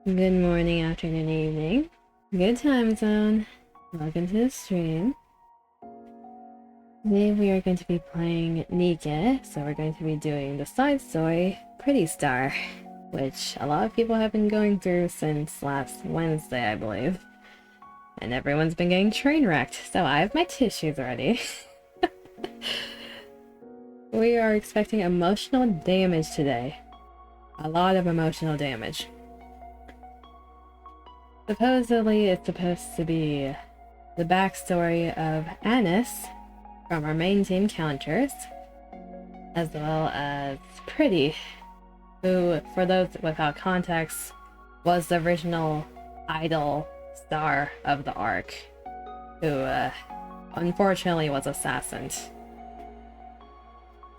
Good morning, afternoon, evening. Good time zone. Welcome to the stream. Today we are going to be playing NIKKE, so we're going to be doing the side story, Pretty Star, which a lot of people have been going through since last Wednesday, I believe. And everyone's been getting train wrecked, so I have my tissues ready. We are expecting emotional damage today. A lot of emotional damage. Supposedly, it's supposed to be the backstory of Anis from our main team Counters, as well as Pretty, who, for those without context, was the original idol star of the arc, who unfortunately was assassinated.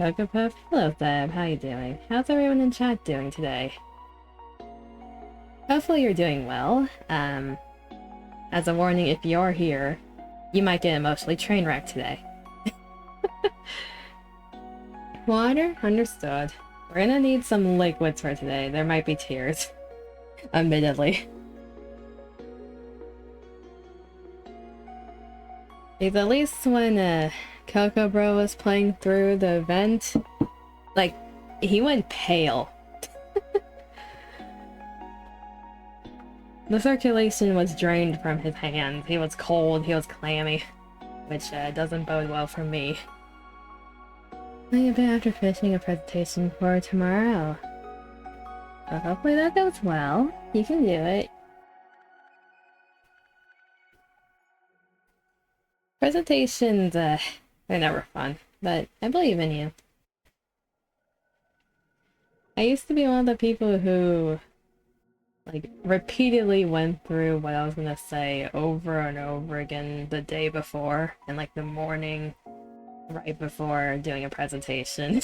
Cocopuff, hello Theb, how you doing? How's everyone in chat doing today? Hopefully you're doing well. As a warning, if you're here, you might get emotionally train wrecked today. Water? Understood. We're gonna need some liquids for today. There might be tears. Admittedly. Because at least when Coco Bro was playing through the event, like, he went pale. The circulation was drained from his hands. He was cold, he was clammy, which doesn't bode well for me. Maybe after finishing a presentation for tomorrow. So hopefully that goes well. You can do it. Presentations, they're never fun, but I believe in you. I used to be one of the people who, like, repeatedly went through what I was gonna say over and over again the day before, and like the morning right before doing a presentation.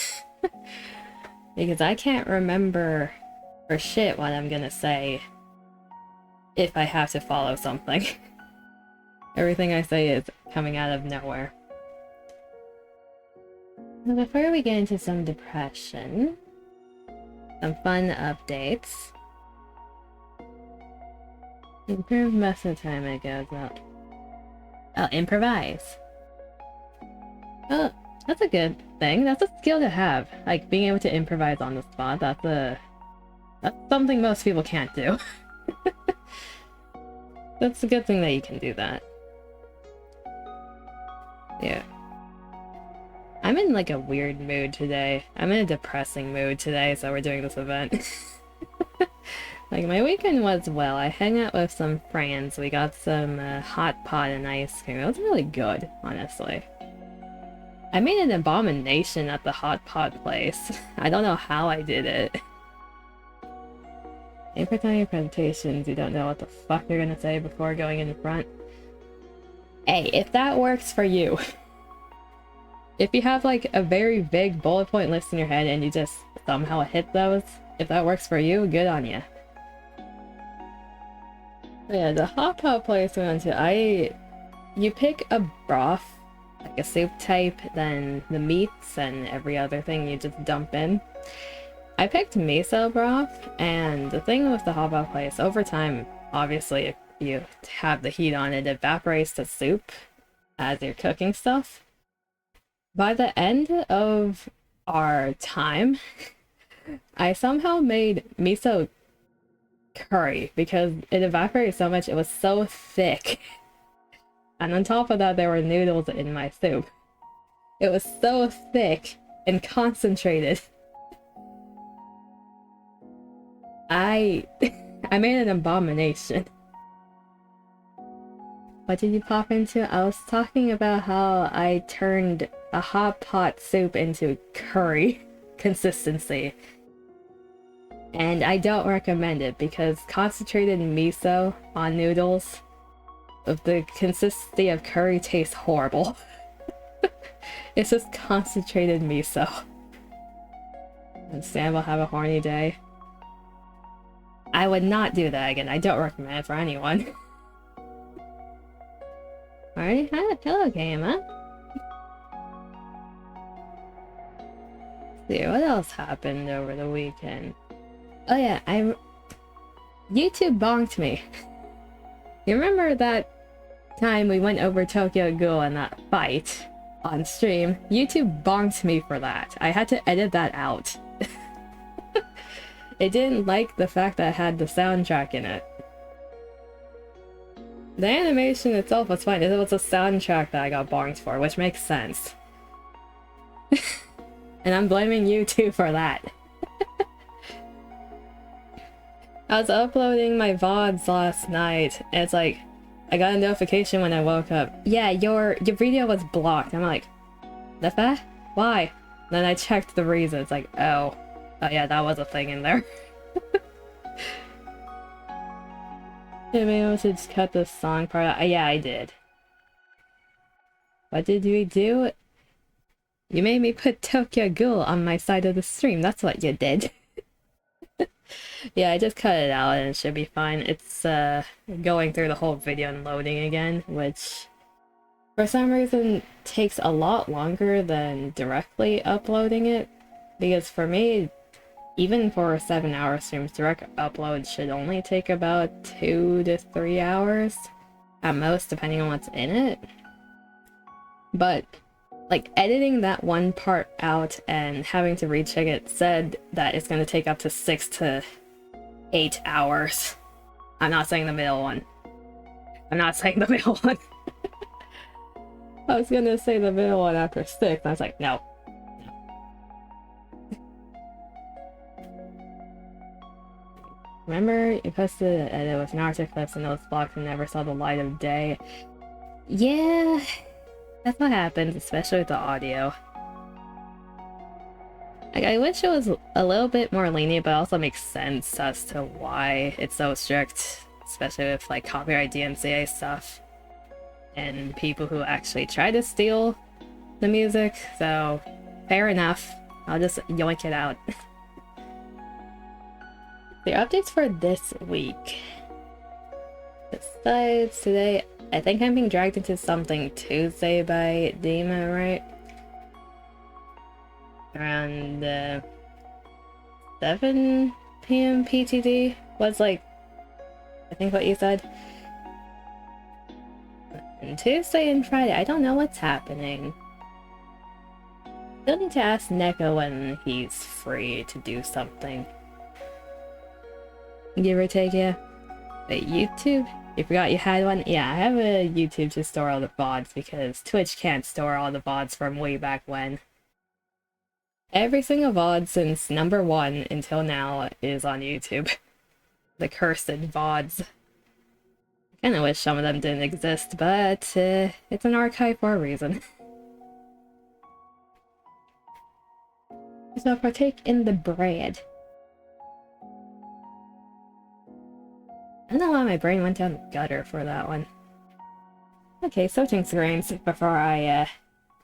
Because I can't remember for shit what I'm gonna say if I have to follow something. Everything I say is coming out of nowhere. Now before we get into some depression, some fun updates. Improve most of the time it goes up. I'll improvise. Oh, that's a good thing. That's a skill to have. Like, being able to improvise on the spot, that's something most people can't do. That's a good thing that you can do that. Yeah. I'm in like a weird mood today. I'm in a depressing mood today, so we're doing this event. Like, my weekend was well. I hung out with some friends. We got some hot pot and ice cream. It was really good, honestly. I made an abomination at the hot pot place. I don't know how I did it. Every time your presentations, you don't know what the fuck you're gonna say before going in front. Hey, if that works for you. If you have like a very big bullet point list in your head and you just somehow hit those, if that works for you, good on you. But yeah, the hot pot place we went to, you pick a broth, like a soup type, then the meats and every other thing you just dump in. I picked miso broth, and the thing with the hot pot place, over time, obviously if you have the heat on, it evaporates the soup as you're cooking stuff. By the end of our time, I somehow made miso curry because it evaporated so much, it was so thick. And on top of that, there were noodles in my soup. It was so thick and concentrated. I made an abomination. What did you pop into? I was talking about how I turned a hot pot soup into curry consistency. And I don't recommend it because concentrated miso on noodles of the consistency of curry tastes horrible. It's just concentrated miso. And Sam will have a horny day. I would not do that again. I don't recommend it for anyone. Alright, hello Gamer. Let's see, what else happened over the weekend? Oh yeah, YouTube bonked me. You remember that time we went over Tokyo Ghoul and that fight on stream? YouTube bonked me for that. I had to edit that out. It didn't like the fact that I had the soundtrack in it. The animation itself was fine. It was a soundtrack that I got bonked for, which makes sense. And I'm blaming YouTube for that. I was uploading my VODs last night, and it's like, I got a notification when I woke up. Yeah, your video was blocked. I'm like, the fuck? Why? Then I checked the reason. It's like, oh yeah, that was a thing in there. Yeah, maybe I should just cut this song part out. Yeah, I did. What did we do? You made me put Tokyo Ghoul on my side of the stream. That's what you did. Yeah, I just cut it out and it should be fine. It's going through the whole video and loading again, which for some reason takes a lot longer than directly uploading it. Because for me, even for 7-hour streams, direct upload should only take about 2 to 3 hours at most, depending on what's in it. But like editing that one part out and having to recheck it said that it's going to take up to 6 to 8 hours. I'm not saying the middle one. I'm not saying the middle one. I was gonna say the middle one after 6, and I was like, no. Remember, you posted an edit with Naruto clips and those blocks and never saw the light of day. Yeah, that's what happens, especially with the audio. Like, I wish it was a little bit more lenient, but it also makes sense as to why it's so strict, especially with like copyright DMCA stuff and people who actually try to steal the music. So, fair enough. I'll just yoink it out. The updates for this week. Besides today, I think I'm being dragged into something Tuesday by Dima, right? Around 7 p.m. PTD was like, I think what you said. And Tuesday and Friday, I don't know what's happening. Still need to ask NIKKE when he's free to do something. Give or take, yeah. Wait, YouTube? You forgot you had one? Yeah, I have a YouTube to store all the VODs because Twitch can't store all the VODs from way back when. Every single VOD since number 1 until now is on YouTube. The cursed VODs. I kinda wish some of them didn't exist, but it's an archive for a reason. So partake in the bread. I don't know why my brain went down the gutter for that one. Okay, switching screens before I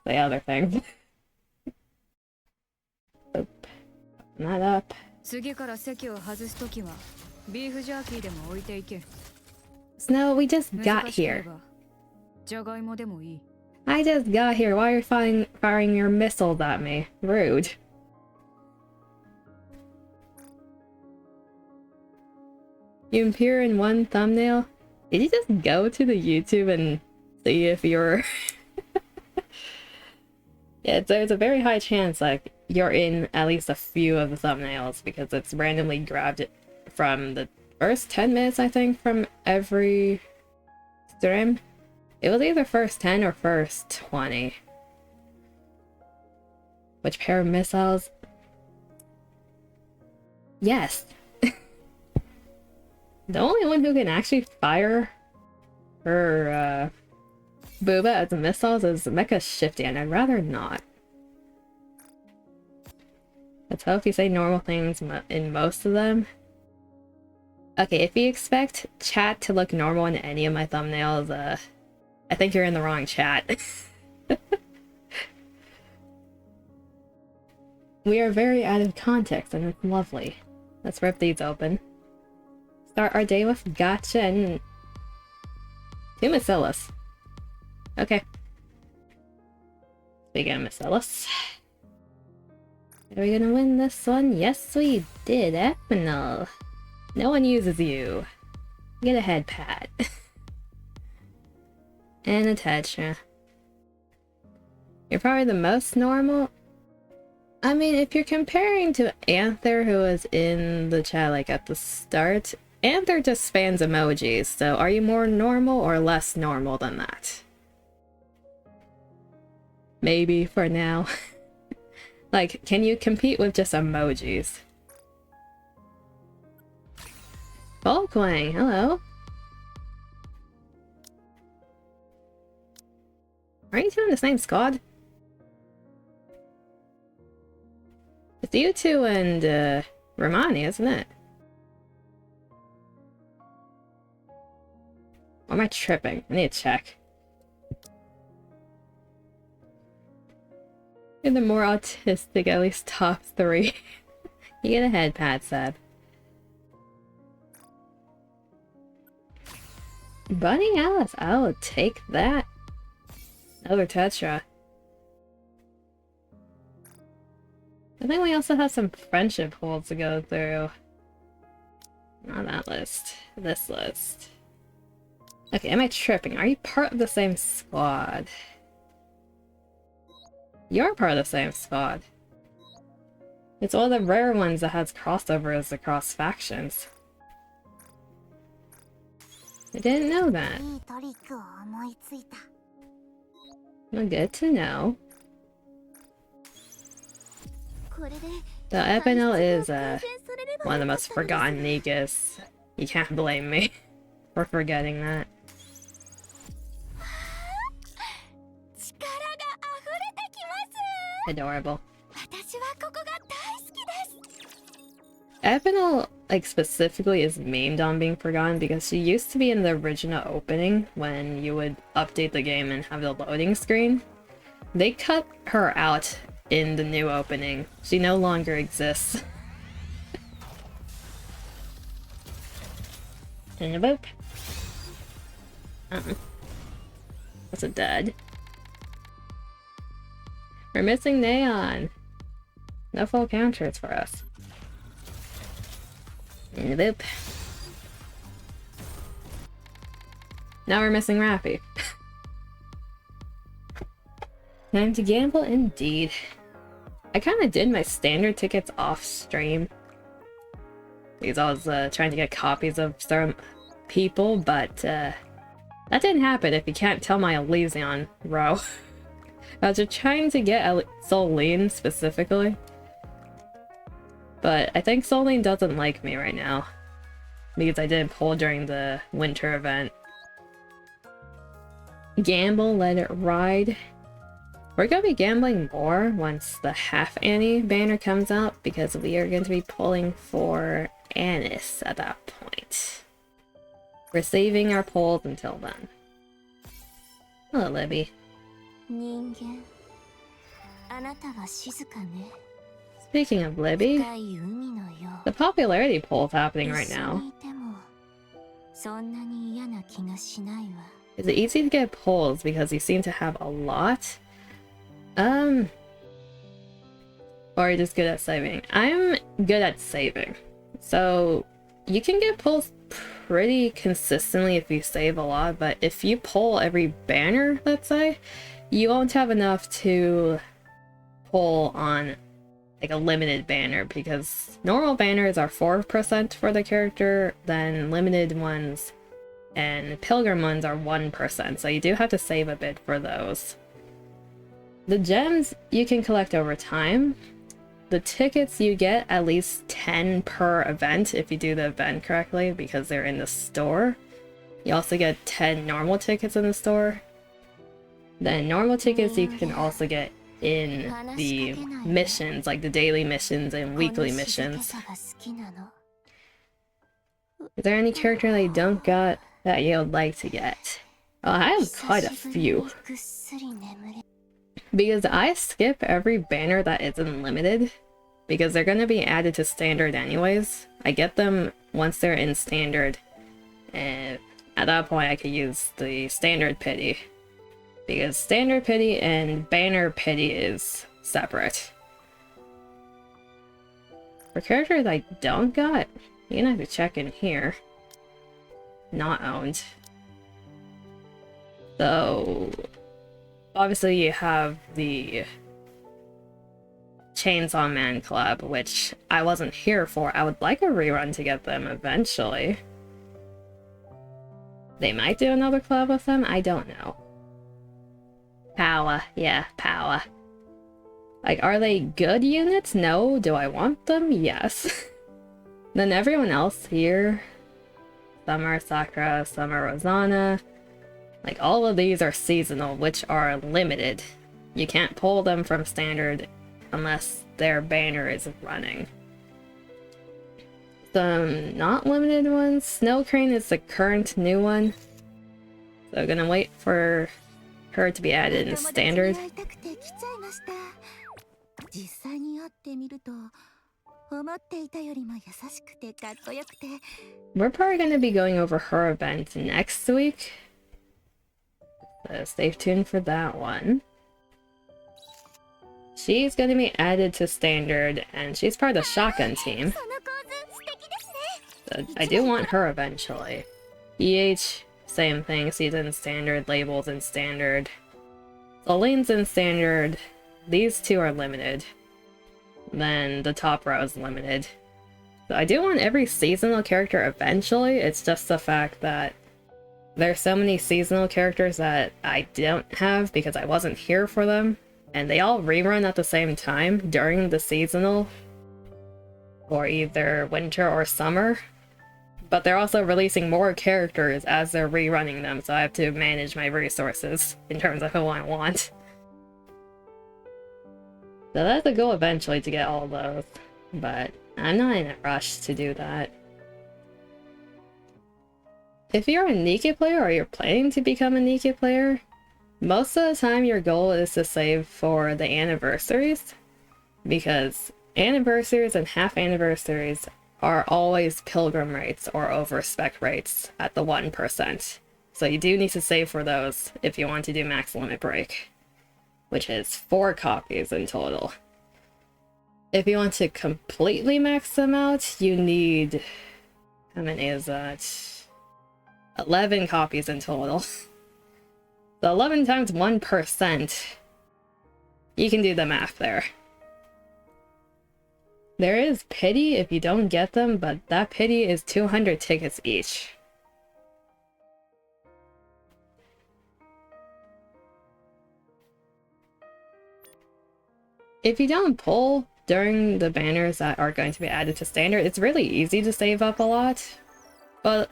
say other things. Oop. Open that up. Snow, we just got here. I just got here. Why are you firing your missiles at me? Rude. You appear in one thumbnail? Did you just go to the YouTube and see if you're... Yeah, there's a very high chance like you're in at least a few of the thumbnails because it's randomly grabbed it from the first 10 minutes, I think, from every stream. It was either first 10 or first 20. Which pair of missiles? Yes. The only one who can actually fire her Booba as missiles is Mecha Shifty, and I'd rather not. Let's hope you say normal things in most of them. Okay, if you expect chat to look normal in any of my thumbnails, I think you're in the wrong chat. We are very out of context, and it's lovely. Let's rip these open. Start our day with Gotcha and 2 Macellus. Okay. Speaking of Macellus. Are we gonna win this one? Yes, we did. Epinal. No one uses you. Get a head pat. And a tetra. You're probably the most normal. I mean, if you're comparing to Anther, who was in the chat like at the start, Anther just spams emojis, so are you more normal or less normal than that? Maybe for now. Like, can you compete with just emojis? Volkwang, hello. Are you two in the same squad? It's you two and Romani, isn't it? Or am I tripping? I need to check. You're the more autistic, at least top 3. You get a head pat, Seb. Bunny Alice, I'll take that. Another tetra. I think we also have some friendship holds to go through. Not that list. This list. Okay, am I tripping? Are you part of the same squad? You're part of the same squad. It's all the rare ones that has crossovers across factions. I didn't know that. Well, good to know. The Epinel is one of the most forgotten NIKKEs. You can't blame me for forgetting that. Adorable. Epinel, like, specifically is memed on being forgotten because she used to be in the original opening when you would update the game and have the loading screen. They cut her out in the new opening. She no longer exists. And a boop. That's a dud. We're missing Neon. No full counters for us. And a boop. Now we're missing Rappy. Time to gamble indeed. I kind of did my standard tickets off stream because I was trying to get copies of some people, but that didn't happen if you can't tell my Elysion row. I was trying to get Soline specifically, but I think Soline doesn't like me right now because I didn't pull during the winter event. Gamble, let it ride. We're going to be gambling more once the Half Annie banner comes out because we are going to be pulling for Anis at that point. We're saving our pulls until then. Hello, Libby. Speaking of Libby, the popularity poll is happening right now. Is it easy to get polls because you seem to have a lot? Or are you just good at saving? I'm good at saving. So you can get pulls pretty consistently if you save a lot, but if you pull every banner, let's say, you won't have enough to pull on like a limited banner because normal banners are 4% for the character, then limited ones and pilgrim ones are 1%, so you do have to save a bit for those. The gems you can collect over time. The tickets you get at least 10 per event if you do the event correctly because they're in the store. You also get 10 normal tickets in the store. Then normal tickets you can also get in the missions, like the daily missions and weekly missions. Is there any character that you don't got that you would like to get? Oh, I have quite a few. Because I skip every banner that isn't limited, because they're going to be added to standard anyways. I get them once they're in standard, and at that point I could use the standard pity. Because standard pity and banner pity is separate. For characters I don't got, You're gonna have to check in here. Not owned. So obviously you have the Chainsaw Man collab, which I wasn't here for. I would like a rerun to get them eventually. They might do another collab with them, I don't know. Power, yeah, power. Like, are they good units? No. Do I want them? Yes. Then everyone else here, Summer Sakura, Summer Rosanna, like all of these are seasonal, which are limited. You can't pull them from standard unless their banner is running. Some not limited ones. Snow Crane is the current new one. So gonna wait for her to be added in standard. We're probably gonna be going over her event next week. So stay tuned for that one. She's gonna be added to standard, and she's part of the shotgun team. So I do want her eventually. EH, same thing, season standard, labels in standard. Soline's in standard. These two are limited. Then the top row is limited. So I do want every seasonal character eventually, it's just the fact that there's so many seasonal characters that I don't have because I wasn't here for them. And they all rerun at the same time during the seasonal, or either winter or summer. But they're also releasing more characters as they're rerunning them, so I have to manage my resources in terms of who I want. So that's the goal eventually, to get all those, but I'm not in a rush to do that. If you're a NIKKE player or you're planning to become a NIKKE player, most of the time your goal is to save for the anniversaries, because anniversaries and half anniversaries are always pilgrim rates or overspec rates at the 1%. So you do need to save for those if you want to do max limit break, which is 4 copies in total. If you want to completely max them out, you need, how many is that? 11 copies in total. So 11 times 1%. You can do the math there. There is pity if you don't get them, but that pity is 200 tickets each. If you don't pull during the banners that are going to be added to standard, it's really easy to save up a lot. But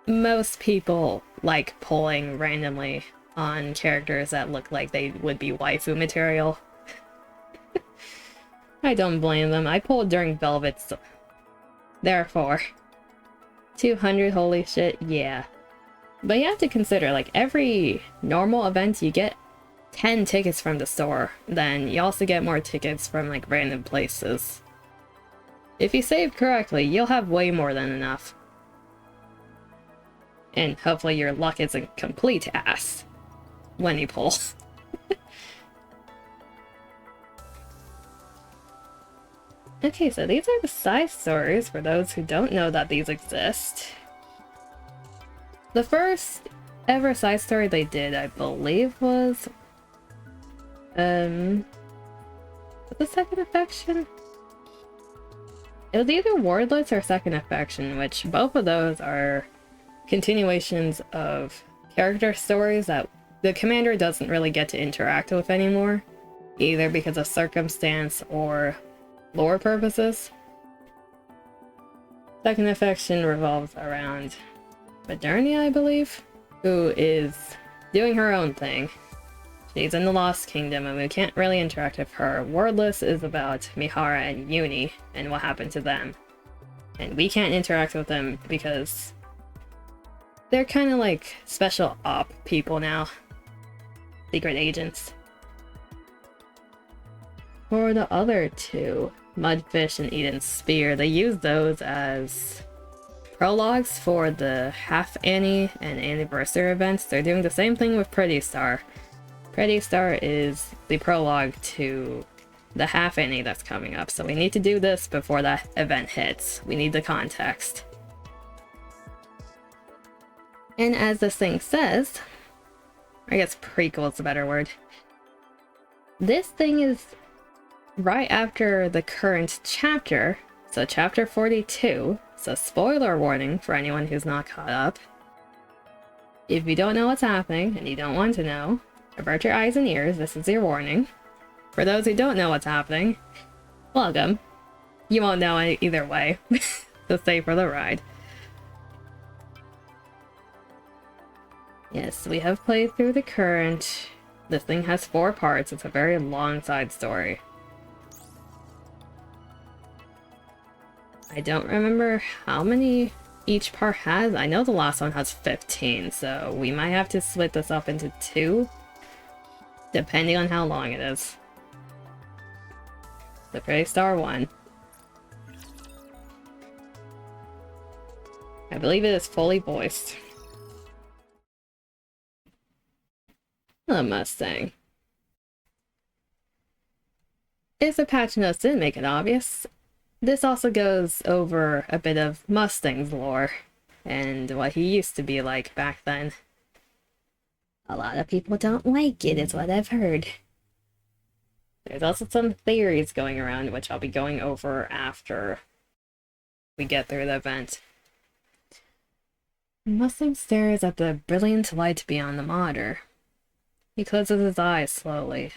most people like pulling randomly on characters that look like they would be waifu material. I don't blame them. I pulled during Velvet's. Therefore, 200, holy shit, yeah. But you have to consider, like, every normal event you get 10 tickets from the store. Then you also get more tickets from, like, random places. If you save correctly, you'll have way more than enough. And hopefully your luck isn't complete ass when you pull. Okay, so these are the side stories for those who don't know that these exist. The first ever side story they did, I believe, was the Second Affection? It was either Wordless or Second Affection, which both of those are continuations of character stories that the commander doesn't really get to interact with anymore, either because of circumstance or lore purposes. Second Affection revolves around Modernia, I believe, who is doing her own thing. She's in the Lost Kingdom and we can't really interact with her. Wordless is about Mihara and Uni and what happened to them. And we can't interact with them because they're kind of like special op people now. Secret agents. For the other two, Mudfish and Eden's Spear, they use those as prologues for the Half Annie and Anniversary events. They're doing the same thing with Pretty Star. Pretty Star is the prologue to the half innie that's coming up, so we need to do this before that event hits. We need the context. And as this thing says, I guess prequel is a better word, this thing is right after the current chapter, so chapter 42, so spoiler warning for anyone who's not caught up. If you don't know what's happening, and you don't want to know, avert your eyes and ears, this is your warning. For those who don't know what's happening, welcome. You won't know either way, so stay for the ride. Yes, we have played through the current. This thing has 4 parts, it's a very long side story. I don't remember how many each part has. I know the last one has 15, so we might have to split this up into 2, depending on how long it is. The Pretty Star 1. I believe it is fully voiced. The Mustang. If the patch notes didn't make it obvious, this also goes over a bit of Mustang's lore and what he used to be like back then. A lot of people don't like it, is what I've heard. There's also some theories going around, which I'll be going over after we get through the event. Mustang stares at the brilliant light beyond the monitor. He closes his eyes slowly,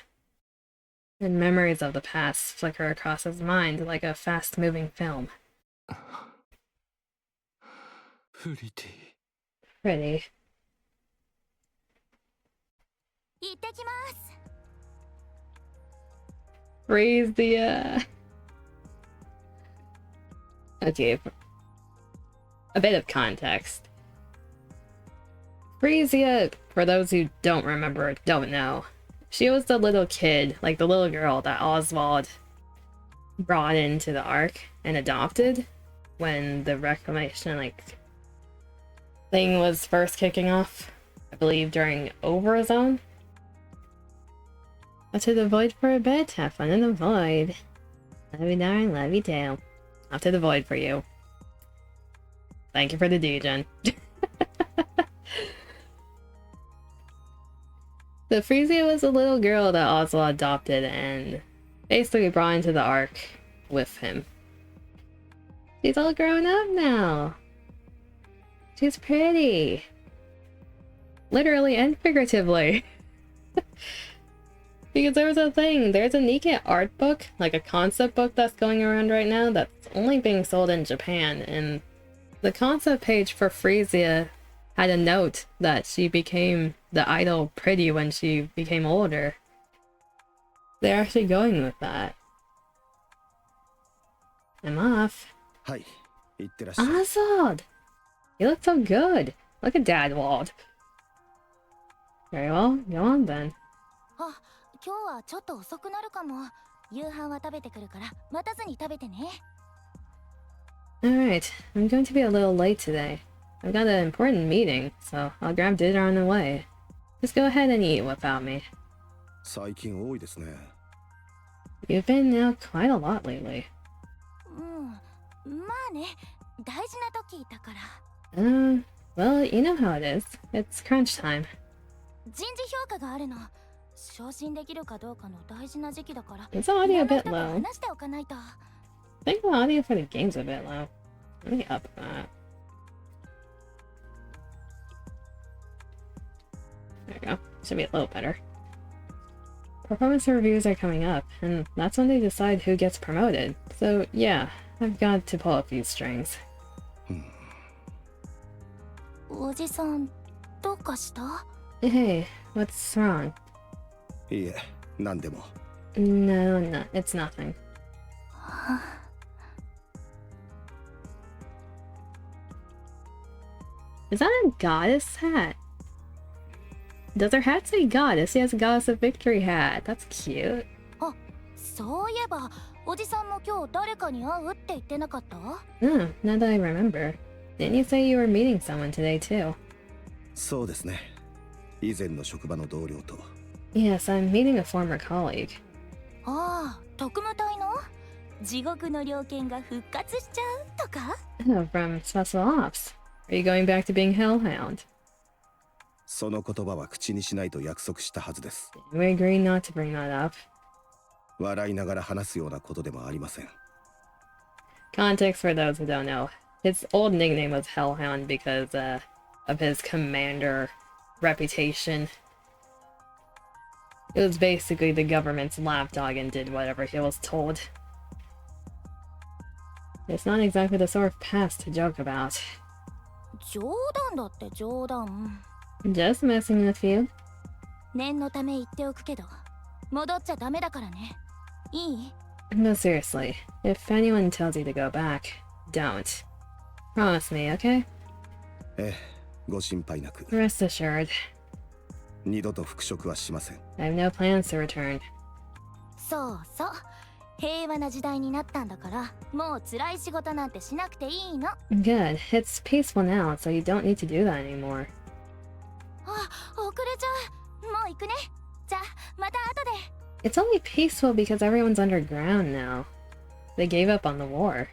and memories of the past flicker across his mind like a fast-moving film. Pretty. Frisia. Okay, a bit of context. Frisia, for those who don't remember, don't know, she was the little kid, like the little girl that Oswald brought into the Ark and adopted when the reclamation, thing was first kicking off. I believe during Overzone. Up to the void for a bit, have fun in the void. Love you darling, love you too. Off to the void for you. Thank you for the degen. So Frisia was a little girl that Oswald adopted and basically brought into the Ark with him. She's all grown up now. She's pretty. Literally and figuratively. Because there was a thing, there's a NIKKE art book, like a concept book that's going around right now that's only being sold in Japan, and the concept page for Frisia had a note that she became the idol pretty when she became older. They're actually going with that. I'm off. Oswald! You look so good! Look at Dad Wald. Very well, go on then. Alright, I'm going to be a little late today. I've got an important meeting, so I'll grab dinner on the way. Just go ahead and eat without me. You've been out quite a lot lately. Well, you know how it is. It's crunch time. Is the audio a bit low? I think the audio for the game's a bit low. Let me up that. There we go. Should be a little better. Performance reviews are coming up, and that's when they decide who gets promoted. So yeah, I've got to pull a few strings. Hey, what's wrong? No, it's nothing. Is that a goddess hat? Does her hat say goddess? She has a goddess of victory hat. That's cute. Oh, now that I remember. Didn't you say you were meeting someone today too? Yes, I'm meeting a former colleague. 特務隊の地獄の猟犬が復活しちゃうとか Oh, from Special Ops. Are you going back to being Hellhound? その言葉は口にしないと約束したはずです。We agreed not to bring that up. 笑いながら話すようなことでもありません。Context for those who don't know. His old nickname was Hellhound because of his commander reputation. It was basically the government's lapdog and did whatever he was told. It's not exactly the sort of past to joke about. 冗談だって冗談。 Just messing with you. 念のため言っておくけど、戻っちゃダメだからね。いい？ No, seriously. If anyone tells you to go back, don't. Promise me, okay? ええ、ご心配なく。 Rest assured. 二度と復職はしません。 I have no plans to return. そうそう。平和な時代になったんだから、もう辛い仕事なんてしなくていいの。 Good. It's peaceful now, so you don't need to do that anymore. あ、遅れちゃう。もう行くね。じゃあ、また後で。 It's only peaceful because everyone's underground now. They gave up on the war.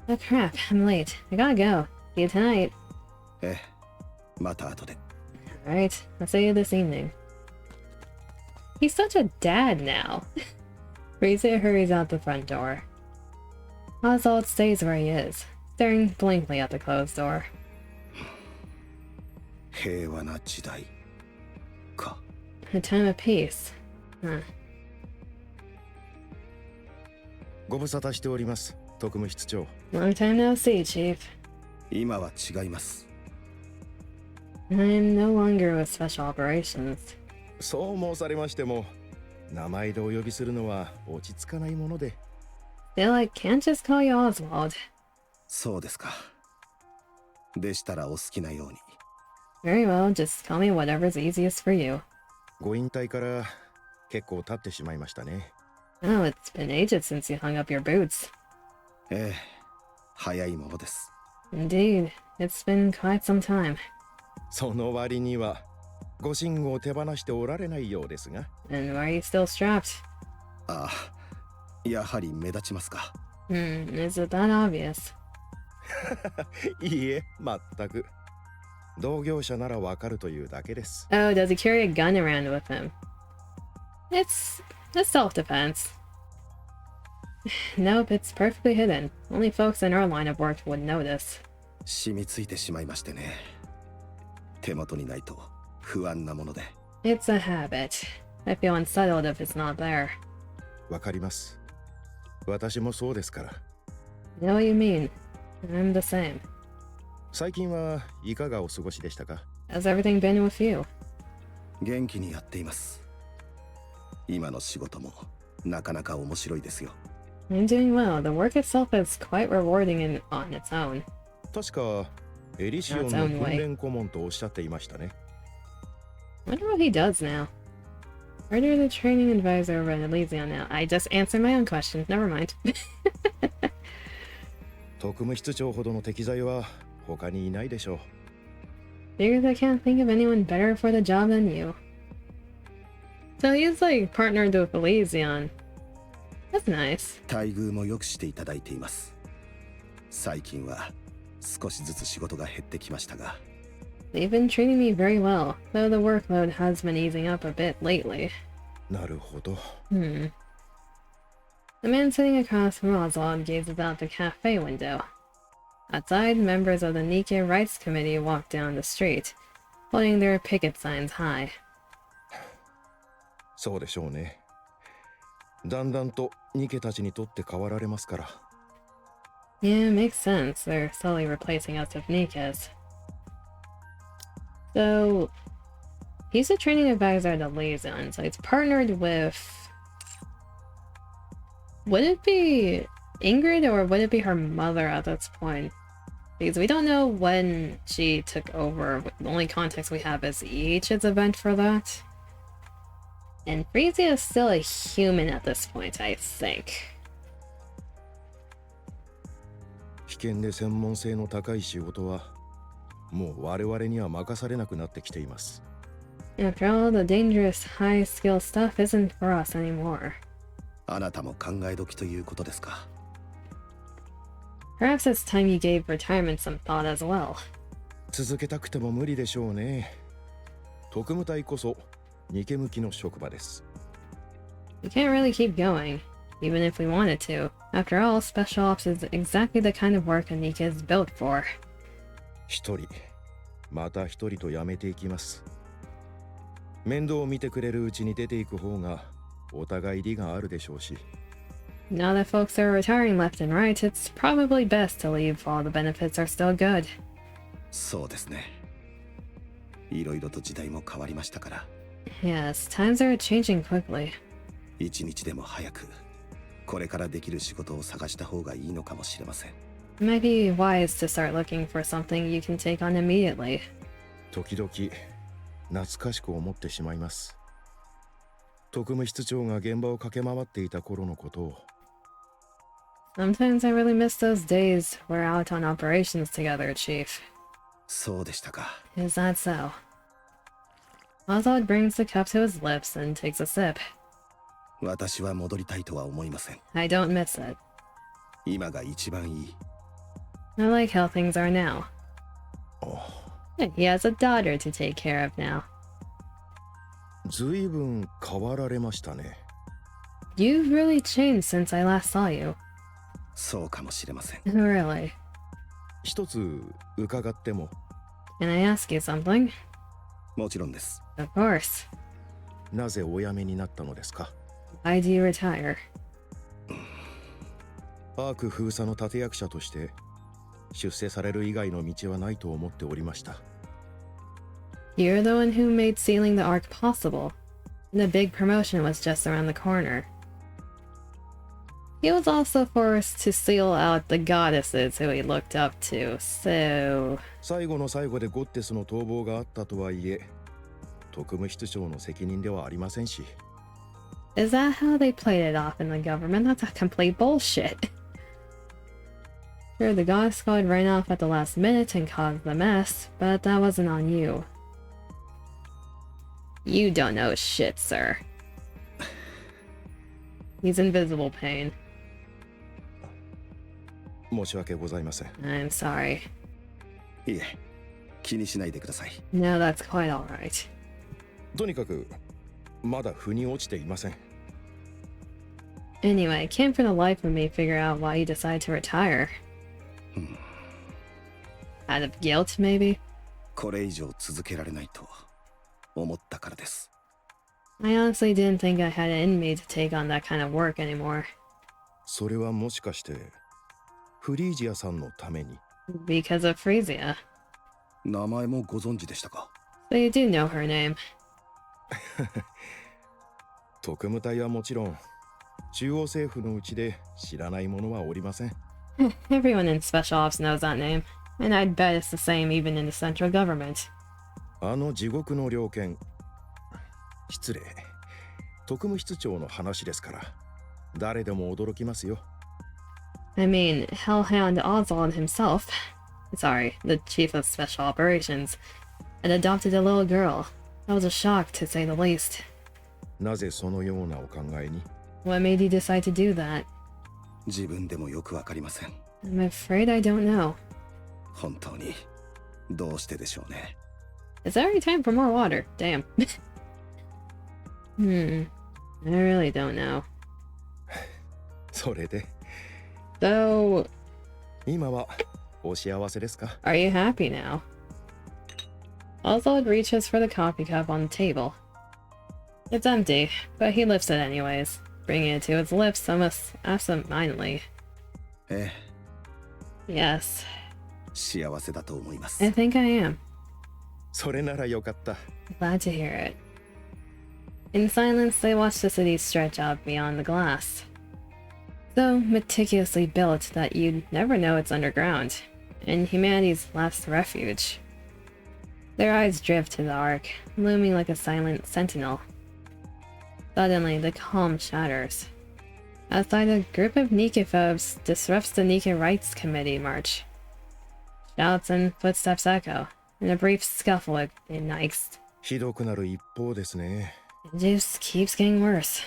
Oh crap, I'm late. I gotta go. See you tonight. ええ、また後で。Alright, I'll see you this evening. He's such a dad now. Frieza hurries out the front door. Oswald stays where he is, staring blankly at the closed door. 平和な時代か。A time of peace. Huh. ご無沙汰しております、特務室長。 Long time no see, Chief. 今は違います。 I'm no longer with Special Operations. そう申されましても、名前でお呼びするのは落ち着かないもので。Still, I can't just call you Oswald. そうですか。でしたらお好きなように。 Very well, just call me whatever's easiest for you. ご引退から結構経ってしまいましたね。Oh, it's been ages since you hung up your boots. ええ、早いものです。 Indeed, it's been quite some time. その割にはご寝具を手放しておられないようですが。 And why are you still strapped? ああ、やはり目立ちますか。Is it that obvious? いいえ、全く。同業者ならわかるというだけです。 Oh, does he carry a gun around with him? It's self-defense. Nope, it's perfectly hidden. Only folks in our line of work would notice. 染みついてしまいましてね。手元にないと不安なもので。 It's a habit. I feel unsettled if it's not there. わかります。私もそうですから。 I know what you mean. I'm the same. 最近はいかがお過ごしでしたか？ How's everything been with you? 元気にやっています。今の仕事もなかなか面白いですよ。 I'm doing well. The work itself is quite rewarding on its own. 確かエリシオンの訓練顧問とおっしゃっていましたね。 I wonder what he does now. Order the training advisor over at Elysium now. I just answered my own question. Never mind. 特務室長ほどの適材は他にいないでしょう。 Figures I can't think of anyone better for the job than you. So he's like partnered with Elysium. That's nice. 待遇も良くしていただいています。最近は少しずつ仕事が減ってきましたが。 They've been treating me very well, though the workload has been easing up a bit lately. なるほど。 The man sitting across from Oswald gazes out the cafe window. Outside, members of the NIKKE Rights Committee walk down the street, holding their picket signs high. そうでしょうね。だんだんとニケたちにとって変わられますから。 Yeah, makes sense. They're slowly replacing us with Nikkas. So, he's a training advisor at the Liaison, so he's partnered with... Would it be Ingrid or would it be her mother at this point? Because we don't know when she took over. The only context we have is Ichi's event for that. And Frieza is still a human at this point, I think. 危険で専門性の高い仕事はもう我々には任されなくなってきています。After all, the dangerous, high-skill stuff isn't for us anymore. あなたも考え時ということですか。 Perhaps it's time you gave retirement some thought as well. 続けたくても無理でしょうね。特務隊こそニケ向きの職場です。 We can't really keep going, even if we wanted to. After all, Special Ops is exactly the kind of work NIKKE is built for. 一人、また一人と辞めていきます。面倒を見てくれるうちに出ていく方がお互い利があるでしょうし。 Now that folks are retiring left and right, it's probably best to leave while the benefits are still good. そうですね。いろいろと時代も変わりましたから。 Yes, times are changing quickly. 一日でも早くこれからできる仕事を探した方がいいのかもしれません。 It might be wise to start looking for something you can take on immediately. 時々懐かしく思ってしまいます。特務室長が現場を駆け回っていた頃のことを。 Sometimes I really miss those days we're out on operations together, Chief. そうでしたか。 Is that so? Oswald brings the cup to his lips and takes a sip. 私は戻りたいとは思いません。 I don't miss it. 今が一番いい。 I like how things are now. あ、 And he has a daughter to take care of now. ずいぶん変わられましたね。 You've really changed since I last saw you. そうかもしれません。 Really? 一つ伺っても。 Can I ask you something? もちろんです。 Of course. なぜお辞めになったのですか。 Why do you retire? アーク封鎖の立役者として出世される以外の道はないと思っておりました。 You're the one who made sealing the Ark possible. And the big promotion was just around the corner. He was also forced to seal out the goddesses who he looked up to, so... 最後の最後でゴッテスの逃亡があったとはいえ、特務室長の責任ではありませんし。 Is that how they played it off in the government? That's a complete bullshit. Sure, the God Squad ran off at the last minute and caused the mess, but that wasn't on you. You don't know shit, sir. He's invisible pain. 申し訳ございません。 I'm sorry. いえ、気にしないでください。 No, that's quite alright. とにかくまだ腑に落ちていません。 Anyway, I can't for the life of me figure out why you decided to retire. Out of guilt, maybe? これ以上続けられないと思ったからです。 I honestly didn't think I had it in me to take on that kind of work anymore. それはもしかしてフリージアさんのために。 Because of Frisia. 名前もご存知でしたか。 So you do know her name. 特務隊はもちろん中央政府のうちで知らない者はおりません。 Everyone in Special Ops knows that name. And I'd bet it's the same even in the central government. あの地獄の猟犬。失礼。特務室長の話ですから誰でも驚きますよ。 I mean, Hellhound Oswald himself, sorry, the chief of special operations, had adopted a little girl. That was a shock, to say the least. なぜそのようなお考えに。 What made you decide to do that? 自分でもよくわかりません。 I'm afraid I don't know. 本当にどうしてでしょうね。 It's already time for more water. Damn. I really don't know. それで So, 今はお幸せですか。 are you happy now? Oswald reaches for the coffee cup on the table. It's empty, but he lifts it anyways, bringing it to his lips almost absent-mindedly. ええ、 Yes, 幸せだと思います。 I think I am. それならよかった。 Glad to hear it. In silence, they watch the city stretch out beyond the glass. So meticulously built that you'd never know it's underground, in humanity's last refuge. Their eyes drift to the Ark, looming like a silent sentinel. Suddenly, the calm shatters. Outside, a group of NIKKE phobes disrupts the NIKKE Rights Committee march. Shouts and footsteps echo, and a brief scuffle ignites. ひどくなる一方ですね。It just keeps getting worse.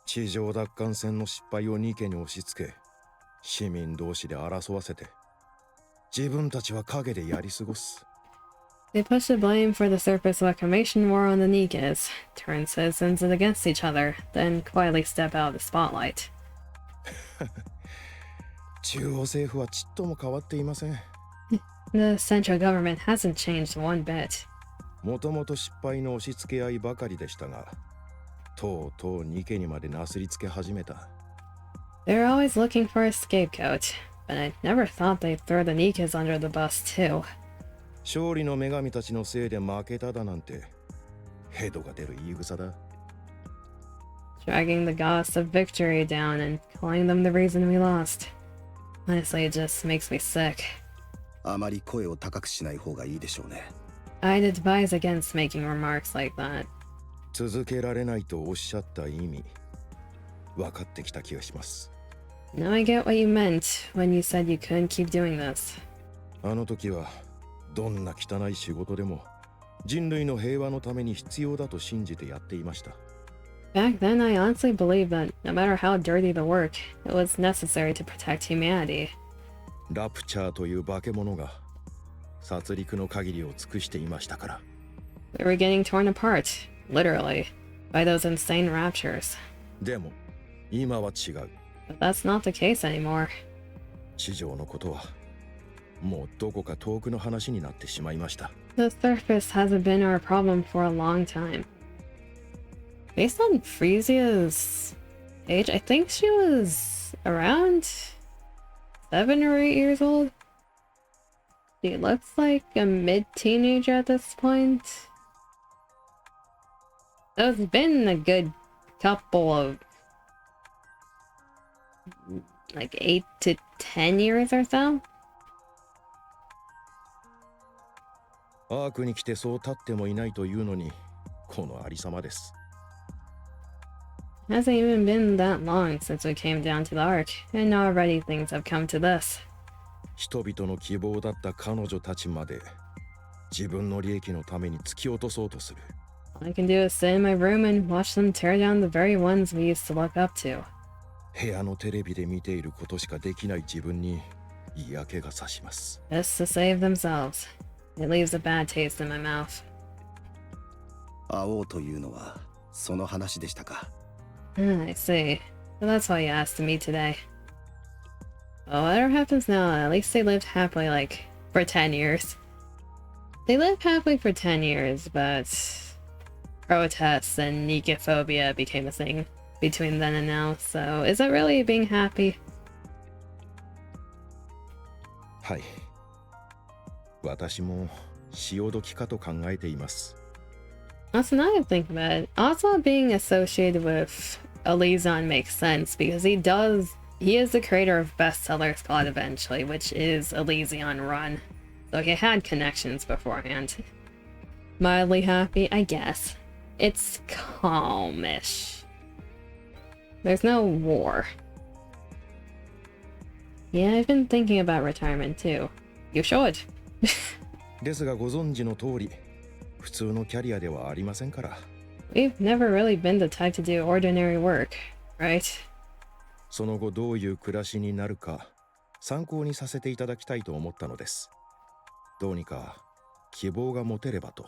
地上奪還戦の失敗をニケに押し付け、市民同士で争わせて、自分たちは陰でやり過ごす。They push the blame for the surface reclamation war on the NIKKEs, turn citizens against each other, then quietly step out of the spotlight. 中央政府はちっとも変わっていません。The central government hasn't changed one bit. もともと失敗の押し付け合いばかりでしたが、とうとうニケにまでなすりつけ始めた。They're always looking for a scapegoat, but I never thought they'd throw the NIKKEs under the bus too. 勝利の女神たちのせいで負けただなんて、ヘドが出る言い草だ。Dragging the goddess of victory down and calling them the reason we lost. Honestly, it just makes me sick. あまり声を高くしない方がいいでしょうね。I'd advise against making remarks like that. 続けられないとおっしゃった意味、分かってきた気がします。Now I get what you meant when you said you couldn't keep doing this. あの時は、どんな汚い仕事でも人類の平和のために必要だと信じてやっていました。Back then, I honestly believed that no matter how dirty the work, it was necessary to protect humanity. ラプチャーという化け物が殺戮の限りを尽くしていましたから。We were getting torn apart, literally, by those insane raptures. でも今は違う。But that's not the case anymore. 地上のことはもうどこか遠くの話になってしまいました。The surface hasn't been our problem for a long time. Based on Frisia's age, I think she was around 7 or 8 years old. She looks like a mid-teenager at this point. So it's been a good couple of like 8 to 10 years or so. アークに来てそう立ってもいないというのに、このありさまです。Hasn't even been that long since we came down to the Ark, and already things have come to this. 人々の希望だった彼女たちまで、自分の利益のために突き落とそうとする。All I can do is sit in my room and watch them tear down the very ones we used to look up to. 部屋のテレビで見ていることしかできない自分に嫌気がさします。Just to save themselves. It leaves a bad taste in my mouth. 会おうというのはその話でしたか。I see. So that's why you asked to meet today. Well, whatever happens now, at least they lived happily, like, for 10 years. They lived happily for 10 years, but protests and NIKKE-phobia became a thing between then and now, so is it really being happy? はい。私も潮時かと考えています。Also, now I think about it, Oswald being associated with Elysion makes sense because he is the creator of Bestseller Squad eventually, which is Elysion Run. So he had connections beforehand. Mildly happy, I guess. It's calmish. There's no war. Yeah, I've been thinking about retirement too. You should. ですがご存知の通り、普通のキャリアではありませんから。We've never really been the type to do ordinary work, right? その後どういう暮らしになるか参考にさせていただきたいと思ったのです。どうにか希望が持てればと。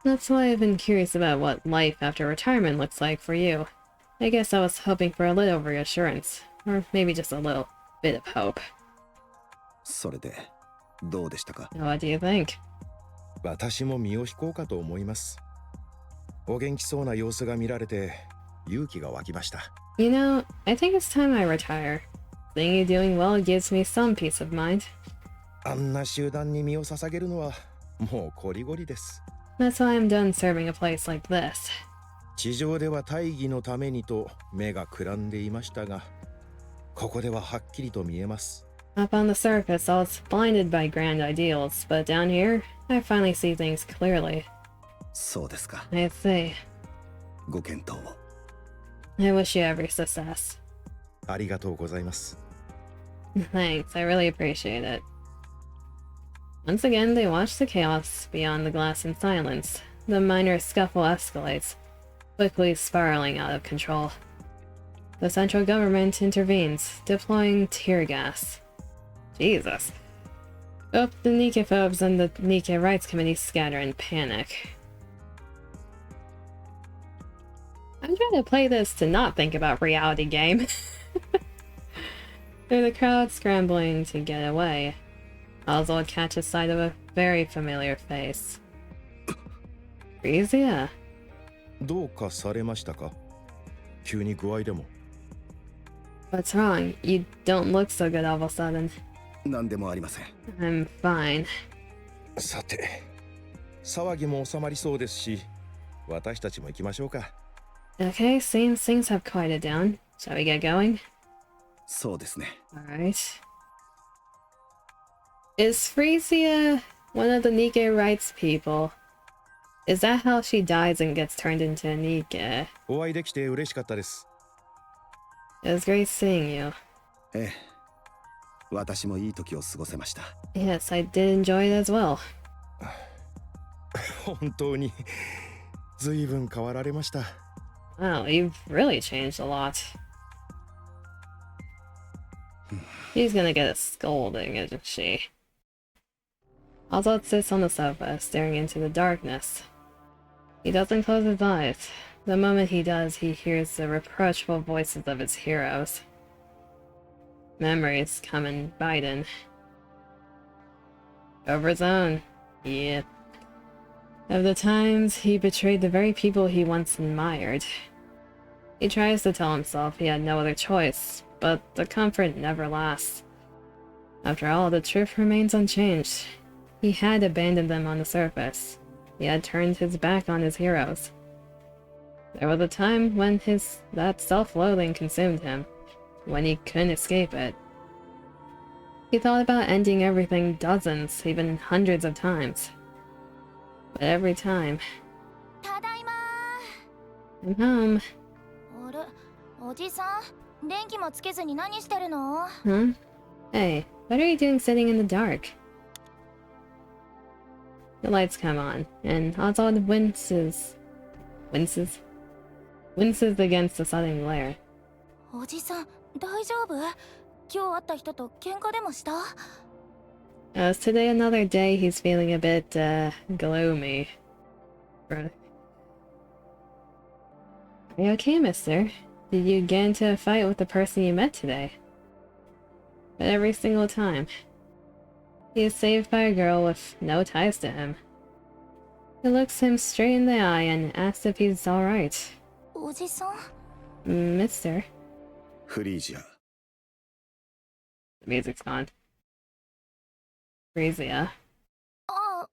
That's why I've been curious about what life after retirement looks like for you. I guess I was hoping for a little reassurance, or maybe just a little bit of hope. それでどうでしたか。 What do you think? 私も身を引こうかと思います。お元気そうな様子が見られて勇気が湧きました。You know, I think it's time I retire. Seeing you doing well gives me some peace of mind. あんな集団に身を捧げるのはもうこりごりです。That's why I'm done serving a place like this. 地上では大義のためにと目がくらんでいましたが、ここでははっきりと見えます。Up on the surface, I was blinded by grand ideals, but down here, I finally see things clearly. そうですか。 I see. ご検討を。 I wish you every success. ありがとうございます。Thanks, I really appreciate it. Once again, they watched the chaos beyond the glass in silence. the minor scuffle escalates, quickly spiraling out of control. The central government intervenes, deploying tear gas. Jesus. Both the NIKKE and the NIKKE Rights Committee scatter in panic. I'm trying to play this to not think about reality game. Through the crowd scrambling to get away, Oswald catches sight of a very familiar face. Frisia? どうかされましたか？急に具合でも。What's wrong? You don't look so good all of a sudden. 何でもありません。 I'm fine. さて、騒ぎも収まりそうですし、私たちも行きましょうか。Okay, seems things have quieted down. Shall we get going? そうですね。 Alright. Is Frisia one of the NIKKE Rights people? Is that how she dies and gets turned into a NIKKE? お会いできて嬉しかったです。It was great seeing you. ええ。私もいい時を過ごせました。 Yes, I did enjoy it as well. 本当に随分変わられました。Wow, you've really changed a lot. She's gonna get a scolding, isn't she? Oswald sits on the sofa, staring into the darkness. He doesn't close his eyes. The moment he does, he hears the reproachful voices of his heroes. Memories come and bite in. Over his own. Yeah. Of the times he betrayed the very people he once admired. He tries to tell himself he had no other choice, but the comfort never lasts. After all, the truth remains unchanged. He had abandoned them on the surface. He had turned his back on his heroes. There was a time when that self-loathing consumed him, when he couldn't escape it. He thought about ending everything dozens, even hundreds of times. But every time... ただいま I'm home. ー。あれ、おじさん、電気もつけずに何してるの？ Huh? Hey, what are you doing sitting in the dark? The lights come on, and Oswald winces against the sudden glare. おじさん、大丈夫？今日会った人と喧嘩でもした？ Is today another day he's feeling a bit, gloomy. Are you okay, mister? Did you get into a fight with the person you met today? But every single time, he is saved by a girl with no ties to him. He looks him straight in the eye and asks if he's alright. おじさん？ Mister? フリージア。 The music's gone. Frisia. ああ、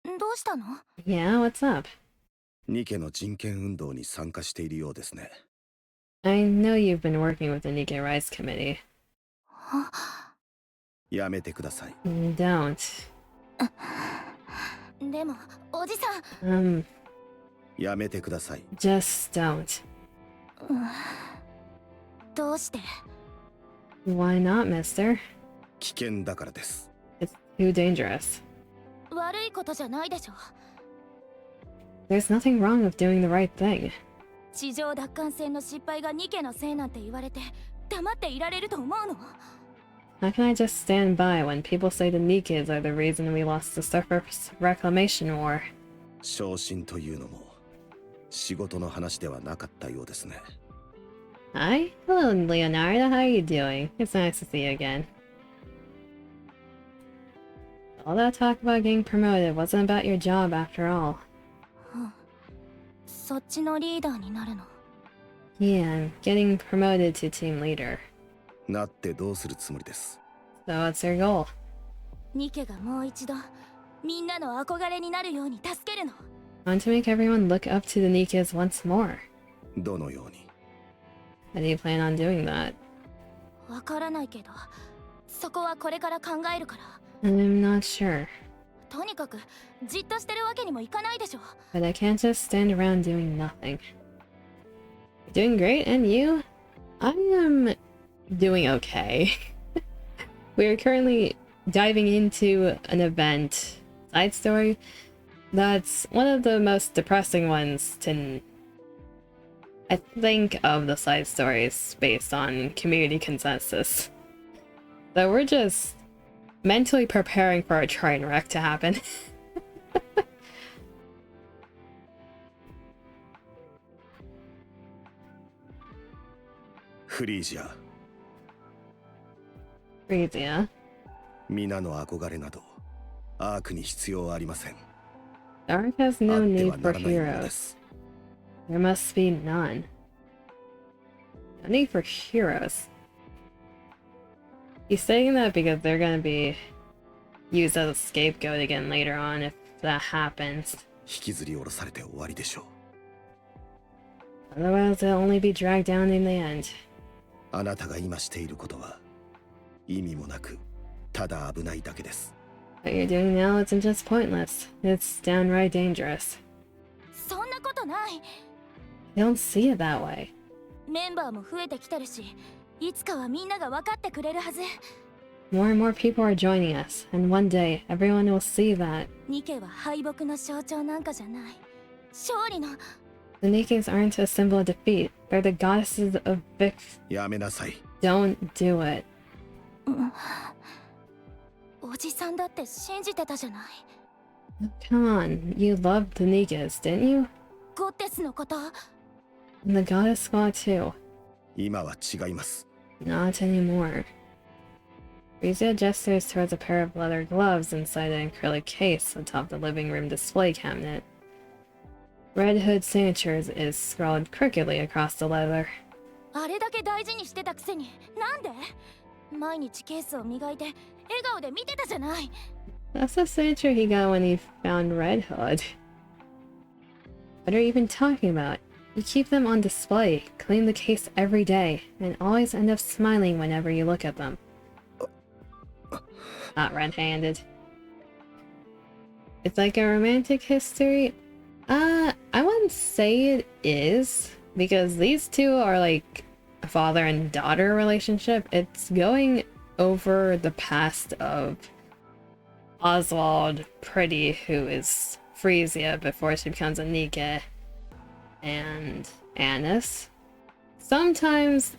うん。どうしたの？ Yeah, what's up? ニケの人権運動に参加しているようですね。 I know you've been working with the NIKKE Rights Committee. やめてください。 Don't. でも、おじさん。やめてください。 Just don't. どうして？ Why not, mister? 危険だからです。 It's too dangerous. 悪いことじゃないでしょ。 There's nothing wrong with doing the right thing. 地上奪還戦の失敗がニケのせいなんて言われて黙っていられると思うの？ How can I just stand by when people say the NIKKEs are the reason we lost the surface reclamation war? 昇進というのも仕事の話ではなかったようですね。 Hi? Hello, Leonardo. How are you doing? It's nice to see you again. All that talk about getting promoted wasn't about your job after all. そっちのリーダーになるの？ Yeah, I'm getting promoted to team leader. なってどうするつもりです。 So what's your goal? ニケがもう一度みんなの憧れになるように助けるの。 I want to make everyone look up to the NIKKEs once more. どのように？ How do you plan on doing that? わからないけど、そこはこれから考えるから。 I'm not sure. とにかくじっとしてるわけにもいかないでしょ。 But I can't just stand around doing nothing. Doing great, and you? I am doing okay. We are currently diving into an event, side story, That's one of the most depressing ones I think of the side stories based on community consensus. So we're just mentally preparing for a train wreck to happen. フリージア、 Frisia. 皆の憧れなどアークに必要ありません。 Dark has あ no っては need な for らないもので heroes. す。 There must be none. No need for heroes. He's saying that because they're gonna be used as a scapegoat again later on if that happens. 引きずり下ろされて終わりでしょう。 Otherwise, they'll only be dragged down in the end. あなたが今していることは意味もなく、ただ危ないだけです。 What you're doing now isn't just pointless. It's downright dangerous. そんなことない。 They don't see it that way. メンバーも増えてきてるし、いつかはみんなが分かってくれるはず。 More and more people are joining us, and one day everyone will see that ニケは敗北の象徴なんかじゃない。勝利の。 the Nikkes aren't a symbol of defeat. They're the goddesses of victory. やめなさい。 Don't do it. おじさんだって信じてたじゃない。 Come on, you loved the Nikkes, didn't you? ゴッテスのこと。 And the goddess squad too. 今は違います。 Not anymore. Frisia gestures towards a pair of leather gloves inside an acrylic case atop the living room display cabinet. Red Hood signatures is scrawled crookedly across the leather. あれだけ大事にしてたくせに、なんで？毎日ケースを磨いて、笑顔で見てたじゃない。 That's the signature he got when he found Red Hood. What are you even talking about? You keep them on display, clean the case every day, and always end up smiling whenever you look at them. Not red-handed. It's like a romantic history. I wouldn't say it is, because these two are like a father and daughter relationship. It's going over the past of Oswald Pretty, who is Frisia before she becomes a NIKKE, and Annis. Sometimes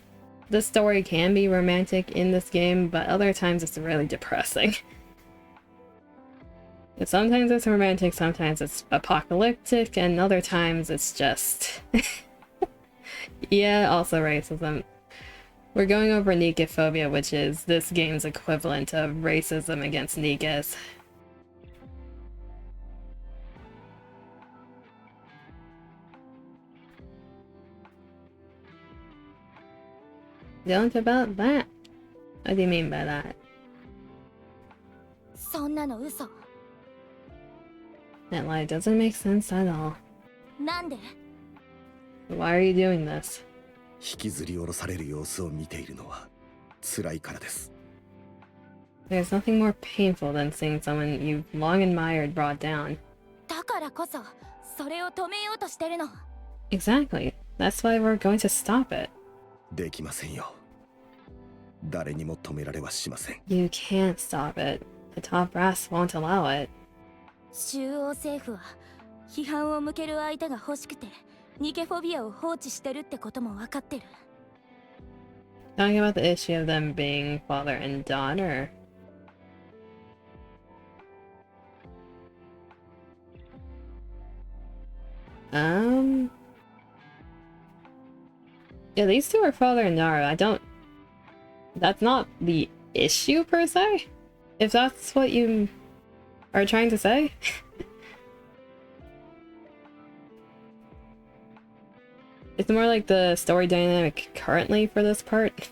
the story can be romantic in this game, but other times it's really depressing. Sometimes it's romantic, sometimes it's apocalyptic, and other times it's just... yeah, also racism. We're going over NIKKE-phobia, which is this game's equivalent of racism against NIKKEs. Don't about that. What do you mean by that? そんなの嘘。 That lie doesn't make sense at all. なんで？ Why are you doing this? 引きずり下ろされる様子を見ているのは辛いからです。 There's nothing more painful than seeing someone you've long admired brought down. だからこそ、それを止めようとしてるの。 Exactly. That's why we're going to stop it. できませんよ。誰にも止められはしません。 You can't stop it. The top brass won't allow it. 中央政府は批判を向ける相手が欲しくてニケフォビアを放置してるってことも分かってる。 Talking about the issue of them being father and daughter. Yeah, these two are father and daughter. That's not the issue per se, if that's what you are trying to say. It's more like the story dynamic currently for this part.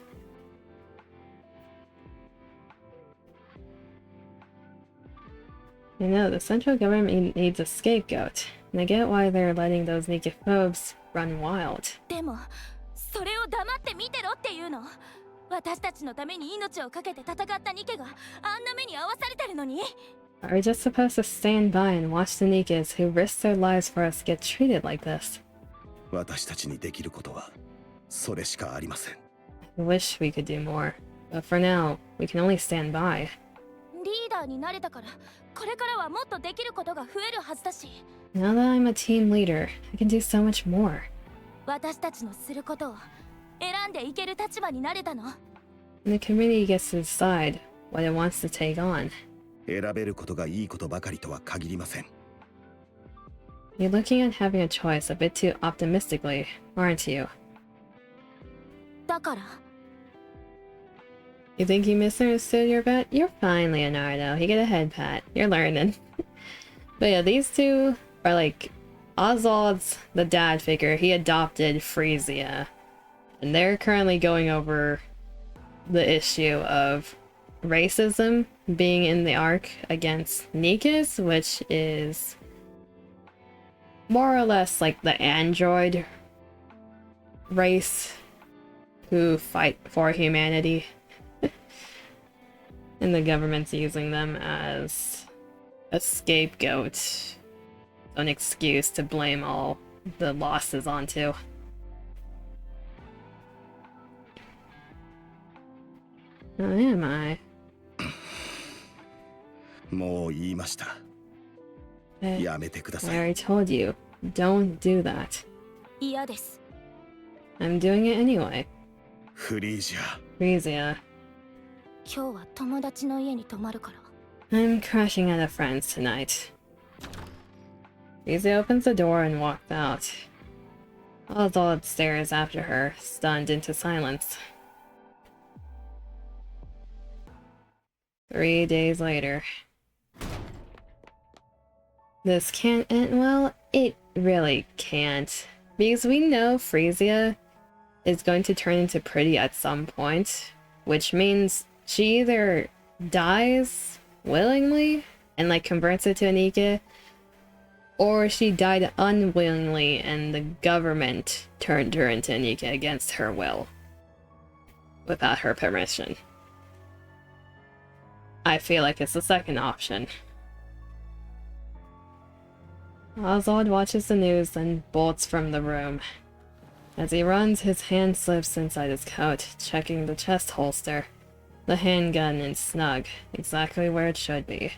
You know, the central government needs a scapegoat, and I get why they're letting those NIKKE-phobes run wild. でもそれを黙って見てろっていうの。私たちのために命を懸けて戦ったニケがあんな目に遭わされてるのに。 Are we just supposed to stand by and watch the NIKKEs who risk their lives for us get treated like this? 私たちにできることはそれしかありません。 I wish we could do more, but for now, we can only stand by. リーダーになれたから、これからはもっとできることが増えるはずだし。 Now that I'm a team leader, I can do so much more. 私たちのすることを選んでいける立場になれたの。 And the community gets to decide what it wants to take on. 選べることがいいことばかりとは限りません。 You're looking at having a choice a bit too optimistically, aren't you? だから You think you misunderstood your bet? You're fine, Leonardo. You get a head pat. You're learning. But yeah, these two are like Oswald's the dad figure. He adopted Frisia. And they're currently going over the issue of racism being in the arc against NIKKE, which is more or less like the android race who fight for humanity. And the government's using them as a scapegoat, an excuse to blame all the losses onto. How am I? もう言いました。 I やめてください。 already told you, don't do that. 嫌です。 I'm doing it anyway. フリージア。 Frisia, 今日は友達の家に泊まるから。 I'm crashing at a friend's tonight. Frisia opens the door and walks out. Oswald stares after her, stunned into silence. 3 days later. This can't end well. It really can't. Because we know Frisia is going to turn into Pretty at some point, which means she either dies willingly and like converts it to a NIKKE, or she died unwillingly and the government turned her into a NIKKE against her will, without her permission. I feel like it's the second option. Oswald watches the news and bolts from the room. As he runs, his hand slips inside his coat, checking the chest holster. The handgun is snug, exactly where it should be.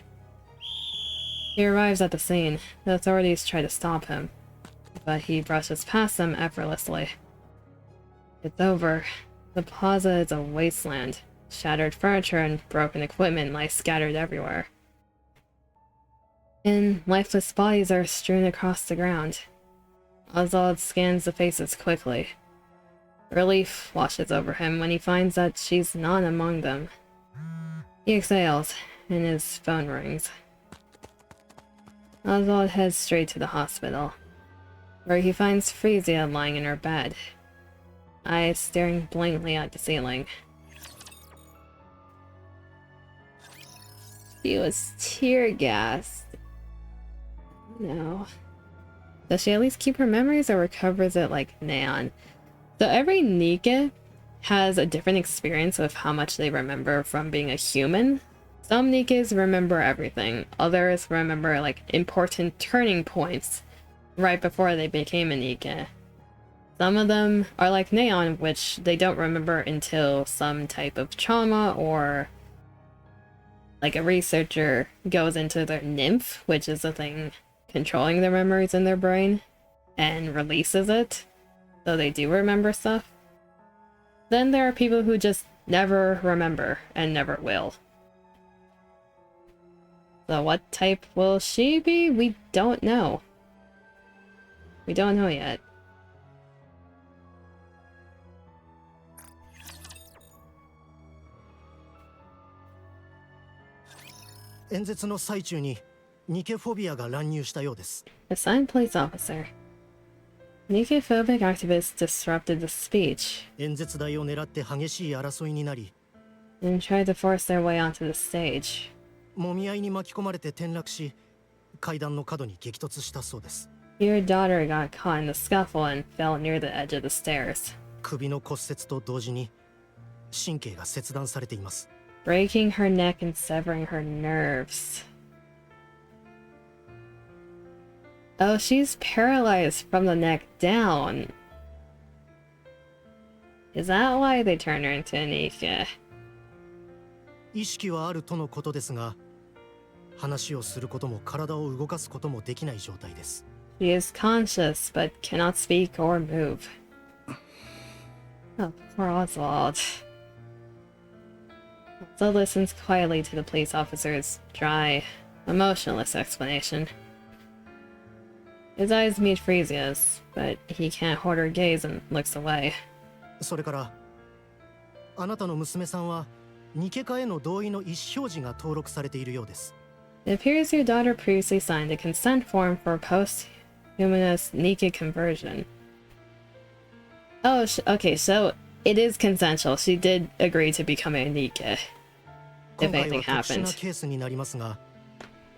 He arrives at the scene. The authorities try to stop him, but he brushes past them effortlessly. It's over. The plaza is a wasteland. Shattered furniture and broken equipment lie scattered everywhere. And lifeless bodies are strewn across the ground. Oswald scans the faces quickly. Relief washes over him when he finds that she's not among them. He exhales, and his phone rings. Oswald heads straight to the hospital, where he finds Frisia lying in her bed, eyes staring blankly at the ceiling. She was tear gassed. No. Does she at least keep her memories or recovers it like Neon? So every NIKKE has a different experience of how much they remember from being a human. Some NIKKEs remember everything. Others remember like important turning points right before they became a NIKKE. Some of them are like Neon, which they don't remember until some type of trauma or like a researcher goes into their nymph, which is the thing controlling their memories in their brain, and releases it, so they do remember stuff. Then there are people who just never remember and never will. So what type will she be? We don't know. We don't know yet. 演説の最中にニケフォビアが乱入したようです。 Assigned police officer. NIKKE-phobic activists disrupted the speech 演説台を狙って激しい争いになり、 and tried to force their way onto the stage. 揉み合いに巻き込まれて転落し、階段の角に激突したそうです。 Your daughter got caught in the scuffle and fell near the edge of the stairs, 首の骨折と同時に神経が切断されています。 breaking her neck and severing her nerves. Oh, she's paralyzed from the neck down. Is that why they turned her into a NIKKE? 意識はあるとのことですが、話をすることも体を動かすこともできない状態です。She is conscious, but cannot speak or move. Oh, poor Oswald. Oswald listens quietly to the police officer's dry, emotionless explanation. His eyes meet Frisia's, but he can't hold her gaze and looks away. それから、あなたの娘さんはニケ化への同意の意思表示が登録されているようです。It appears your daughter previously signed a consent form for post-humanist NIKKE conversion. Oh, okay, so it is consensual. She did agree to become a NIKKE. 今 If 回 anything は特殊な happened. ケースになりますが、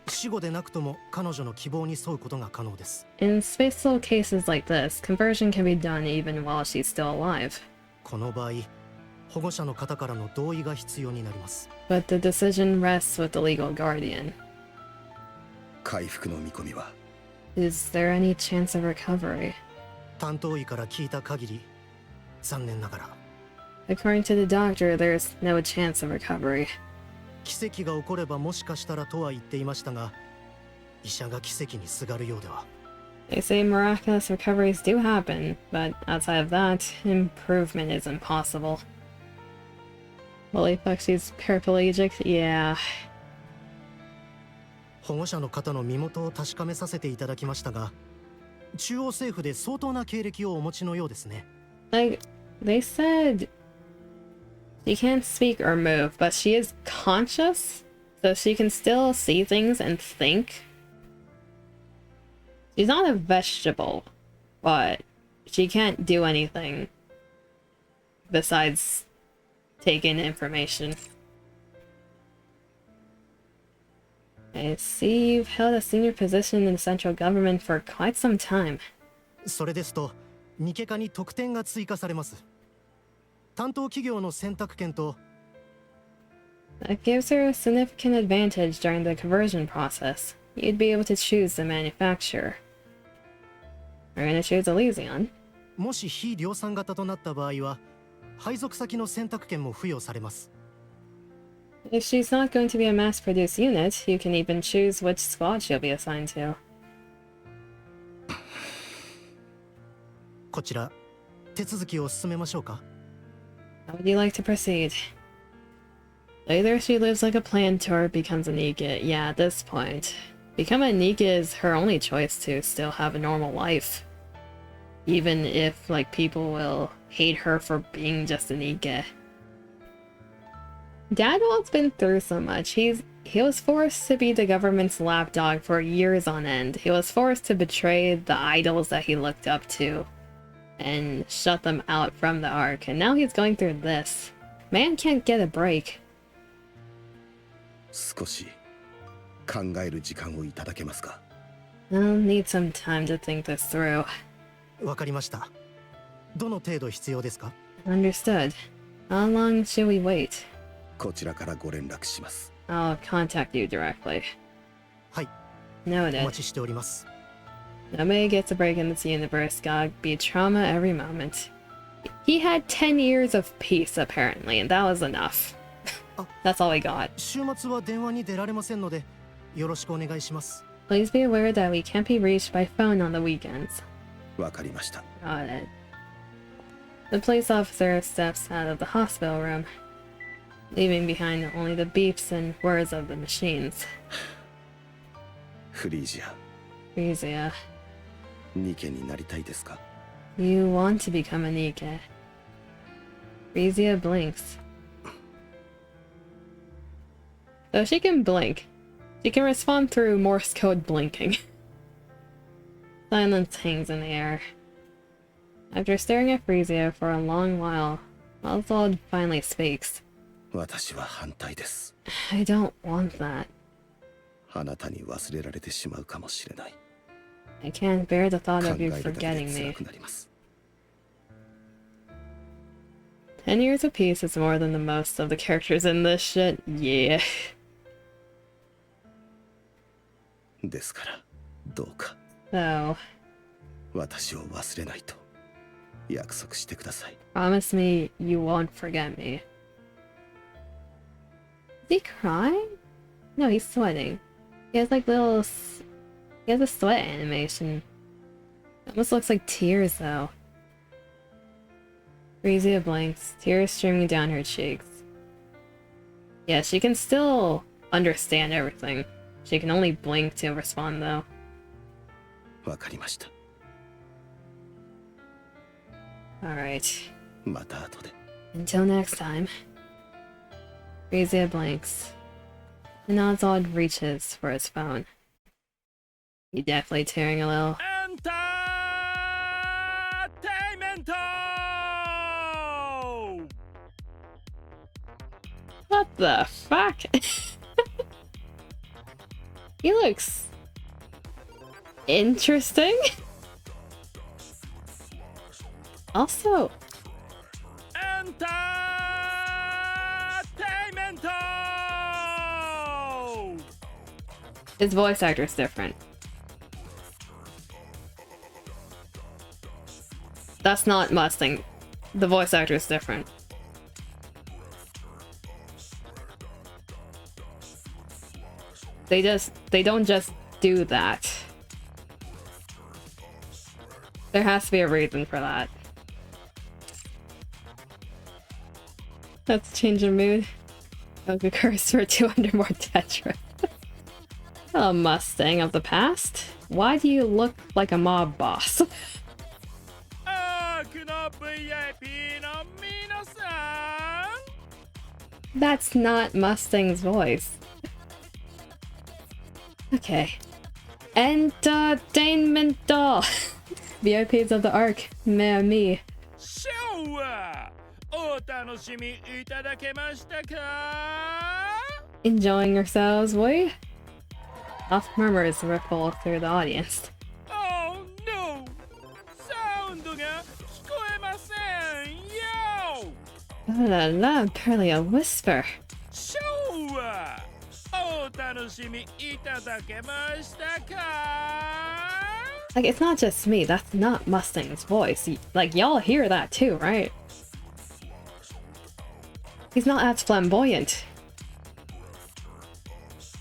死後でなくとも彼女の希望に沿うことが可能です。In special cases like this, conversion can be done even while she's still alive. この場合、保護者の方からの同意が必要になります。But the decision rests with the legal guardian. 回復の見込みは？ Is there any chance of recovery? 担当医から聞いた限り、残念ながら According to the doctor, there's no chance of recovery. 奇跡が起こればもしかしたらとは言っていましたが、医者が奇跡にすがるようでは。They say miraculous recoveries do happen, but outside of that, improvement is impossible. Holy fuck, she's paraplegic? Yeah. 保護者の方の身元を確かめさせていただきましたが、中央政府で相当な経歴をお持ちのようですね。Like, they said she can't speak or move, but she is conscious, so she can still see things and think. She's not a vegetable, but she can't do anything besides take in information. I see you've held a senior position in the central government for quite some time. それですと、ニケ化に特典が追加されます。担当企業の選択権と That gives her a significant advantage during the conversion process. You'd be able to choose the manufacturer. We're gonna choose Elysian. もし非量産型となった場合は、配属先の選択権も付与されます。If she's not going to be a mass-produced unit, you can even choose which squad she'll be assigned to. こちら、手続きを進めましょうか。How would you like to proceed? Either she lives like a plant or becomes a NIKKE. Yeah, at this point. Become a NIKKE is her only choice to still have a normal life. Even if, like, people will hate her for being just a NIKKE. Dadwell's been through so much. He was forced to be the government's lapdog for years on end. He was forced to betray the idols that he looked up to and shut them out from the Ark, and now he's going through this. Man can't get a break. 少し考える時間をいただけますか？ I'll need some time to think this through. わかりました。どの程度必要ですか？ Understood. How long should we wait? こちらからご連絡します。I'll contact you directly. はい、お Noted. 待ちしております。 Nobody gets a break in this universe. Gotta be trauma every moment. He had 10 years of peace, apparently, and that was enough. That's all we got. 週末は電話に出られませんので、よろしくお願いします。 Please be aware that we can't be reached by phone on the weekends. わかりました。Got it. The police officer steps out of the hospital room, leaving behind only the beeps and whirs of the machines. フリージア、 Frisia, ニケになりたいですか？ you want to become a NIKKE. Frisia blinks. Though she can blink, she can respond through Morse code blinking. Silence hangs in the air. After staring at Frisia for a long while, Oswald finally speaks. 私は反対です。 I don't want that. あなたに忘れられてしまうかもしれない。 I can't bear the thought 考 of え you るだけで forgetting 辛 me. くなります。 10 years of peace is more than the most of the characters in this shit. Yeah. ですから、どうか So, 私を忘れないと約束してください。 promise me you won't forget me. Is he crying? No, he's sweating. He has like he has a sweat animation. It almost looks like tears though. Frisia blinks, tears streaming down her cheeks. Yeah, she can still understand everything. She can only blink to respond though. わかりました。 Alright. また後で。 Until next time. Frisia blinks. And Ozod reaches for his phone. He's definitely tearing a little. What the fuck? He looks interesting. Also, his voice actor is different. That's not Mustang. The voice actor is different. They don't just do that. There has to be a reason for that. Let's change your mood. Oga curse for 200 more Tetra. Oh, Mustang of the past. Why do you look like a mob boss? That's not Mustang's voice. Okay. Entertainment doll. VIPs of the Ark. Mea me. Enjoying yourselves, boy? Soft murmurs ripple through the audience. Oh no! Sound ga kikoemasen! Yo! Oh la la, barely a whisper. Showa! O tanoshimi itadakemashita ka? Like, it's not just me, that's not Mustang's voice. Like, y'all hear that too, right? He's not as flamboyant.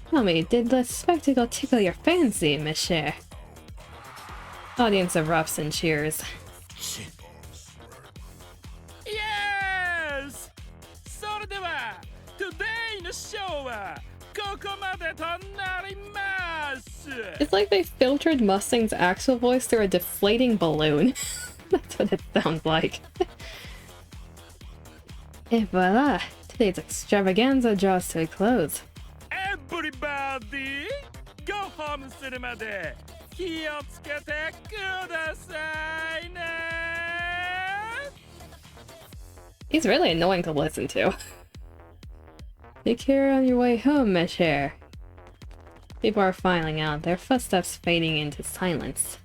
Tell me, did the spectacle tickle your fancy, monsieur? Audience erupts in cheers. Yes! それでは today のショーはここまでとなります。 It's like they filtered Mustang's actual voice through a deflating balloon. That's what it sounds like. Et voila! Today's extravaganza draws to a close. Everybody, go home するまで気をつけてくださいね。 He's really annoying to listen to. Take care on your way home, monsieur. People are filing out, their footsteps fading into silence.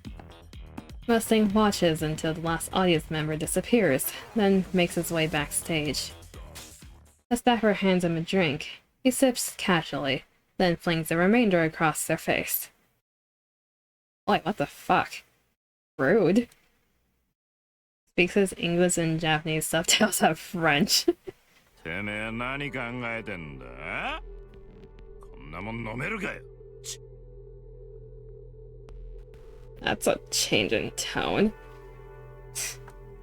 Mustang watches until the last audience member disappears, then makes his way backstage. A staffer hands him a drink. He sips casually, then flings the remainder across their face. Wait, what the fuck? Rude. Speaks his English and Japanese subtitles have French. てめえ何考えてんだ？こんなもん飲めるかよ。 That's a change in tone.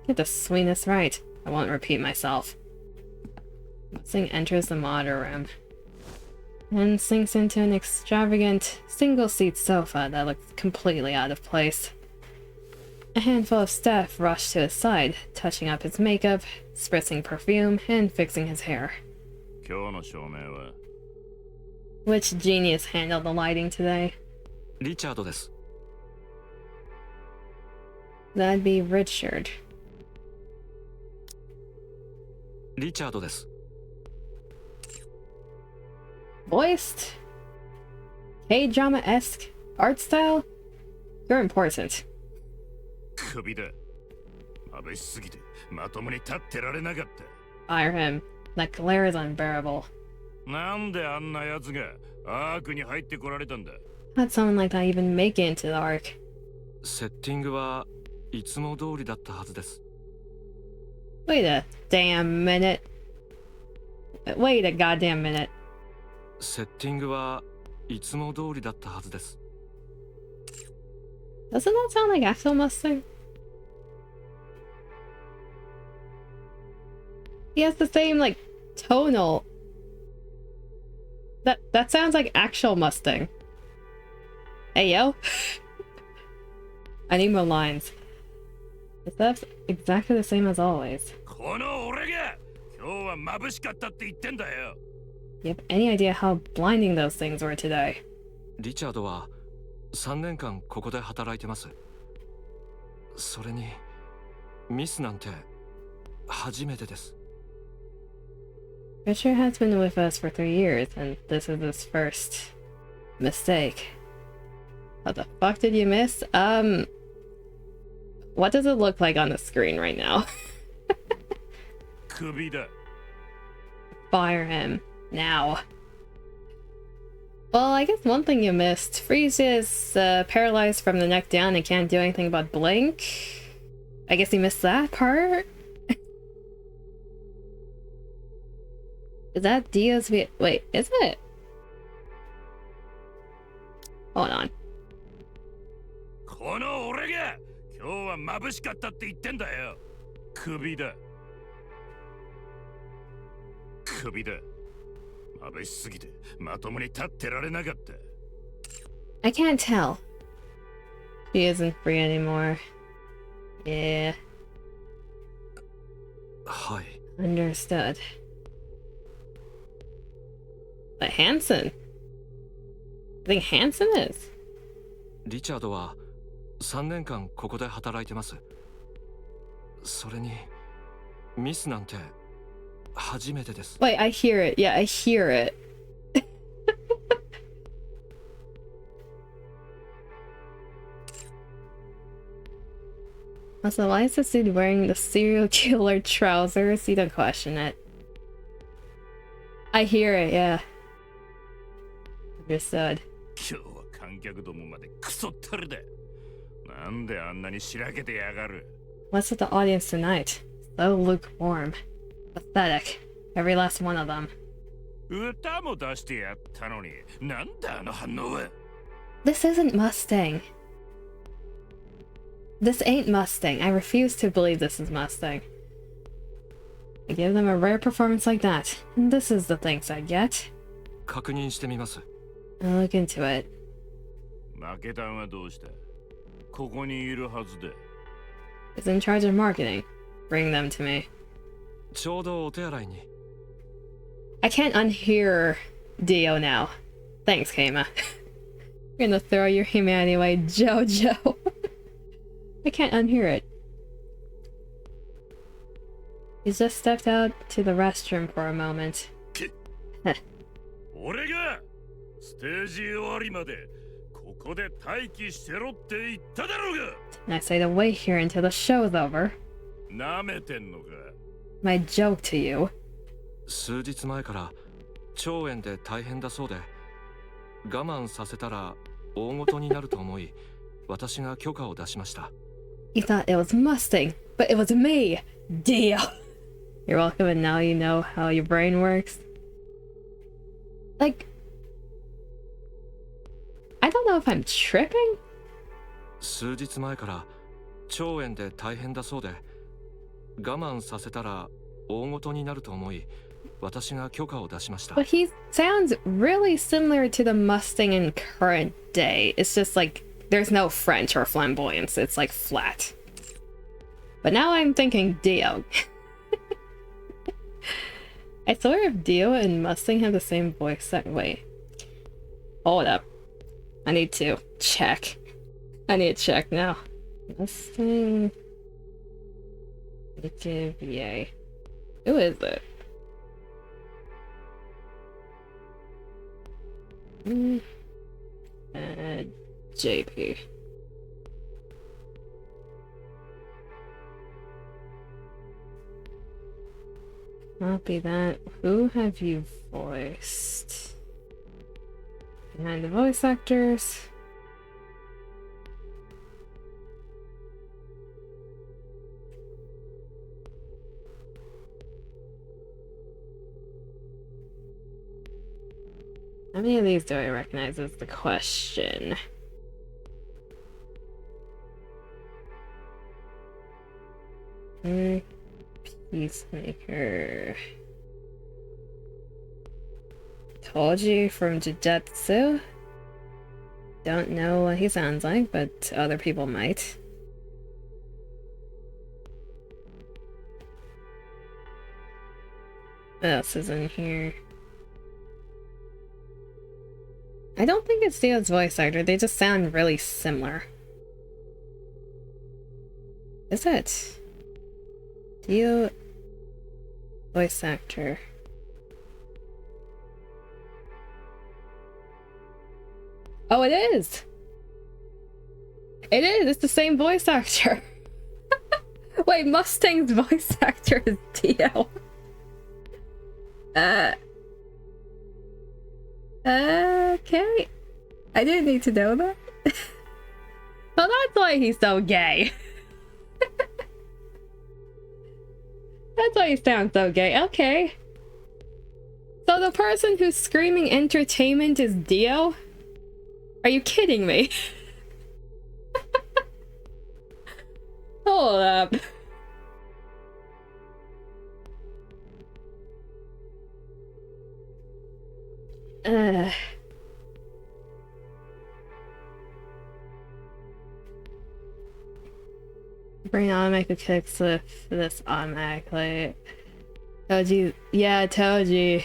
Get the sweetness right. I won't repeat myself. Mustang enters the monitor room and sinks into an extravagant single-seat sofa that looks completely out of place. A handful of staff rush to his side, touching up his makeup, spritzing perfume, and fixing his hair. 今日の照明は Which genius handled the lighting today? リチャードです。 That'd be Richard. リチャードです。 Voiced? K-drama-esque art style? You're important. 首だ。眩しすぎてまともに立ってられなかった。 Fire him. That glare is unbearable. なんであんな奴がアークに入ってこられたんだ。 How'd someone like that even make it into the Ark? セッティングはいつも通りだったはずです。 Wait a damn minute. Wait a goddamn minute. セッティングはいつも通りだったはずです。 Doesn't that sound like Axel Mustang? He has the same, like, tonal. That sounds like actual Mustang. Hey, yo. I need more lines. Is that exactly the same as always? この俺が今日は眩しかったって言ってんだよ。 You have any idea how blinding those things were today? リチャードは3年間ここで働いてます。それにミスなんて初めてです。 Richard has been with us for 3 years, and this is his first mistake. What the fuck did you miss? What does it look like on the screen right now? 首だ。 Fire him. Now. Well, I guess one thing you missed. Freeze is paralyzed from the neck down and can't do anything but blink. I guess you missed that part? Is that Dio's wait, is it? Hold on. この俺が今日は眩しかったって言ってんだよ。首だ。首だ。眩しすぎてまともに立ってられなかった。 I can't tell. She isn't free anymore. Yeah, はい。 understood. But Hansen? I think Hansen is. リチャードは3年間ここで働いてます。それにミスなんて初めてです。 Wait, I hear it. Yeah, I hear it. Also, why is this dude wearing the serial killer trousers? You don't question it. I hear it, yeah. Understood. 今日は観客どもまでクソったれだ。なんであんなにしらけてやがる。 What's with the audience tonight? So lukewarm. Pathetic. Every last one of them. 歌も出してやったのに、なんだあの反応は。 This isn't Mustang. This ain't Mustang. I refuse to believe this is Mustang. I give them a rare performance like that, and this is the thanks I get. 確認してみます。 I'll look into it. 負けたんはどうした。ここにいるはずだ。 It's in charge of marketing. Bring them to me. ちょうどお手洗いに。 I can't unhear Dio now. Thanks, Kama. You're gonna throw your humanity away, Jojo. I can't unhear it. He's just stepped out to the restroom for a moment. 俺がステージ終わりまでここで待機してろって言っただろうが。 And I say to wait here until the show's over. なめてんのか。 My joke to you. 数日前から腸炎で大変だそうで、我慢させたら大事になると思い、私が許可を出しました。 You thought it was Mustang, but it was me, Dio. You're welcome, and now you know how your brain works. Like, I don't know if I'm tripping. 数日前から腸炎で大変だそうで、我慢させたら大事になると思い、私が許可を出しました。 But he sounds really similar to the Mustang in current day. It's just like there's no French or flamboyance. It's like flat. But now I'm thinking Dio. I swear if Dio and Mustang have the same voice set. Wait. Hold up. I need to check. I need to check now. Mustang. NIKKE. Who is it? JP. Copy that. Who have you voiced? Behind the voice actors. How many of these do I recognize is the question. Peacemaker. Toji from Jujutsu. Don't know what he sounds like, but other people might. What else is in here? I don't think it's Dio's voice actor, they just sound really similar. Is it? Dio voice actor. Oh, it is! It is! It's the same voice actor! Wait, Mustang's voice actor is Dio. Okay. I didn't need to know that. Well, that's why he's so gay. That's why he sounds so gay. Okay. So the person who's screaming entertainment is Dio? Are you kidding me? Hold up. Bring automatic kicks with this automatically. Toji, yeah, Toji.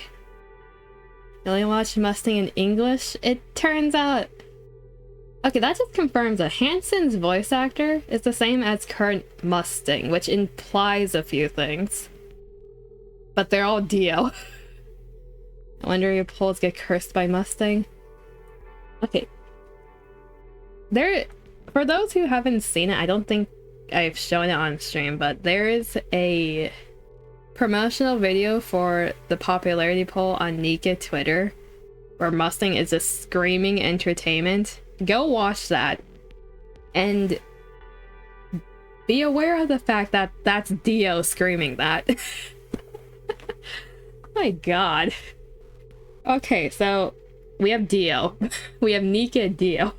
You only watch Mustang in English? It turns out... Okay, that just confirms that Hansen's voice actor is the same as current Mustang, which implies a few things. But they're all Dio. I wonder if your polls get cursed by Mustang. Okay. For those who haven't seen it, I don't think I've shown it on stream, but there is a promotional video for the popularity poll on NIKKE Twitter where Mustang is just screaming entertainment. Go watch that and be aware of the fact that that's Dio screaming that. My god. Okay, so we have Dio. We have NIKKE Dio.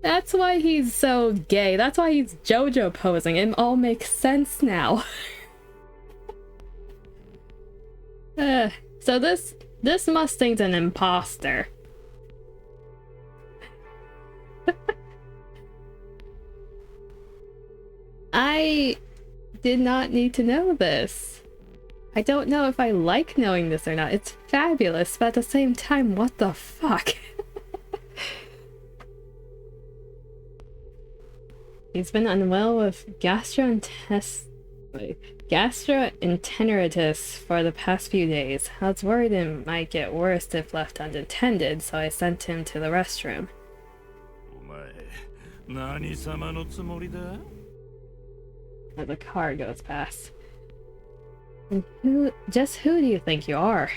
That's why he's so gay. That's why he's JoJo posing. It all makes sense now. So this Mustang's an imposter. I did not need to know this. I don't know if I like knowing this or not. It's fabulous, but at the same time, what the fuck? He's been unwell with gastroenteritis for the past few days. I was worried it might get worse if left unattended, so I sent him to the restroom. As the car goes past. And who do you think you are?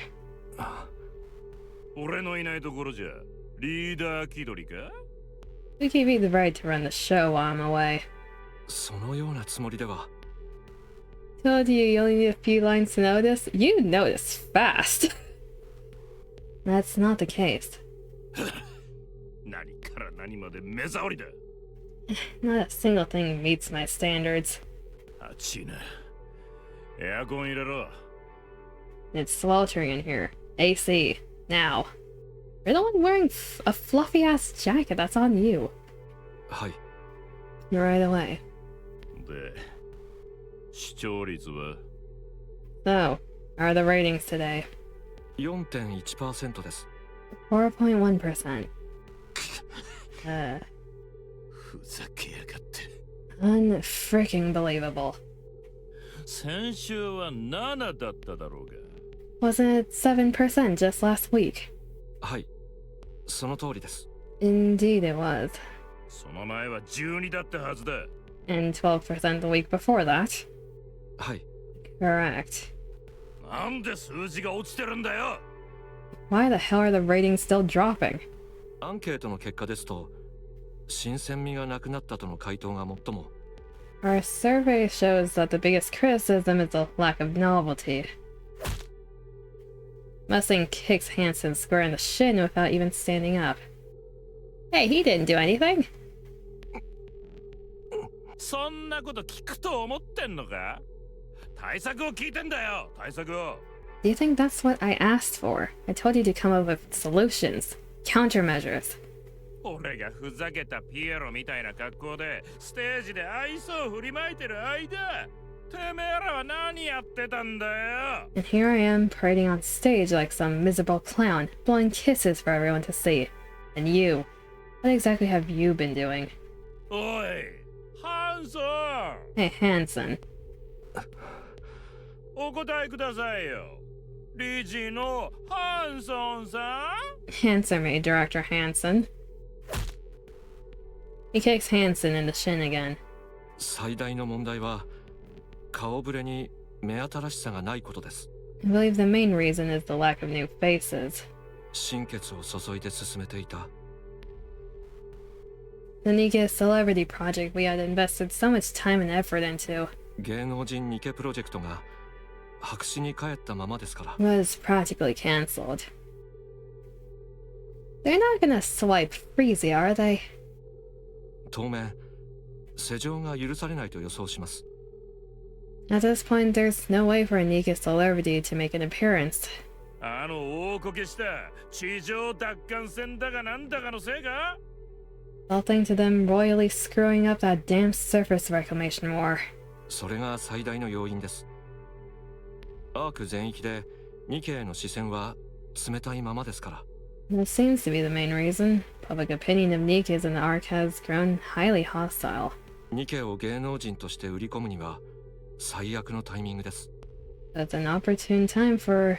Who gave you the right to run the show while I'm away? Told you only need a few lines to notice? You notice fast. That's not the case. Not a single thing meets my standards. It's sweltering in here. AC. Now. You're the one wearing a fluffy-ass jacket. That's on you. Hi. Right away. So, how are the ratings today? 4.1% です。 4.1%. Unfreaking believable. Wasn't it 7% just last week? はい。その通りです。 Indeed it was. And 12% the week before that. はい。 Correct. Why the hell are the ratings still dropping? アンケートの結果ですと、新鮮味がなくなったとの回答が最も。 Our survey shows that the biggest criticism is the lack of novelty. Mustang kicks Hansen square in the shin without even standing up. Hey, he didn't do anything. そんなこと聞くと思ってんのか？対策を聞いてんだよ、対策を。Do you think that's what I asked for? I told you to come up with solutions, countermeasures. 俺がふざけたピエロみたいな格好でステージで愛想を振りまいてる間、てめえらは何やってたんだよ。 And here I am parading on stage like some miserable clown, blowing kisses for everyone to see. And you, what exactly have you been doing? おい、ハンソン。 Hey, Hansen. お答えくださいよ。理事のハンソンさん。 Answer me, Director Hansen. He kicks Hansen in the shin again. 最大の問題は顔ぶれに目新しさがないことです。 I believe the main reason is the lack of new faces. 心血を注いで進めていた The NIKKE celebrity project we had invested so much time and effort into 芸能人ニケプロジェクトが白紙に帰ったままですから。 was practically cancelled. They're not gonna swipe Freezy, are they? 当面施錠が許されないと予想します。 At this point, there's no way for a NIKKE celebrity to make an appearance. あの大こけした地上奪還戦だがなんだかのせいか？ All thanks to them royally screwing up that damn surface reclamation war. それが最大の要因です。アーク全域でニケへの視線は冷たいままですから。 That seems to be the main reason. Public opinion of NIKKEs in the ARC has grown highly hostile. ニケを芸能人として売り込むには最悪のタイミングです。 That's an inopportune time for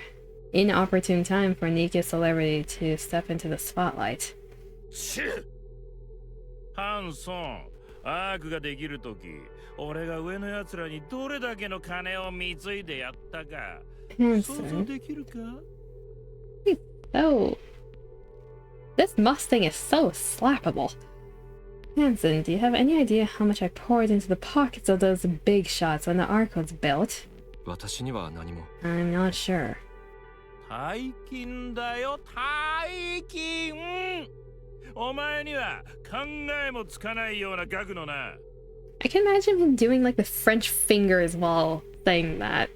NIKKE celebrity to step into the spotlight. ハンソン、アークができるとき、俺が上の奴らにどれだけの金を貢いでやったか、想像 Hansen. できるか？ Oh. This Mustang is so slappable. Hansen, do you have any idea how much I poured into the pockets of those big shots when the ARC was built? 私には何も。 I'm not sure. 大金だよ、大金。お前には考えもつかないような額のな。 I can imagine him doing like the French fingers while saying that.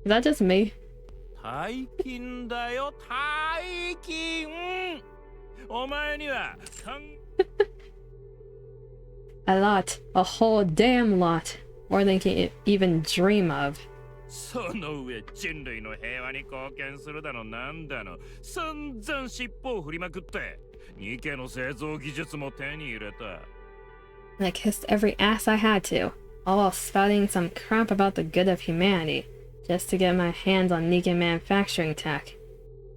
Is that just me? 大金だよ、大金。お前にはA lot. A whole damn lot. More than he can even dream of. その上人類の平和に貢献するだのなんだの散々尻尾を振りまくってニケの製造技術も手に入れた。 And I kissed every ass I had to, all while spouting some crap about the good of humanity, just to get my hands on NIKKE manufacturing tech.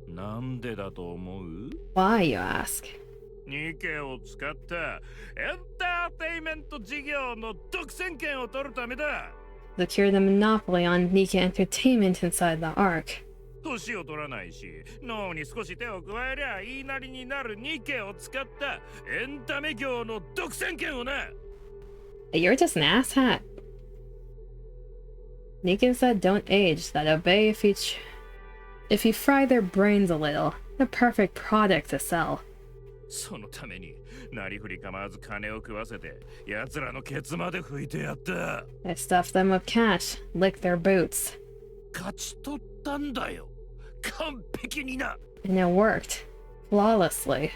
なんでだと思う？ Why, you ask? ニケを使ったエンターテイメント事業の独占権を取るためだ。 Secure the monopoly on NIKKE entertainment inside the ARC. 年を取らないし脳に少し手を加えりゃ言いなりになるニケを使ったエンタメ業の独占権をな。 You're just an asshat. NIKKEs that don't age, that obey if you fry their brains a little, the perfect product to sell. そのためになりふり構わず金を食わせて奴らのケツまで拭いてやった。 I stuffed them with cash, licked their boots, 勝ち取ったんだよ、完璧にな。 and it worked. Flawlessly.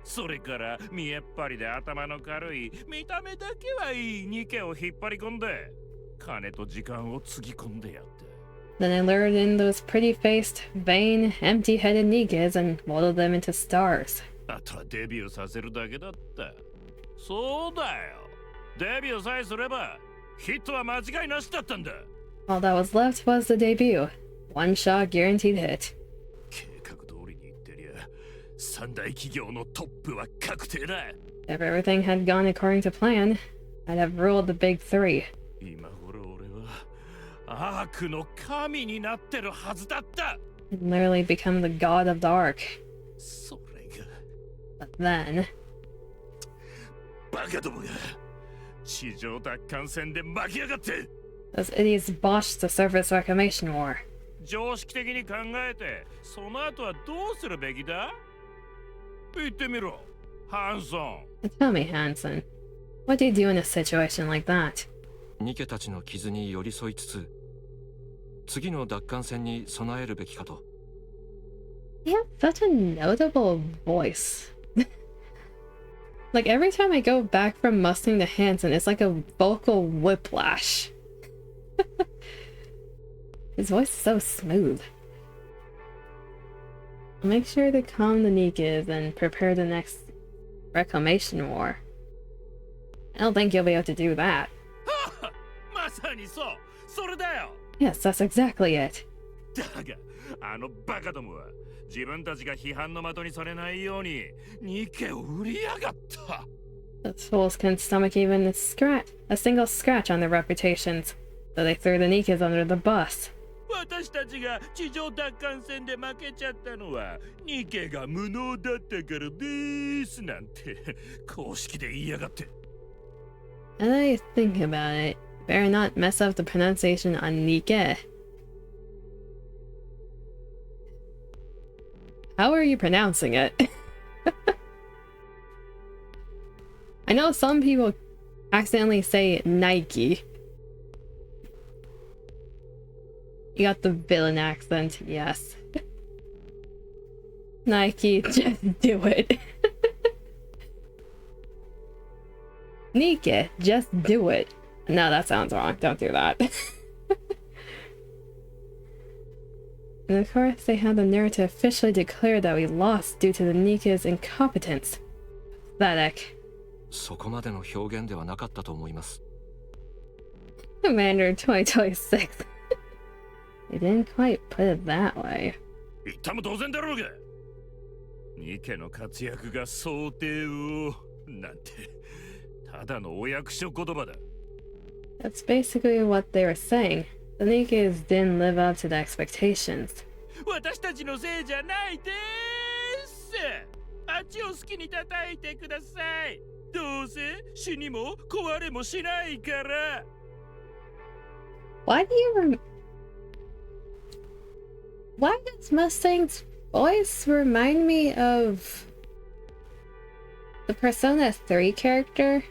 それから見えっ張りで頭の軽い見た目だけはいいニケを引っ張り込んで金と時間をつぎ込んでやった。 Then I lured in those pretty-faced, vain, empty-headed NIKKEs and molded them into stars. あとはデビューさせるだけだった。そうだよ、デビューさえすればヒットは間違いなしだったんだ。 All that was left was the debut. One shot guaranteed hit. 計画通りに言ってりゃ三大企業のトップは確定だ。 If everything had gone according to plan, I'd have ruled the big three. 今頃俺はアークの神になってるはずだった。 I'd literally become the god of the ARC. それが But then, バカどもが地上奪還戦で巻き上がって。 those idiots botched the surface reclamation war. 常識的に考えてその後はどうするべきだ？言ってみろ、ハンソン。 Tell me, Hanson, what do you do in a situation like that? ニケたちの傷に寄り添いつつ、次の奪還戦に備えるべきかと。You have such a notable voice. Like every time I go back from Mustang to Hanson, it's like a vocal whiplash. His voice is so smooth. Make sure to calm the NIKKE and prepare the next reclamation war. I don't think you'll be able to do that. まさにそう、それだよ。 Yes, that's exactly it. だが、あのバカどもは自分たちが批判の的にされないようにニケを売りやがった。 Those fools couldn't stomach even a single scratch on their reputations, so they threw the NIKKEs under the bus. 私たちが地上奪還戦で負けちゃったのはニケが無能だったからですなんて公式で言いやがって。 Now that you think about it, better not mess up the pronunciation on NIKKE. How are you pronouncing it? I know some people accidentally say Nike. You got the villain accent, yes. Nike, just do it. NIKKE, just do it. No, that sounds wrong. Don't do that. And of course, they had the nerve to officially declare that we lost due to the NIKKE's incompetence. Pathetic. そこまでの表現ではなかったと思います。 Commander 2026. They didn't quite put it that way. 言ったも同然だろうが。ニケの活躍が想定をなんてただのお役所言葉だ。 That's basically what they were saying. The NIKKEs didn't live up to the expectations. 私たちのせいじゃないです。あっちを好きに叩いてください。どうせ死にも壊れもしないから。 Why do you Why does Mustang's voice remind me of the Persona 3 character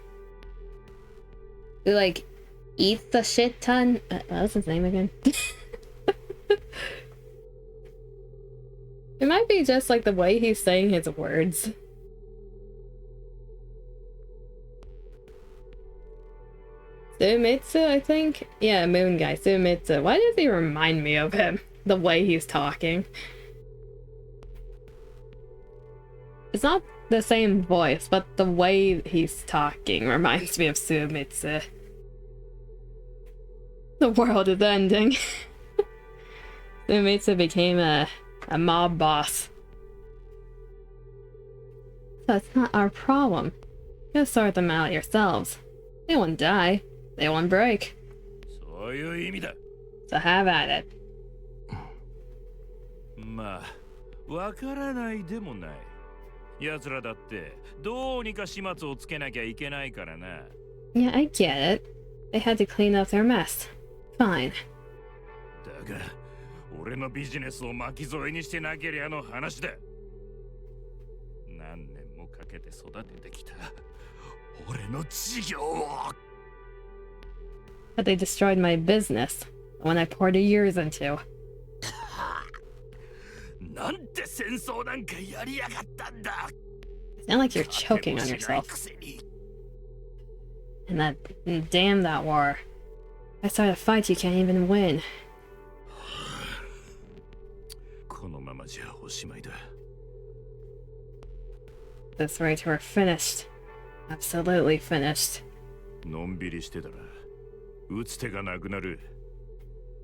who like eats the shit ton? What was his name again? It might be just like the way he's saying his words. Sumitsu, I think? Yeah, Moon Guy, Sumitsu. Why does he remind me of him? The way he's talking. It's not the same voice, but the way he's talking reminds me of Sumitsu. The world is ending. Sumitsu became a mob boss. So it's not our problem. You sort them out yourselves. They won't die. They won't break. そういう意味だ。 So have at it. まあ、わからないでもない。奴らだってどうにか始末をつけなきゃいけないからな。 Yeah, I get it. They had to clean up their mess. Fine. だが、俺のビジネスを巻き添えにしてなけりゃの話だ。何年もかけて育ててきた俺の事業を。 But they destroyed my business, the one I poured years into. なんて戦争なんかやりやがったんだ。 It's not like you're choking on yourself. And damn that war. I started a fight you can't even win. このままじゃおしまいだ。 This rate, we're finished. Absolutely finished. のんびりしてたら打つ手がなくなる。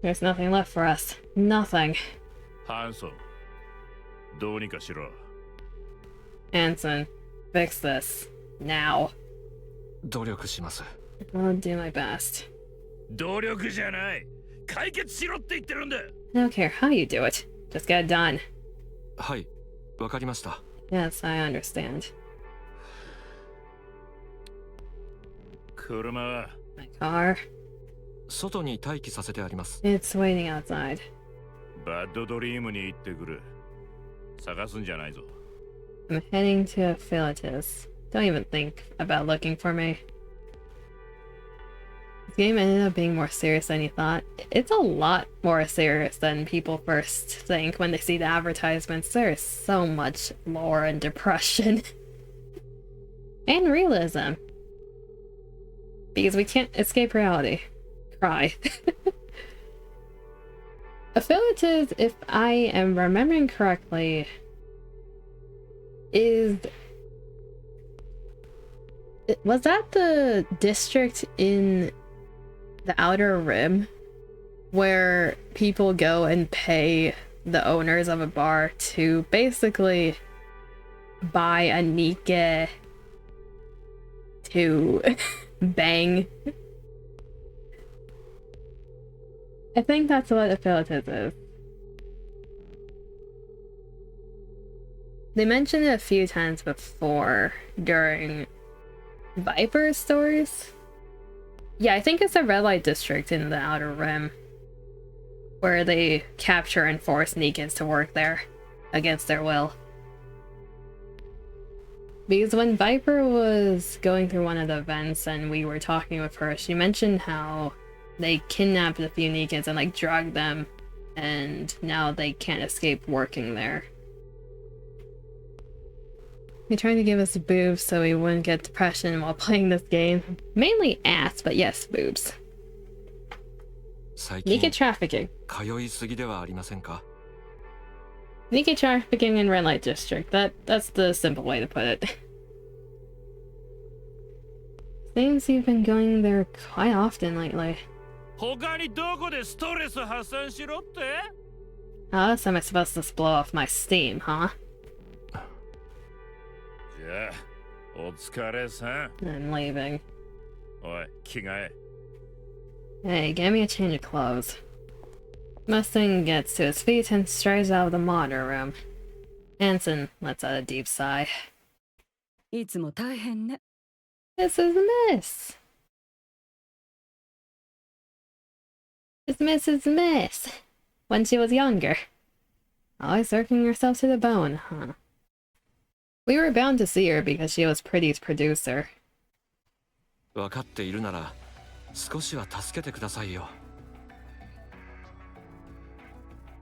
There's nothing left for us. Nothing. ハンソン、どうにかしろ。 Hanson, fix this. Now. 努力します。 I'll do my best. 努力じゃない。解決しろって言ってるんだ。 I don't care how you do it. Just get it done. はい、わかりました。 Yes, I understand. 車は My car. 外に待機させてあります。 It's waiting outside. バッドドリームに行ってくる。探すんじゃないぞ。 I'm heading to Affiliates. Don't even think about looking for me. This game ended up being more serious than you thought. It's a lot more serious than people first think when they see the advertisements. There is so much lore and depression. And realism. Because we can't escape reality. Cry. Affiliates, if I am remembering correctly, was that the district in the Outer Rim where people go and pay the owners of a bar to basically buy a NIKKE to bang? I think that's what Affiliates is. They mentioned it a few times before during Viper's stories. Yeah, I think it's a red light district in the Outer Rim where they capture and force NIKKEs to work there against their will. Because when Viper was going through one of the events and we were talking with her, she mentioned how they kidnapped a few NIKKEs and like drugged them, and now they can't escape working there. They tried to give us boobs so we wouldn't get depression while playing this game. Mainly ass, but yes, boobs. NIKKE trafficking. 通いすぎではありませんか? NIKKE trafficking in red light district. That's the simple way to put it. Seems you've been going there quite often lately. 他にどこでストレス発散しろって? How else am I supposed to blow off my steam, huh? じゃあ、お疲れさん。 I'm leaving. おい、着替え。 Hey, get me a change of clothes. Mustang gets to his feet and strides out of the monitor room. Hanson lets out a deep sigh. いつも大変ね。 This is Miss. It's Mrs. Miss. When she was younger. Always working herself to the bone, huh? We were bound to see her because she was Pretty's producer. 分かっているなら少しは助けてくださいよ。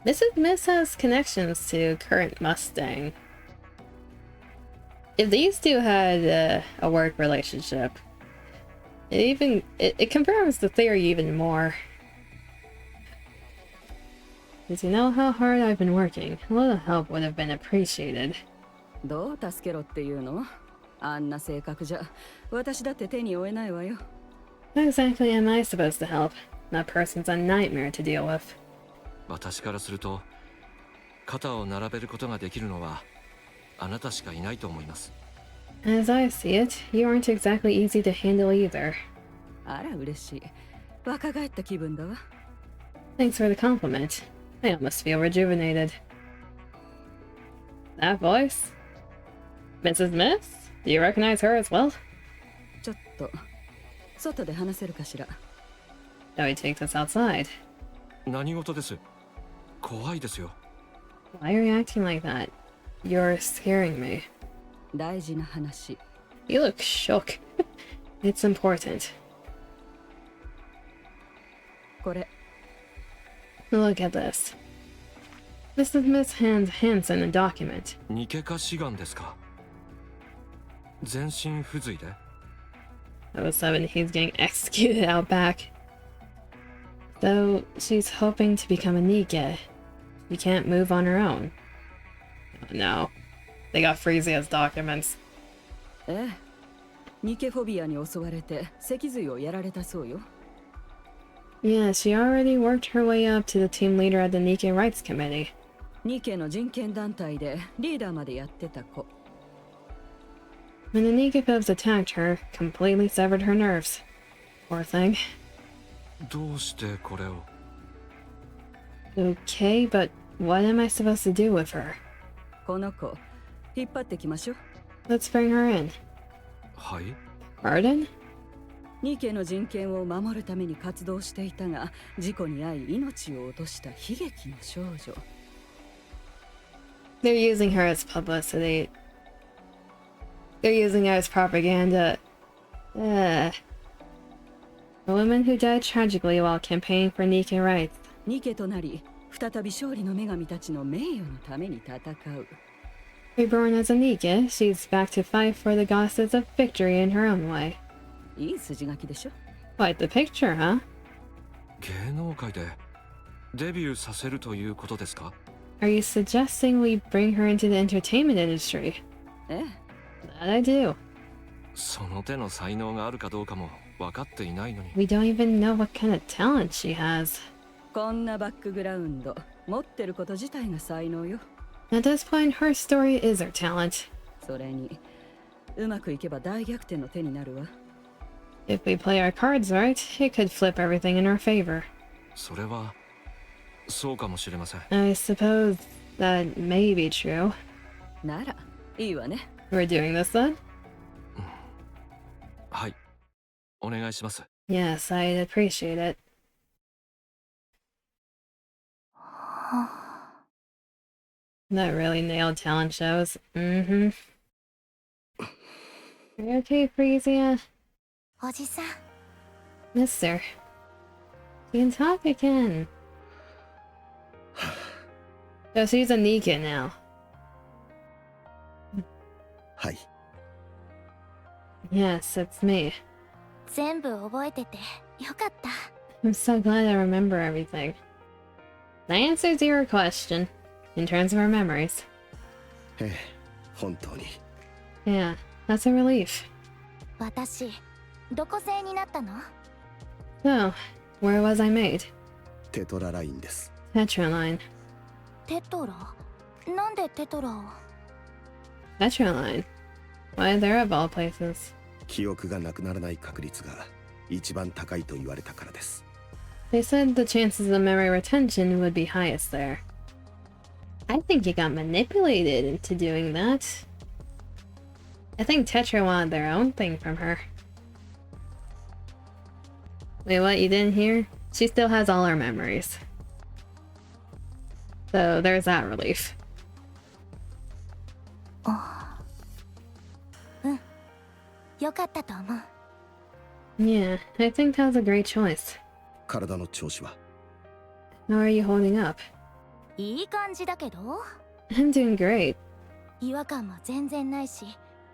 Mrs. Miss has connections to current Mustang. If these two had a work relationship, it confirms the theory even more. Does he know how hard I've been working? A little help would have been appreciated. どう助けろっていうの？あんな性格じゃ私だって手に負えないわよ。 How exactly am I supposed to help? That person's a nightmare to deal with. 私からすると肩を並べることができるのはあなたしかいないと思います。 As I see it, you aren't exactly easy to handle either. あら嬉しい。若返った気分だわ。 Thanks for the compliment. I almost feel rejuvenated. That voice? Mrs. Miss? Do you recognize her as well? ちょっと外で話せるかしら。 Now he takes us outside. 何事です？怖いですよ。 Why are you acting like that? You're scaring me. 大事な話。 You look shook. It's important. これ。 Look at this. Mrs. Miss hands Hanson a document. ニケカ志願ですか？全身不随で？ All of a sudden, he's getting executed out back. Though she's hoping to become a NIKKE, she can't move on her own. Oh no. They got Friezia's documents. ええ。ニケフォビアに襲われて脊髄をやられたそうよ。 Yeah, she already worked her way up to the team leader at the NIKKE Rights Committee. ニケの人権団体でリーダーまでやってた子。 When the NIKKE Pubs attacked her, completely severed her nerves. Poor thing. どうしてこれを？ Okay, but what am I supposed to do with her? この子、引っ張ってきましょう。 Let's bring her in. はい。 Pardon? ニケの人権を守るために活動していたが、事故に遭い命を落とした悲劇の少女。They're using her as publicity. They're using her as propaganda. A woman who died tragically while campaigning for NIKKE rights. ニケとなり、再び勝利の女神たちの名誉のために戦う。Reborn as a NIKKE, she's back to fight for the goddess of victory in her own way. いい筋書きでしょ。 Quite the picture, huh? 芸能界でデビューさせるということですか？ Are you suggesting we bring her into the entertainment industry? ええ。 That I do. その手の才能があるかどうかも分かっていないのに。 We don't even know what kind of talent she has. こんなバックグラウンド、持ってること自体が才能よ。 At this point, her story is her talent. それに、うまくいけば大逆転の手になるわ。 If we play our cards right, it could flip everything in our favor. それはそうかもしれません。 I suppose that may be true. なら、いいわね。 We're doing this then? はい、お願いします。 Yes, I'd appreciate it. That really nailed talent shows. Mm-hmm. Are you okay, Frisia? おじさん、 Mister. You can talk again. So she's a NIKKE now. はい。 Yes, it's me. 全部覚えててよかった。 I'm so glad I remember everything. That answers your question, in terms of our memories. ええ、本当に。 Yeah, that's a relief. 私、どこ製になったの？ So, where was I made? テトララインです。 Tetraline. テトラ？なんでテトラを？ Tetraline? Why there of all places? 記憶がなくならない確率が一番高いと言われたからです。 They said the chances of memory retention would be highest there. I think you got manipulated into doing that. I think Tetra wanted their own thing from her. Wait, what? You didn't hear? She still has all her memories. So there's that relief. よかったと思う。 Yeah, I think that was a great choice. 体の調子は？ How are you holding up? いい感じだけど、 I'm doing great. 違和感も全然ないし、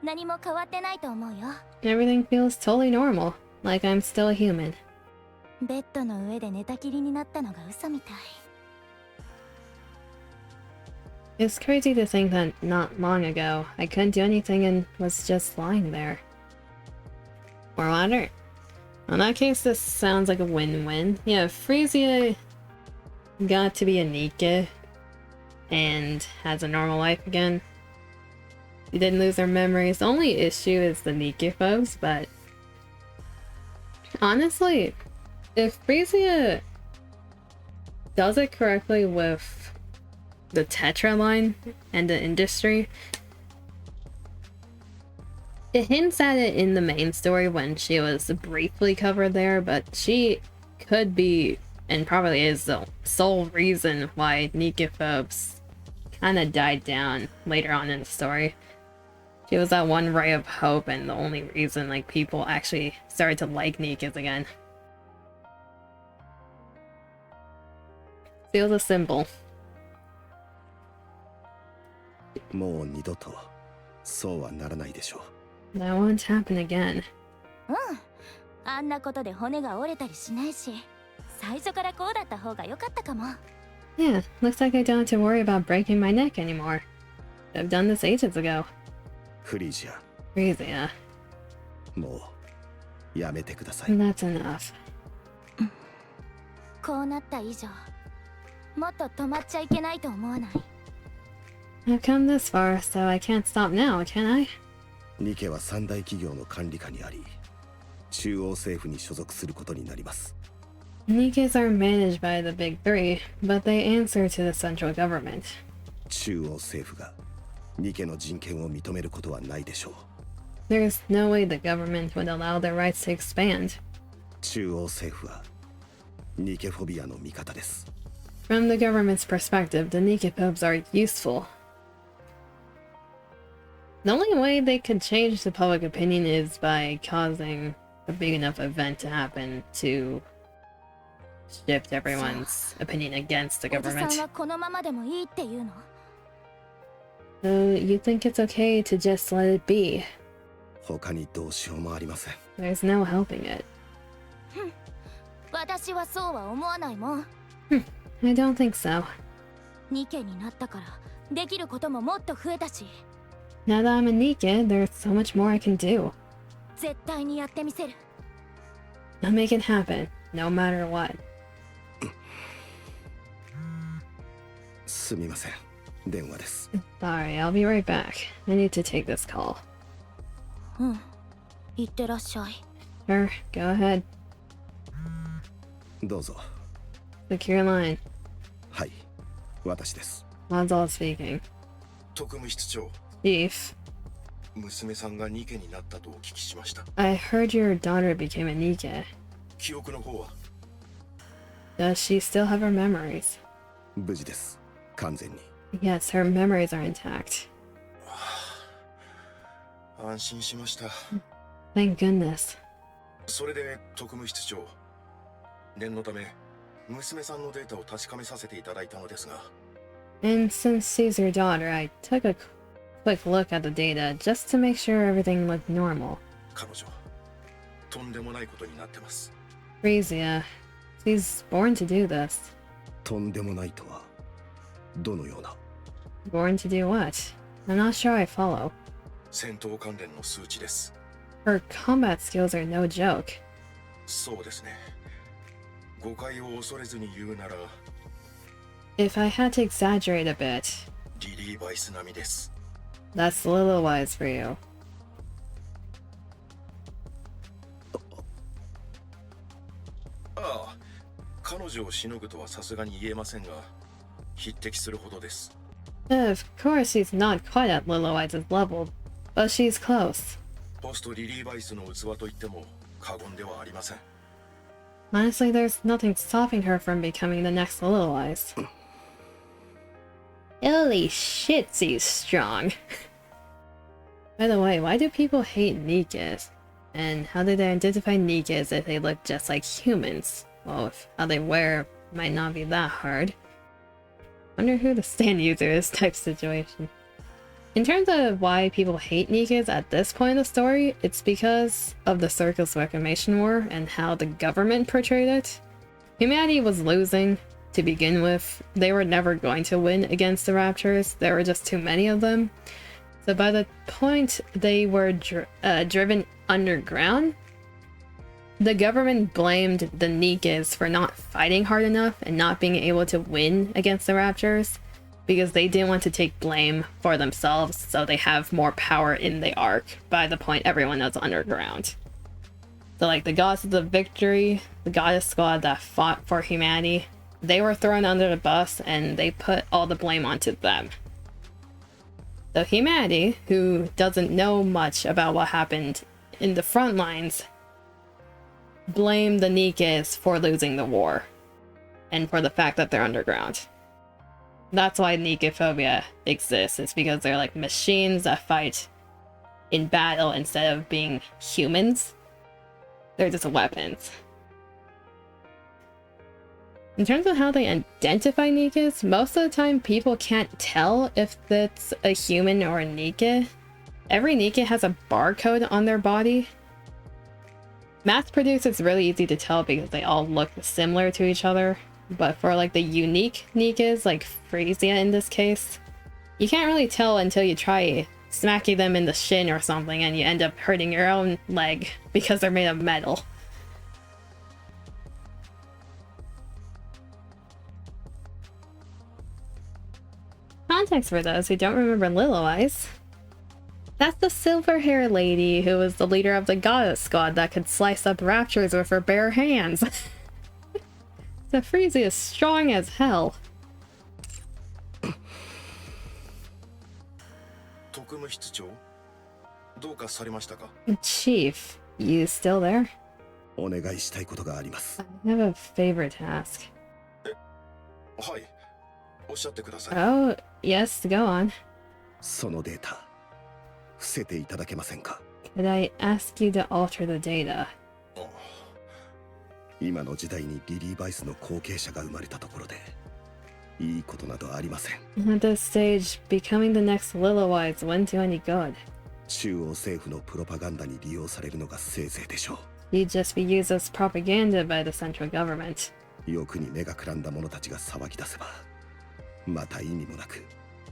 何も変わってないと思うよ。 Everything feels totally normal, like I'm still a human. ベッドの上で寝たきりになったのが嘘みたい。 It's crazy to think that not long ago, I couldn't do anything and was just lying there. More water? In that case, this sounds like a win-win. Yeah, Frisia got to be a NIKKE and has a normal life again. She didn't lose her memories. The only issue is the NIKKE folks, but honestly, if Frisia does it correctly with the Tetra line and the industry, it hints at it in the main story when she was briefly covered there, but she could be, and probably is, the sole reason why NIKKE phobes kind of died down later on in the story. She was that one ray of hope and the only reason like people actually started to like NIKKEs again. She was a symbol. もう二度とそうはならないでしょう。 That won't happen again. うん。あんなことで骨が折れたりしないし、最初からこうだった方が良かったかも。 Yeah, looks like I don't have to worry about breaking my neck anymore. I've done this ages ago. フリージア、 Frisia, もうやめてください。 that's enough. こうなった以上、もっと止まっちゃいけないと思わない？ I've come this far, so I can't stop now, can I? ニケは三大企業の管理下にあり、中央政府に所属することになります。 NIKKEs are managed by the big three, but they answer to the central government. 中央政府がニケの人権を認めることはないでしょう。There's no way the government would allow their rights to expand. 中央政府はニケフォビアの味方です。 From the government's perspective, the NIKKE pubs are useful. The only way they could change the public opinion is by causing a big enough event to happen to shift everyone's opinion against the おじさん government. はこのままでもいいっていうの？ So you think it's okay to just let it be? 他にどうしようもありません。 There's no helping it. 私はそうは思わないもん。 I don't think so. ニケになったからできることももっと増えたし、 Now that I'm a NIKKE, there's so much more I can do. 絶対にやってみせる。 I'll make it happen, no matter what. すみません。電話です。 Sorry, I'll be right back. I need to take this call. うん。いってらっしゃい。 Sure, go ahead. どうぞ。 Secure line. はい、私です。 Lonzal speaking. 特務室長、 Chief, 娘さんがニケになったとお聞きしました。 I heard your daughter became a NIKKE. 記憶の方は？ Does she still have her memories? 無事です。完全に。 Yes, her memories are intact. 安心しました。 Thank goodness. それで特務室長、念のため娘さんのデータを確かめさせていただいたのですが、 And since she's your daughter, I took a quick look at the data just to make sure everything looked normal. 彼女とんでもないことになってます。 Frisia, she's born to do this. とんでもないとはどのような？ Born to do what? I'm not sure I follow. 戦闘関連の数値です。 Her combat skills are no joke. そうですね。誤解を恐れずに言うなら、 If I had to exaggerate a bit, リリー・バイス並みです。 that's a little wise for you. ああ、彼女をしのぐとはさすがに言えませんが、匹敵するほどです。 Of course, she's not quite at Lilo Wise's level, but she's close. ポストリリー・バイスの器といっても過言ではありません。 Honestly, there's nothing stopping her from becoming the next Lilo Wise. Holy shit, she's strong. By the way, why do people hate NIKKEs? And how do they identify NIKKEs if they look just like humans? Well, if how they wear might not be that hard. Wonder who the stand user is type situation. In terms of why people hate NIKKEs at this point in the story, it's because of the Circus Reclamation War and how the government portrayed it. Humanity was losing to begin with. They were never going to win against the Raptors. There were just too many of them. So by the point they were driven underground, the government blamed the NIKKEs for not fighting hard enough and not being able to win against the Raptors because they didn't want to take blame for themselves, so they have more power in the arc by the point everyone was underground. So like the gods of the victory, the goddess squad that fought for humanity, they were thrown under the bus and they put all the blame onto them. So humanity, who doesn't know much about what happened in the front lines, blame the NIKKEs for losing the war and for the fact that they're underground. That's why NIKKE phobia exists. It's because they're like machines that fight in battle instead of being humans. They're just weapons. In terms of how they identify NIKKEs, most of the time people can't tell if it's a human or a NIKKE. Every NIKKE has a barcode on their body. Mass-produced, it's really easy to tell because they all look similar to each other. But for like the unique NIKKEs, like Frisia in this case, you can't really tell until you try smacking them in the shin or something and you end up hurting your own leg because they're made of metal. Context for those who don't remember Lilo Eyes. That's the silver-haired lady who was the leader of the goddess squad that could slice up raptors with her bare hands. The Frisia is strong as hell. 特務室長、どうかされましたか? Chief, you still there? お願いしたいことがあります。 I have a favor to ask. はい。おっしゃってください。 Oh, yes, go on. そのデータ伏せていただけませんか? Could I ask you to alter the data? 今の時代にリリー・バイスの後継者が生まれたところでいいことなどありません。 At this stage, becoming the next Lilywise wouldn't do any good. 中央政府のプロパガンダに利用されるのがせいぜいでしょ You'd just be used as propaganda by the central government. う。欲に目がくらんだ者たちが騒ぎ出せばまた意味もなく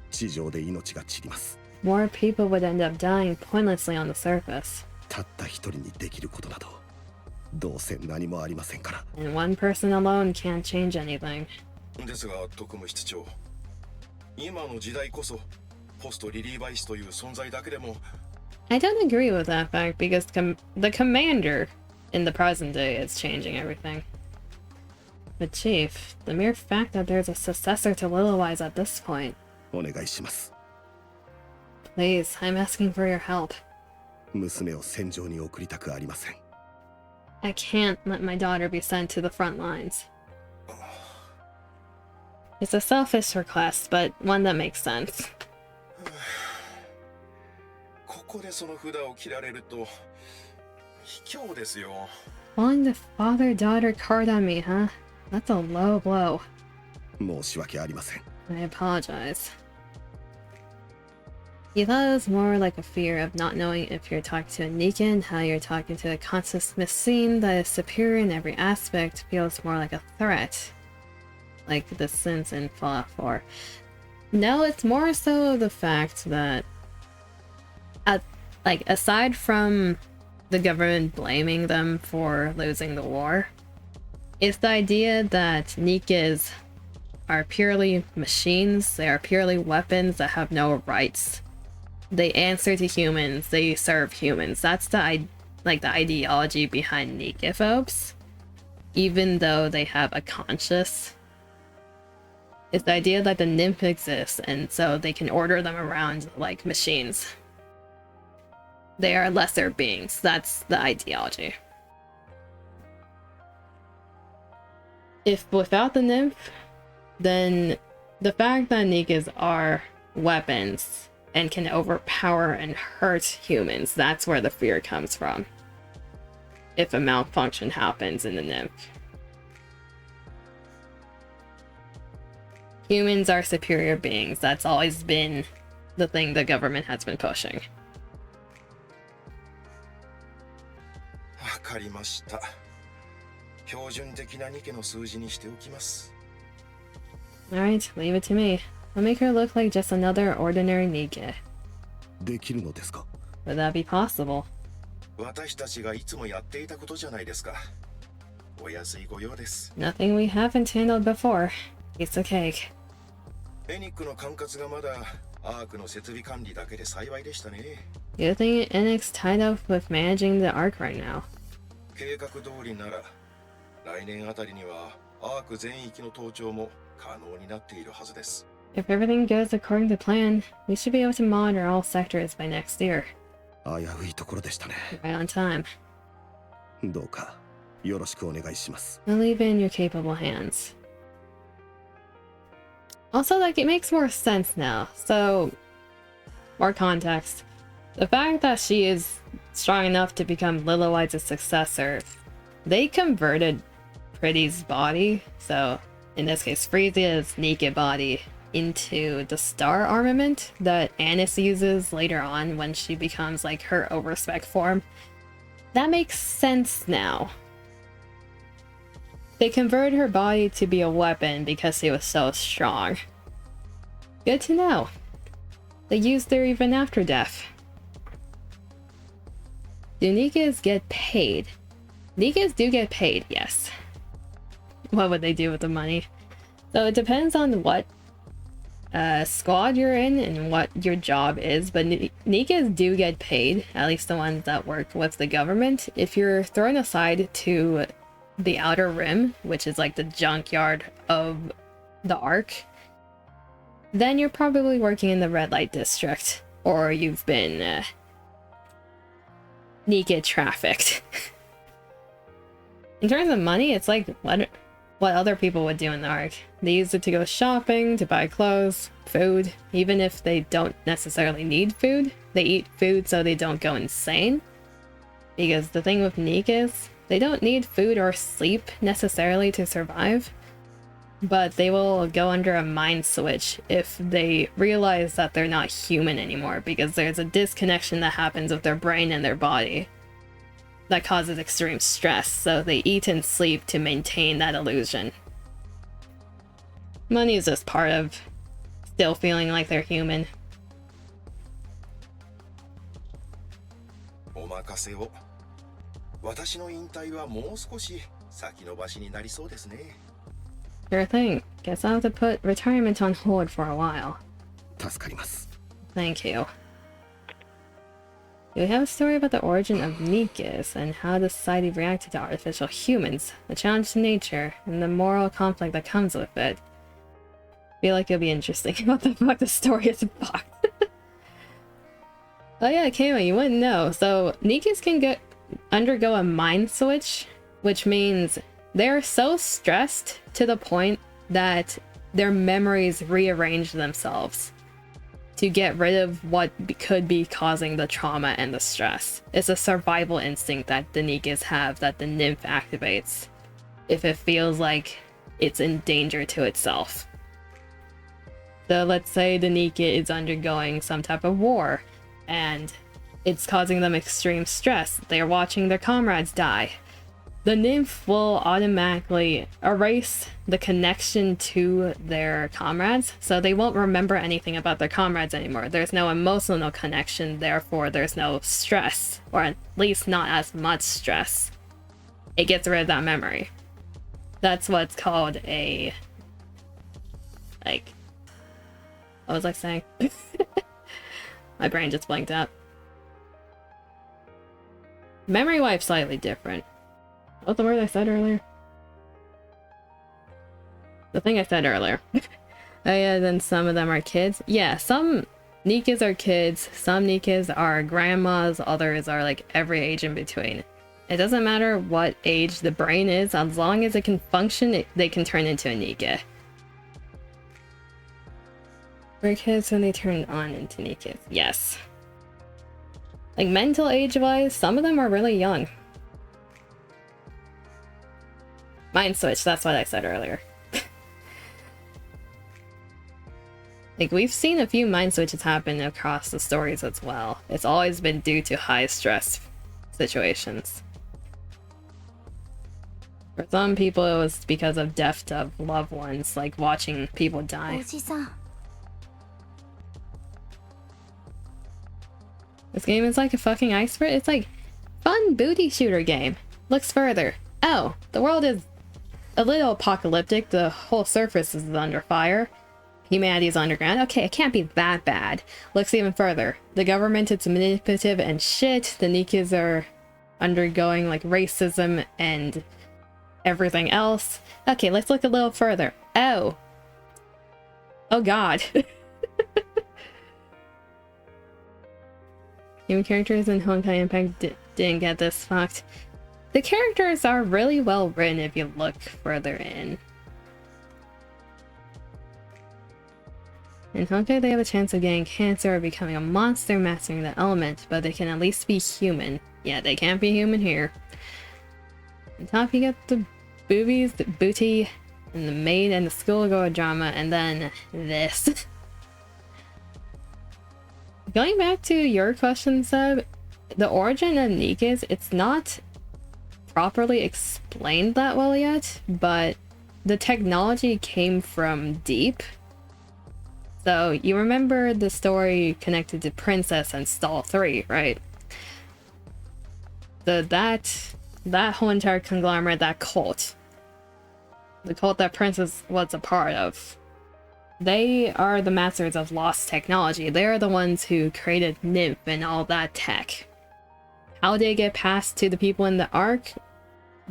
地上で命が散ります。 More people would end up dying pointlessly on the surface. たった一人にできることなどどうせ何もありませんから。 And one person alone can't change anything. ですが、特務室長、今の時代こそポストリリー・バイスという存在だけでも I don't agree with that fact because the commander in the present day is changing everything. But Chief, the mere fact that there's a successor to Lilywise at this point. お願いします。 Please, I'm asking for your help. 娘を戦場に送りたくありません。 I can't let my daughter be sent to the front lines. It's a selfish request, but one that makes sense. ここでその札を切られると卑怯ですよ。 Pulling the father-daughter card on me, huh? That's a low blow. 申し訳ありません。 I apologize. You thought it was more like a fear of not knowing if you're talking to a NIKKE and how you're talking to a conscious machine that is superior in every aspect feels more like a threat. Like the sins in Fallout 4. No, it's more so the fact that aside from the government blaming them for losing the war, it's the idea that NIKKEs are purely machines, they are purely weapons that have no rights. They answer to humans, they serve humans. That's the ideology behind NIKKE folks. Even though they have a conscience. It's the idea that the nymph exists and so they can order them around like machines. They are lesser beings. That's the ideology. If without the nymph, then the fact that NIKKEs are weapons and can overpower and hurt humans, that's where the fear comes from. If a malfunction happens in the nymph. Humans are superior beings. That's always been the thing the government has been pushing. わかりました。標準的なニケの数字にしておきます。 Alright, leave it to me. I'll make her look like just another ordinary NIKKE. できるのですか? Would that be possible? 私たちがいつもやっていたことじゃないですか。お安いご用です。 Nothing we haven't handled before. It's a cake. エニックの管轄がまだアークの設備管理だけで幸いでしたね。 Good thing Enix tied up with managing the Ark right now. 計画通りなら来年あたりにはアーク全域の盗聴も可能になっているはずです。 If everything goes according to plan, we should be able to monitor all sectors by next year. 危ういところでしたね。 Right on time. どうかよろしくお願いします。 I'll leave it in your capable hands. Also, like, it makes more sense now. So, more context. The fact that she is strong enough to become Lilywise's successor, they converted Pretty's body, so in this case Frieza's naked body, into the star armament that Annis uses later on when she becomes like her overspec form. That makes sense now. They converted her body to be a weapon because she was so strong. Good to know. They used her even after death. Do NIKKEs get paid? NIKKEs do get paid, yes. What would they do with the money? So it depends on what squad you're in and what your job is, but NIKKEs do get paid, at least the ones that work with the government. If you're thrown aside to the Outer Rim, which is like the junkyard of the Ark, then you're probably working in the Red Light District, or you've been NIKKE trafficked. In terms of money, it's like what other people would do in the arc. They use it to go shopping, to buy clothes, food. Even if they don't necessarily need food, they eat food so they don't go insane. Because the thing with NIKKE is, they don't need food or sleep necessarily to survive. But they will go under a mind switch if they realize that they're not human anymore, because there's a disconnection that happens with their brain and their body that causes extreme stress, so they eat and sleep to maintain that illusion. Money is just part of still feeling like they're human. お任せを。私の引退はもう少し先延ばしになりそうですね。 Sure thing. Guess I'll have to put retirement on hold for a while. 助かります。 Thank you. Do we have a story about the origin of NIKKE and how the society reacted to artificial humans, the challenge to nature, and the moral conflict that comes with it? I feel like it'll be interesting. What the fuck the story is about. Oh yeah, Kayla, you wouldn't know. So NIKKE can undergo a mind switch, which means they're so stressed to the point that their memories rearrange themselves to get rid of what could be causing the trauma and the stress. It's a survival instinct that the NIKKEs have that the nymph activates if it feels like it's in danger to itself. So let's say the NIKKE is undergoing some type of war and it's causing them extreme stress. They're watching their comrades die. The nymph will automatically erase the connection to their comrades, so they won't remember anything about their comrades anymore. There's no emotional connection, therefore there's no stress, or at least not as much stress. It gets rid of that memory. That's what's called a... like... what was I saying? My brain just blanked out. Memory wipe slightly different. What's the word I said earlier? The thing I said earlier. Oh yeah, then some of them are kids. Yeah, some NIKKEs are kids, some NIKKEs are grandmas, others are like every age in between. It doesn't matter what age the brain is, as long as it can function, they can turn into a NIKKE. We're kids when they turn on into NIKKEs. Yes. Like mental age-wise, some of them are really young. Mind switch, that's what I said earlier. Like, we've seen a few mind switches happen across the stories as well. It's always been due to high stress situations. For some people, it was because of death of loved ones, like watching people die. This game is like a fucking iceberg. It's like fun booty shooter game. Looks further. Oh, the world is a little apocalyptic. The whole surface is under fire. Humanity is underground. Okay, it can't be that bad. Looks even further. The government is manipulative and shit. The NIKKEs are undergoing like racism and everything else. Okay, let's look a little further. Oh. Oh god. Human characters in Honkai Impact didn't get this fucked. The characters are really well written if you look further in. In Honkai, they have a chance of getting cancer or becoming a monster mastering the element, but they can at least be human. Yeah, they can't be human here. On top, you get the boobies, the booty, and the maid and the schoolgirl drama, and then this. Going back to your question, Seb, the origin of NIKKEs, it's not properly explained that well yet, but the technology came from deep. So you remember the story connected to Princess and Stall 3, right? So that whole entire conglomerate, that cult, the cult that Princess was a part of, they are the masters of lost technology. They are the ones who created Nymph and all that tech. How they get passed to the people in the Ark,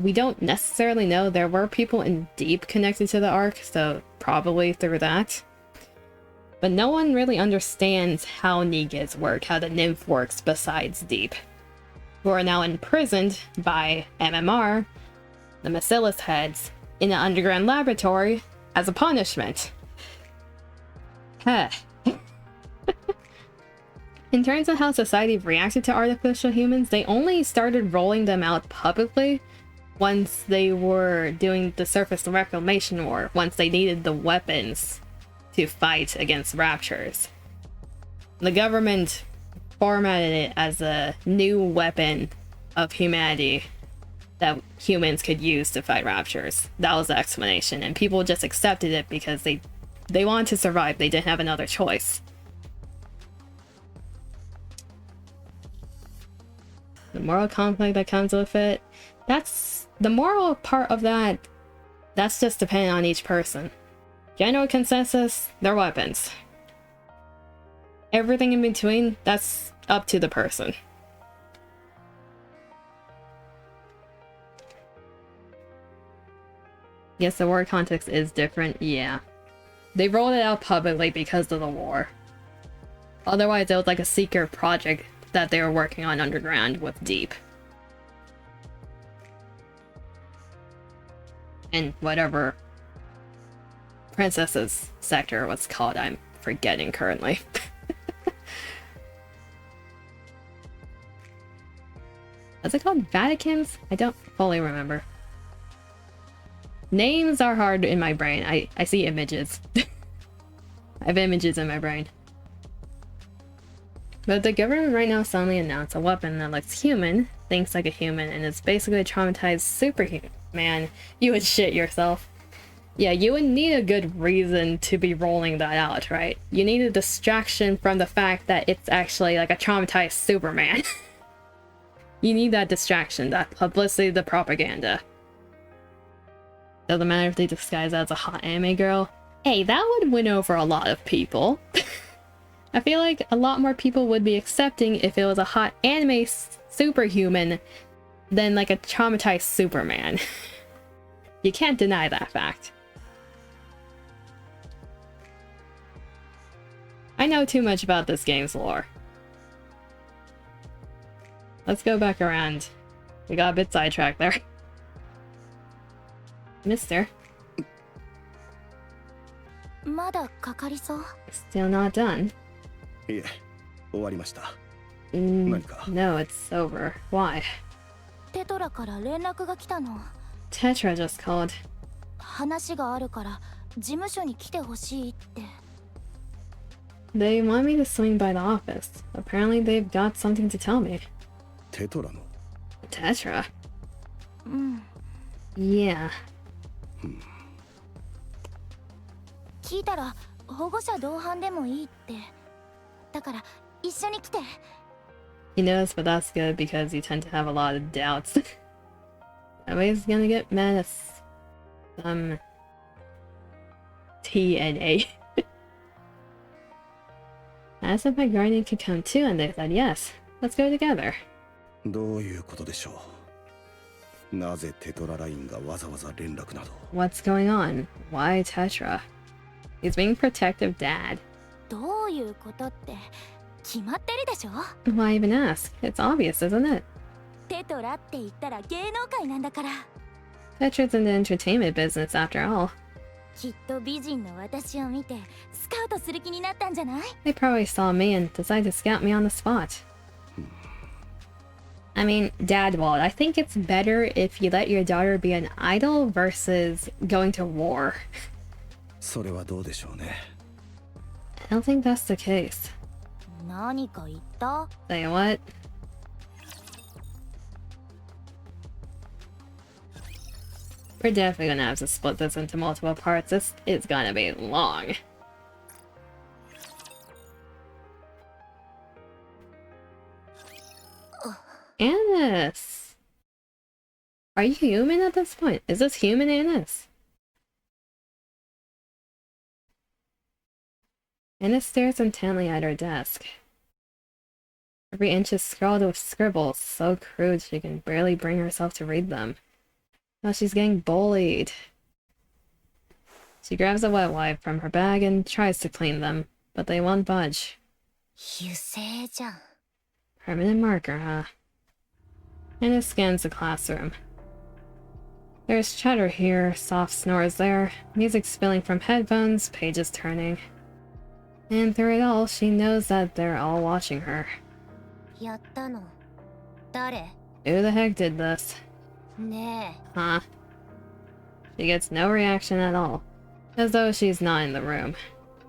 we don't necessarily know. There were people in Deep connected to the Ark, so probably through that. But no one really understands how NIKKEs work, how the Nymph works besides Deep. who are now imprisoned by MMR, the Bacillus heads, in an underground laboratory as a punishment. Huh. In terms of how society reacted to artificial humans, they only started rolling them out publicly once they were doing the surface reclamation war, once they needed the weapons to fight against raptures. The government formatted it as a new weapon of humanity that humans could use to fight raptures. That was the explanation, and people just accepted it because they wanted to survive. They didn't have another choice. The moral conflict that comes with it, that's the moral part of that. That's just dependent on each person. General consensus, they're weapons. Everything in between, that's up to the person. Yes, the war context is different, yeah. They rolled it out publicly because of the war. Otherwise, it was like a secret project that they were working on underground with Deep. And whatever Princess's sector was called, I'm forgetting currently. What's it called? Vatican's? I don't fully remember. Names are hard in my brain. I see images. I have images in my brain. But the government right now suddenly announced a weapon that looks human, thinks like a human, and is basically a traumatized superhuman. Man, you would shit yourself. Yeah, you would need a good reason to be rolling that out, right? You need a distraction from the fact that it's actually like a traumatized Superman. You need that distraction, that publicity, the propaganda. Doesn't matter if they disguise as a hot anime girl. Hey, that would win over a lot of people. I feel like a lot more people would be accepting if it was a hot anime superhuman than like a traumatized Superman. You can't deny that fact. I know too much about this game's lore. Let's go back around. We got a bit sidetracked there. Mister. Still not done. いえ、終わりました。 No, it's over. Why? テトラから連絡が来たの。 Tetra just called. 話があるから事務所に来てほしいって。 They want me to swing by the office. Apparently they've got something to tell me. テトラの Tetra? うん。 Yeah. 聞いたら保護者同伴でもいいって。だから一緒に来て。 He knows, but that's good because you tend to have a lot of doubts. That way he's gonna get mad at some TNA. I asked if my guardian could come too, and they said yes. Let's go together. どういうことでしょう。なぜテトララインがわざわざ連絡など。 What's going on? Why Tetra? He's being protective dad. どういうことって決まってるでしょ。 Why even ask? It's obvious, isn't it? テトラって言ったら芸能界なんだから。 Tetra's in the entertainment business after all. きっと美人の私を見てスカウトする気になったんじゃない？ They probably saw me and decided to scout me on the spot. I mean, Dad Walt, I think it's better if you let your daughter be an idol versus going to war. それはどうでしょうね。 I don't think that's the case. 何か言った？ Say what? We're definitely gonna have to split this into multiple parts. This is gonna be long. Annis! Are you human at this point? Is this human Annis? Annis stares intently at her desk. Every inch is scrawled with scribbles, so crude she can barely bring herself to read them. Now she's getting bullied. She grabs a wet wipe from her bag and tries to clean them, but they won't budge. 油性じゃん。 Permanent marker, huh? Anna scans the classroom. There's chatter here, soft snores there, music spilling from headphones, pages turning. And through it all, she knows that they're all watching her. やったの誰 Who the heck did this? ね Huh? She gets no reaction at all, as though she's not in the room.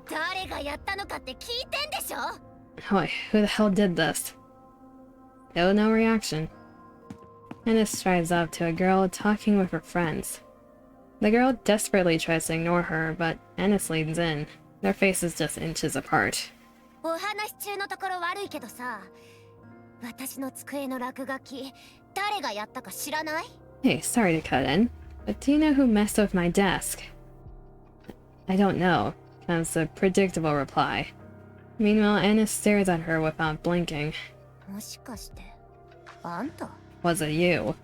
え誰がやったのかって聞いてんでしょ Wait, who the hell did this? Still no reaction. Anna strides up to a girl talking with her friends. The girl desperately tries to ignore her, but Anna leans in. Their faces just inches apart. お話中のところ悪いけどさ私の机の落書き誰がやったか知らない Hey, sorry to cut in, but do you know who messed with my desk? I don't know, comes the predictable reply. Meanwhile, Anna stares at her without blinking. もしかしてあんた Was it you?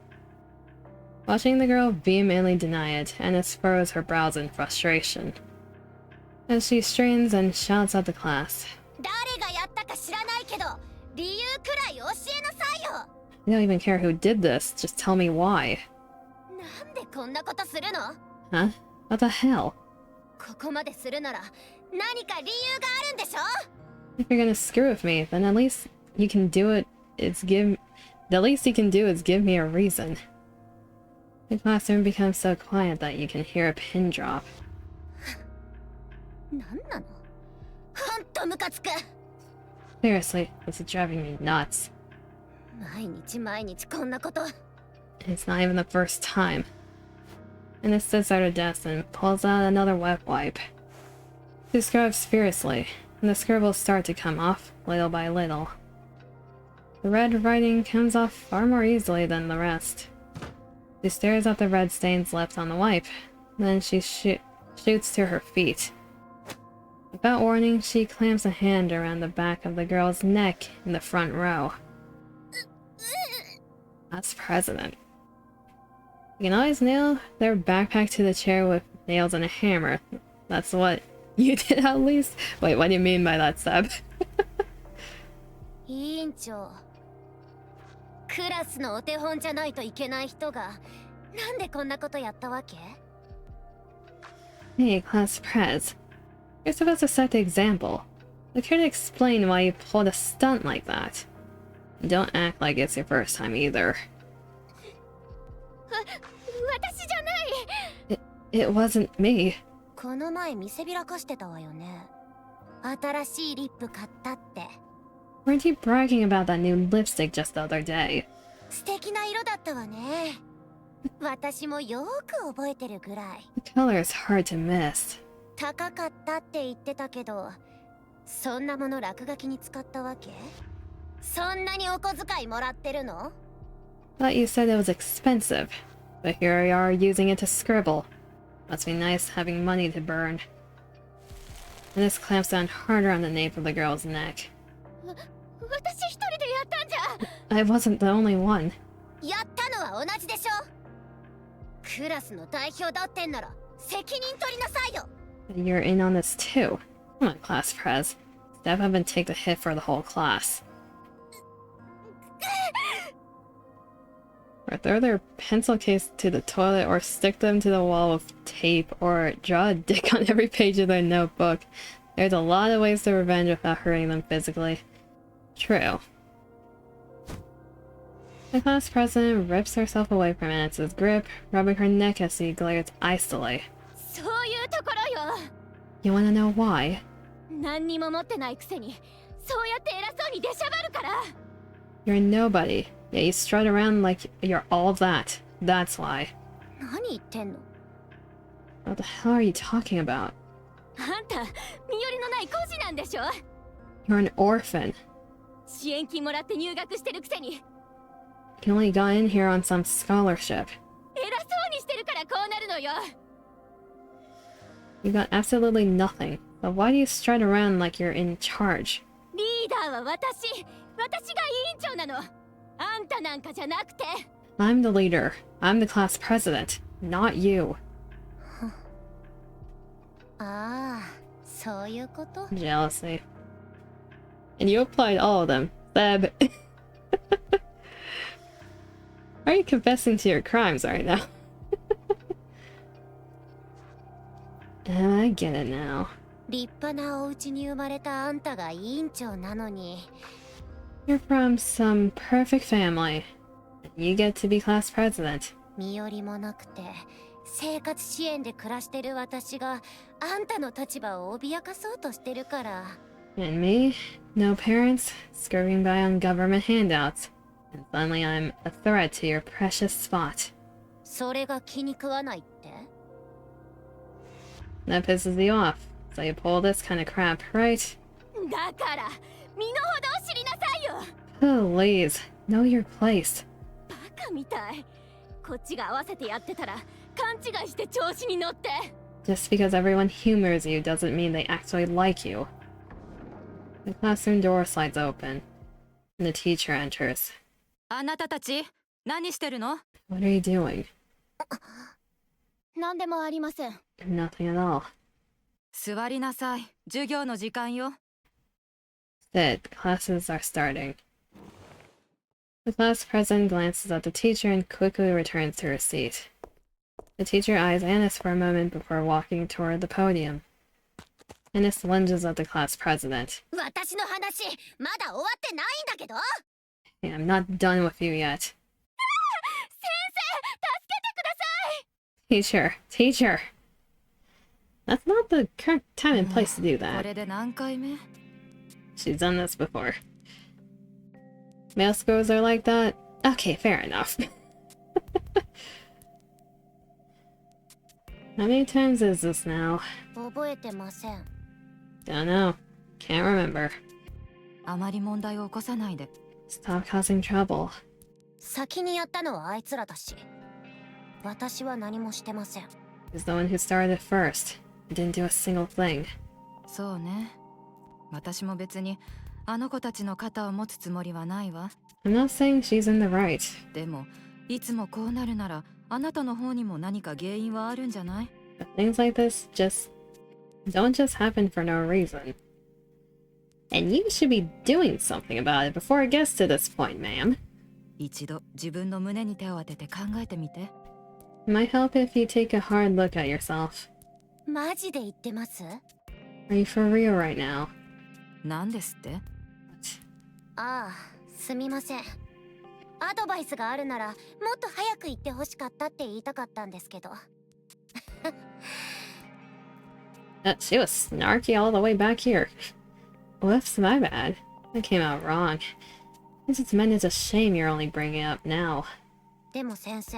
Watching the girl vehemently deny it, Anna furrows her brows in frustration. As she strains and shouts at the class. 誰がやったか知らないけど理由くらい教えなさいよ I don't even care who did this, just tell me why. なんでこんなことするの Huh? What the hell? ここまでするなら何か理由があるんでしょ If you're gonna screw with me, then at least you can do it. The least you can do is give me a reason. The classroom becomes so quiet that you can hear a pin drop. なんなのほんとムカつく Seriously, this is driving me nuts. 毎日毎日こんなこと It's not even the first time. Anna sits at her desk and pulls out another wet wipe. She scrubs furiously, and the scribbles start to come off, little by little. The red writing comes off far more easily than the rest. She stares at the red stains left on the wipe, then she shoots to her feet. Without warning, she clamps a hand around the back of the girl's neck in the front row. That's president. You can always nail their backpack to the chair with nails and a hammer. That's what you did at least? Wait, what do you mean by that, Seb? 委員長クラスのお手本じゃないといけない人がなんでこんなことやったわけ Hey, class prez. You're supposed to set the example. You care to explain why you pulled a stunt like that. Don't act like it's your first time either. 私じゃない It wasn't me. この前見せびらかしてたわよね新しいリップ買ったって Weren't you bragging about that new lipstick just the other day? 素敵な色だったわね私もよく覚えてるぐらい The color is hard to miss. 高かったって言ってたけどそんなもの落書きに使ったわけそんなにお小遣いもらってるの Thought you said it was expensive, but here you are using it to scribble. Must be nice having money to burn. And this clamps down harder on the nape of the girl's neck. 私一人でやったんじゃ I wasn't the only one. やったのは同じでしょクラスの代表だってんなら責任取りなさいよ You're in on this too. Come on, class prez. Step up and take the hit for the whole class. Or throw their pencil case to the toilet, or stick them to the wall with tape, or draw a dick on every page of their notebook. There's a lot of ways to revenge without hurting them physically. True. The class president rips herself away from Anna's grip, rubbing her neck as she glares icily. そういうところよ You wanna know why? 何にも持ってないくせにそうやって偉そうに出しゃばるから You're nobody, yet you strut around like you're all that. That's why. 何言ってんの What the hell are you talking about? あんた身寄りのない孤児なんでしょ You're an orphan. 支援金もらって入学してるくせに You only got in here on some scholarship. 偉そうにしてるからこうなるのよ You got absolutely nothing. But why do you strut around like you're in charge? リーダーは私が委員長なのあんたなんかじゃなくて I'm the leader. I'm the class president. Not you. ああそういうこと Jealousy. And you applied all of them. Seb. Are you confessing to your crimes right now? I get it now. 立派なお家に生まれたあんたが委員長なのに。 You're from some perfect family. You get to be class president. 身寄りもなくて生活支援で暮らしてる私があんたの立場を脅かそうとしてるから。 And me? No parents, scurrying by on government handouts. And suddenly I'm a threat to your precious spot. それが気に食わないって？ That pisses you off. So you pull this kind of crap, right? だから身の程を知りなさいよ。 Please, know your place. バカみたい。こっちが合わせてやってたら勘違いして調子に乗って。 Just because everyone humors you doesn't mean they actually like you. The classroom door slides open, and the teacher enters. あなたたち何してるの？ What are you doing? 何でもありません。 Nothing at all. 座りなさい。授業の時間よ。 Sit, classes are starting. The class president glances at the teacher and quickly returns to her seat. The teacher eyes Annis for a moment before walking toward the podium. Annis lunges at the class president. 私の話まだ終わってないんだけど。 Hey, I'm not done with you yet. 先生、助けてください。 Teacher, teacher! That's not the correct time and place to do こ that. れで何回目？ She's done this before. Male schools are like that? Okay, fair enough. How many times is this now? 覚えてません。 Don't know. Can't remember. あまり問題を起こさないで。 Stop causing trouble. 先にやったのはあいつらだし。私は何もしてません。 He's the one who started it first. He didn't do a single thing. そうね。私も別にあの子たちの肩を持つつもりはないわ。I'm not saying she's in the right. でもいつもこうなるならあなたの方にも何か原因はあるんじゃない？ But things like this don't just happen for no reason. And you should be doing something about it before it gets to this point, ma'am. 一度自分の胸に手を当てて考えてみて。 It might help if you take a hard look at yourself. マジで言ってます？ Are you for real right now? なんですって？ああ、すみません。アドバイスがあるならもっと早く言ってほしかったって言いたかったんですけど。 She was snarky all the way back here. Whoops, my bad. That came out wrong. I just meant it's a shame you're only bringing it up now. でも先生、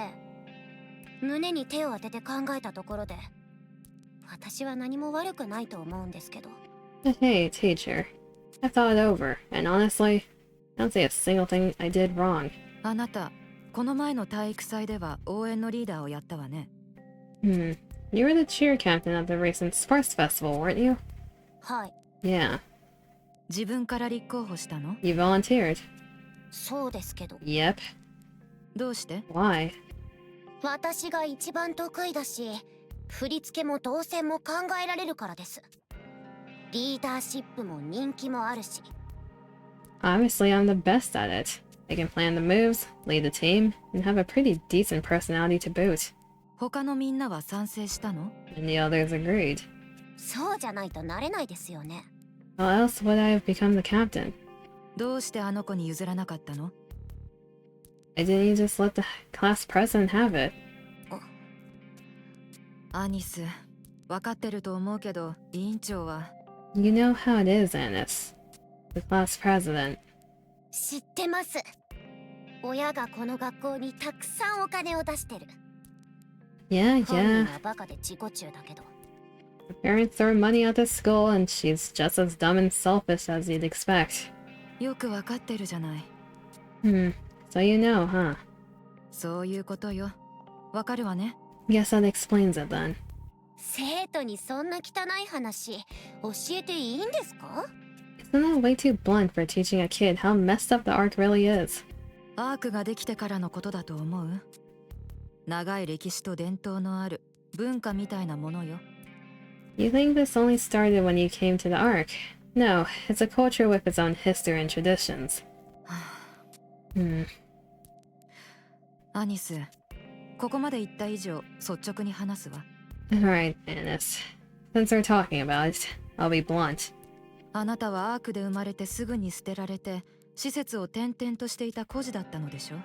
胸に手を当てて考えたところで、私は何も悪くないと思うんですけど。 But hey, teacher. I thought it over, and honestly, I don't see a single thing I did wrong. あなた、この前の体育祭では応援のリーダーをやったわね。You were the cheer captain at the recent sports festival, weren't you? はい。 Yeah. 自分から立候補したの？ You volunteered. そうですけど。 Yep. どうして？ Why? 私が一番得意だし、振り付けも動線も考えられるからです。リーダーシップも人気もあるし。 Obviously, I'm the best at it. I can plan the moves, lead the team, and have a pretty decent personality to boot. 他のみんなは賛成したの？ And the others agreed. そうじゃないとなれないですよね。 How else would I have become the captain? どうしてあの子に譲らなかったの？ Why didn't you just let the class president have it? アニス、分かってると思うけど、委員長は。You know how it is, Annis. The class president. 知ってます。親がこの学校にたくさんお金を出してる。 Yeah, 本 yeah. 人はバカで自己中だけど。 Her parents throw money at this school, and she's just as dumb and selfish as you'd expect. よく分かってるじゃない。So you know, huh? そういうことよ。わかるわね。Guess that explains it then. 生徒にそんな汚い話教えていいんですか？ Isn't that way too blunt for teaching a kid how messed up the arc really is? アークができてからのことだと思う。長い歴史と伝統のある文化みたいなものよ。You think this only started when you came to the arc? No, it's a culture with its own history and traditions. アニス、ここまで言った以上率直に話すわ。Alright, Anis. Since we're talking about it, I'll be blunt. あなたはアークで生まれてすぐに捨てられて施設を転々としていた孤児だったのでしょ。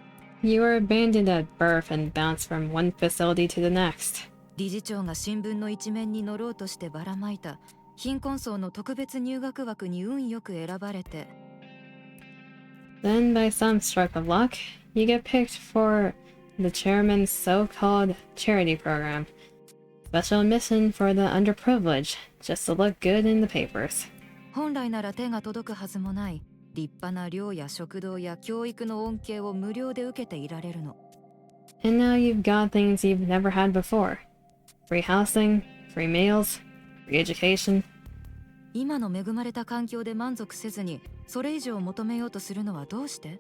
You were abandoned at birth and bounced from one facility to the next. 理事長が新聞の一面に載ろうとしてばらまいた貧困層の特別入学枠に運よく選ばれて、 Then, by some stroke of luck, you get picked for the chairman's so-called charity program. Special admission for the underprivileged, just to look good in the papers. 本来なら手が届くはずもない立派な寮や食堂や教育の恩恵を無料で受けていられるの。 And now you've got things you've never had before. Free housing, free meals, free education. 今の恵まれた環境で満足せずにそれ以上求めようとするのはどうして？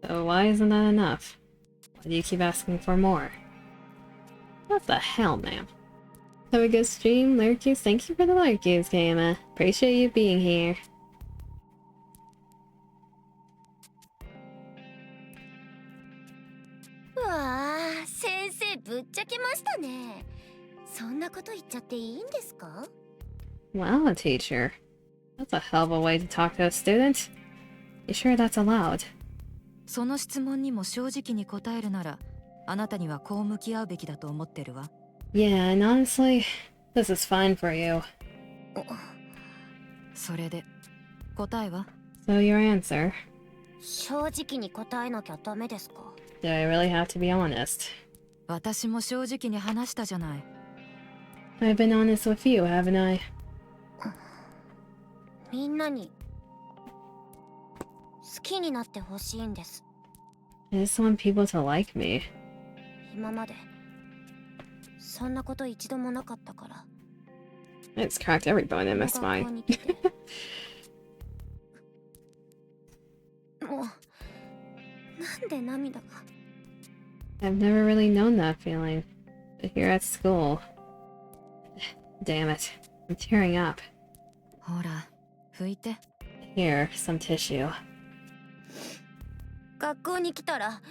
So why isn't that enough? Why do you keep asking for more? What the hell, ma'am? Have a good stream, Lurkies. Thank you for the Lurkies, Gamma. Appreciate you being here. うわあ、先生ぶっちゃけましたね。そんなこと言っちゃっていいんですか？ Wow, teacher. That's a hell of a way to talk to a student. You sure that's allowed? その質問にも正直に答えるなら、あなたにはこう向き合うべきだと思ってるわ。 Yeah, and honestly, this is fine for you. それで、答えは？ So your answer? 正直に答えなきゃダメですか？ Do I really have to be honest? 私も正直に話したじゃない。 I've been honest with you, haven't I? みんなに好きになってほしいんです。 I just want people to like me. 今までそんなこと一度もなかったから。 It's cracked every bone in my この学校 spine. に来てもうなんで涙が。 I've never really known that feeling. But here at school. Damn it. I'm tearing up. ほら、拭いて。 Here, some tissue. 学校に来たら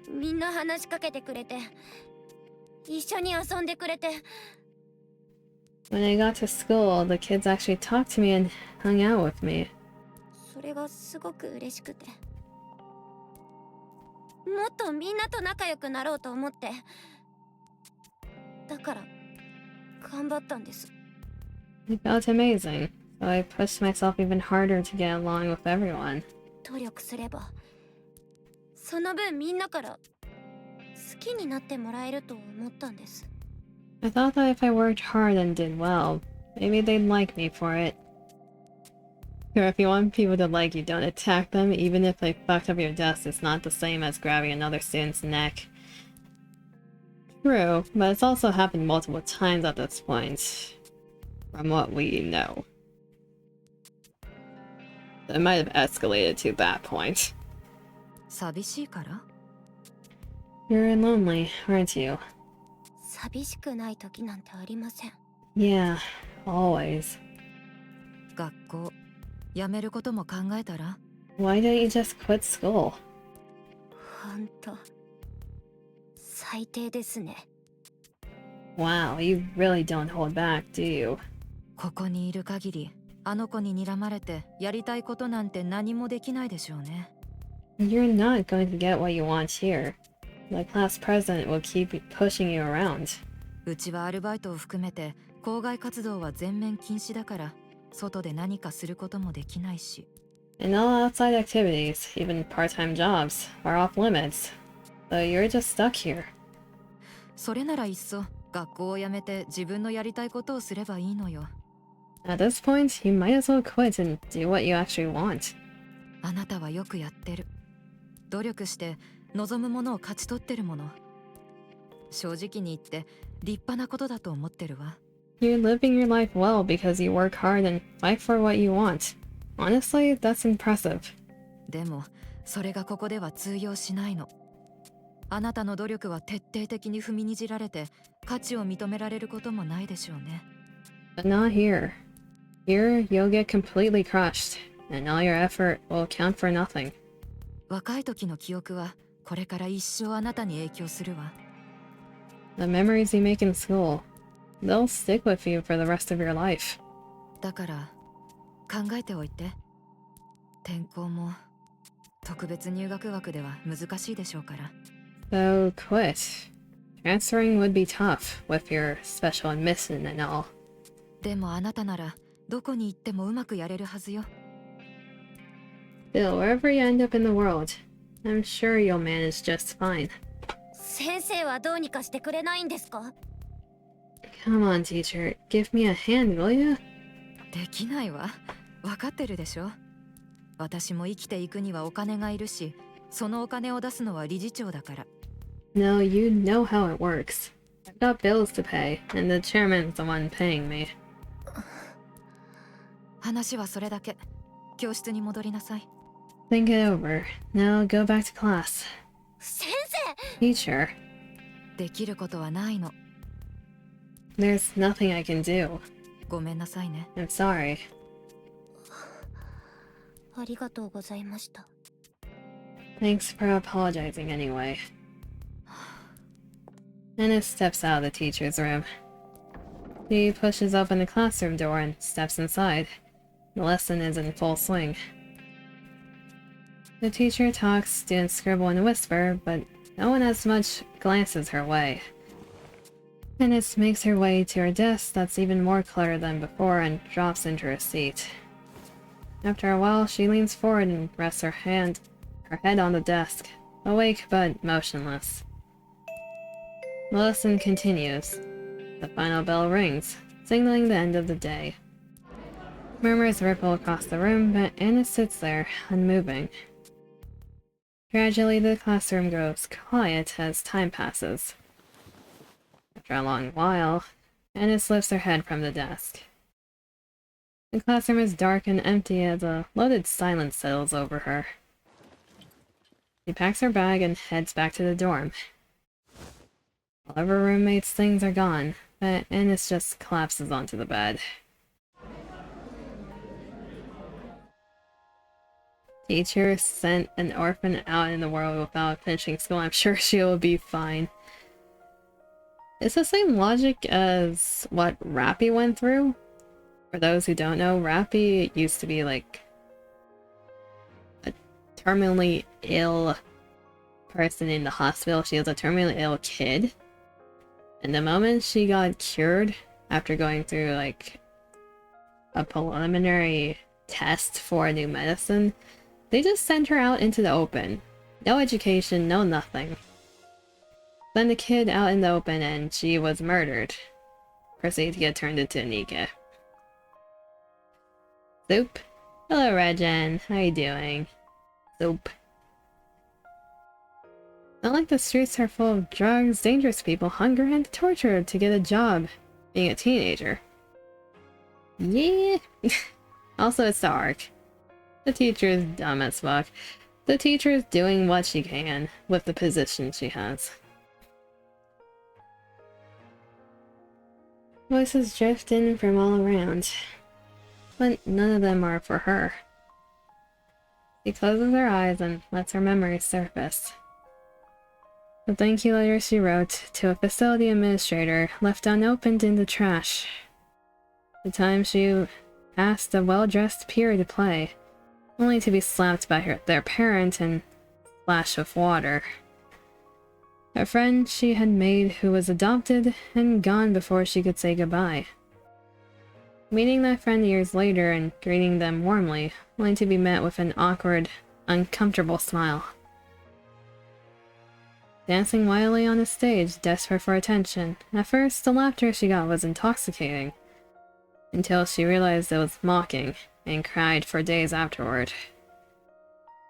みんな話しかけてくれて一緒に遊んでくれて。 When I got to school, the kids actually talked to me and hung out with me. それがすごく嬉しくて、もっとみんなと仲良くなろうと思って、だから頑張ったんです。 It felt amazing, so I pushed myself even harder to get along with everyone. 努力すればその分みんなから好きになってもらえると思ったんです。 I thought that if I worked hard and did well, maybe they'd like me for it. Or if you want people to like you, don't attack them, even if they fucked up your desk. It's not the same as grabbing another student's neck. True, but it's also happened multiple times at this point. From what we know. It might have escalated to that point. 寂しいから？ You're lonely, aren't you? 寂しくない時なんてありません。 Yeah, always. 学校、辞めることも考えたら？ Why don't you just quit school? ほんと最低ですね。 Wow, you really don't hold back, do you? ここにいる限り、あの子に睨まれてやりたいことなんて何もできないでしょうね。 You're not going to get what you want here. The class president will keep pushing you around. うちはアルバイトを含めて校外活動は全面禁止だから、外で何かすることもできないし。 And all outside activities, even part-time jobs, are off limits. So you're just stuck here. それならいっそ学校を辞めて自分のやりたいことをすればいいのよ。 At this point, you might as well quit and do what you actually want. あなたはよくやってる。努力して望むものを勝ち取ってるもの。正直に言って立派なことだと思ってるわ。 You're living your life well because you work hard and fight for what you want. Honestly, that's impressive. でもそれがここでは通用しないの。あなたの努力は徹底的に踏みにじられて価値を認められることもないでしょうね。 But not here. Here, you'll get completely crushed, and all your effort will count for nothing. 若い時の記憶はこれから一生あなたに影響するわ。 The memories you make in school, they'll stick with you for the rest of your life. だから考えておいて。転校も特別入学枠では難しいでしょうから。 So quit. Transferring would be tough with your special admission and all. でもあなたならどこに行ってもうまくやれるはずよ。 Still, wherever you end up in the world, I'm sure you'll manage just fine. 先生はどうにかしてくれないんですか？ Come on, teacher. Give me a hand, will you? できないわ。分かってるでしょ。私も生きていくにはお金がいるし、そのお金を出すのは理事長だから。 No, you know how it works. I've got bills to pay, and the chairman's the one paying me. 話はそれだけ。教室に戻りなさい。 Think it over. Now go back to class. 先 Teacher, できることはないの。 there's nothing I can do. ごめんなさいね。 I'm sorry. 生ありがとうございました。 Thanks for apologizing anyway. Anna steps out of the teacher's room. She pushes open the classroom door and steps inside. The lesson is in full swing. The teacher talks, students scribble and whisper, but no one as much glances her way. Ennis makes her way to her desk that's even more cluttered than before and drops into her seat. After a while, she leans forward and rests her head on the desk, awake but motionless. The lesson continues. The final bell rings, signaling the end of the day. Murmurs ripple across the room, but Anna sits there, unmoving. Gradually, the classroom grows quiet as time passes. After a long while, Annis lifts her head from the desk. The classroom is dark and empty as a loaded silence settles over her. She packs her bag and heads back to the dorm. All of her roommates' things are gone, but Annis just collapses onto the bed. Teacher sent an orphan out in the world without finishing school. I'm sure she'll be fine. It's the same logic as what Rappy went through. For those who don't know, Rappy used to be like a terminally ill person in the hospital. She was a terminally ill kid. And the moment she got cured, after going through like a preliminary test for a new medicine, they just sent her out into the open. No education, no nothing. Sent the kid out in the open and she was murdered. Proceeded to get turned into a NIKKE. Soup? Hello, Regen. How you doing? Soup. Not like the streets are full of drugs, dangerous people, hunger, and torture to get a job being a teenager. Yeah. Also, it's dark. The teacher is dumb as fuck. The teacher is doing what she can with the position she has. Voices drift in from all around, but none of them are for her. She closes her eyes and lets her memories surface. The thank you letter she wrote to a facility administrator left unopened in the trash. The time she asked a well-dressed peer to play, only to be slapped by their parent and splashed with water. A friend she had made who was adopted and gone before she could say goodbye. Meeting that friend years later and greeting them warmly, only to be met with an awkward, uncomfortable smile. Dancing wildly on the stage, desperate for attention. At first, the laughter she got was intoxicating, until she realized it was mocking, and cried for days afterward.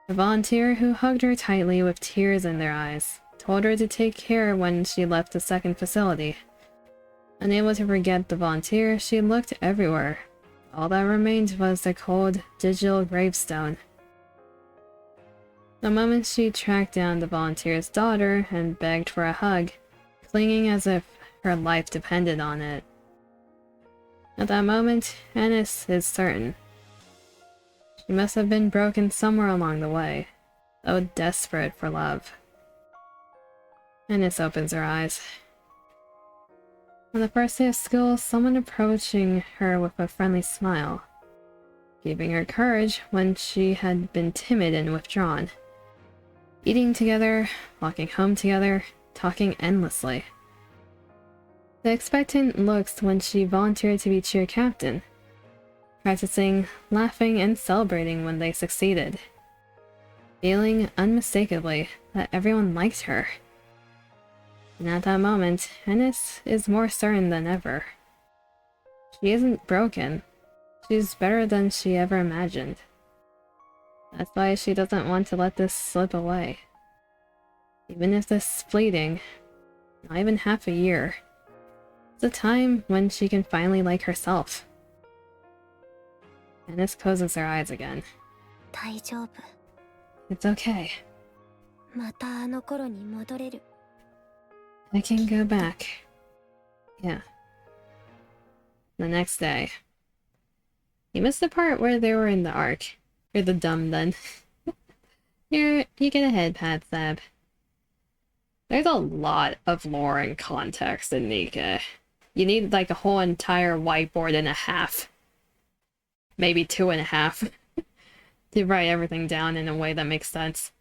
The volunteer who hugged her tightly with tears in their eyes told her to take care when she left the second facility. Unable to forget the volunteer, she looked everywhere. All that remained was the cold, digital gravestone. The moment she tracked down the volunteer's daughter and begged for a hug, clinging as if her life depended on it. At that moment, Annis is certain. She must have been broken somewhere along the way, so desperate for love. Ennis opens her eyes. On the first day of school, someone approaching her with a friendly smile, giving her courage when she had been timid and withdrawn. Eating together, walking home together, talking endlessly. The expectant looks when she volunteered to be cheer captain, practicing, laughing, and celebrating when they succeeded, feeling unmistakably that everyone liked her. And at that moment, Ennis is more certain than ever. She isn't broken. She's better than she ever imagined. That's why she doesn't want to let this slip away. Even if this is fleeting, not even half a year. It's a time when she can finally like herself. Ennis closes her eyes again. 大丈夫。 It's okay. またあの頃に戻れる。 I can go back. Yeah. The next day. You missed the part where they were in the Ark. You're the dumb then. You get a head pat, Seb. There's a lot of lore and context in NIKKE. You need like a whole entire whiteboard and a half. Maybe 2.5. To write everything down in a way that makes sense.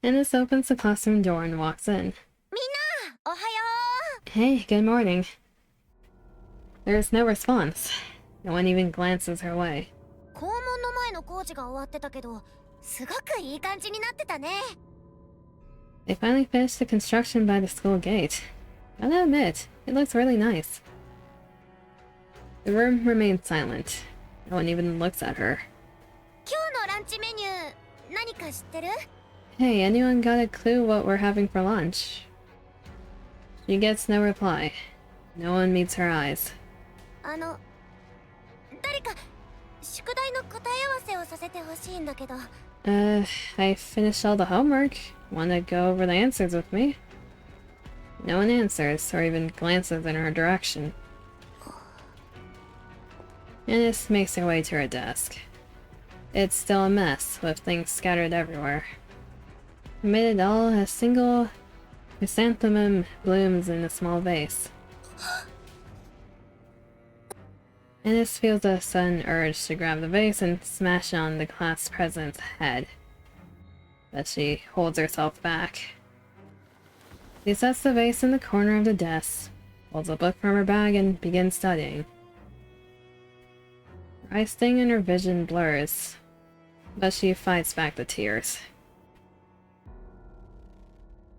Ennis opens the classroom door and walks in. みんな、おはよう。 Hey, good morning. There's no response. No one even glances her way. 校門の前の工事が終わってたけど、すごくいい感じになってたね。 They finally finished the construction by the school gate. Gotta admit, it looks really nice. The room remains silent. No one even looks at her. 今日のランチメニュー、何か知ってる？ Hey, anyone got a clue what we're having for lunch? She gets no reply. No one meets her eyes. 誰か宿題の答え合わせをさせてほしいんだけど。I finished all the homework. Wanna go over the answers with me? No one answers or even glances in her direction. Ennis makes her way to her desk. It's still a mess, with things scattered everywhere. Amid it all, a single chrysanthemum blooms in a small vase. Ennis feels a sudden urge to grab the vase and smash it on the class president's head. But she holds herself back. She sets the vase in the corner of the desk, pulls a book from her bag, and begins studying. Her eyes sting and her vision blurs, but she fights back the tears.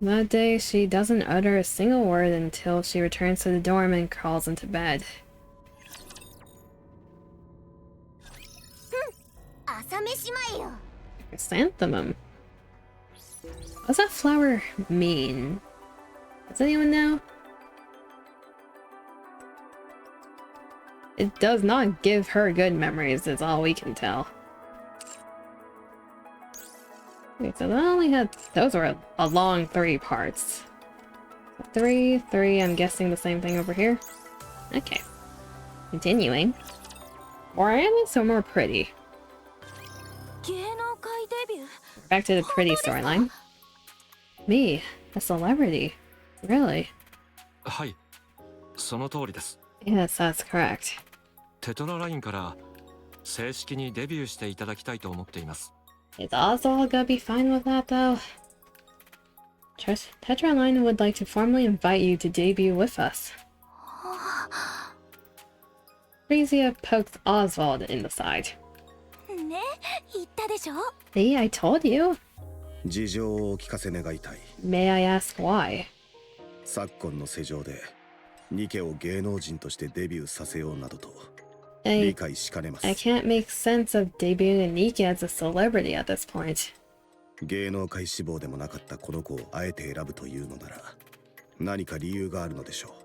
That day, she doesn't utter a single word until she returns to the dorm and crawls into bed. 朝飯前よ。 Chrysanthemum. What's that flower mean? Does anyone know? It does not give her good memories, is all we can tell. Wait, so that only had... Those were a long 3 parts. 3, I'm guessing the same thing over here. Okay. Continuing. More animals or more pretty? 芸能界デビュー。 Back to the pretty storyline. Me, a celebrity. Really? はい、その通りです。 Yes, that's correct. テトララインから正式にデビューしていただきたいと思っています。 Is Oswald gonna be fine with that, though? Tetraline would like to formally invite you to debut with us. Frisia pokes Oswald in the side. ね、言ったでしょ。 See, I told you. 事情をお聞かせ願いたい。 May I ask why? 昨今の世情でニケを芸能人としてデビューさせようなどと I 理解しかねます。 can't make sense of debuting NIKKE as a celebrity at this point. 芸能界志望でもなかったこの子をあえて選ぶというのなら何か理由があるのでしょ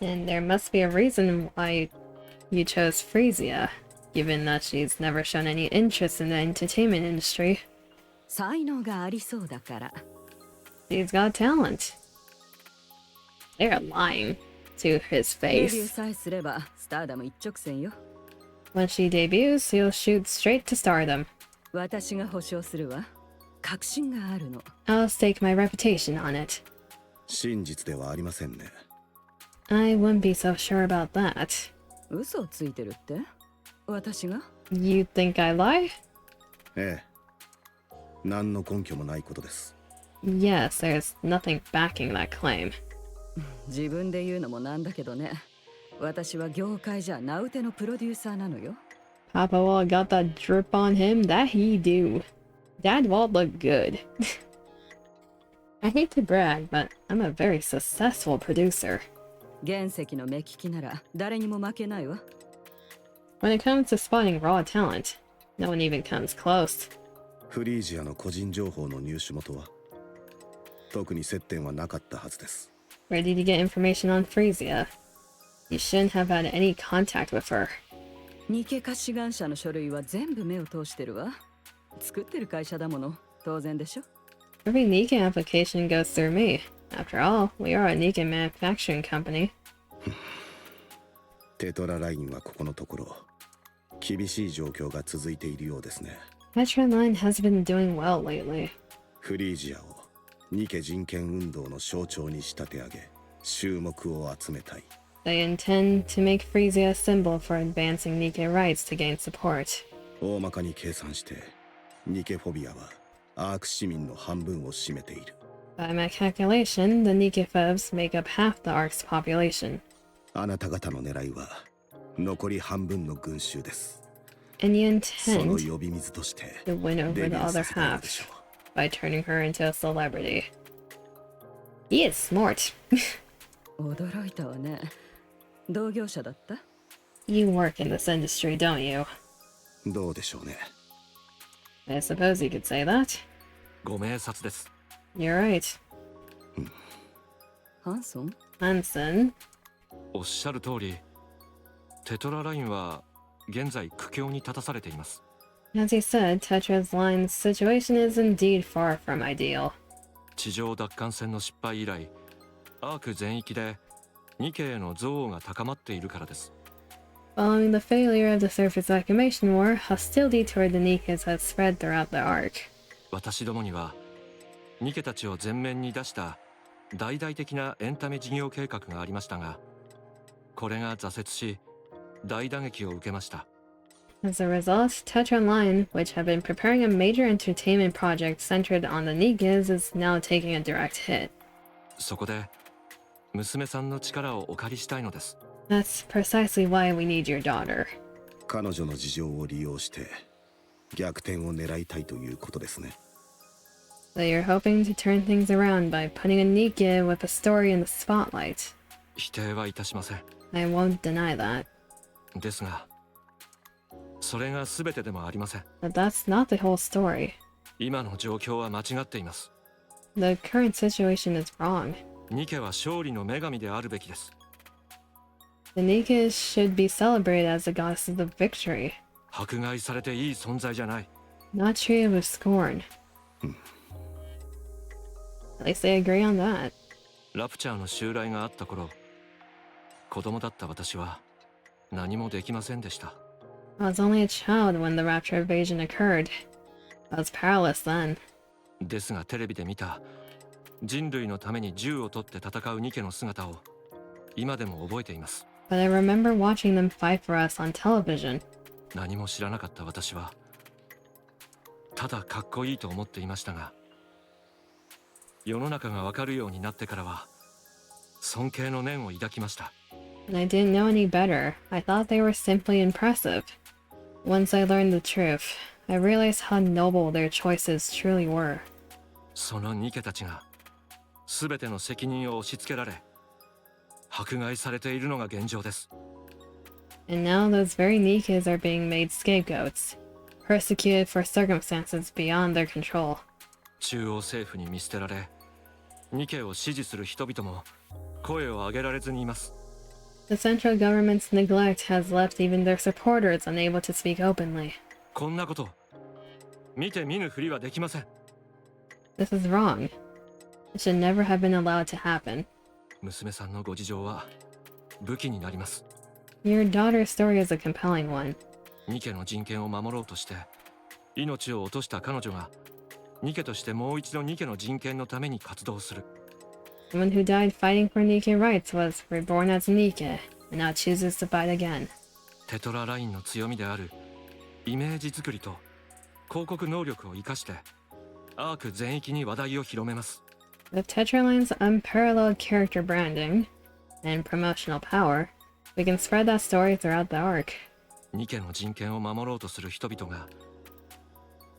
う。 And there must be a reason why you chose Frisia, given that she's never shown any interest in the entertainment industry. 才能がありそうだから。 She's got talent. They're lying to his デビュー face. さえすればスターダム一直線よ。 When she debuts, she'll shoot straight to stardom. 私が保証するわ。確信があるの。I'll stake my reputation on it. 真実ではありませんね。I wouldn't be so sure about that. 嘘をついてるって？私が？ You think I lie? ええ。何の根拠もないことです。Yes, there's nothing backing that claim. 自分で言うのもなんだけどね。私は業界じゃ名うてのプロデューサーなのよ。Papa Walt got that drip on him, that he do. Dad Walt look good. I hate to brag, but I'm a very successful producer. 原石の目利きなら誰にも負けないわ。When it comes to spotting raw talent, no one even comes close. フリージアの個人情報の入手元は特に接点はなかったはずです。Where did you get information on Frisia? You shouldn't have had any contact with her. ニケ化志願者の書類は全部目を通してるわ。作ってる会社だもの、当然でしょ。Every NIKKE application goes through me. After all, we are a NIKKE manufacturing company. テトララインはここのところ厳しい状況が続いているようですね。Metroline has been doing well lately. フリージアをニケ人権運動の象徴に仕立て上げ、注目を集めたい。They intend to make Frisia a symbol for advancing NIKKE rights to gain support. 大まかに計算して、ニケフォビアはアーク市民の半分を占めている。By my calculation, the NIKKE phobes make up half the Ark's population. あなた方の狙いは残り半分の群衆です。And you その intend 呼び水として to win over デビ the ュー other させたいのでしょ half by turning her into a celebrity. He is smart. 驚いたわね。同業者だった？ You work in this industry, don't you? う。どうでしょうね。I suppose you could say that. ご明察です。 You're right. ハンソン？ Hansen, おっしゃる通り、テトララインは現在苦境に立たされています。 as you said, Tetra's line's situation is indeed far from ideal. 地上奪還戦の失敗以来、アーク全域でニケへの憎悪が高まっているからです。 Following the failure of the surface reclamation war, hostility toward the NIKKEs has spread throughout the Ark. 私どもにはニケたちを前面に出した大々的なエンタメ事業計画がありましたが、これが挫折し大打撃を受けました。 As a result, Tetra Online, which had been preparing a major entertainment project centered on the NIKKEs, is now taking a direct hit. そこで娘さんの力をお借りしたいのです。 That's precisely why we need your daughter. 彼女の事情を利用して逆転を狙いたいということですね。So you're hoping to turn things around by putting a NIKKE with a story in the spotlight. 否定はいたしません。 I won't deny that. ですが、それが全てでもありません。 But that's not the whole story. 今の状況は間違っています。 The current situation is wrong. ニケは勝利の女神であるべきです。 The NIKKEs should be celebrated as the goddesses of victory, 迫害されていい存在じゃない。 not treated with scorn. At least they agree on that. ラプチャーの襲来があった頃、子供だった私は何もできませんでした。 I was only a child when the Rapture invasion occurred. I was powerless then. ですがテレビで見た人類のために銃を取って戦うニケの姿を今でも覚えています。 But I remember watching them fight for us on television. 何も知らなかった私はただかっこいいと思っていましたが、世の中がわかるようになってからは尊敬の念を抱きました。 And I didn't know any better. I thought they were simply impressive. Once I learned the truth, I realized how noble their choices truly were. そのニケたちが全ての責任を押し付けられ迫害されているのが現状です。 And now those very NIKKEs are being made scapegoats, persecuted for circumstances beyond their control. 中央政府に見捨てられ、ニケを支持する人々も声を上げられずにいます。 The central government's neglect has left even their supporters unable to speak openly. こんなこと見て見ぬふりはできません。 This is wrong. It should never have been allowed to happen. 娘さんのご事情は武器になります。 Your daughter's story is a compelling one. ニケの人権を守ろうとして命を落とした彼女がニケとしてもう一度ニケの人権のために活動する。 Someone who died fighting for Nikke rights was reborn as Nikke, and now chooses to fight again. テトララインの強みであるイメージ作りと広告能力を生かしてアーク全域に話題を広めます。 With Tetraline's unparalleled character branding and promotional power, we can spread that story throughout the arc. ニケの人権を守ろうとする人々が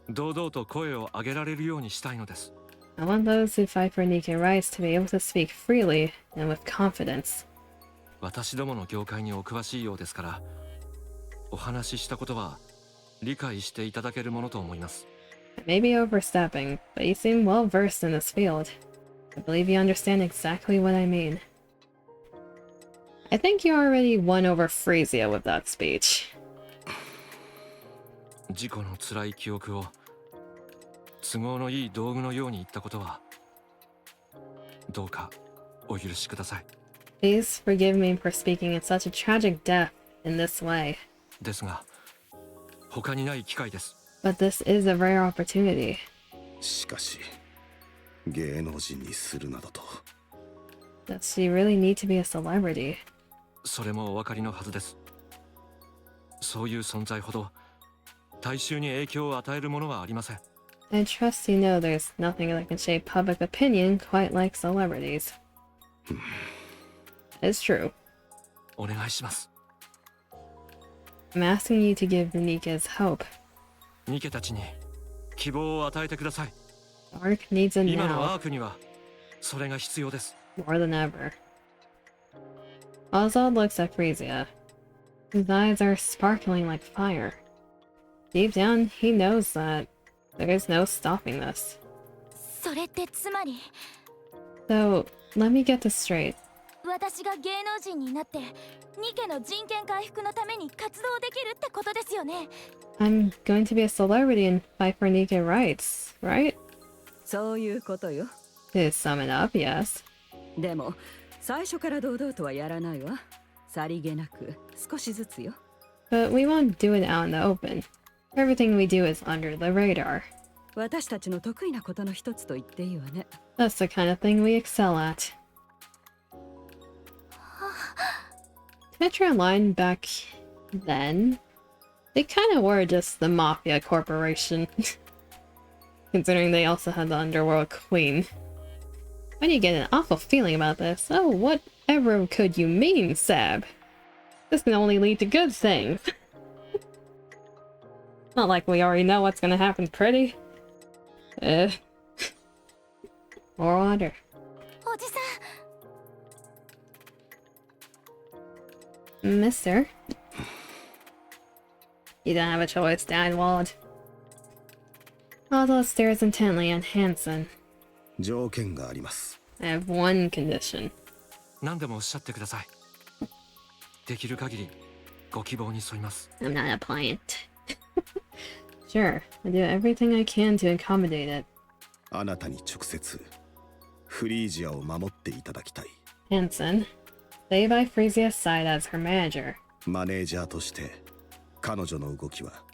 堂々と声を上げられるようにしたいのです。 I want those who fight for Nikke rights to be able to speak freely and with confidence. 私どもの業界にお詳しいようですから、お話ししたことは理解していただけるものと思います。 I may be overstepping, but you seem well versed in this field. I believe you understand exactly what I mean. I think you already won over Frisia with that speech. 事故の辛い記憶を都合のいい道具のように言ったことはどうかお許しください。 Please forgive me for speaking in such a tragic death in this way. ですが他にない機会です。 But this is a rare opportunity. しかし芸能人にするなどと。 Does she really need to be a celebrity? それもお分かりのはずです。そういう存在ほど大衆に影響を与えるものはありません。 I trust you know there's nothing that can shape public opinion quite like celebrities. It's true. お願いします。 I'm asking you to give the Nikkes hope. ニケたちに希望を与えてください。 The arc needs it 今の now アークにはそれが必要です。 more than ever. Oswald looks at Frisia. His eyes are sparkling like fire. Deep down, he knows that there is no stopping this. それってつまり So, let me get this straight. 私が芸能人になってニケの人権回復のために活動できるってことですよね。 I'm going to be a celebrity and fight for Nikke rights, right? そういうことよ。 To sum it up, yes. でも最初から堂々とはやらないわ。さりげなく少しずつよ。 But we won't do it out in the open. Everything we do is under the radar. 私たちの得意なことの一つと言っていいわね。 That's the kind of thing we excel at. Tetraline back then, they kind of were just the mafia corporation. Considering they also had the underworld queen. Why do you get an awful feeling about this? Oh, whatever could you mean, Sab? This can only lead to good things. Not like we already know what's gonna happen, pretty. More water. おじさん Mister? You don't have a choice, Dad Wald. Oswald stares intently at Hansen. 条件があります。 I have one condition. 何でもおっしゃってください。できる限りご希望に沿います。 I'm not a plant. Sure, I do everything I can to accommodate it. あなたに直接フリージアを守っていただきたい。 Hansen, stay by Frisia's side as her manager. マネージャーとして彼女の動きは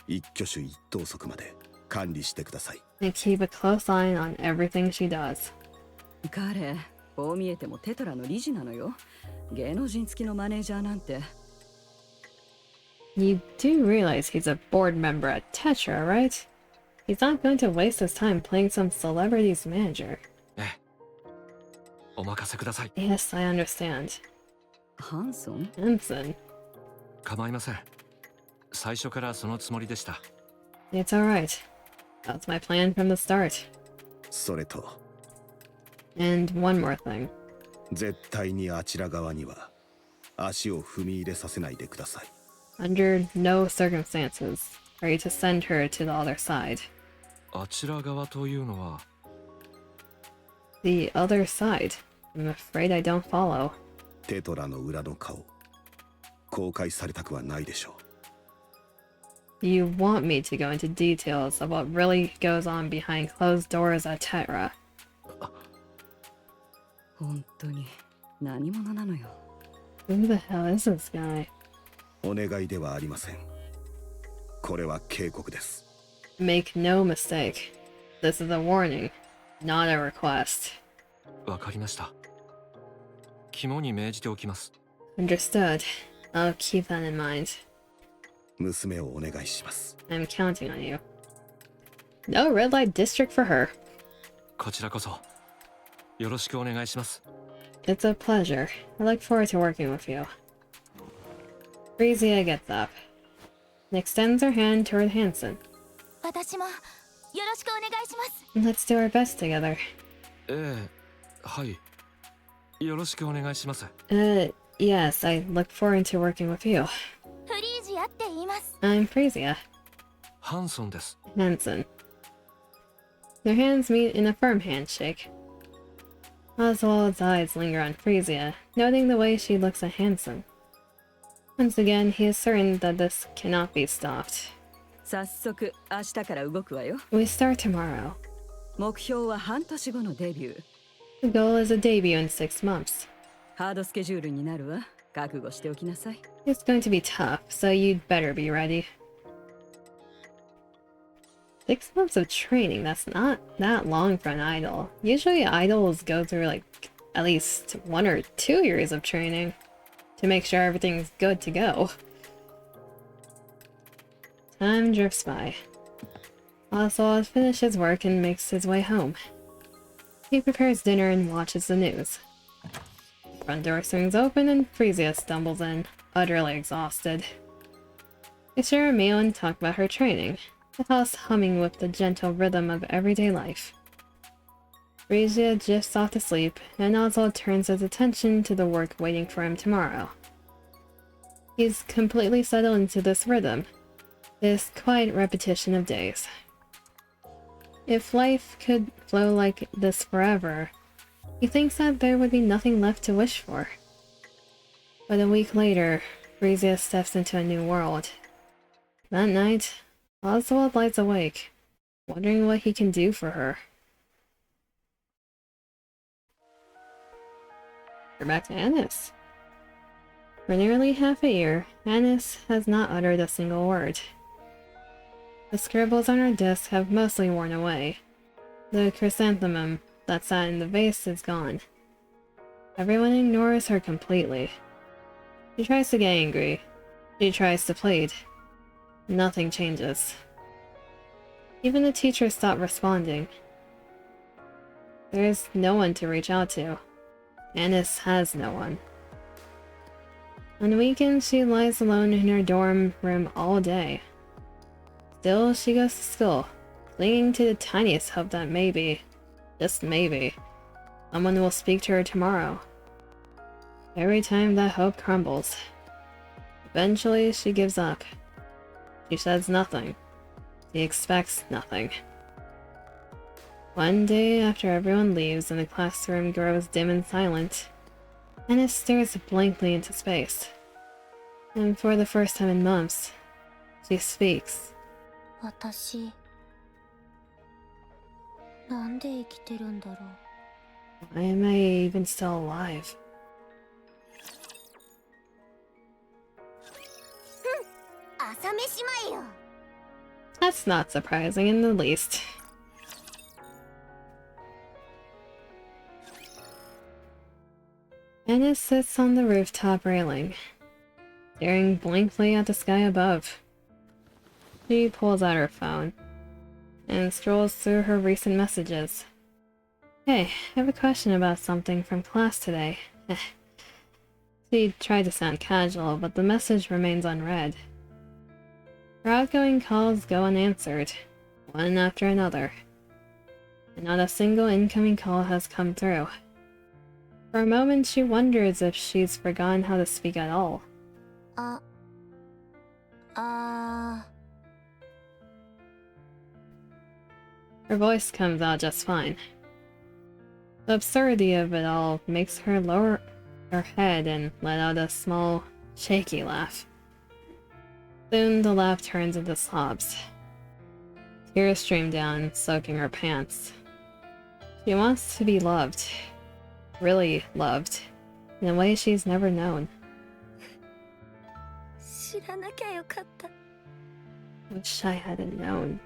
一挙手一投足まで管理してください。 And keep a close eye on everything she does. 彼、こう見えてもテトラの理事なのよ。芸能人付きのマネージャーなんて。You do realize he's a board member at Tetra, right? He's not going to waste his time playing some celebrity's manager. ええ。お任せください。 Yes, I understand. ハンソン Hansen, 構いません。最初からそのつもりでした。 it's alright. That's my plan from the start. それと And one more thing. 絶対にあちら側には足を踏み入れさせないでください。 Under no circumstances are you to send her to the other side. あちら側というのは The other side? I'm afraid I don't follow. テトラの裏の顔公開されたくはないでしょう。 You want me to go into details of what really goes on behind closed doors at Tetra. 本当に何者なのよ。 Who the hell is this guy? お願いではありません。これは警告です。 Make no mistake. This is a warning, not a request. わかりました。肝に銘じておきます。Understood. I'll keep that in mind. 娘をお願いします。I'm counting on you. No red light district for her. こちらこそよろしくお願いします。 It's a pleasure. I look forward to working with you. Frisia gets up and extends her hand toward Hansen. 私もよろしくお願いします。 Let's do our best together. はい。よろしくお願いします。Yes, I look forward to working with you. フリージアって言います。 I'm Frisia. ハンソンです。 Hansen. Their hands meet in a firm handshake. Oswald's eyes linger on Frisia, noting the way she looks at Hansen. Once again, he is certain that this cannot be stopped. 早速明日から動くわよ。 We start tomorrow. 目標は半年後のデビュー。 The goal is a debut in 6 months. ハードスケジュールになるわ。覚悟しておきなさい。 It's going to be tough, so you'd better be ready. 6 months of training, that's not that long for an idol. Usually idols go through like at least 1 or 2 years of training to make sure everything's good to go. Time drifts by. Oswald finishes work and makes his way home. He prepares dinner and watches the news. The front door swings open and Frisia stumbles in, utterly exhausted. They share a meal and talk about her training, the house humming with the gentle rhythm of everyday life. Frisia drifts off to sleep, and Oswald turns his attention to the work waiting for him tomorrow. He's completely settled into this rhythm, this quiet repetition of days. If life could flow like this forever, he thinks that there would be nothing left to wish for. But a week later, Frisia steps into a new world. That night, Oswald lies awake, wondering what he can do for her. We're back to Annis. For nearly half a year, Annis has not uttered a single word. The scribbles on her desk have mostly worn away. The chrysanthemum that sat in the vase is gone. Everyone ignores her completely. She tries to get angry. She tries to plead. Nothing changes. Even the teachers stop responding. There's no one to reach out to. Annis has no one. On weekends, she lies alone in her dorm room all day. Still, she goes to school, clinging to the tiniest hope that maybe, just maybe, someone will speak to her tomorrow. Every time that hope crumbles, eventually she gives up. She says nothing. She expects nothing. One day, after everyone leaves and the classroom grows dim and silent, Annis stares blankly into space. And for the first time in months, she speaks. 私なんで生きてるんだろう。 Why am I even still alive? 朝飯前よ。 That's not surprising in the least. Annis sits on the rooftop railing, staring blankly at the sky above. She pulls out her phone and scrolls through her recent messages. Hey, I have a question about something from class today. She tried to sound casual, but the message remains unread. Her outgoing calls go unanswered, one after another, and not a single incoming call has come through. For a moment, she wonders if she's forgotten how to speak at all. Her voice comes out just fine. The absurdity of it all makes her lower her head and let out a small, shaky laugh. Soon the laugh turns into sobs. Tears stream down, soaking her pants. She wants to be loved. Really loved. In a way she's never known. 知らなきゃよかった。 Wish I hadn't known.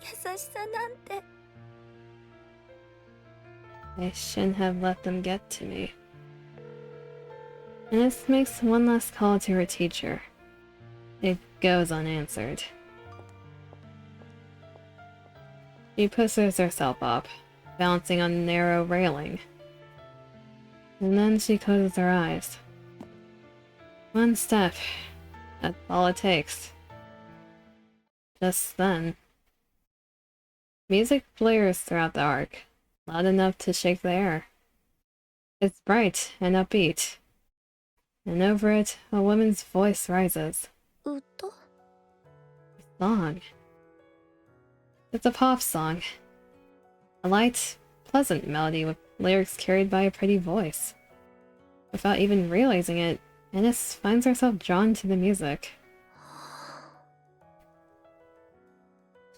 優しさなんて I shouldn't have let them get to me. Ines makes one last call to her teacher. It goes unanswered. She pushes herself up, bouncing on a narrow railing. And then she closes her eyes. One step. That's all it takes. Just then, music blares throughout the arc, loud enough to shake the air. It's bright and upbeat, and over it, a woman's voice rises. うと Song. It's a pop song. A light, pleasant melody with lyrics carried by a pretty voice. Without even realizing it, Ines finds herself drawn to the music.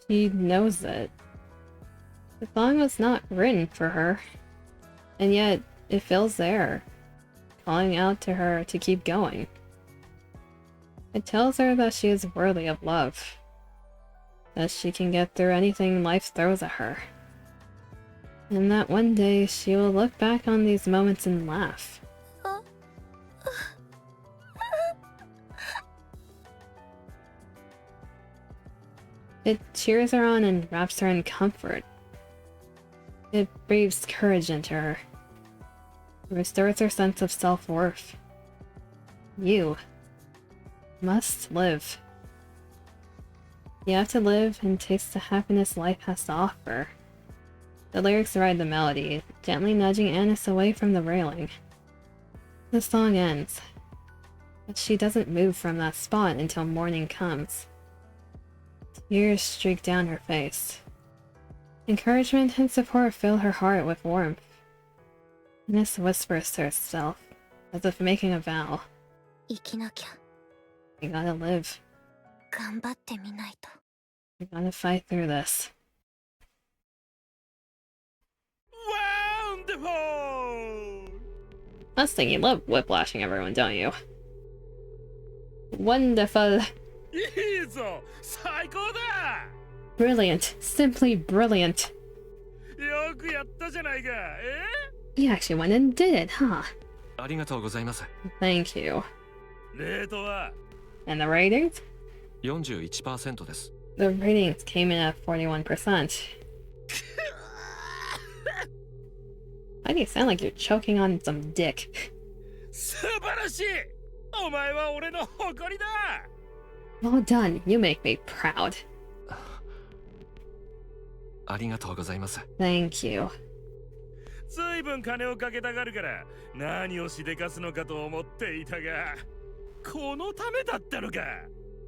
She knows it. The song was not written for her, and yet it fills the air, calling out to her to keep going. It tells her that she is worthy of love, that she can get through anything life throws at her, and that one day she will look back on these moments and laugh. It cheers her on and wraps her in comfort. It breathes courage into her, restores her sense of self-worth. You must live. You have to live and taste the happiness life has to offer. The lyrics ride the melody, gently nudging Ines away from the railing. The song ends, but she doesn't move from that spot until morning comes. Tears streak down her face. Encouragement and support fill her heart with warmth. Ines whispers to herself, as if making a vow. 生きなきゃ You gotta live. 頑張ってみないと You gotta fight through this. Wonderful! Last thing, you love whiplashing everyone, don't you? Wonderful. いいぞ、最高だ。 Brilliant. Simply brilliant. よくやったじゃないか。You actually went and did it, huh? ありがとうございます。 Thank you. レートは And the ratings? 41% です。 The ratings came in at 41%. Why do you sound like you're choking on some dick? 素晴らしい。お前は俺の誇りだ。 Well done. You make me proud. ありがとうございます。 Thank you. ずいぶん金をかけたがるから何をしでかすのかと思っていたが、このためだったのか。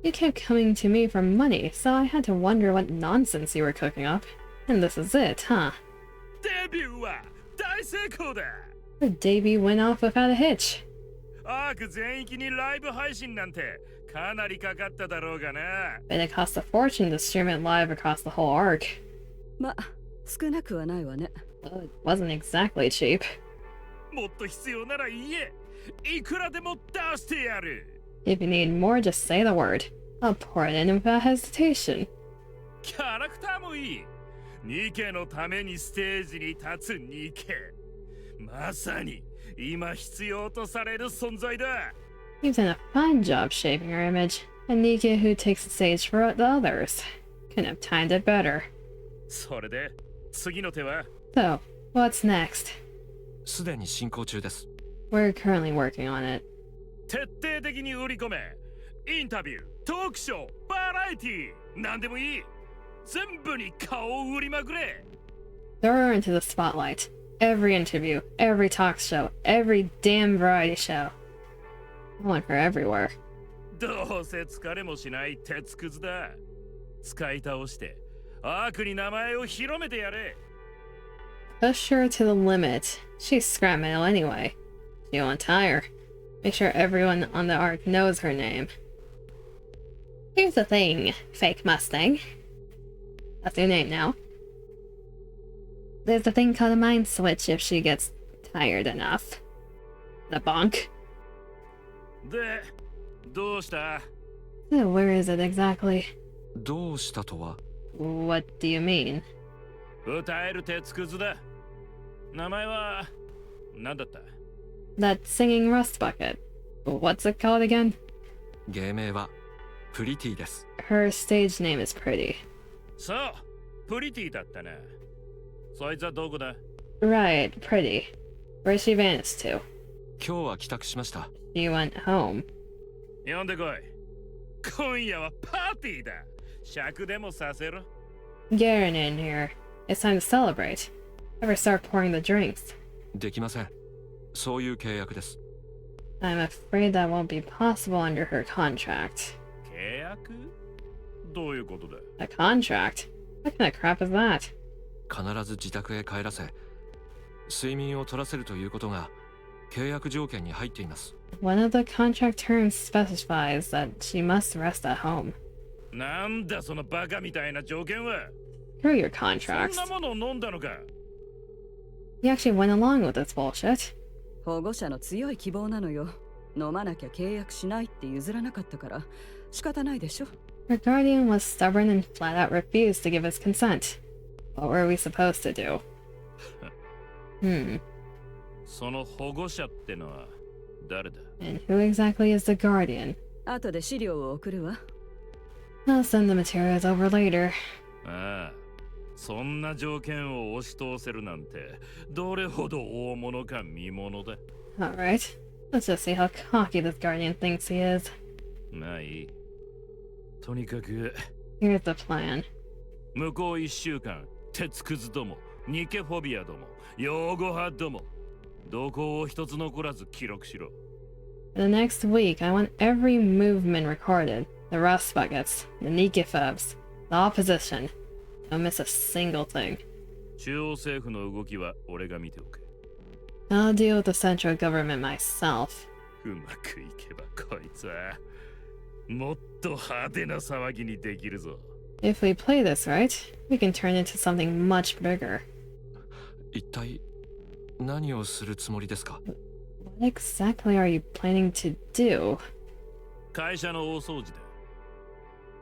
You kept coming to me for money, so I had to wonder what nonsense you were cooking up. And this is it, huh? デビューは大成功だ。 The debut went off without a hitch. アーク全域にライブ配信なんてかなりかかっただろうがな。 But it cost a fortune to stream it live across the whole arc. ま、少なくはないわね。 Well, it wasn't exactly cheap. もっと必要なら言え。いくらでも出してやる。 If you need more, just say the word. I'll pour it in without hesitation. キャラクターもいい。ニケのためにステージに立つニケ。まさに今必要とされる存在だ。 You've done a fine job shaping your image. A NIKKE who takes the stage for the others. Couldn't have timed it better. それで次の手は So, what's next? すでに進行中です。 We're currently working on it. 徹底的に売り込め。インタビュー、トークショー、バラエティー、何でもいい。全部に顔を売りまくれ。 Throw her into the spotlight. Every interview, every talk show, every damn variety show. I want her everywhere. どうせ疲れもしない鉄くずだ。使い倒してアークに名前を広めてやれ。 Push her to the limit. She's scrap metal anyway. You won't tire. Make sure everyone on the arc knows her name. Here's the thing, fake Mustang. That's your name now. There's a thing called a mind switch if she gets tired enough. The bonk. で、どうした？ So where is it exactly? どうしたとは？ What do you mean? 歌える鉄くずだ。名前は何だった？ That singing rust bucket. What's it called again? 芸名はプリティです。 Her stage name is Pretty. そう、プリティだったな。そいつはどこだ？ Right, Pretty. Where's she vanished to? 今日は帰宅しました。She went home. 呼んでこい。今夜はパーティーだ。尺でもさせろ。Get in here. It's time to celebrate. Ever start pouring the drinks? できません。そういう契約です。I'm afraid that won't be possible under her contract. 契約？どういうことだ？ A contract? What kind of crap is that? 必ず自宅へ帰らせ、睡眠を取らせるということが契約条件に入っています。One of the contract terms specifies that she must rest at home. なんだそのバカみたいな条件は。 Through your contracts. そんなものを飲んだのか？ You actually went along with this bullshit. 保護者の強い希望なのよ。飲まなきゃ契約しないって譲らなかったから仕方ないでしょ。Her guardian was stubborn and flat out refused to give his consent. What were we supposed to do? その保護者ってのは誰だ？ And who exactly is the guardian? 後で資料を送るわ。I'll send the materials over later. ああ、そんな条件を押し通せるなんてどれほど大物か見物だ。Alright, let's just see how cocky this guardian thinks he is. まあいい。とにかく Here's the plan. 向こう1週間、鉄くずども、ニケフォビアども、擁護派ども、どこを一つ残らず記録しろ。For the next week, I want every movement recorded. The rust buckets, the NIKKE phobs, the opposition. Don't miss a single thing. 中央政府の動きは俺が見ておく。I'll deal with the central government myself. うまくいけばこいつはもっと派手な騒ぎにできるぞ。If we play this right, we can turn into something much bigger. 一体何をするつもりですか？ What exactly are you planning to do? 会社の大掃除だ。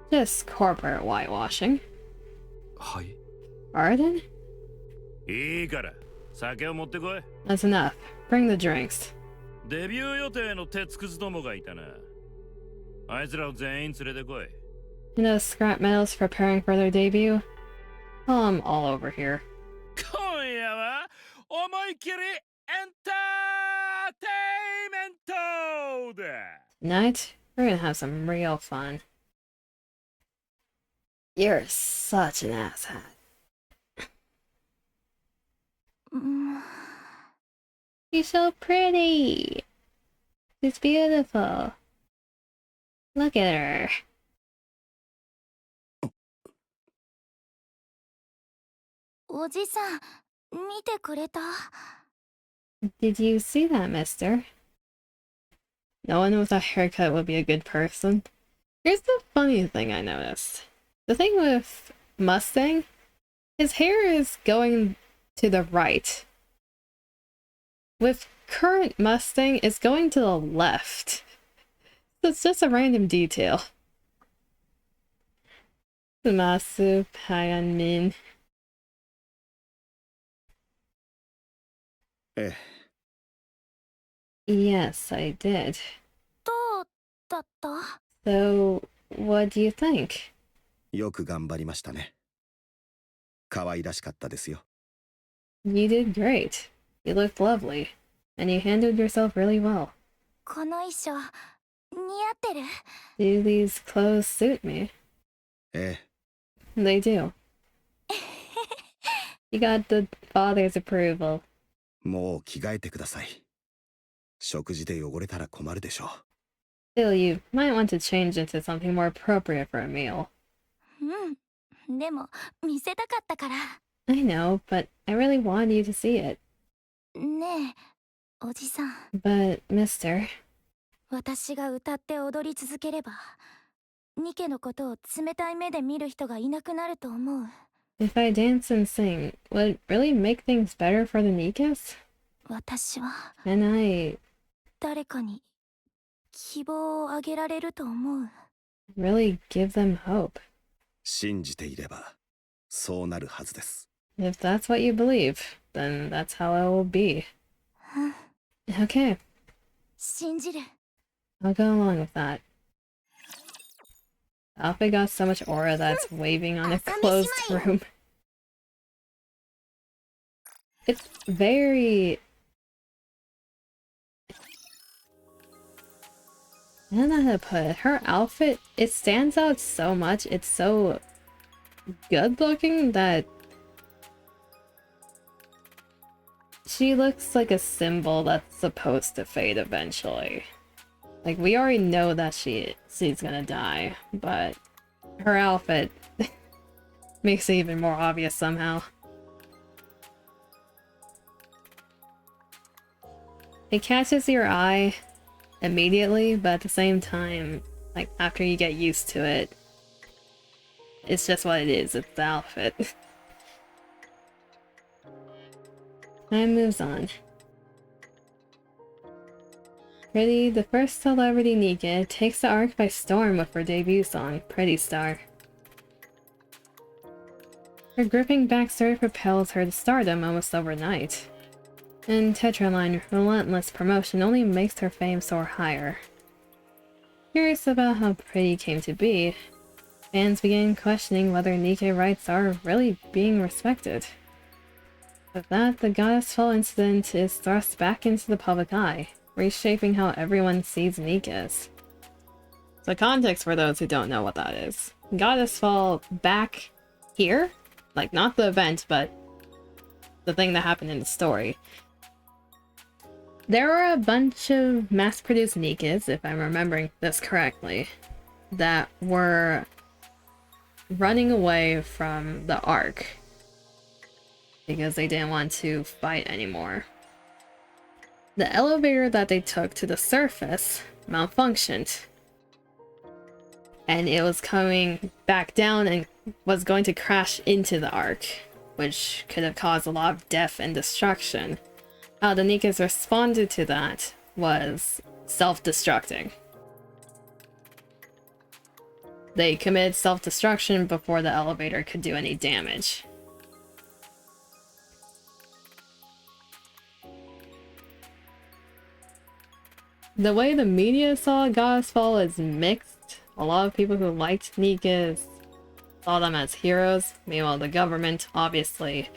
Just corporate whitewashing. はい。 Pardon? いいから酒を持ってこい。 That's enough. Bring the drinks. デビュー予定の鉄くずどもがいたな。あいつらを全員連れてこい。And those scrap metals preparing for their debut? I'm all over here. 今夜は思いっきりエンターテイメントだ。 Tonight, we're gonna have some real fun. You're such an asshat. She's so pretty. She's beautiful. Look at her.「おじさん、見てくれた？ Did you see that, mister? No one with a haircut would be a good person. Here's the funny thing I noticed. The thing with Mustang, his hair is going to the right. With current Mustang, it's going to the left. So it's just a random detail. Sumasu Payanin. ええ、 Yes, I did. どうだった？ So, what do you think? よく頑張りましたね。可愛らしかったですよ。 You did great. You looked lovely. And you handled yourself really well. この衣装、似合ってる？ Do these clothes suit me? ええ、 They do. You got the father's approval. もう着替えてください。食事で汚れたら困るでしょう。 Still, you might want to change into something more appropriate for a meal. うん。でも、見せたかったから。I know, but I really want you to see it. ねえ、おじさん。 But, mister, 私が歌って踊り続ければ、ニケのことを冷たい目で見る人がいなくなると思う。 if I dance and sing, would it really make things better for the NIKKEs? 私は And I 誰かに希望をあげられると思う。 really give them hope. 信じていればそうなるはずです。 If that's what you believe, then that's how it will be. Okay, 信じる。 I'll go along with that. Outfit got so much aura that's waving on a closed room. It's very... I don't know how to put it. Her outfit, it stands out so much. It's so good looking that she looks like a symbol that's supposed to fade eventually. Like, we already know that she's gonna die, but her outfit makes it even more obvious somehow. It catches your eye immediately, but at the same time, like, after you get used to it, it's just what it is. It's the outfit. Time moves on. Pretty, the first celebrity NIKKE, takes the arc by storm with her debut song, Pretty Star. Her gripping backstory propels her to stardom almost overnight. And Tetraline relentless promotion only makes her fame soar higher. Curious about how Pretty came to be, fans begin questioning whether NIKKE rights are really being respected. With that, the Goddessfall incident is thrust back into the public eye, reshaping how everyone sees NIKKEs. So context for those who don't know what that is. Goddessfall back here? Like, not the event, but the thing that happened in the story. There were a bunch of mass-produced NIKKEs, if I'm remembering this correctly, that were running away from the Ark because they didn't want to fight anymore. The elevator that they took to the surface malfunctioned, and it was coming back down and was going to crash into the Ark, which could have caused a lot of death and destruction. How the NIKKEs responded to that was self-destructing. They committed self-destruction before the elevator could do any damage. The way the media saw Goddessfall is mixed. A lot of people who liked NIKKEs saw them as heroes. Meanwhile, the government obviously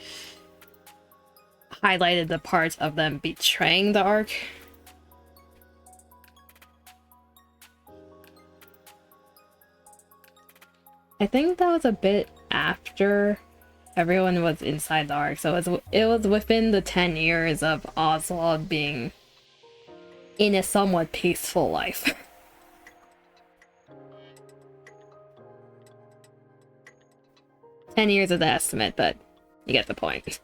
highlighted the part of them betraying the Ark. I think that was a bit after everyone was inside the Ark, so it was within the 10 years of Oswald being in a somewhat peaceful life. "10 years is the estimate, but you get the point."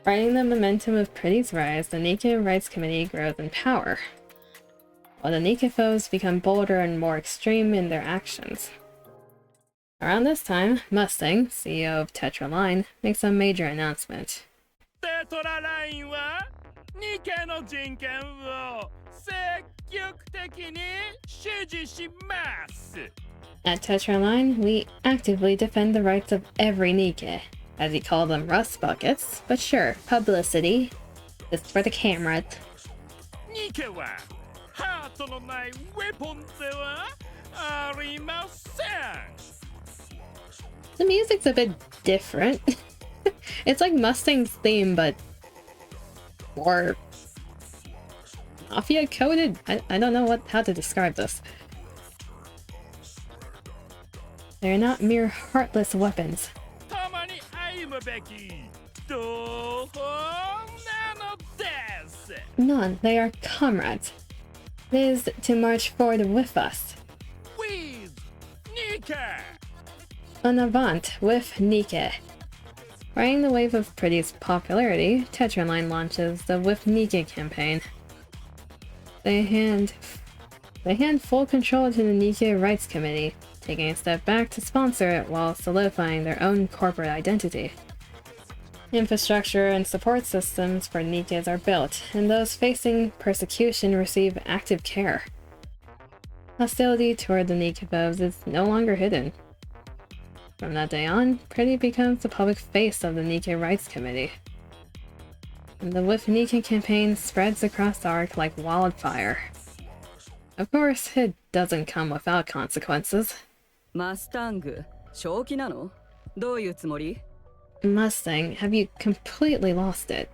Riding the momentum of Pretty's rise, the NIKKE Rights Committee grows in power, while the NIKKE foes become bolder and more extreme in their actions. Around this time, Mustang, CEO of Tetraline, makes a major announcement. Tetraline はNIKKEの人権を積極的に支持します。 At Tetraline, we actively defend the rights of every NIKKE, as he called them rust buckets, but sure, publicity is for the cameras. NIKKE はハートのないウェポンではありません。 The music's a bit different. It's like Mustang's theme, but more mafia coded. I don't know how to describe this. They're not mere heartless weapons. たまに歩むべき同胞なのです。 None, they are comrades. It is to march forward with us. With NIKKE. En avant with NIKKE. Riding the wave of Pretty's popularity, Tetraline launches the With NIKKE campaign. They hand full control to the NIKKE Rights Committee, taking a step back to sponsor it while solidifying their own corporate identity. Infrastructure and support systems for NIKKEs are built, and those facing persecution receive active care. Hostility toward the NIKKE foes is no longer hidden. From that day on, Pretty becomes the public face of the NIKKE Rights Committee. And the With NIKKE campaign spreads across the arc like wildfire. Of course, it doesn't come without consequences. マスタング、正気なの？どういうつもり？ Mustang, have you completely lost it?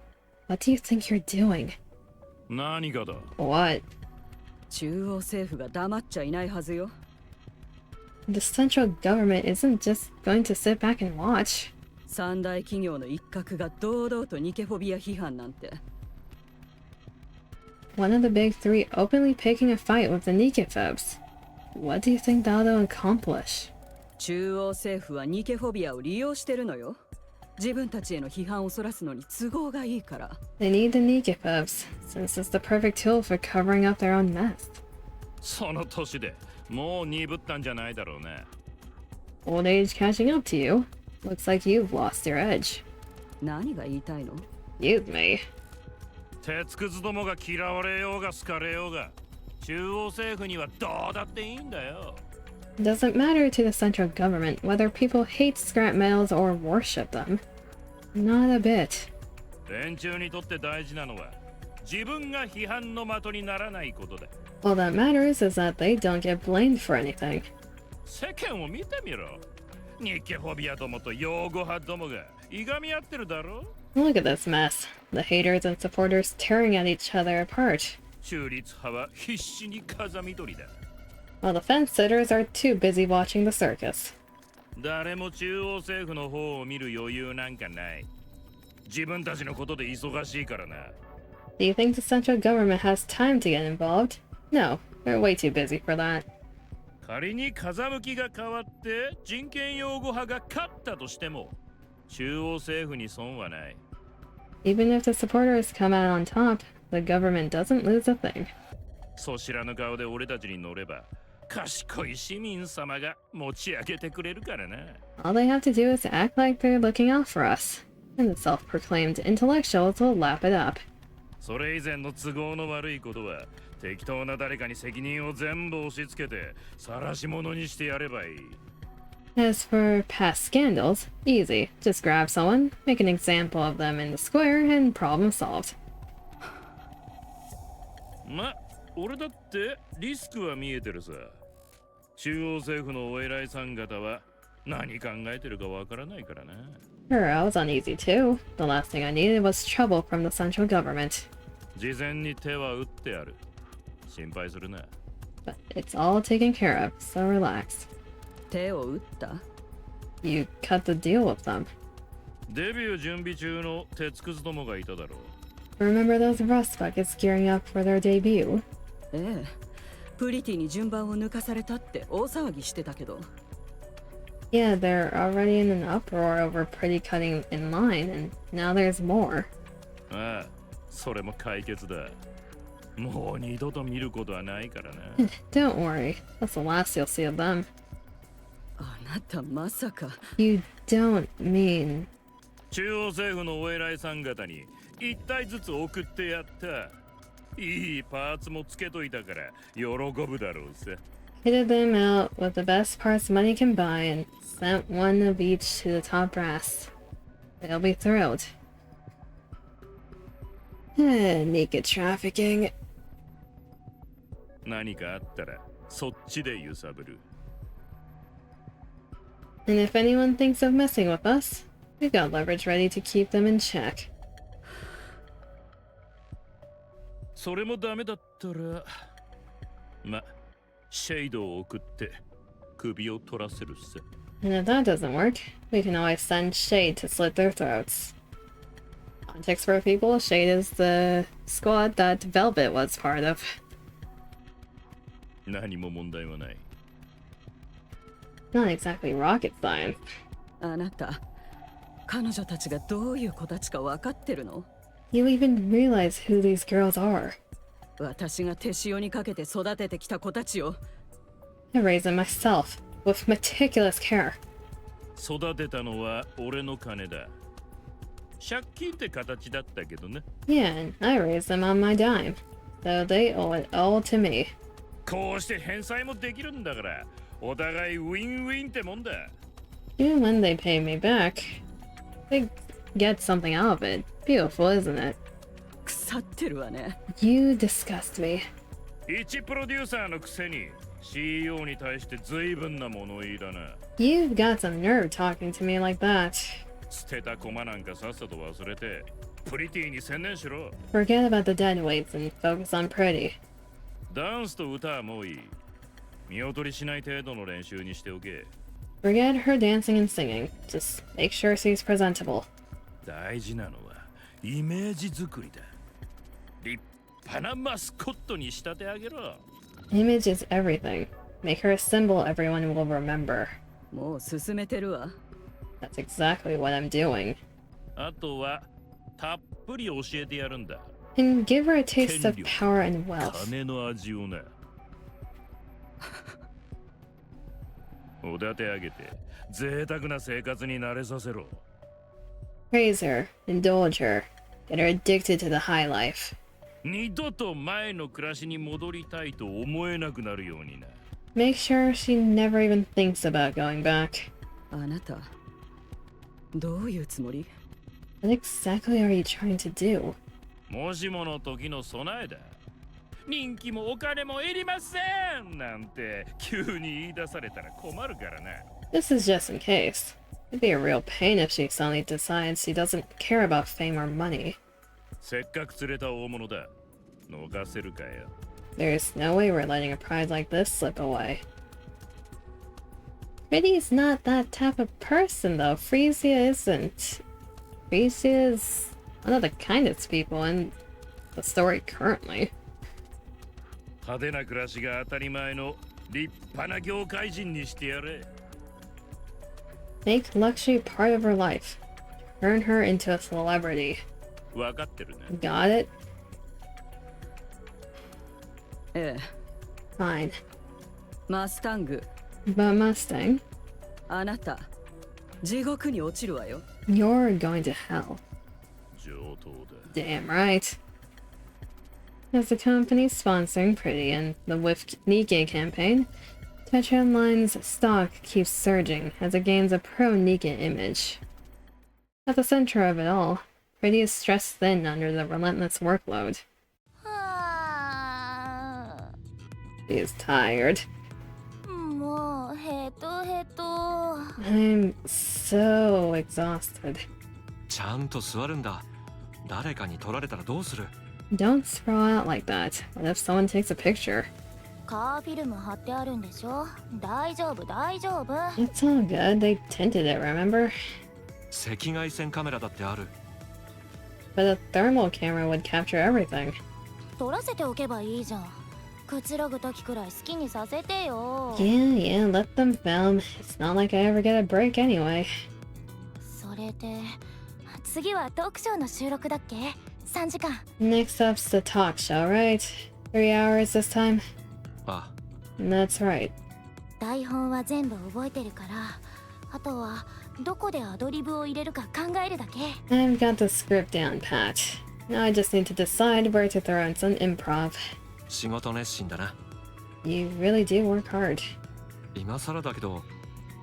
What do you think you're doing? 何がだ？ What? 中央政府が黙っちゃいないはずよ。The central government isn't just going to sit back and watch. 三大企業の一角が堂々とニケフォビア批判なんて。One of the big three openly picking a fight with the NIKKE phobes. What do you think that'll accomplish? 中央政府はニケフォビアを利用してるのよ。自分たちへの批判をそらすのに都合がいいから。They need the NIKKE phobes, since it's the perfect tool for covering up their own mess. その年でもう鈍ったんじゃないだろうね。Old age catching up to you? Looks like you've lost your edge. 何が言いたいの？ You've me. 鉄くずどもが嫌われようが好かれようが、中央政府にはどうだっていいんだよ。It doesn't matter to the central government whether people hate scrap metals or worship them. Not a bit. 連中にとって大事なのは自分が批判の的にならないことだ。All that matters is that they don't get blamed for anything. 世間を見てみろ。ニッケフォビアどもと擁護派どもがいがみ合ってるだろ。 Look at this mess. The haters and supporters tearing at each other apart. 中立派は必死に風見取りだ。While the fence-sitters are too busy watching the circus. 誰も中央政府の方を見る余裕なんかない。自分たちのことで忙しいからな。Do you think the central government has time to get involved? No, they're way too busy for that. 仮に風向きが変わって人権擁護派が勝ったとしても、中央政府に損はない。Even if the supporters come out on top, the government doesn't lose a thing. そ知らぬ顔で俺たちに乗れば、賢い市民様が持ち上げてくれるからな。All they have to do is act like they're looking out for us, and the self-proclaimed intellectuals will lap it up. それ以前の都合の悪いことは、適当な誰かに責任を全部押し付けて、晒し者にしてやればいい。As for past scandals, easy. Just grab someone, make an example of them in the square, and problem solved. ま、俺だってリスクは見えてるさ。中央政府のお偉いさん方は何考えてるかわからないからな。Sure, I was uneasy too. The last thing I needed was trouble from the central government. 事前に手は打ってある。心配するな。But it's all taken care of, so relax. 手を打った？ You cut the deal with them. デビュー準備中の鉄くずどもがいただろう。Remember those rust buckets gearing up for their debut? ええ、プリティに順番を抜かされたって大騒ぎしてたけど。Yeah, they're already in an uproar over Pretty cutting in line, and now there's more. ああ、それも解決だ。もう二度と見ることはないからな。Don't worry, that's the last you'll see of them. あなたまさか。You don't mean... 中央政府のお偉いさん方に一体ずつ送ってやった。いいパーツもつけといたから喜ぶだろうさ。Kitted them out with the best parts money can buy and sent one of each to the top brass. They'll be thrilled. NIKKE trafficking. 何かあったらそっちで揺さぶる。And if anyone thinks of messing with us, we've got leverage ready to keep them in check. それもダメだったら、ま、シェイドを送って首を取らせるさ。And if that doesn't work, we can always send Shade to slit their throats. Context for people, Shade is the squad that Velvet was part of. 何も問題はない。Not exactly rocket science. あなた、彼女たちがどういう子たちか分かってるの？ You even realize who these girls are. 私が手塩にかけて育ててきた子たちよ。I raised them myself, with meticulous care. 育てたのは俺の金だ。借金って形だったけどね。Yeah, and I raised them on my dime, though they owe it all to me. こうして返済もできるんだから、お互いウィンウィンってもんだ。Even when they pay me back, they get something out of it. Beautiful, isn't it? 腐ってるわね。 You disgust me. 一プロデューサーのくせに CEO に対して随分な物言いだな。 You've got some nerve talking to me like that. 捨てた駒なんかさっさと忘れてプリティに専念しろ。 Forget about the dead weights and focus on Pretty. ダンスと歌はもういい。見劣りしない程度の練習にしておけ。 Forget her dancing and singing. Just make sure she's presentable. 大事なのはイメージ作りだ。立派なマスコットに仕立て上げろ。 Image is everything. Make her a symbol everyone will remember. もう進めてるわ。 That's exactly what I'm doing. あとはたっぷり教えてやるんだ。 And give her a taste of 権力、 power and wealth. 金の味をな。おだて上げて贅沢な生活に慣れさせろ。 Praise her, indulge her, get her addicted to the high life. 二度と前の暮らしに戻りたいと思えなくなるようにな。 Make sure she never even thinks about going back. あなた、どういうつもり？ What exactly are you trying to do? もしもの時の備えだ。人気もお金もいりませんなんて急に言い出されたら困るからな。 This is just in case. It'd be a real pain if she suddenly decides she doesn't care about fame or money. せっかく釣れた大物だ。逃せるかよ。 There's no way we're letting a prize like this slip away. Pretty's not that type of person, though. Frisia isn't. Frisia is one of the kindest people in the story currently. 派手な暮らしが当たり前の立派な業界人にしてやれ。 Make luxury part of her life. Turn her into a celebrity. わかってるね。 Got it? ええ、 Fine. マスタング、 But Mustang, あなた、地獄に落ちるわよ。 you're going to hell. 上等だ。 Damn right. As the company sponsoring Pretty and the With NIKKE campaign, Twitch Online's stock keeps surging as it gains a pro-NIKKE image. At the center of it all, Pretty is stressed thin under the relentless workload. は She is tired. あ、もうヘトヘト。 I'm so exhausted. ちゃんと座るんだ。誰かに取られたらどうする？ Don't sprawl out like that. What if someone takes a picture? カーフィルム貼ってあるんでしょ。大丈夫大丈夫。 It's all good. They tinted it, remember? 赤外線カメラだってある。 But a thermal camera would capture everything. 撮らせておけばいいじゃん。くつろぐ時くらい好きにさせてよ。 Yeah, let them film. It's not like I ever get a break anyway. それで次はトークショーの収録だっけ？3時間。 Next up's the talk show, right? 3 hours this time? あ That's right. 台本は全部覚えてるから、あとはどこでアドリブを入れるか考えるだけ。 I've got the script down pat. Now I just need to decide where to throw in some improv. 仕事熱心だな。 You really do work hard. 今更だけど、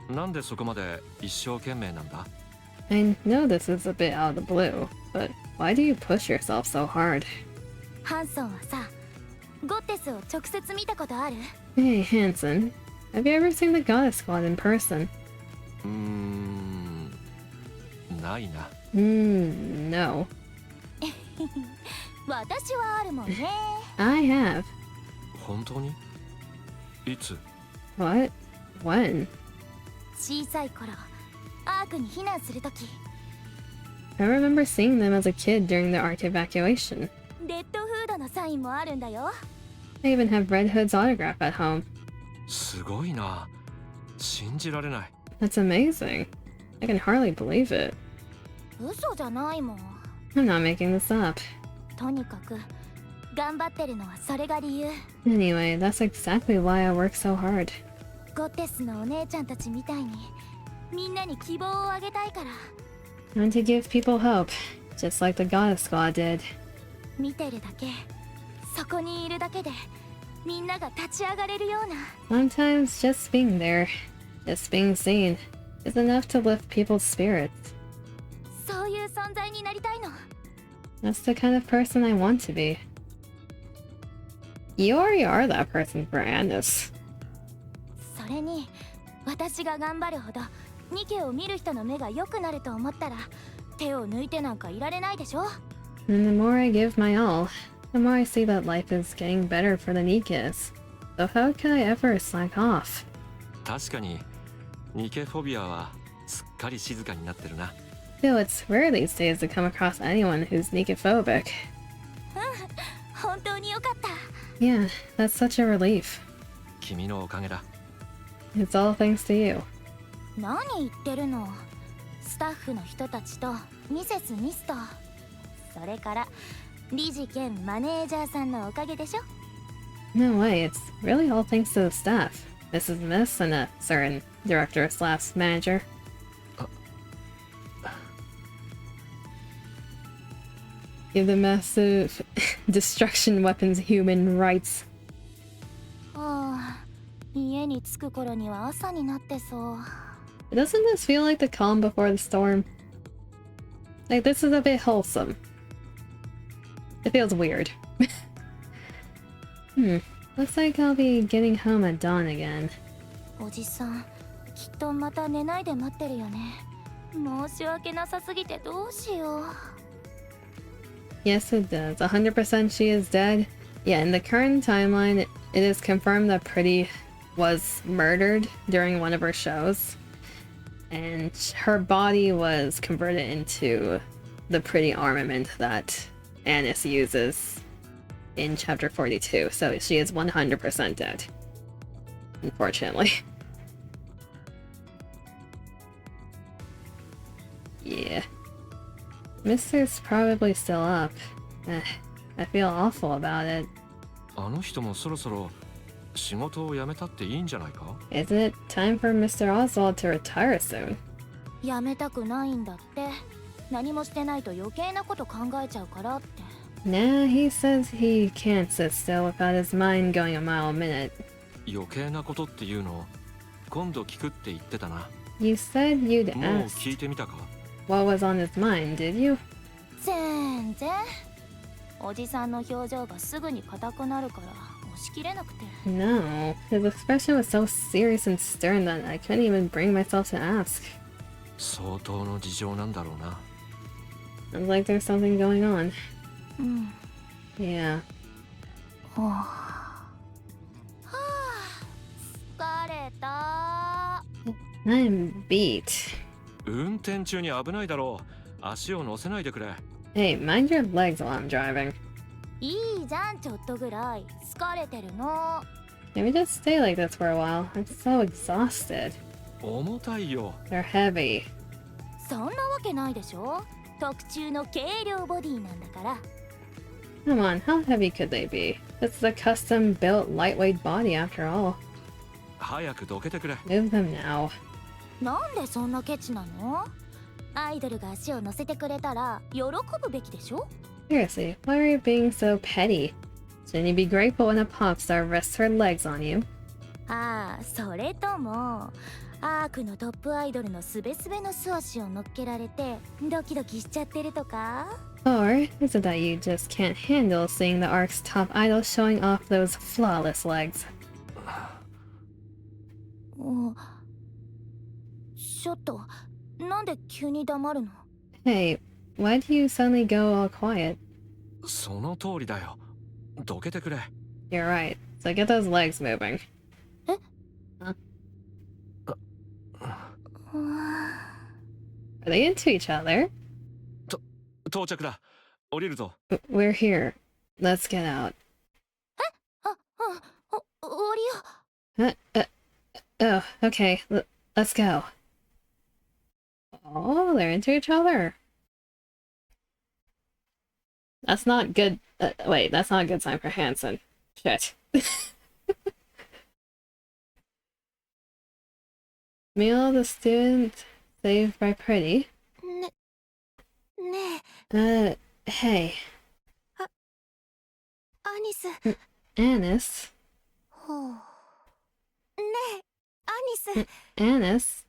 なんでそこまで一生懸命なんだ？ I know this is a bit out of the blue, but why do you push yourself so hard? ハンソンはさ、ゴッテスを直接見たことある？ Hey, Hanson. Have you ever seen the Goddess Squad in person? ないな。No. 私はあるもんね。I have. 本当に？いつ？ What? When? 小さい頃、アークに避難するとき、 I remember seeing them as a kid during the Ark evacuation. レッドフードのサインもあるんだよ。 I even have Red Hood's autograph at home. すごいな。信じられない。 That's amazing. I can hardly believe it. 嘘じゃないもん。 I'm not making this up. とにかく頑張ってるのはそれが理由。 Anyway, that's exactly why I work so hard. ゴッテスのお姉ちゃんたちみたいにみんなに希望をあげたいから。 I want to give people hope, just like the Goddess Squad did. 見てるだけ、そこにいるだけでみんなが立ち上がれるような。 Sometimes just being there, just being seen, is enough to lift people's spirits. そういう存在になりたいの。 That's the kind of person I want to be. You already are that person for Anis. それに私が頑張るほどニケを見る人の目が良くなると思ったら手を抜いてなんかいられないでしょ。 And the more I give my all, the more I see that life is getting better for the NIKKEs. So how could I ever slack off? 確かにニケフォビアはすっかり静かになってるな。 I feel it's rare these days to come across anyone who's NIKKE-phobic. 本当に良かった。 Yeah, that's such a relief. 君のおかげだ。 It's all thanks to you. 何言ってるの。スタッフの人たちとミセスミスト、それから理事兼マネージャーさんのおかげでしょ。 No way, it's really all thanks to the staff. Mrs. Miss and a certain director/manager. Give the massive destruction weapons human rights. ああ、家に着く頃には朝になってそう。 Doesn't this feel like the calm before the storm? Like, this is a bit wholesome. It feels weird. Looks like I'll be getting home at dawn again. おじさん、きっとまた寝ないで待ってるよね。申し訳なさすぎてどうしよう。 Yes, it does. 100% she is dead. Yeah, in the current timeline, it is confirmed that Pretty was murdered during one of her shows. And her body was converted into the Pretty armament that Anis uses in chapter 42. So she is 100% dead. Unfortunately. Yeah. Mister's probably still up. I feel awful about it. あの人もそろそろ仕事を辞めたっていいんじゃないか？ Isn't it time for Mr. Oswald to retire soon? やめたくないんだって。何もしてないと余計なこと考えちゃうからって。 Nah, he says he can't sit still without his mind going a mile a minute. 余計なことっていうのを今度聞くって言ってたな。 You said you'd もう ask 聞いてみたか？ what was on his mind, did you? 全然。おじさんの表情がすぐに硬くなるから押し切れなくて。 No, his expression was so serious and stern that I couldn't even bring myself to ask. 相当の事情なんだろうな。 Sounds like there's something going on. うん。 Yeah. はあ、疲れた。 I'm beat. 運転中に危ないだろう。足を乗せないでくれ。 Hey, mind your legs while I'm driving. いいじゃん、ちょっとぐらい。疲れてるの。 Can we just stay like this for a while? I'm so exhausted. 重たいよ。 They're heavy. そんなわけないでしょ。特注の軽量ボディなんだから。 Come on, how heavy could they be? It's a custom-built lightweight body after all. 早くどけてくれ。 Move them now. なんでそんなケチなの？アイドルが足を乗せてくれたら喜ぶべきでしょ？ Seriously, why are you being so petty? Shouldn't you be grateful when a pop star rests her legs on you? ああ、それともアークのトップアイドルのすべすべの素足を乗っけられてドキドキしちゃってるとか？ Or is it that you just can't handle seeing the ARC's top idol showing off those flawless legs? ちょっと、なんで急に黙るの？ Hey, why do you suddenly go all quiet? その通りだよ。どけてくれ。 You're right, so get those legs moving. え？ Huh? Are they into each other? 到着だ。降りるぞ。 We're here. Let's get out. 降りよう。 Oh, okay. Let's go. Oh, they're into each other. That's not good. Wait, that's not a good sign for Hansen. Shit. Meal the student saved by Pretty. ねえ。Hey. アニス。Anis. ほう。ねえ、アニス。Anis.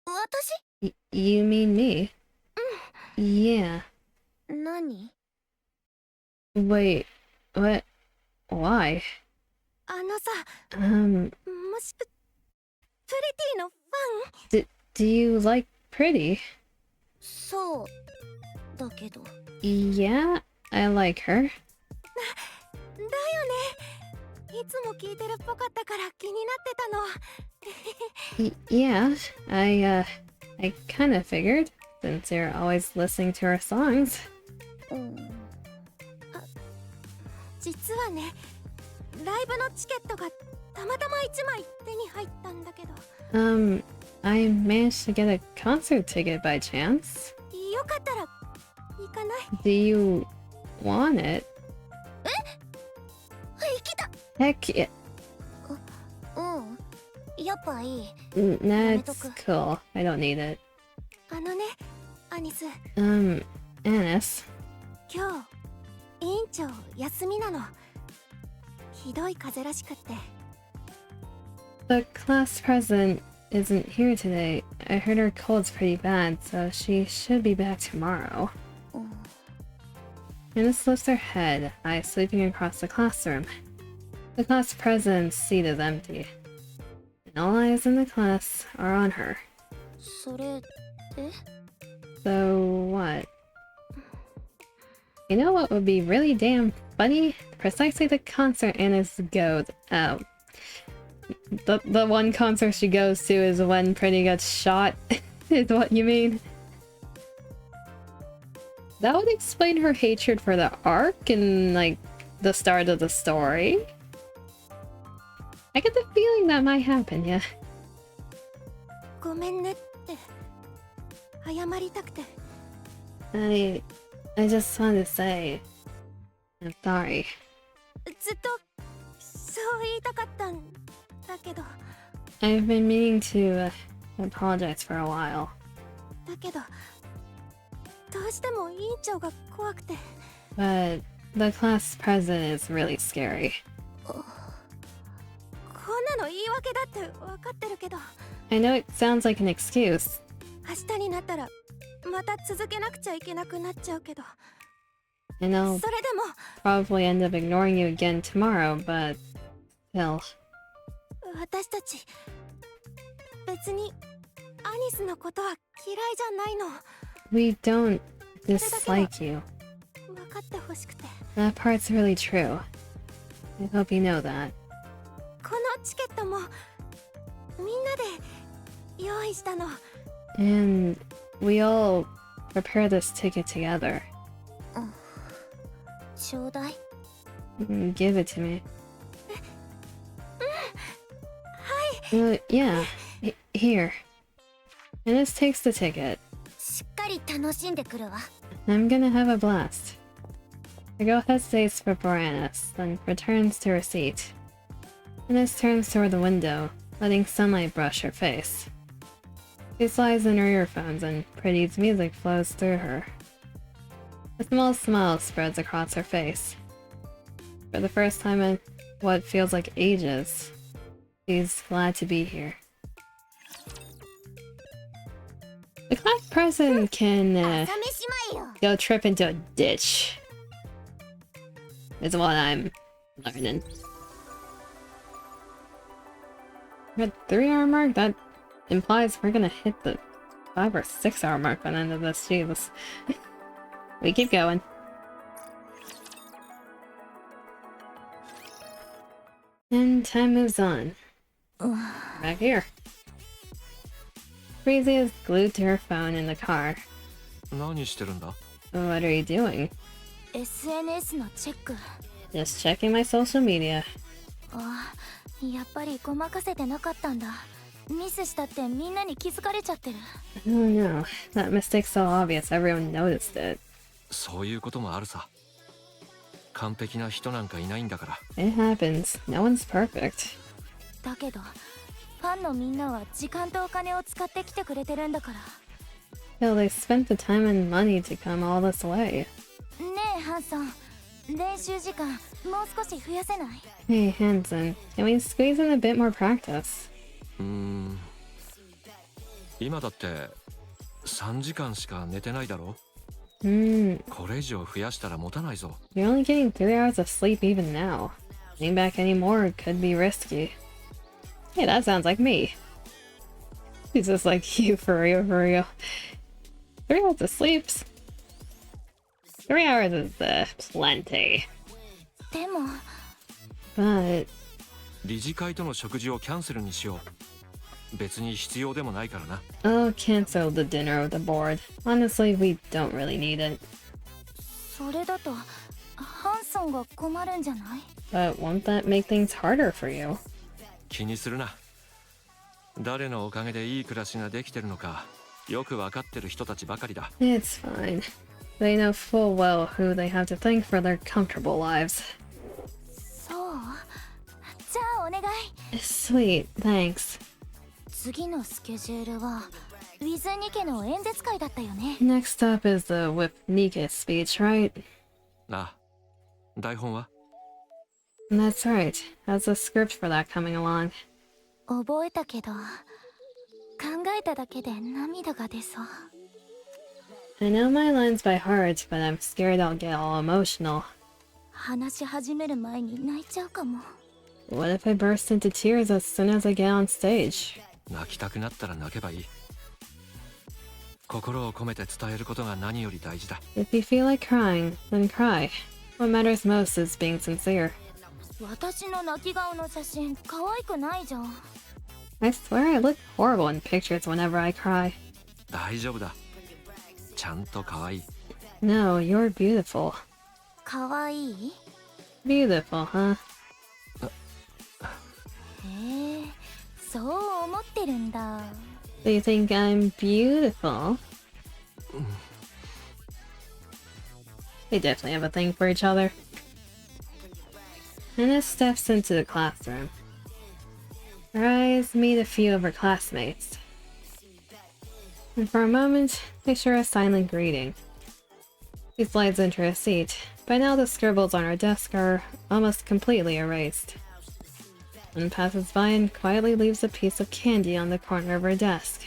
私 You mean me? Yeah. 何 Wait, what? Why? あのさ、 Um, もしプリティのファン do you like Pretty? そうだけど。 Yeah, I like her. だよね。いつも聞いてるっぽかったから気になってたの。Yeah, I kind of figured, since you're always listening to her songs. 実はね、ライブのチケットがたまたま1枚手に入ったんだけど。I managed to get a concert ticket by chance. よかったら行かない？ Do you want it? 行きた。 Heck yeah. やっぱいい。 That's cool. I don't need it. あのね、アニス。Anis. 今日委員長休みなの。ひどい風邪らしくって。 The class president isn't here today. I heard her cold's pretty bad, so she should be back tomorrow. Anis lifts her head, eyes sweeping across the classroom. The class president's seat is empty, and all eyes in the class are on her. それで So what? You know what would be really damn funny? Precisely the concert Anis goes. Oh. The one concert she goes to is when Pretty gets shot, is what you mean? That would explain her hatred for the arc and, like, the start of the story. I get the feeling that might happen, yeah. ごめんねって謝りたくて。 I just wanted to say, I'm sorry. ずっとそう言いたかったんだけど。 I've been meaning to apologize for a while. だけどどうしても委員長が怖くて。 But the class president is really scary. こんなの言い訳だって分かってるけど。 I know it sounds like an excuse. 明日になったらまた続けなくちゃいけなくなっちゃうけど。 And I'll それでも probably end up ignoring you again tomorrow, but still. 私たち別にアニスのことは嫌いじゃないの。 We don't dislike you. 分かってほしくて。 That part's really true. I hope you know that. このチケットもみんなで用意したの。 And we all prepare this ticket together. ちょうだい。 Give it to me. はい。 Yeah. Here. And this takes the ticket. しっかり楽しんでくるわ。 I'm gonna have a blast. The girl hesitates before Anis, then returns to her seat. Anis turns toward the window, letting sunlight brush her face. She slides in her earphones and Pretty's music flows through her. A small smile spreads across her face. For the first time in what feels like ages, she's glad to be here. The class president can 朝飯前よ。 go trip into a ditch. Is what I'm learning. We're at 3-hour mark? That implies we're gonna hit the 5 or 6 hour mark by the end of this. Jesus. We keep going. And time moves on. Back here. Breezy is glued to her phone in the car. 何してるんだ？ What are you doing? SNS のチェック。 Just checking my social media. あ、やっぱりごまかせてなかったんだ。ミスしたってみんなに気づかれちゃってる。 Oh no, that mistake's so obvious everyone noticed it. そういうこともあるさ。完璧な人なんかいないんだから。 It happens. No one's perfect. だけどファンのみんなは時間とお金を使ってきてくれてるんだから。 Hell, they spent the time and money to come all this way. ねえハンソン、練習時間もう少し増やせない？ Hey, Hanson, can we squeeze in a bit more practice? 今だって3時間しか寝てないだろ。Hmm. これ以上増やしたら持たないぞ。 You're only getting 3 hours of sleep even now. Getting back any more could be risky. Hey, that sounds like me. He's just like you for real, for real. 3 hours of sleeps. 3 hours is plenty. でも But 理事会との食事をキャンセルにしよう。別に必要でもないからな。 I'll cancel the dinner with the board. Honestly, we don't really need it. それだとハンソンが困るんじゃない？ But won't that make things harder for you? 気にするな。誰のおかげでいい暮らしができてるのかよくわかってる人たちばかりだ。 It's fine. They know full well who they have to thank for their comfortable lives. そう。じゃあお願い。 Sweet, thanks. 次のスケジュールはウィズニケの演説会だったよね。 Next up is the with NIKKE speech, right? あ、台本は？ That's right. How's the script for that coming along? 覚えたけど考えただけで涙が出そう。 I know my lines by heart, but I'm scared I'll get all emotional. 話し始める前に泣いちゃうかも。 What if I burst into tears as soon as I get on stage? 泣きたくなったら泣けばいい。心を込めて伝えることが何より大事だ。 If you feel like crying, then cry. What matters most is being sincere. 私の泣き顔の写真可愛くないじゃん。 I swear I look horrible in pictures whenever I cry. 大丈夫だ。ちゃんと可愛い。 No, you're beautiful. 可愛い？ Beautiful, huh? へえ、そう思ってるんだ。 Do you think I'm beautiful? They definitely have a thing for each other. Anna steps into the classroom. Her eyes meet a few of her classmates. And for a moment, they share a silent greeting. She slides into her seat. By now the scribbles on her desk are almost completely erased. And passes by and quietly leaves a piece of candy on the corner of her desk.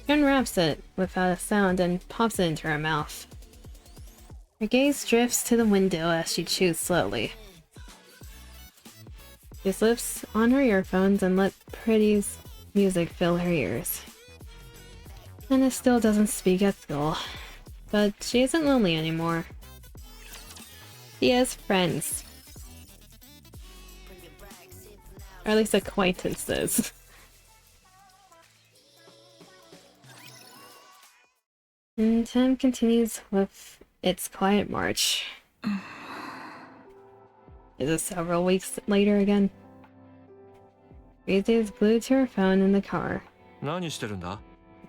She unwraps it without a sound and pops it into her mouth. Her gaze drifts to the window as she chews slowly. She slips on her earphones and lets Pretty's music fill her ears. Anna still doesn't speak at school, but she isn't lonely anymore. She has friends. Or at least acquaintances. And time continues with its quiet march. Is it several weeks later again? Rita is glued to her phone in the car. 何してるんだ？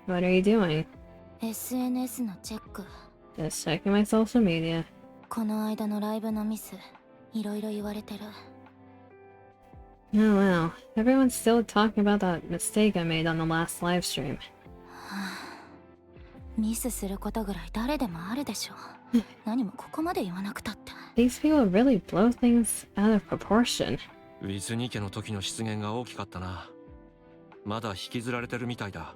What are you doing? SNS のチェック。 Just checking my social media. この間のライブのミス、いろいろ言われてる。 Oh wow, everyone's still talking about that mistake I made on the last live stream. ミスすることぐらい誰でもあるでしょ。何もここまで言わなくたって。 These people really blow things out of proportion. ウィズニ家の時の失言が大きかったな。まだ引きずられてるみたいだ。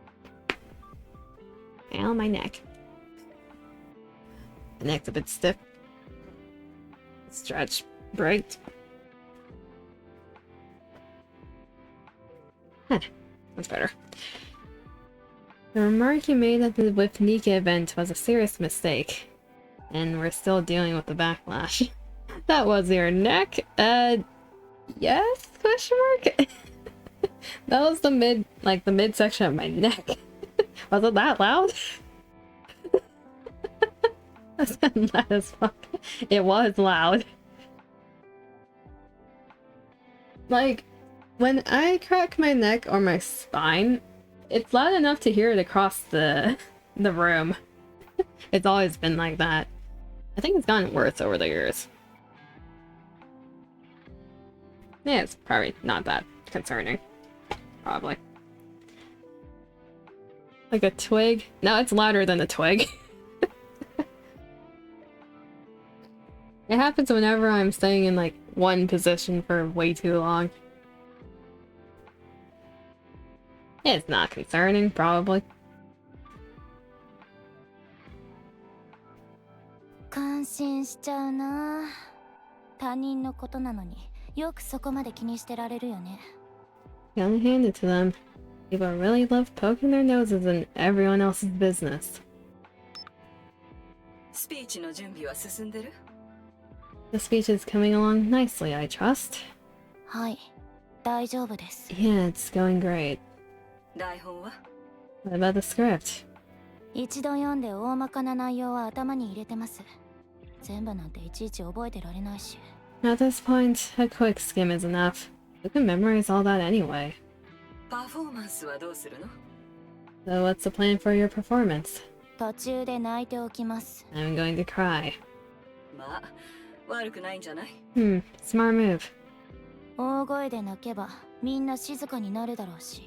Ow, my neck. The neck's a bit stiff. Stretch. Break. Huh, that's better. The remark you made at the with NIKKE event was a serious mistake. And we're still dealing with the backlash. That was your neck? Yes? Question mark? That was the midsection of my neck. Was it that loud? That's loud as fuck. It was loud. Like, when I crack my neck or my spine, it's loud enough to hear it across the room. It's always been like that. I think it's gotten worse over the years. Yeah, it's probably not that concerning. Probably. Like a twig? No, it's louder than a twig. It happens whenever I'm staying in like one position for way too long. It's not concerning, probably. 感心しちゃうな。他人のことなのによくそこまで気にしてられるよね。Gotta hand it to them. People really love poking their noses in everyone else's business. スピーチの準備は進んでる？ The speech is coming along nicely, I trust. はい、大丈夫です。Yeah, it's going great. 台本は？ What about the script? 一度読んで大まかな内容は頭に入れてます。全部なんていちいち覚えてられないし。At this point, a quick skim is enough. Who can memorize all that anyway? パフォーマンスはどうするの？ So what's the plan for your performance? 途中で泣いておきます。I'm going to cry. まあ、悪くないんじゃない？ Smart move. 大声で泣けばみんな静かになるだろうし。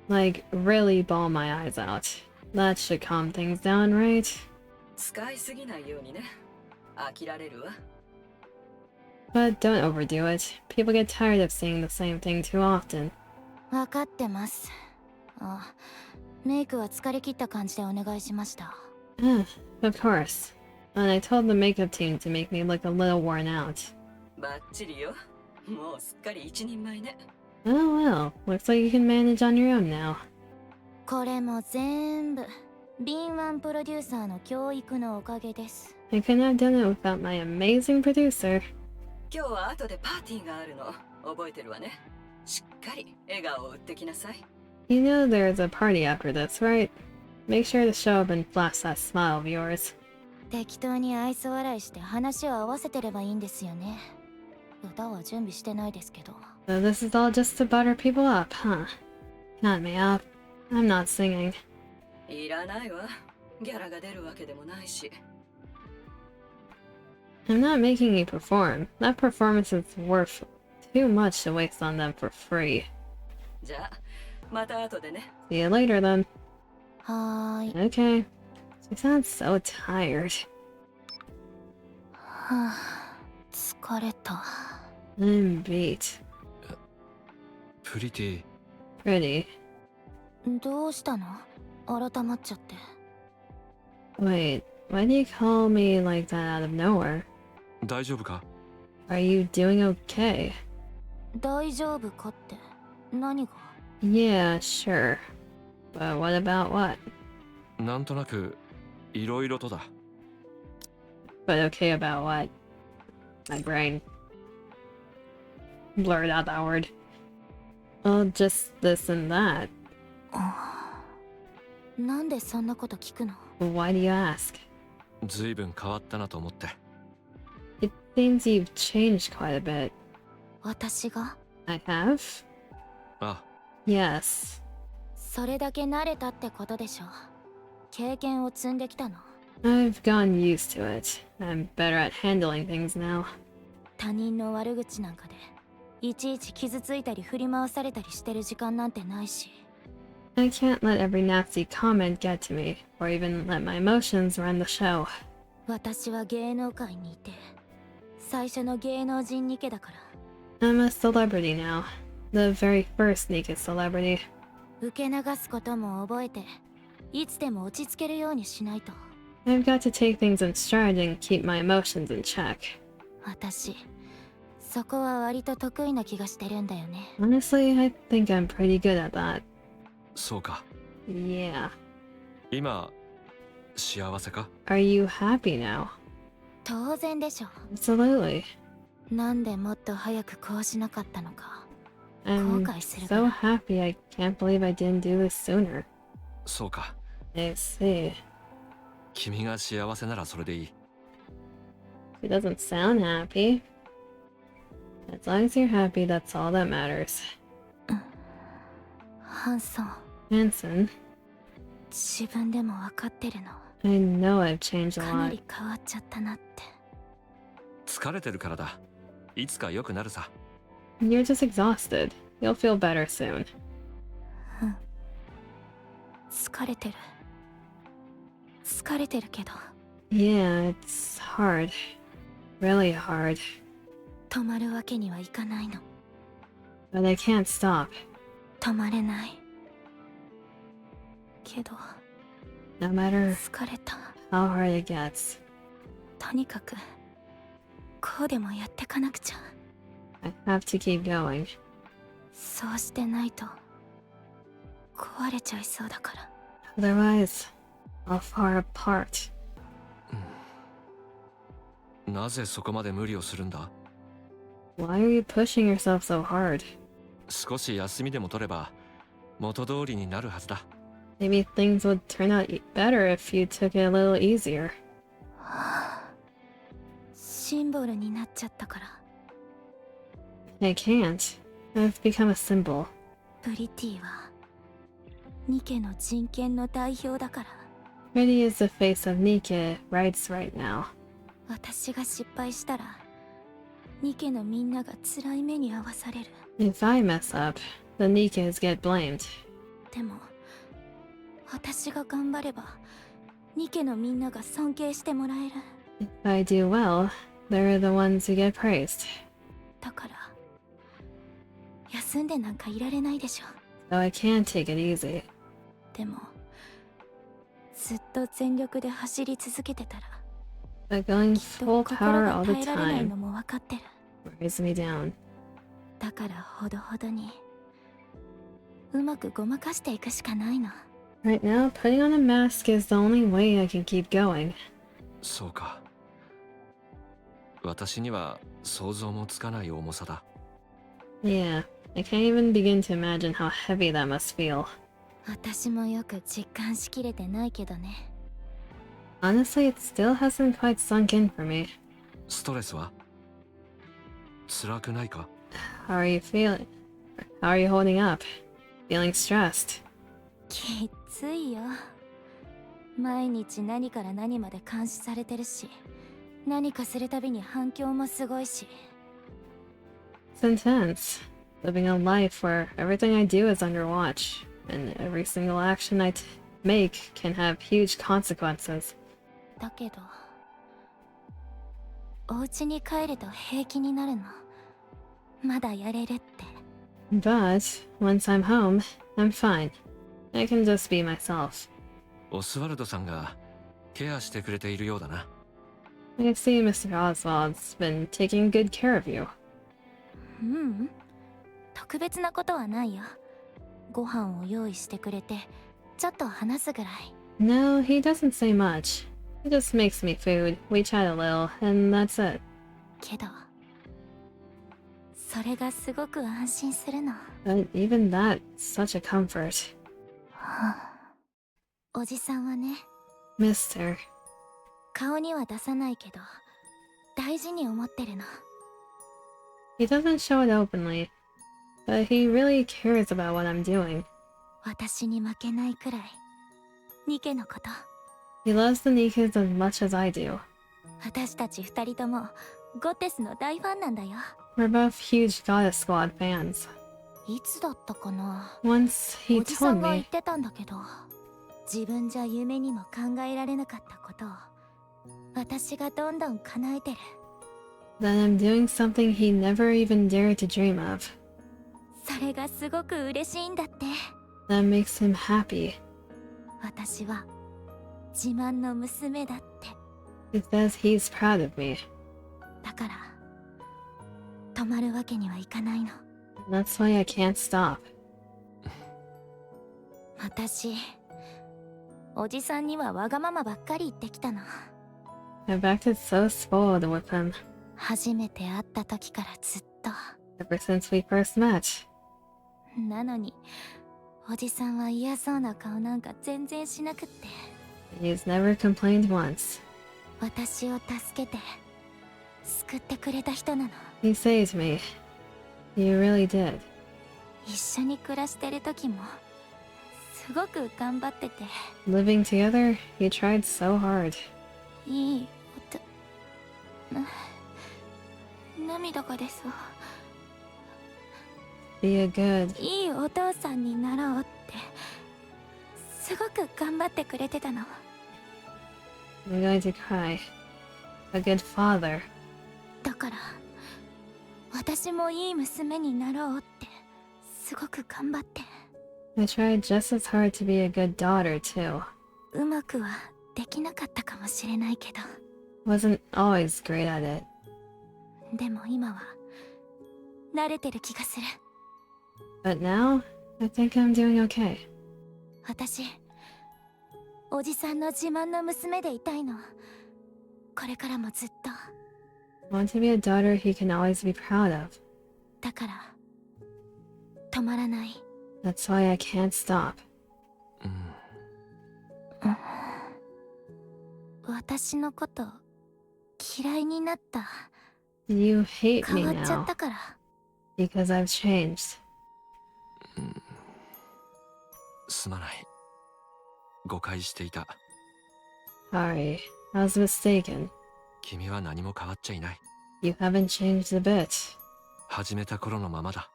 Like, really bawl my eyes out. That should calm things down, right? 使いすぎないようにね。飽きられるわ。But don't overdo it. People get tired of seeing the same thing too often. わかってます。あ、メイクは疲れ切った感じでお願いしました。Of course. And I told the makeup team to make me look a little worn out. バッチリよ。もうすっかり一人前ね。Oh well, looks like you can manage on your own now. これも全部敏腕プロデューサーの教育のおかげです。I couldn't have done it without my amazing producer. 今日は後でパーティーがあるの。覚えてるわね。しっかり笑顔を売ってきなさい。You know there's a party after this, right? Make sure to show up and flash that smile of yours. 適当に愛想笑いして話を合わせてればいいんですよね。歌は準備してないですけど。So this is all just to butter people up, huh? Not me up. I'm not singing. いらないわ。ギャラが出るわけでもないし。I'm not making you perform. That performance is worth too much to waste on them for free. じゃあ、また後でね。 See you later then. はーい。Okay. She sounds so tired. はあ、疲れた。I'm beat. プリティ Pretty. どうしたの？改まっちゃって。Wait, why do you call me like that out of nowhere? 大丈夫か？ Are you doing okay? 大丈夫かって何が？ Yeah, sure. But what about what? なんとなくいろいろとだ。 But okay about what? My brain blurred out that word. Well, just this and that. なんでそんなこと聞くの？ Why do you ask? ずいぶん変わったなと思って。It seems you've changed quite a bit. 私が？ I have? あ、 Yes. それだけ慣れたってことでしょ。経験を積んできたの。I've gotten used to it. I'm better at handling things now. 他人の悪口なんかでいちいち傷ついたり振り回されたりしてる時間なんてないし。I can't let every nasty comment get to me, or even let my emotions run the show. 私は芸能界にいて最初の芸能人ニケだから。 I'm a celebrity now. The very first NIKKE celebrity. 受け流すことも覚えていつでも落ち着けるようにしないと。 I've got to take things in stride and keep my emotions in check. 私そこは割と得意な気がしてるんだよね。 Honestly, I think I'm pretty good at that. そうか。 Yeah. 今幸せか？ Are you happy now? 当然でしょ。 Absolutely. なんでもっと早くこうしなかったのか。 I'm 後悔するか so ら。 happy I can't believe I didn't do this sooner. そうか。 I see. 君が幸せならそれでいい。 She doesn't sound happy. As long as you're happy, that's all that matters. ハンソン、 Hanson, 自分でも分かってるの。 I know I've changed a かな lot. り変わっちゃったなって。疲れてるからだ。いつか良くなるさ。 You're just exhausted. You'll feel better soon. 疲れてる。疲れてるけど Yeah, it's hard. Really hard. 止まるわけにはいかないの。 But I can't stop. 止まれない。けど No matter 疲れた。 how hard it gets, とにかくこうでもやってかなくちゃ。 I have to keep going. そうしてないと壊れちゃいそうだから。 Otherwise, I'll fall apart. なぜそこまで無理をするんだ？ Why are you pushing yourself so hard? 少し休みでも取れば元通りになるはずだ。 Maybe things would turn out better if you took it a little easier. シンボルになっちゃったから。 I can't. I've become a symbol. プリティはニケの人権の代表だから。 Pretty is the face of NIKKE rights right now. 私が失敗したらニケのみんなが辛い目に遭わされる。 If I mess up, the NIKKEs get blamed. でも私が頑張ればニケのみんなが尊敬してもらえる。 If I do well, they're the ones who get praised. だから休んでなんかいられないでしょ。 So I can't take it easy. でもずっと全力で走り続けてたら But going きっと full 心 power が all the 耐えられない time のも分かってる。 wears me down. だからほどほどにうまくごまかしていくしかないの。 Right now, putting on a mask is the only way I can keep going. そうか。私には想像もつかない重さだ。 Yeah, I can't even begin to imagine how heavy that must feel. 私もよく実感しきれてないけどね。 Honestly, it still hasn't quite sunk in for me. ストレスは？辛くないか？ How are you feeling? How are you holding up? Feeling stressed? きっついよ。毎日何から何まで監視されてるし、何かするたびに反響もすごいし。 It's intense. Living a life where everything I do is under watch, and every single action I make can have huge consequences. だけどお家に帰ると平気になるの。まだやれるって。 But once I'm home, I'm fine. I can just be myself. オスワルドさんがケアしてくれているようだな。 I see Mr. Oswald's been taking good care of you. うん、特別なことはないよ。ご飯を用意してくれてちょっと話すぐらい。 No, he doesn't say much. He just makes me food, we chat a little, and that's it. けどそれがすごく安心するの。 But even that's such a comfort. おじさんはね、 Mister, 顔には出さないけど大事に思ってるの。 he doesn't show it openly, but he really cares about what I'm doing. 私に負けないくらいニケのこと。 He loves the NIKKEs as much as I do. 私たち二人ともゴテスの大ファンなんだよ。 We're both huge Goddess Squad fans. いつだったかな。 Once he おじさ told んが言 me ってたんだけど、自分じゃ夢にも考えられなかったことを私がどんどん叶えてる。 that I'm doing something he never even dared to dream of. それがすごく嬉しいんだって。 That makes him happy. 私は自慢の娘だって。 He says he's proud of me. だから止まるわけにはいかないの。 That's why I can't stop. 私おじさんにはわがままばっかり言ってきたの。 I've acted so spoiled with him 初めて会った時からずっと。 ever since we first met. なのにおじさんは嫌そうな顔なんか全然しなくって。 He's never complained once. 私を助けて救ってくれた人なの。 He saved me. You really did. 一緒に暮らしてる時もすごく頑張ってて。 Living together, you tried so hard. いい涙が出そう。 Be a good, いいお父さんになろうってすごく頑張ってくれてたの。 I'm going to cry. A good father. だから私もいい娘になろうってすごく頑張って。I tried just as hard to be a good daughter, too. うまくはできなかったかもしれないけど、 Wasn't always great at it. でも今は慣れてる気がする。 But now, I think I'm doing okay. 私、おじさんの自慢の娘でいたいの。これからもずっと。 I want to be a daughter he can always be proud of. だから止まらない。 That's why I can't stop. 私のこと嫌いになった。 You hate 変 me わっちゃっ now たから。 because I've changed. すまない。誤解していた。 Sorry, I was mistaken. 君は何も変わっちゃいない。 You haven't changed a bit. 始めた頃のままだ。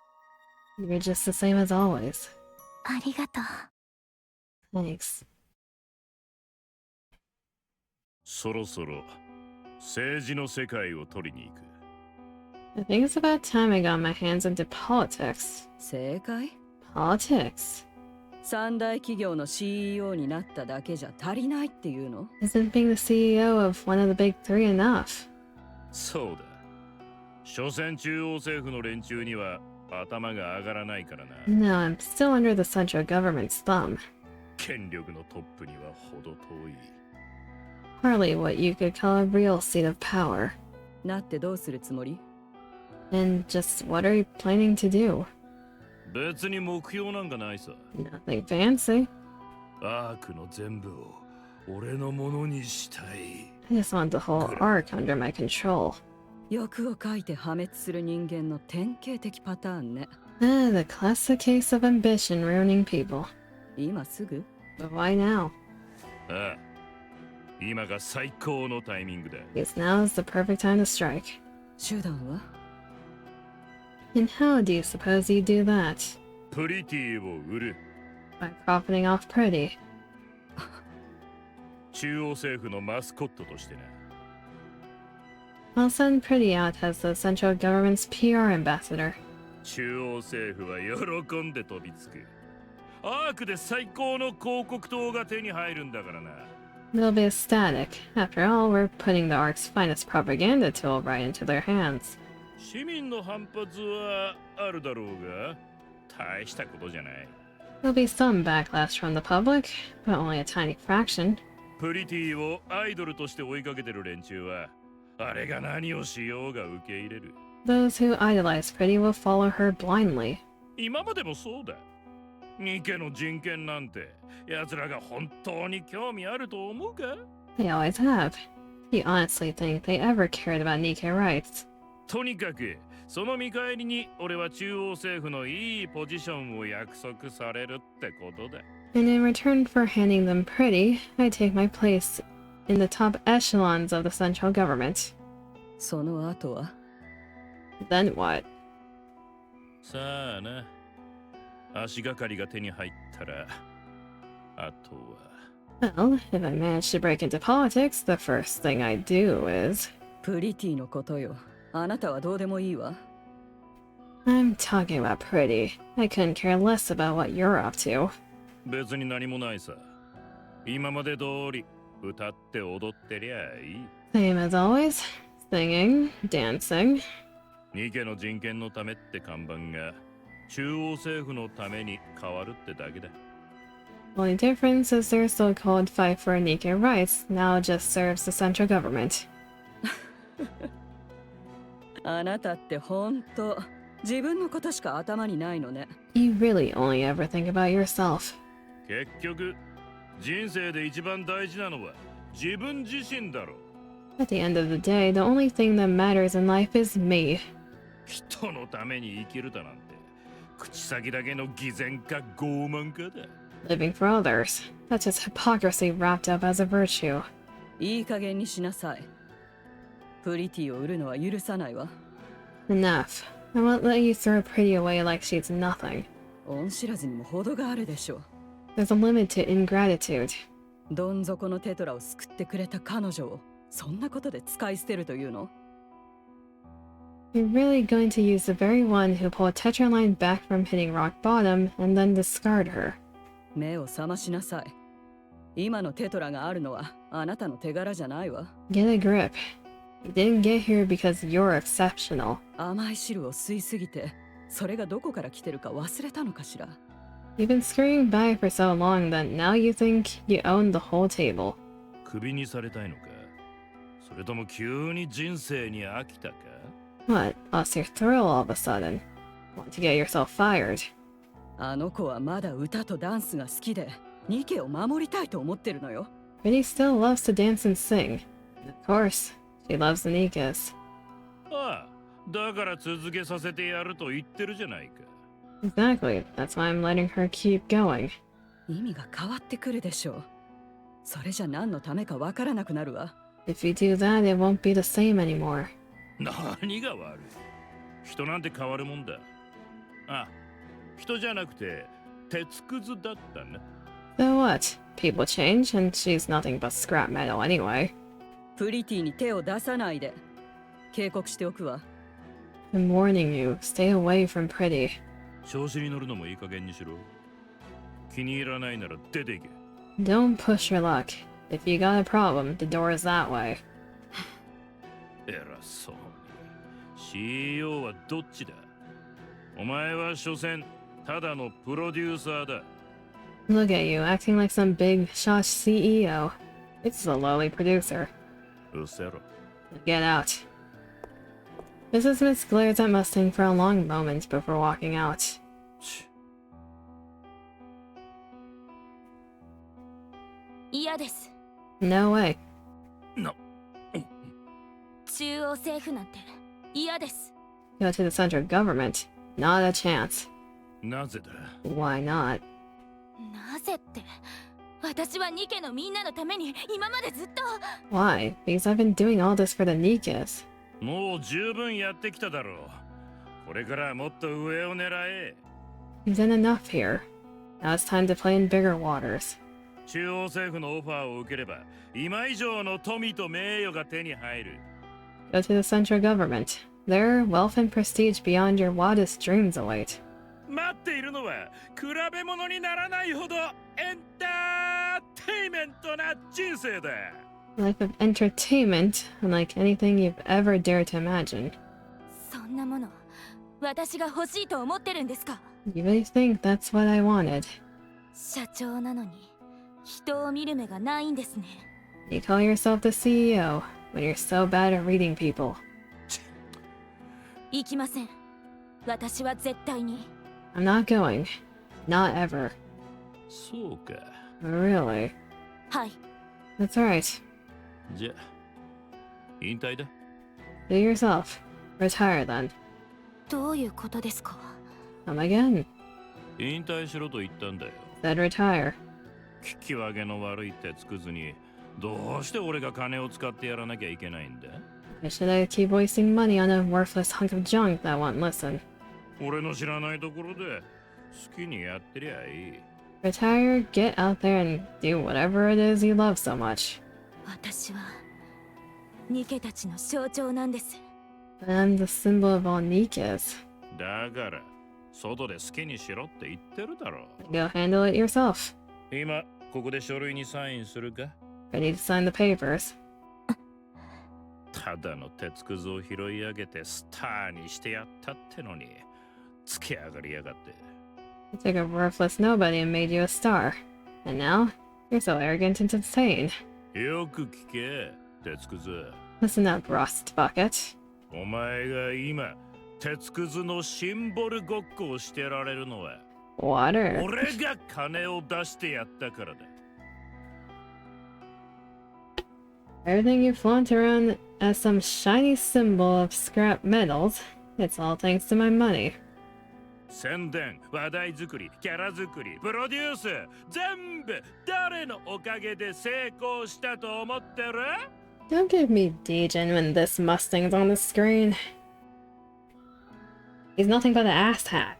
You're just the same as always. ありがとう。 Thanks. そろそろ政治の世界を取りに行く。 I think it's about time I got my hands into politics. 正解？ Politics? 三大企業の CEO になっただけじゃ足りないっていうの？ Isn't being the CEO of one of the big three enough? そうだ。所詮中央政府の連中には頭が上がらないからな。 No, I'm still under the central government's thumb. 権力のトップには程遠い。 Hardly what you could call a real seat of power. なってどうするつもり？ And just what are you planning to do? 別に目標なんかないさ。 Nothing fancy. アークの全部を俺のものにしたい。 I just want the whole arc under my control. 欲をかいて破滅する人間の典型的パターンね。Ah, the classic case of ambition ruining people. 今すぐ？ But why now? ああ、今が最高のタイミングだ。 Because now is the perfect time to strike. 手段は？ And how do you suppose you do that? プリティを売る。 By profiting off Pretty. 中央政府のマスコットとしてな。 I'll send Pretty out as the central government's PR ambassador. 中央政府は喜んで飛びつく。アークで最高の広告塔が手に入るんだからな。 They'll be ecstatic. After all, we're putting the ARC's finest propaganda tool right into their hands. 市民の反発はあるだろうが、大したことじゃない。 There'll be some backlash from the public, but only a tiny fraction. プリティをアイドルとして追いかけてる連中は、あれが何をしようが受け入れる。 Those who idolize Pretty will follow her blindly. 今までもそうだ。ニケの人権なんて、奴らが本当に興味あると思うか？ They always have. Do you honestly think they ever cared about NIKKE rights? とにかく、その見返りに俺は中央政府のいいポジションを約束されるってことだ。 And in return for handing them Pretty, I take my place in the top echelons of the central government. その後は？ Then what? さあな。足がかりが手に入ったら、あとは。 Well, if I manage to break into politics, the first thing I do is... プリティのことよ。あなたはどうでもいいわ。I'm talking about Pretty. I couldn't care less about what you're up to. 別に何もないさ。今まで通り歌って踊ってりゃいい。 Same as always. Singing, dancing. ニケの人権のためって看板が中央政府のために変わるってだけだ。 Only difference is their so-called fight for NIKKE rights now just serves the central government. あなたって本当自分のことしか頭にないのね。 You really only ever think about yourself. 結局、人生で一番大事なのは自分自身だろ。 At the end of the day, the only thing that matters in life is me. 人のために生きるだなんて、口先だけの偽善か傲慢かだ。 Living for others. That's just hypocrisy wrapped up as a virtue. いい加減にしなさい。プリティを売るのは許さないわ。 Enough. I won't let you throw Pretty away like she's nothing. 恩知らずにも程があるでしょう。 There's a limit to ingratitude. どん底のテトラを救ってくれた彼女をそんなことで使い捨てるというの？ You're really going to use the very one who pulled Tetraline back from hitting rock bottom and then discard her. 目を覚ましなさい。今のテトラがあるのはあなたの手柄じゃないわ。Get a grip. You didn't get here because you're exceptional. 甘い汁を吸いすぎて、それがどこから来てるか忘れたのかしら。You've been scurrying by for so long that now you think you own the whole table. クビにされたいのか、それとも急に人生に飽きたか。 What? Lost your thrill all of a sudden? Want to get yourself fired? あの子はまだ歌とダンスが好きで、ニケを守りたいと思ってるのよ。But he still loves to dance and sing. And of course, she loves the NIKKEs. ああ、だから続けさせてやると言ってるじゃないか。 Exactly. That's why I'm letting her keep going. 意味が変わってくるでしょう。それじゃ何のためかわからなくなるわ。If you do that, it won't be the same anymore. 何が悪い？人なんて変わるもんだ。あ、人じゃなくて鉄くずだったな。So what? People change, and she's nothing but scrap metal anyway. プリティに手を出さないで。警告しておくわ。I'm warning you, stay away from Pretty. 調子に乗るのもいい加減にしろ。気に入らないなら出ていけ。Don't push your luck. If you got a problem, the door is that way. 偉そうに。CEO はどっちだ？お前は所詮ただのプロデューサーだ。Look at you, acting like some big shot CEO. It's the lowly producer. うせろ。Get out. Mrs. Smith glares at Mustang for a long moment before walking out. 嫌です。 No way. な。中央政府なんて嫌です。 Go to the central government. Not a chance. なぜだ？ Why not? なぜって、私はニケのみんなのために今までずっと。 Why? Because I've been doing all this for the NIKKEs. もう十分やってきただろう。これからもっと上を狙え。 You've done enough here. Now it's time to play in bigger waters. 中央政府のオファーを受ければ、今以上の富と名誉が手に入る。 Go to the central government. There, wealth and prestige beyond your wildest dreams await. 待っているのは比べ物にならないほどエンターテイメントな人生だ。 A life of entertainment, unlike anything you've ever dared to imagine. そんなもの、私が欲しいと思ってるんですか？ You really think that's what I wanted? 社長なのに、人を見る目がないんですね。 You call yourself the CEO when you're so bad at reading people. 行きません。私は絶対に。 I'm not going. Not ever. そうか。 Really? はい。 That's right. じゃあ、引退だ。 Do yourself. Retire then. どういうことですか？ Come again. 引退しろと言ったんだよ。 Said retire. 聞き分けの悪い鉄くずに、どうして俺が金を使ってやらなきゃいけないんだ？ Why should I keep wasting money on a worthless hunk of junk that won't listen? 俺の知らないところで好きにやってりゃいい。 Retire, get out there and do whatever it is you love so much. 私はニケたちの象徴なんです。 But I'm the symbol of all NIKKEs. だから、外で好きにしろって言ってるだろ。 Go handle it yourself. 今、ここで書類にサインするか？ Ready to sign the papers. ただの鉄くずを拾い上げてスターにしてやったってのに、つけ上がりやがって。 You took a worthless nobody and made you a star. And now, you're so arrogant and insane. よく聞け、鉄くず。 Listen up, Rust Bucket. お前が今、鉄くずのシンボルごっこをしてられるのは、 Water. 俺が金を出してやったからだ。 Everything you flaunt around as some shiny symbol of scrap metals, it's all thanks to my money. 宣伝、話題作り、キャラ作り、プロデュース、全部誰のおかげで成功したと思ってる？ Don't give me degen when this Mustang's on the screen. He's nothing but an asshat.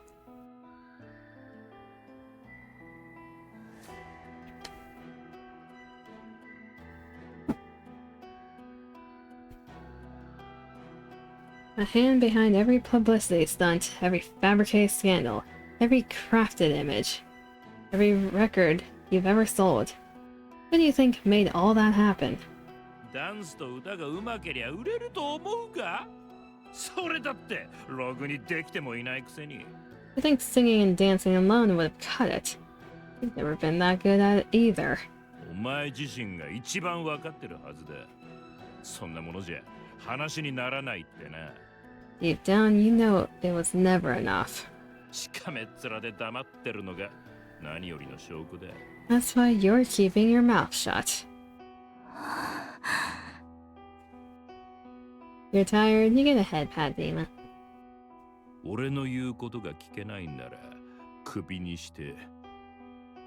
A hand behind every publicity stunt, every fabricated scandal, every crafted image, every record you've ever sold. What do you think made all that happen? ダンスと歌が上手けりゃ売れると思うか？それだってログにできてもいないくせに。I think singing and dancing alone would have cut it. You've never been that good at it either. お前自身が一番わかってるはずだ。そんなものじゃ話にならないってな。Deep down, you know it was never enough. しかめっ面で黙ってるのが何よりの証拠だ。That's why you're keeping your mouth shut. You're tired? You get a head pat, Dima. 俺の言うことが聞けないんならクビにして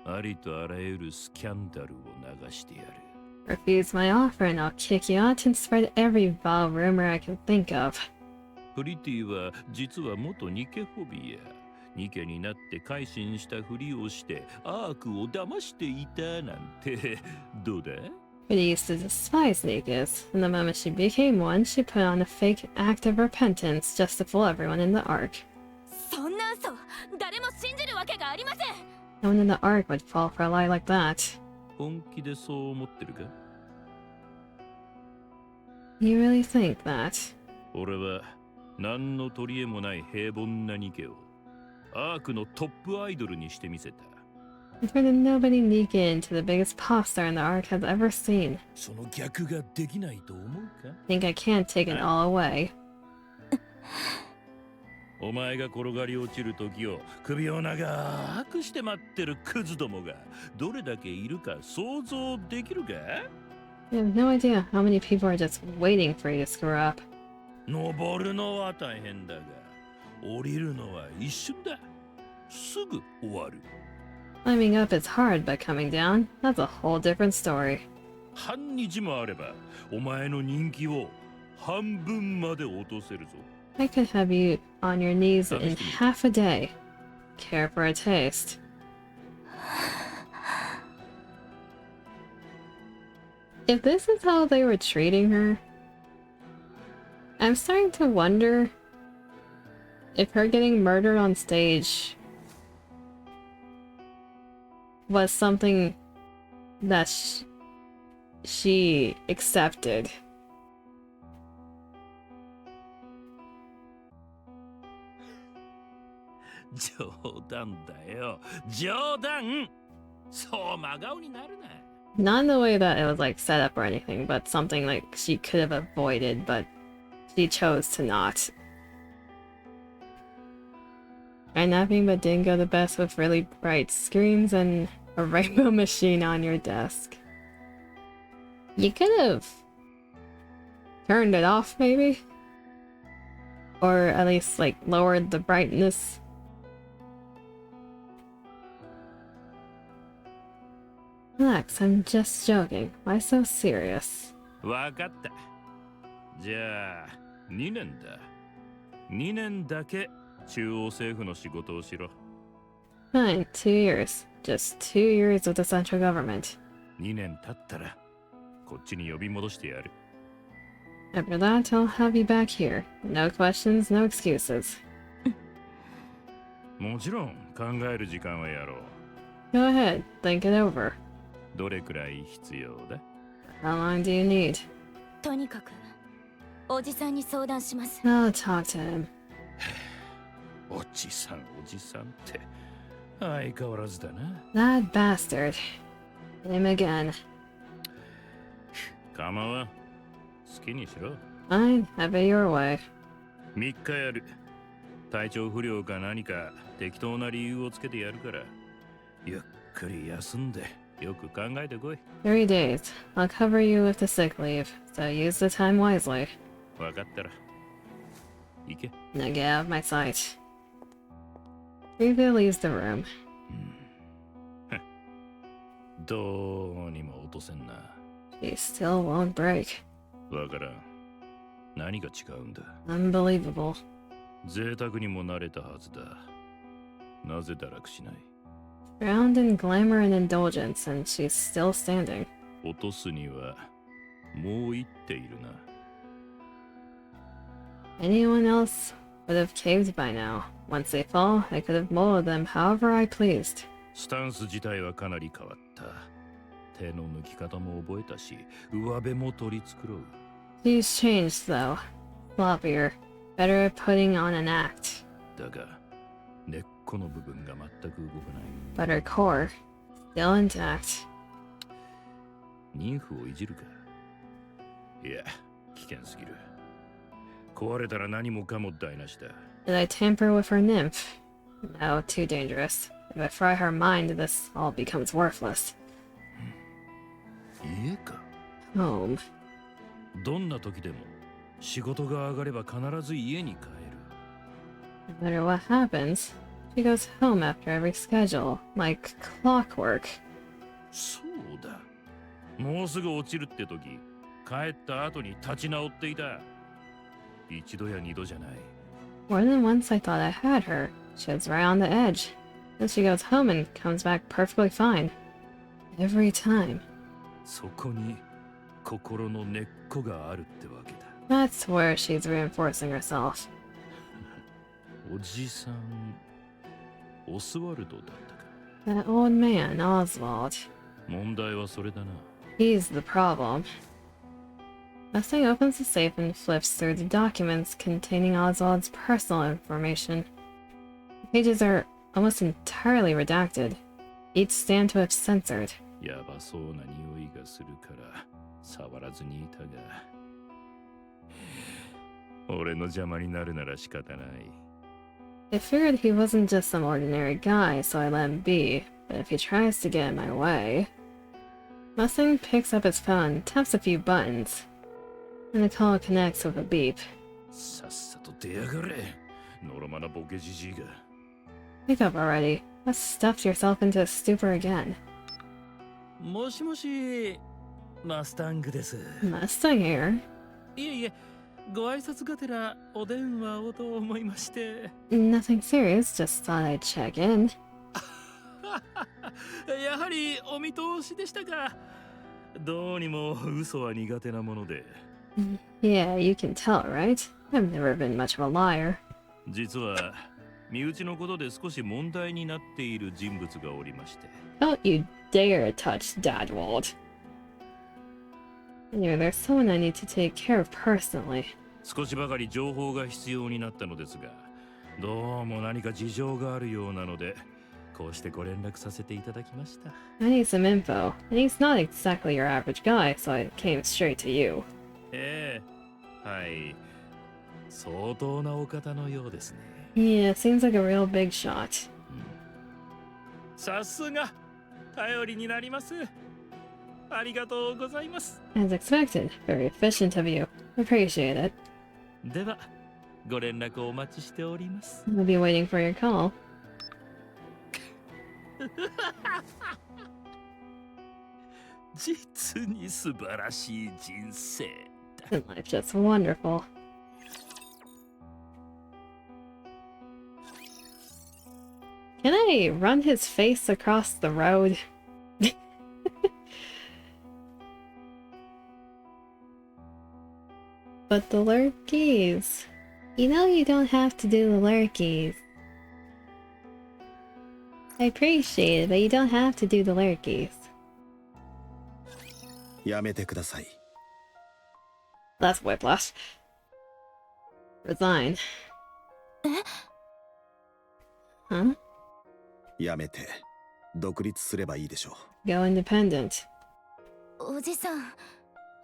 ありとあらゆるスキャンダルを流してやる。Refuse my offer and I'll kick you out and spread every vile rumor I can think of. プリティは実は元ニケフォビア。ニケになって改心したふりをしてアークを騙していたなんてどうだ？ But he used to despise NIKKE, and the moment she became one, she put on a fake act of repentance just to fool everyone in the Ark. そんな嘘誰も信じるわけがありません。 No one in the Ark would fall for a lie like that. 本気でそう思ってるか？ You really think that? 俺は何の取り柄もない平凡なニケをアークのトップアイドルにしてみせた。I turned a nobody NIKKE into the biggest pop star in the Ark has ever seen. その逆ができないと思うか？ I think I can't take it all away. お前が転がり落ちる時を首を長くして待ってるクズどもがどれだけいるか想像できるか？ I have no idea how many people are just waiting for you to screw up. 登るのは大変だが降りるのは一瞬だ。すぐ終わる。 Climbing up is hard, but coming down, that's a whole different story. 半日もあればお前の人気を半分まで落とせるぞ。 I could have you on your knees in half a day. Care for a taste. If this is how they were treating her, I'm starting to wonder if her getting murdered on stage was something that she accepted. Not in the way that it was like set up or anything, but something like she could have avoided, but she chose to not. And nothing but didn't go the best with really bright screens and a rainbow machine on your desk. You could have turned it off, maybe? Or at least, like, lowered the brightness. Relax, I'm just joking. Why so serious? わかった。じゃあ、2年だ。2年だけ中央政府の仕事をしろ。Fine, 2 years. Just 2 years with the central government. 2年経ったら、こっちに呼び戻してやる。After that, I'll have you back here. No questions, no excuses. もちろん考える時間はやろう。Go ahead, think it over. どれくらい必要だ？ How long do you need? とにかくおじさんに相談します。 I'll talk to him. おじさん、おじさんって相変わらずだな。 That bastard. Him again. 構わん。好きにしろ。Fine, have it your way. 3日やる。体調不良か何か適当な理由をつけてやるから。ゆっくり休んでよく考えてこい。 3 days. I'll cover you with the sick leave, so use the time wisely. わかったら。行け。 Now get out of my sight. Reva leaves the room. どうにも落とせんな。 She still won't break. わからん。何が違うんだ。 Unbelievable. 贅沢にも慣れたはずだ。なぜ堕落しない？ Drowned in glamour and indulgence, and she's still standing. 落とすにはもう一手いるな。Anyone else would have caved by now. Once they fall, I could have molded them however I pleased. スタンス自体はかなり変わった。手の抜き方も覚えたし、上辺も取り繕う。She's changed though. Floppier. Better at putting on an act. だが、根っこの部分が全く動かない。But her core, still intact. 妊婦をいじるか。いや、危険すぎる。壊れたら何もかも台無しだ。Did I tamper with her nymph? No, too dangerous. If I fry her mind, this all becomes worthless. 家か。Home. どんな時でも仕事が上がれば必ず家に帰る。No matter what happens, she goes home after every schedule, like clockwork. そうだ。もうすぐ落ちるって時、帰った後に立ち直っていた。一度や二度じゃない。More than once I thought I had her. She was right on the edge. Then she goes home and comes back perfectly fine. Every time. そこに心の根っこがあるってわけだ。That's where she's reinforcing herself. おじさん、オスワルドだったか。 That old man, Oswald. 問題はそれだな。He's the problem. Mustang opens the safe and flips through the documents containing Oswald's personal information. The pages are almost entirely redacted. Each stand to have censored. やばそうな匂いがするから触らずにいたが、俺の邪魔になるなら仕方ない。I figured he wasn't just some ordinary guy, so I let him be. But if he tries to get in my way... Mustang picks up his phone, taps a few buttons, and the call connects with a beep. さっさと出やがれ、のろまなボケじじいが。Wake up already. What stuffed yourself into a stupor again? もしもし、マスタングです。Mustang here? いえいえ、ご挨拶がてらお電話をと思いまして。Nothing serious, just thought I'd check in. やはりお見通しでしたか。どうにも嘘は苦手なもので。Yeah, you can tell, right? I've never been much of a liar. 実は身内のことで少し問題になっている人物がおりまして。Don't you dare touch Dadwald. Anyway, there's someone I need to take care of personally. 少しばかり情報が必要になったのですが、どうも何か事情があるようなので、こうしてご連絡させていただきました。I need some info, and he's not exactly your average guy, so I came straight to you. ええ、はい。相当なお方のようですね。Yeah, seems like a real big shot. さすが頼りになります。ありがとうございます。As expected, very efficient of you. Appreciate it. では、ご連絡お待ちしております。I'll be waiting for your call. 実に素晴らしい人生だ。 And life's just wonderful. Can I run his face across the road? But the lurkies. You know you don't have to do the lurkies. I appreciate it, but you don't have to do the lurkies. やめてください。 That's whiplash. Resign. Huh? やめて独立すればいいでしょ Go independent. おじさん、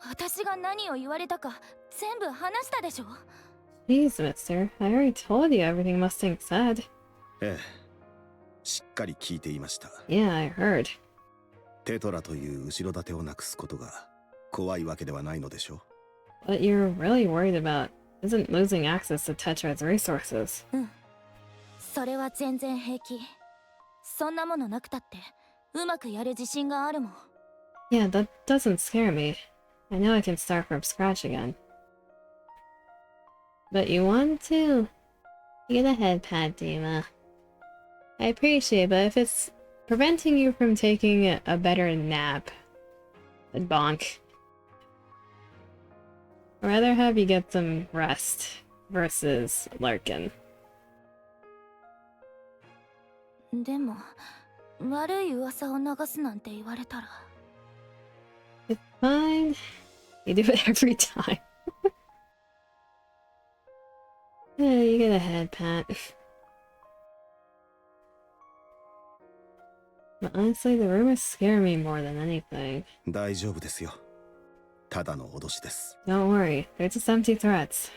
私が何を言われたか全部話したでしょ。 Please, mister. I already told you everything Mustang said. う。ええ、しっかり聞いていました。 Yeah, I heard. テトラという後ろ盾をなくすことが怖いわけではないのでしょ What you're really worried about isn't losing access to Tetra's resources. うん、それは全然平気。そんなものなくたってうまくやる自信があるもん。 Yeah, that doesn't scare me. I know I can start from scratch again. But you want to? You get a head pat, Dima. I appreciate it, but if it's preventing you from taking a better nap, then bonk. I'd rather have you get some rest versus Larkin. でも悪い噂を流すなんて言われたら It's fine. You do it every time. Yeah, you get ahead, Pat. But honestly, the rumors scare me more than anything. 大丈夫ですよ。ただの脅しです。 Don't worry, they're just empty threats.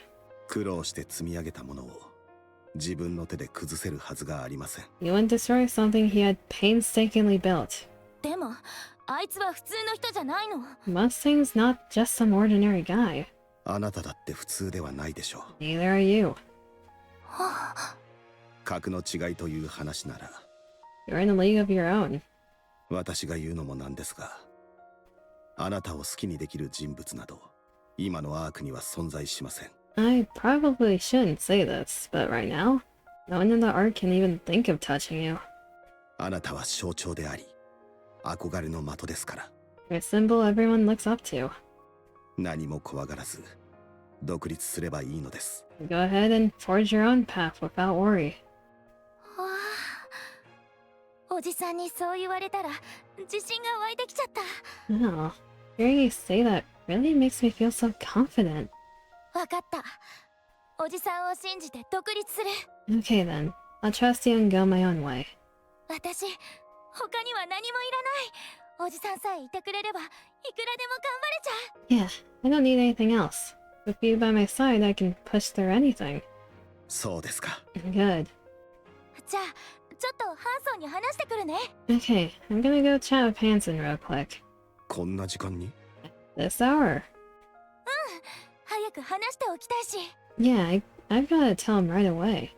苦労して積み上げたものを自分の手で崩せるはずがありません。 You wouldn't destroy something he had painstakingly built. でもあいつは普通の人じゃないの Mustang's not just some ordinary guy. あなただって普通ではないでしょう。 Neither are you. 格の違いという話なら You're in a league of your own. 私が言うのもなんですが、あなたを好きにできる人物など今のアークには存在しません。 I probably shouldn't say this, but right now, no one in the arc can even think of touching you. あなたは象徴であり憧れの的ですから。 You're a symbol everyone looks up to. 何も怖がらず独立すればいいのです。 Go ahead and forge your own path without worry. わあおじさんにそう言われたら自信が湧いてきちゃった Oh, hearing you say that really makes me feel so confident. わかったおじさんを信じて独立する Okay then, I'll trust you and go my own way. 私他には何もいらないおじさんさえいてくれればいくらでも頑張れちゃう Yeah, I don't need anything else. With you by my side, I can push through anything. そうですか。 Good. じゃあちょっとハンソンに話してくるね Okay, I'm gonna go chat with Hanson real quick. こんな時間に？ This hour. 早く話しておきたいし Yeah, I've gotta tell him right away.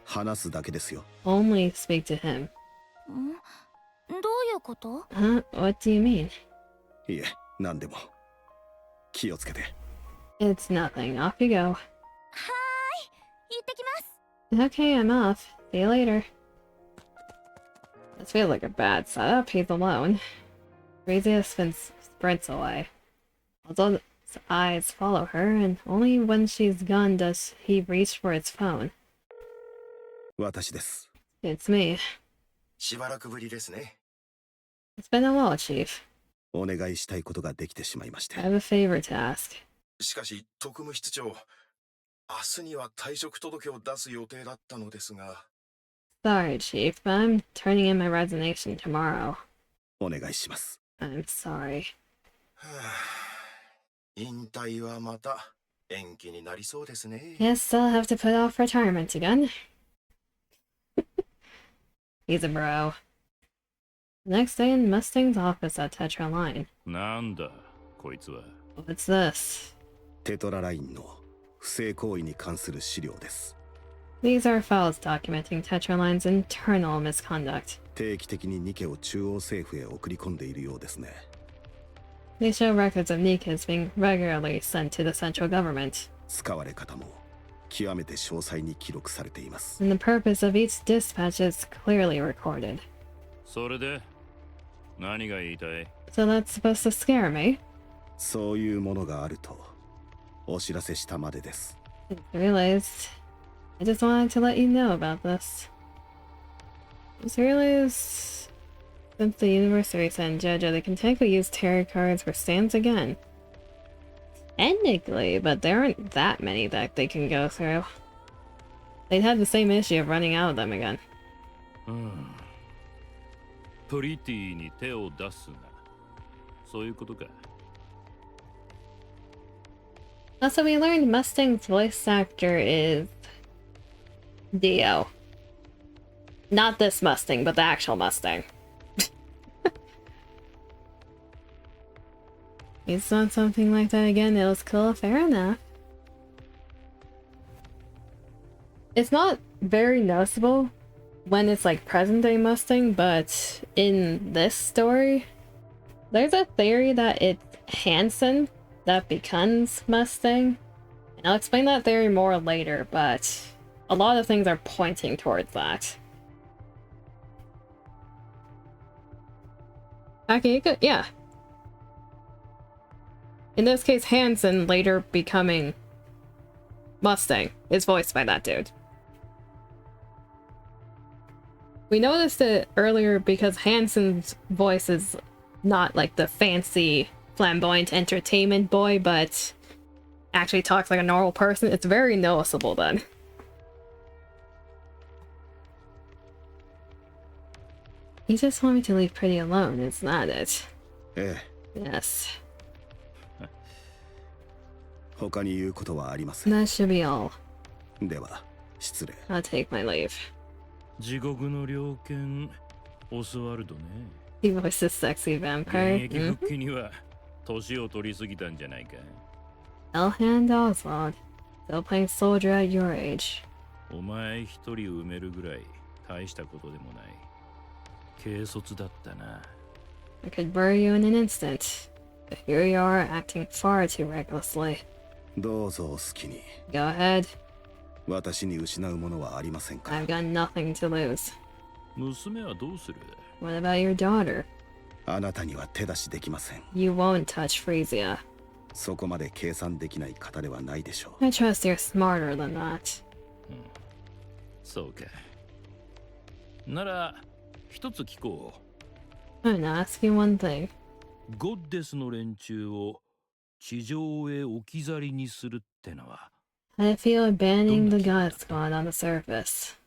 話すだけですよ。 Only speak to him. んどういうこと Huh? What do you mean? いえ、何でも。気をつけて。 It's nothing. Off you go. はーい行ってきます Okay, I'm off. See you later. This feels like a bad setup. He's alone. Rhea sprints away. Although his eyes follow her, and only when she's gone does he reach for his phone. 私です。 It's me. しばらくぶりですね。 It's been a while, Chief. お願いしたいことができてしまいまして。 I have a favor to ask. しかし特務室長、明日には退職届を出す予定だったのですが。 Sorry, Chief, but I'm turning in my resignation tomorrow. お願いします。 I'm sorry. はあ、引退はまた延期になりそうですね。 Guess I'll have to put off retirement again. He's a bro. Next day in Mustang's office at Tetra Line. なんだこいつは。 What's this? テトララインの不正行為に関する資料です。 These are files documenting Tetra Line's internal misconduct. 定期的にニケを中央政府へ送り込んでいるようですね。 They show records of NIKKE's being regularly sent to the central government. 使われ方も極めて詳細に記録されています。 And the purpose of each dispatch is clearly recorded. それで何が言いたい？ So that's supposed to scare me? そういうものがあるとお知らせしたまでです。 I realized. I just wanted to let you know about this. I just realized since the university sent JoJo, they can technically use tarot cards for stands again. Technically, but there aren't that many that they can go through. They'd have the same issue of running out of them again. プリティに手を出すな。そういうことか。 Also, we learned Mustang's voice actor is Dio. Not this Mustang, but the actual Mustang. He's done something like that again. It was cool. Fair enough. It's not very noticeable when it's like present day Mustang, but in this story, there's a theory that it's Hanson that becomes Mustang. And I'll explain that theory more later, but a lot of things are pointing towards that. Okay, you could, yeah. In this case, Hanson later becoming Mustang is voiced by that dude. We noticed it earlier because Hansen's voice is not like the fancy, flamboyant entertainment boy, but actually talks like a normal person. It's very noticeable then. You just want me to leave Pretty alone, is that it? Yes. 他に言うことはありません。 That should be all. では、失礼。 I'll take my leave. 地獄の猟犬、オスワルドね。He voiced a sexy 現 vampire. 役復帰には年を取りすぎたんじゃないか。Elhand Oswald. Still playing soldier at your age. お前一人埋めるぐらい大したことでもない。軽率だったな。I could bury you in an instant. But here you are, acting far too recklessly. どうぞお好きに。 Go ahead. 私に失うものはありませんか。 I've got nothing to lose. 娘はどうする？ What about your daughter? あなたには手出しできません。 You won't touch Frisia. そこまで計算できない方ではないでしょう。 I trust you're smarter than that. そうか。なら一つ聞こう。I'm gonna ask you one thing. ゴッデスの連中を地上へ置き去りにするってのは。I feel abandoning the God Squad on the surface.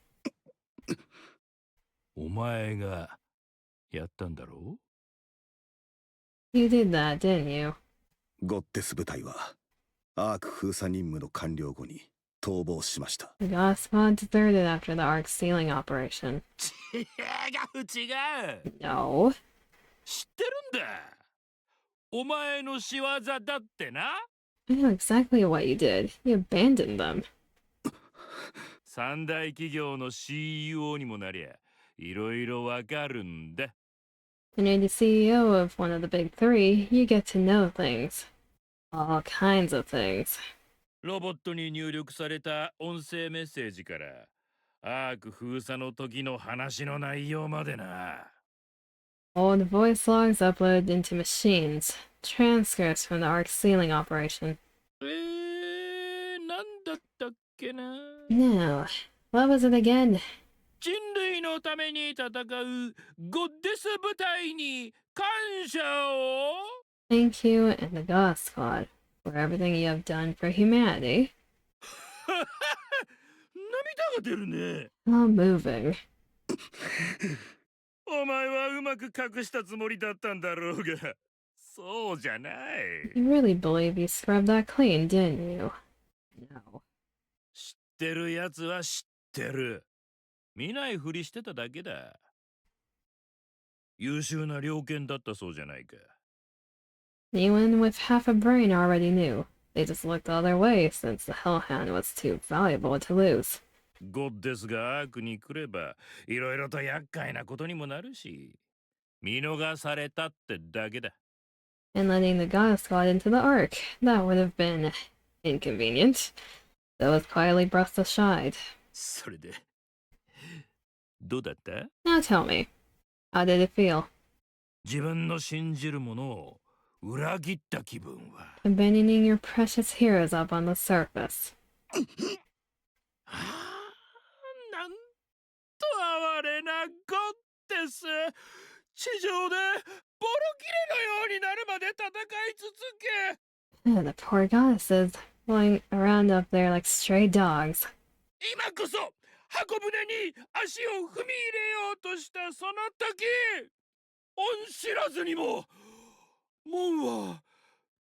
お前がやったんだろう？ You did that, didn't you? ゴッデス部隊はアーク封鎖任務の完了後に逃亡しました。 The God Squad deserted after the Arc sealing operation. 違う。 No. 知ってるんだ。お前の仕業だってな。I know exactly what you did. You abandoned them. 三大企業の CEO にもなりゃいろいろわかるんだ。 When you're the CEO of one of the big three, you get to know things. All kinds of things. ロボットに入力された音声メッセージからアーク封鎖の時の話の内容までな。Old voice logs uploaded into machines. Transcripts from the Arc sealing operation. なんだったっけな。 No. What was it again? 人類のために戦うゴッデス部隊に感謝を。 Thank you and the God Squad for everything you have done for humanity. 涙が出るね。 All moving. お前はうまく隠したつもりだったんだろうが、そうじゃない。You really believe you scrubbed that clean, didn't you? No. 知ってるやつは知ってる。見ないふりしてただけだ。優秀な猟犬だったそうじゃないか。Anyone with half a brain already knew. They just looked the other way since the Hellhound was too valuable to lose. ゴッデスがアークに来ればいろいろと厄介なことにもなるし、見逃されたってだけだ。And letting the God Squad into the Ark, that would have been inconvenient. That was quietly brushed aside. それでどうだった？ Now tell me, how did it feel? 自分の信じるものを裏切った気分は。 Abandoning your precious heroes up on the surface. なんと哀れなゴッデス。地上でボロ切れのようになるまで戦い続け。 Oh, the poor goddesses, rolling around up there like stray dogs. 今こそ箱舟に足を踏み入れようとしたその時、恩知らずにも門は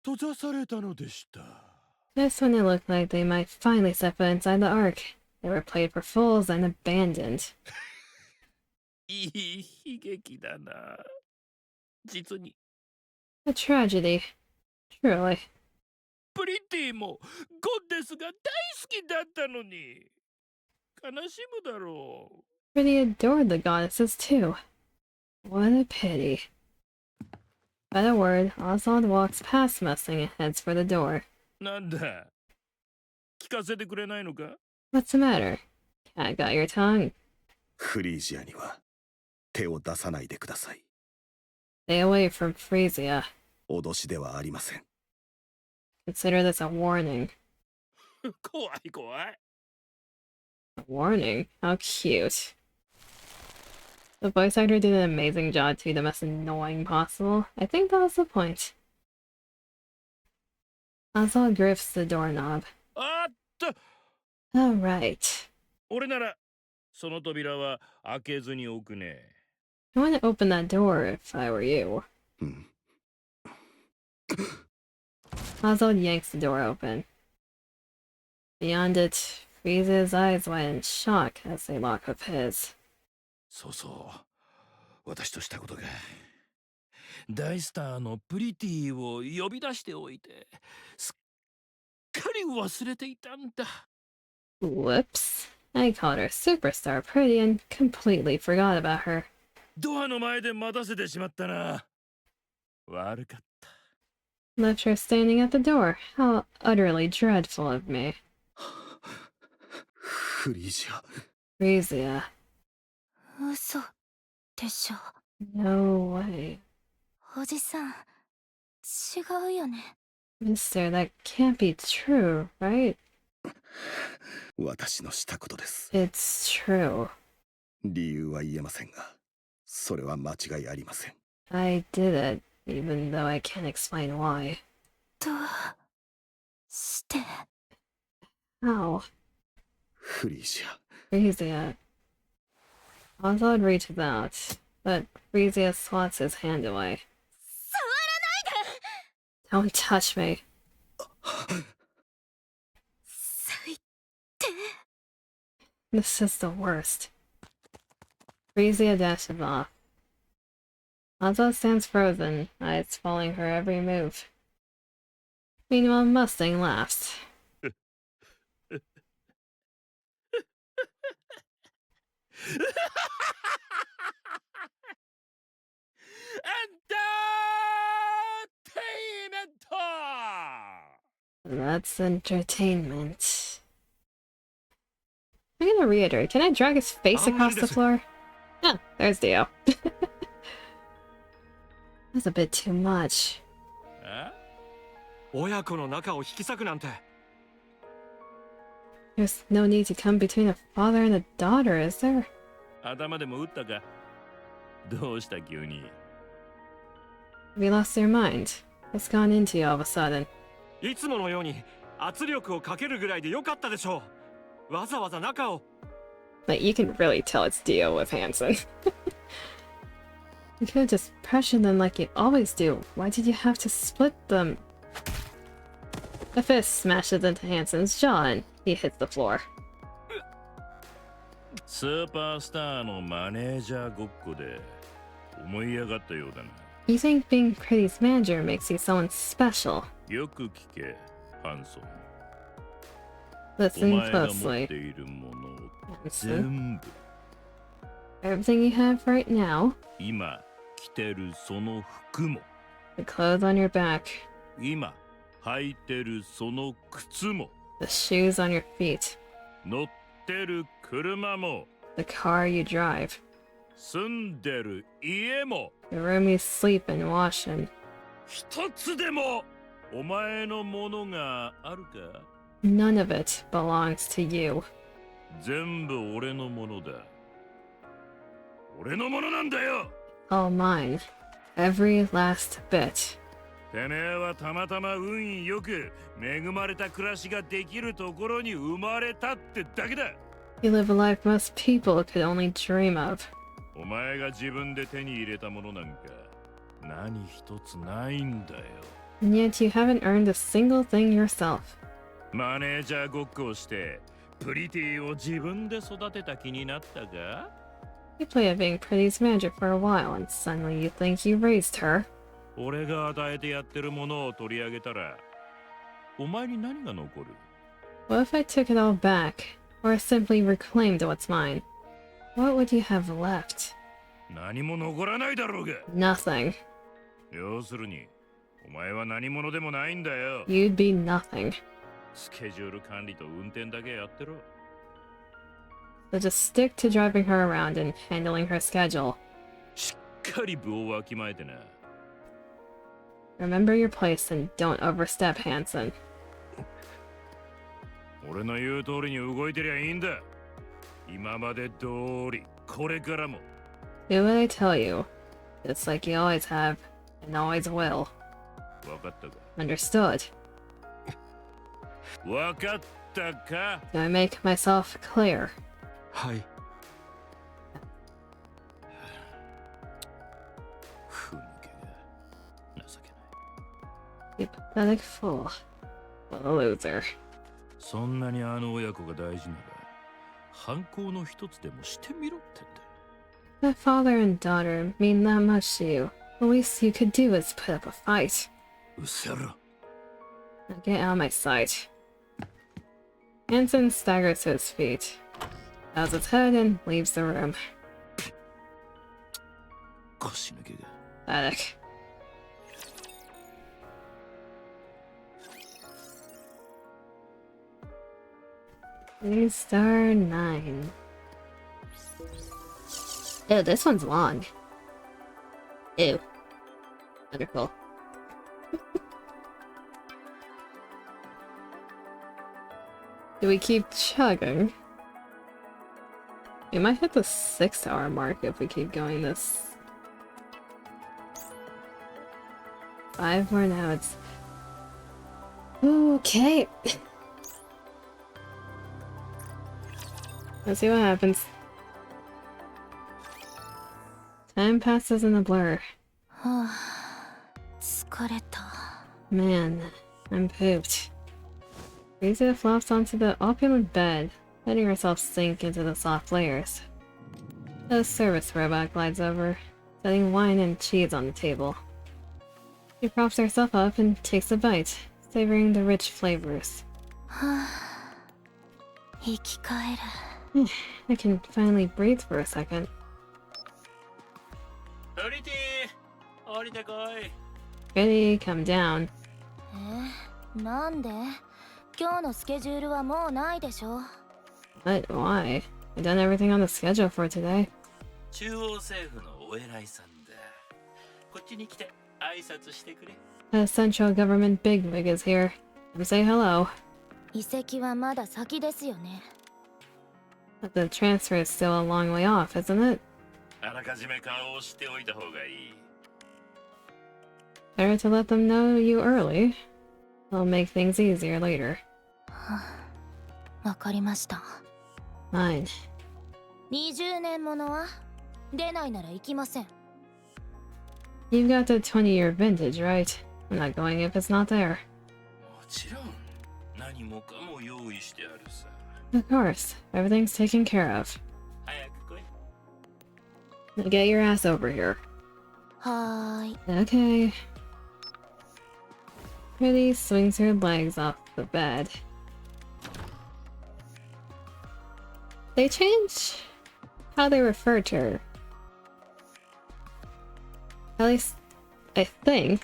閉ざされたのでした。 Just when it looked like they might finally step foot inside the Ark, they were played for fools and abandoned. いい悲劇だな。実に。 A tragedy. Truly. プリティもゴッデスが大好きだったのに。悲しむだろう。 Pretty adored the goddesses too. What a pity. By a word, Oswald walks past Mustang and heads for the door. なんだ、聞かせてくれないのか？ What's the matter? Cat got your tongue. フリージアには手を出さないでください。 Stay away from Frisia. 脅しではありません。 Consider this a warning. 怖い怖い。 A warning. How cute. The voice actor did an amazing job to be the most annoying possible. I think that was the point. Oswald grips the doorknob. あっと、 Alright. 俺ならその扉は開けずに置くね。 I want to open that door if I were you. Oswald yanks the door open. Beyond it, Frieza's eyes wide in shock as they lock up his. そうそう、私としたことが。大スターのプリティを呼び出しておいて、すっかり忘れていたんだ。 Whoops. I called her superstar pretty and completely forgot about her. ドアの前で待たせてしまったな。悪かった。 Left her standing at the door. How utterly dreadful of me. フリージア。 Frisia. 嘘でしょ。 No way. おじさん、違うよね。 Mister, that can't be true, right? 私のしたことです。 It's true. 理由は言えませんが、それは間違いありません。 I did it, even though I can't explain why. どうして。 How? フリージア。 Frisia. Oswald reaches out, but Frisia swats his hand away. 触らないで。 Don't touch me. 最低。 This is the worst. Frisia dashes off. Oswald stands frozen, eyes following her every move. Meanwhile, Mustang laughs. That's entertainment. I'm gonna reiterate, can I drag his face across the floor? Ah, there's Dio. That's a bit too much. 親子の仲を引き裂くなんて。 There's no need to come between a father and a daughter, is there? 頭でも打ったか。どうした急に。 Have you lost your mind? What's gone into you all of a sudden? いつものように圧力をかけるぐらいでよかったでしょう。わざわざ仲を。 Like, you can really tell it's Dio with Hansen. You could have just pressured them like you always do. Why did you have to split them? A fist smashes into Hansen's jaw and he hits the floor. スーパースターのマネージャーごっこで思い上がったようだな。 You think being Pretty's manager makes you someone special? よく聞け、ハンソン。 Listen お前が持っ closely. ているもの Hansen. 全部 Everything you have right now, 今着てるその服も the clothes on your back, 今履いてるその靴も the shoes on your feet, 乗ってる車も the car you drive, 住んでる家も the room you sleep and wash in. 一つでもお前のものがあるか。 None of it belongs to you. 全部俺のものだ。俺のものなんだよ。 All mine. Every last bit. てめえはたまたま運よく恵まれた暮らしができるところに生まれたってだけだ。 You live a life most people could only dream of. お前が自分で手に入れたものなんか何一つないんだよ。 And yet you haven't earned a single thing yourself. マネージャーごっこをしてプリティを自分で育てた気になったか。 You play at being Pretty's manager for a while and suddenly you think you raised her. 俺が与えてやってるものを取り上げたらお前に何が残る。 What if I took it all back? Or simply reclaimed what's mine? What would you have left? 何も残らないだろうが。 Nothing. 要するにお前は何者でもないんだよ。 You'd be nothing. スケジュール管理と運転だけやってろ。 So just stick to driving her around and handling her schedule. しっかり部をわきまえてな。 Remember your place and don't overstep, Hansen. 俺の言う通りに動いてりゃいいんだ。今まで通り、これからも。 Do what I tell you. Just like you always have, and always will. 分かったか？ Understood. 分かったか？ Do I make myself clear? はい。ふぬけが情けない。 You pathetic fool. What a loser. そんなにあの親子が大事なら、犯行の一つでもしてみろってんだ。 My father and daughter mean that much to you. The least you could do is put up a fight. うせろ。 Now get out of my sight. Hanson staggers to his feet, bows his head, and leaves the room. 腰抜けが。 Pathetic. Star 9. Ew, this one's long. Ew. Wonderful. Do we keep chugging? We might hit the 6-hour mark if we keep going this. 5 more now, it's... Okay. Let's see what happens. Time passes in a blur. 疲れた。 Man, I'm pooped. Risa flops onto the opulent bed, letting herself sink into the soft layers. A service robot glides over, setting wine and cheese on the table. She props herself up and takes a bite, savoring the rich flavors. 生き返る。 I can finally breathe for a second. 降りてー。降りてこい。 Ready, come down. なんで？今日のスケジュールはもうないでしょ。 But why? I've done everything on the schedule for today. 中央政府のお偉いさんだ。こっちに来て挨拶してくれ。 A central government bigwig is here. Come say hello. 移籍はまだ先ですよね。 But the transfer is still a long way off, isn't it? あらかじめ顔をしておいた方がいい。 Better to let them know you early. It'll make things easier later. わかりました。 Fine. 20年ものは出ないなら行きません。 You've got the 20-year vintage, right? I'm not going if it's not there. もちろん何もかも用意してあるさ。 Of course. Everything's taken care of. 早く来い。 Now get your ass over here. はーい。 Okay. Pretty swings her legs off the bed. They change how they refer to her. At least, I think.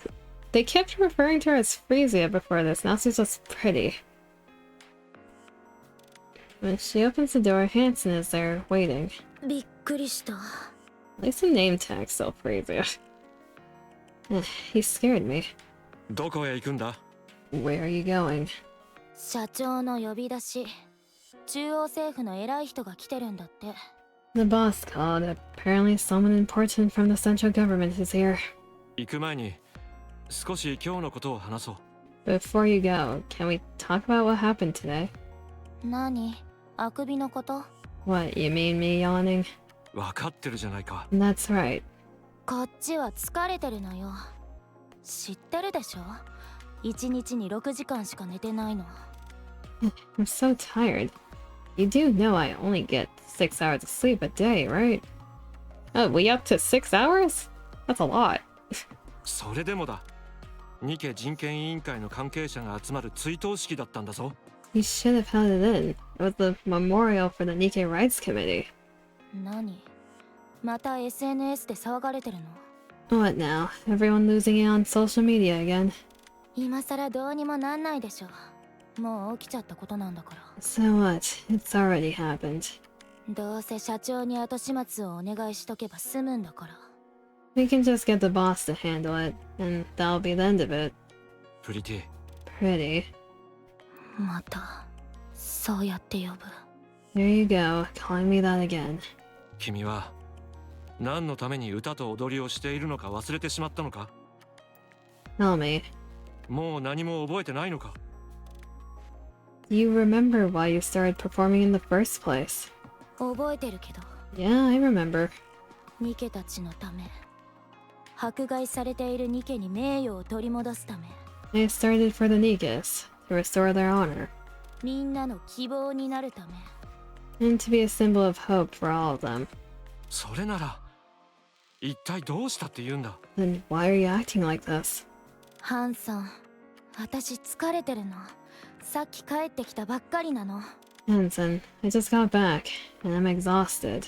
They kept referring to her as Frisia before this, now she's just pretty. When she opens the door, Hanson is there, waiting. びっくりした。 At least the name tag's still Frisia. He scared me. どこへ行くんだ？ Where are you going? 社長の呼び出し。中央政府の偉い人が来てるんだって。 The boss called. Apparently someone important from the central government is here. 行く前に少し今日のことを話そう。 Before you go, can we talk about what happened today? 何？あくびのこと？ What, you mean me yawning? 分かってるじゃないか。 That's right. こっちは疲れてるのよ。知ってるでしょ？一日に6時間しか寝てないの。 I'm so tired. You do know I only get 6 hours of sleep a day, right? Oh, we up to 6 hours? That's a lot. それでもだ。ニケ人権委員会の関係者が集まる追悼式だったんだぞ。 You should have held it in. It was the memorial for the NIKKE Rights Committee. 何？また SNS で騒がれてるの？ What now? Everyone losing it on social media again. 今さらどうにもなんないでしょ。もう起きちゃったことなんだから。 So what? It's already happened. どうせ社長に後始末をお願いしとけば済むんだから。 We can just get the boss to handle it, and that'll be the end of it. プリティ、 Pretty. またそうやって呼ぶ。 There you go, calling me that again. 君は何のために歌と踊りをしているのか忘れてしまったのか？ Tell me, もう何も覚えてないのか？ do you remember why you started performing in the first place? 覚えてるけど、 Yeah, I remember. ニケたちのため、迫害されているニケに名誉を取り戻すため、 I started for the NIKKEs, to restore their honor, みんなの希望になるため。 and to be a symbol of hope for all of them. それなら一体どうしたって言うんだ？ Then why are you acting like this? ハンソン、私疲れてるの。さっき帰ってきたばっかりなの。 Hanson, I just got back, and I'm exhausted.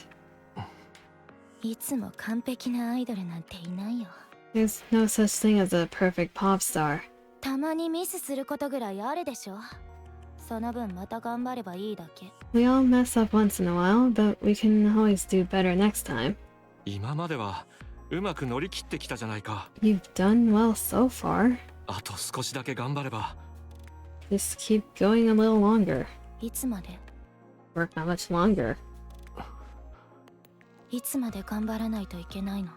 いつも完璧なアイドルなんていないよ。 There's no such thing as a perfect pop star. たまにミスすることぐらいあるでしょ。その分また頑張ればいいだけ。 We all mess up once in a while, but we can always do better next time. 今まではうまく乗り切ってきたじゃないか。 You've done well so far. あと少しだけ頑張れば。 Just keep going a little longer. いつまで Or how much longer? いつまで頑張らないといけないの？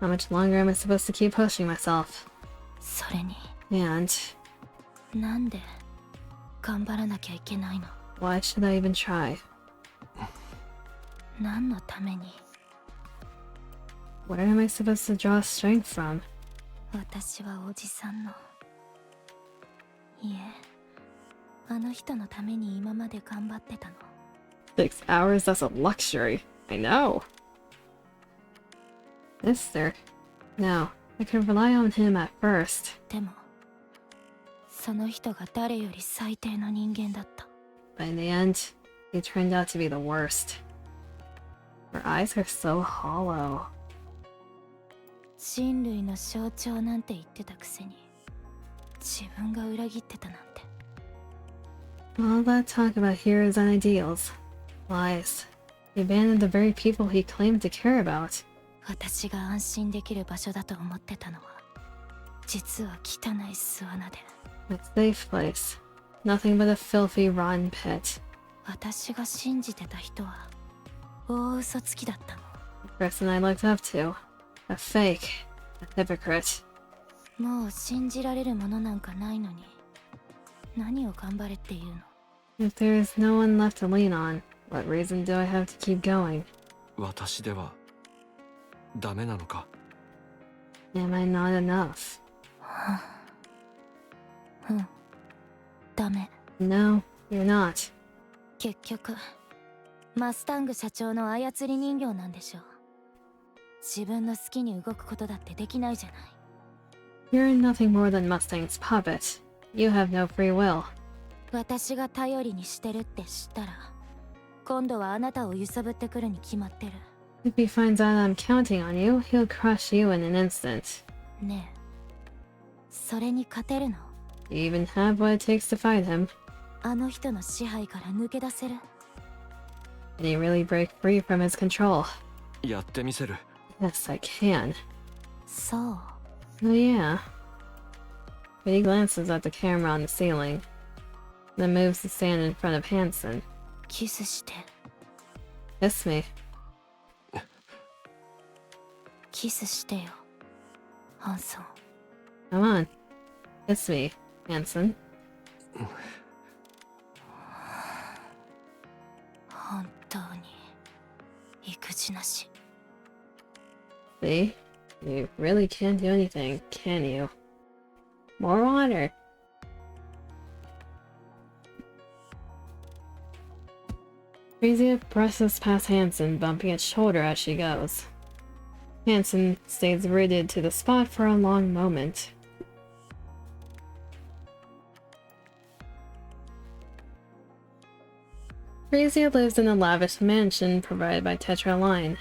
How much longer am I supposed to keep pushing myself? それに And なんで頑張らなきゃいけないの？ why should I even try? 何のために？ Where am I supposed to draw strength from? 私はおじさんの、いえ、あの人のために今まで頑張ってたの。 6 hours, that's a luxury. I know. Mister. No, I could rely on him at first. でもその人が誰より最低の人間だった。 But in the end, he turned out to be the worst. Her eyes are so hollow. 人類の象徴なんて言ってたくせに自分が裏切ってたなんて。 All that talk about heroes and ideals. Lies. He abandoned the very people he claimed to care about. 私が安心できる場所だと思ってたのは実は汚い巣穴で、 A safe place. Nothing but a filthy, rotten pit. 私が信じてた人は大嘘つきだったの。 The person I looked up to. A fake. A hypocrite. もう信じられるものなんかないのに何を頑張れっていうの？ If there is no one left to lean on, what reason do I have to keep going? 私ではダメなのか？ Am I not enough? うん、ダメ。 No, you're not. 結局マスタング社長の操り人形なんでしょう。自分の好きに動くことだってできないじゃない。 You're nothing more than Mustang's puppet. You have no free will. 私が頼りにしてるって知ったら今度はあなたを揺さぶってくるに決まってる。 If he finds out I'm counting on you, he'll crush you in an instant. ねえ、それに勝てるの？ Do you even have what it takes to fight him? あの人の支配から抜け出せる？ Can he really break free from his control? やってみせる。 Yes, I can. そう。 Oh yeah. But he glances at the camera on the ceiling, then moves to stand in front of Hanson. キスして。 Kiss me. キスしてよ、ハンソン。 Come on. Kiss me, Hanson. 本当に育児なし。 See? You really can't do anything, can you? More water. Frisia brushes past Hanson, bumping its shoulder as she goes. Hanson stays rooted to the spot for a long moment. Frisia lives in a lavish mansion provided by Tetra Line.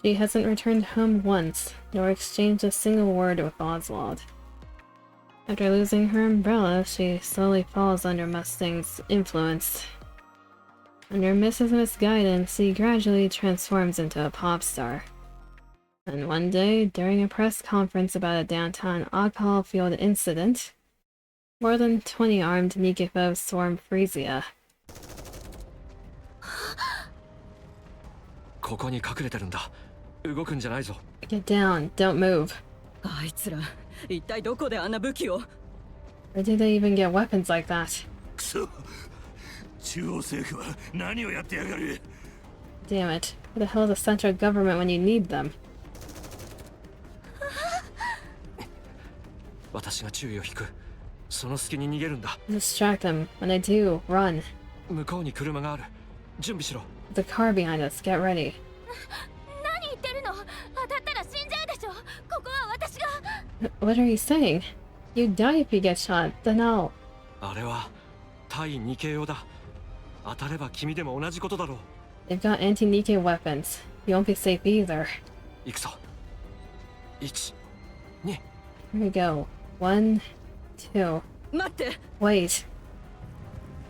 She hasn't returned home once, nor exchanged a single word with Oswald. After losing her umbrella, she slowly falls under Mustang's influence. Under Mrs. Misguidance, he gradually transforms into a pop star. And one day, during a press conference about a downtown alcohol-fueled incident, More than 20 armed NIKKE foes swarm Frisia. ここに隠れてるんだ。動くんじゃないぞ。 Get down, don't move. あいつら一体どこであんな武器を？ Where did they even get weapons like that? くそ、中央政府は何をやってやがる。 Damn it. Where the hell is the central government when you need them? 私が注意を引く。その隙に逃げるんだ。 Distract them. When I do, run. 向こうに車がある。準備しろ。 The car behind us, get ready. 何言ってるの？当たったら死んじゃうでしょ。ここは私が。 What are you saying? You die if you get shot, then I'll... あれは対ニケ用だ。当たれば君でも同じことだろう。 They've got anti-NIKKE weapons. You won't be safe either. 行くぞ。1、2。 Here we go. 1, 2. 待って。 Wait.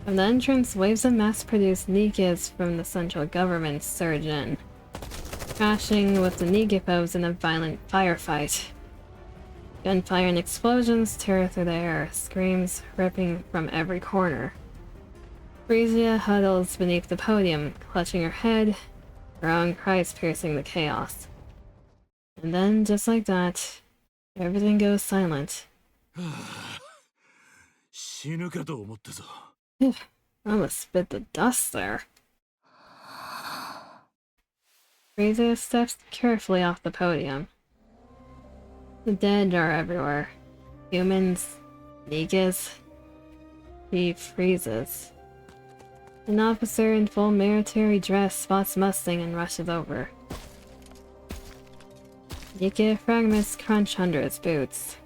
From the entrance, waves of mass-produced NIKKEs from the central government surge in, crashing with the NIKKE foes in a violent firefight. Gunfire and explosions tear through the air, screams ripping from every corner. Frisia huddles beneath the podium, clutching her head, her own cries piercing the chaos. And then, just like that, everything goes silent. 死ぬかと思ったぞ。 I almost spit the dust there. Frisia steps carefully off the podium. The dead are everywhere. Humans, NIKKEs. She freezes. An officer in full military dress spots Mustang and rushes over. NIKKE fragments crunch under his boots.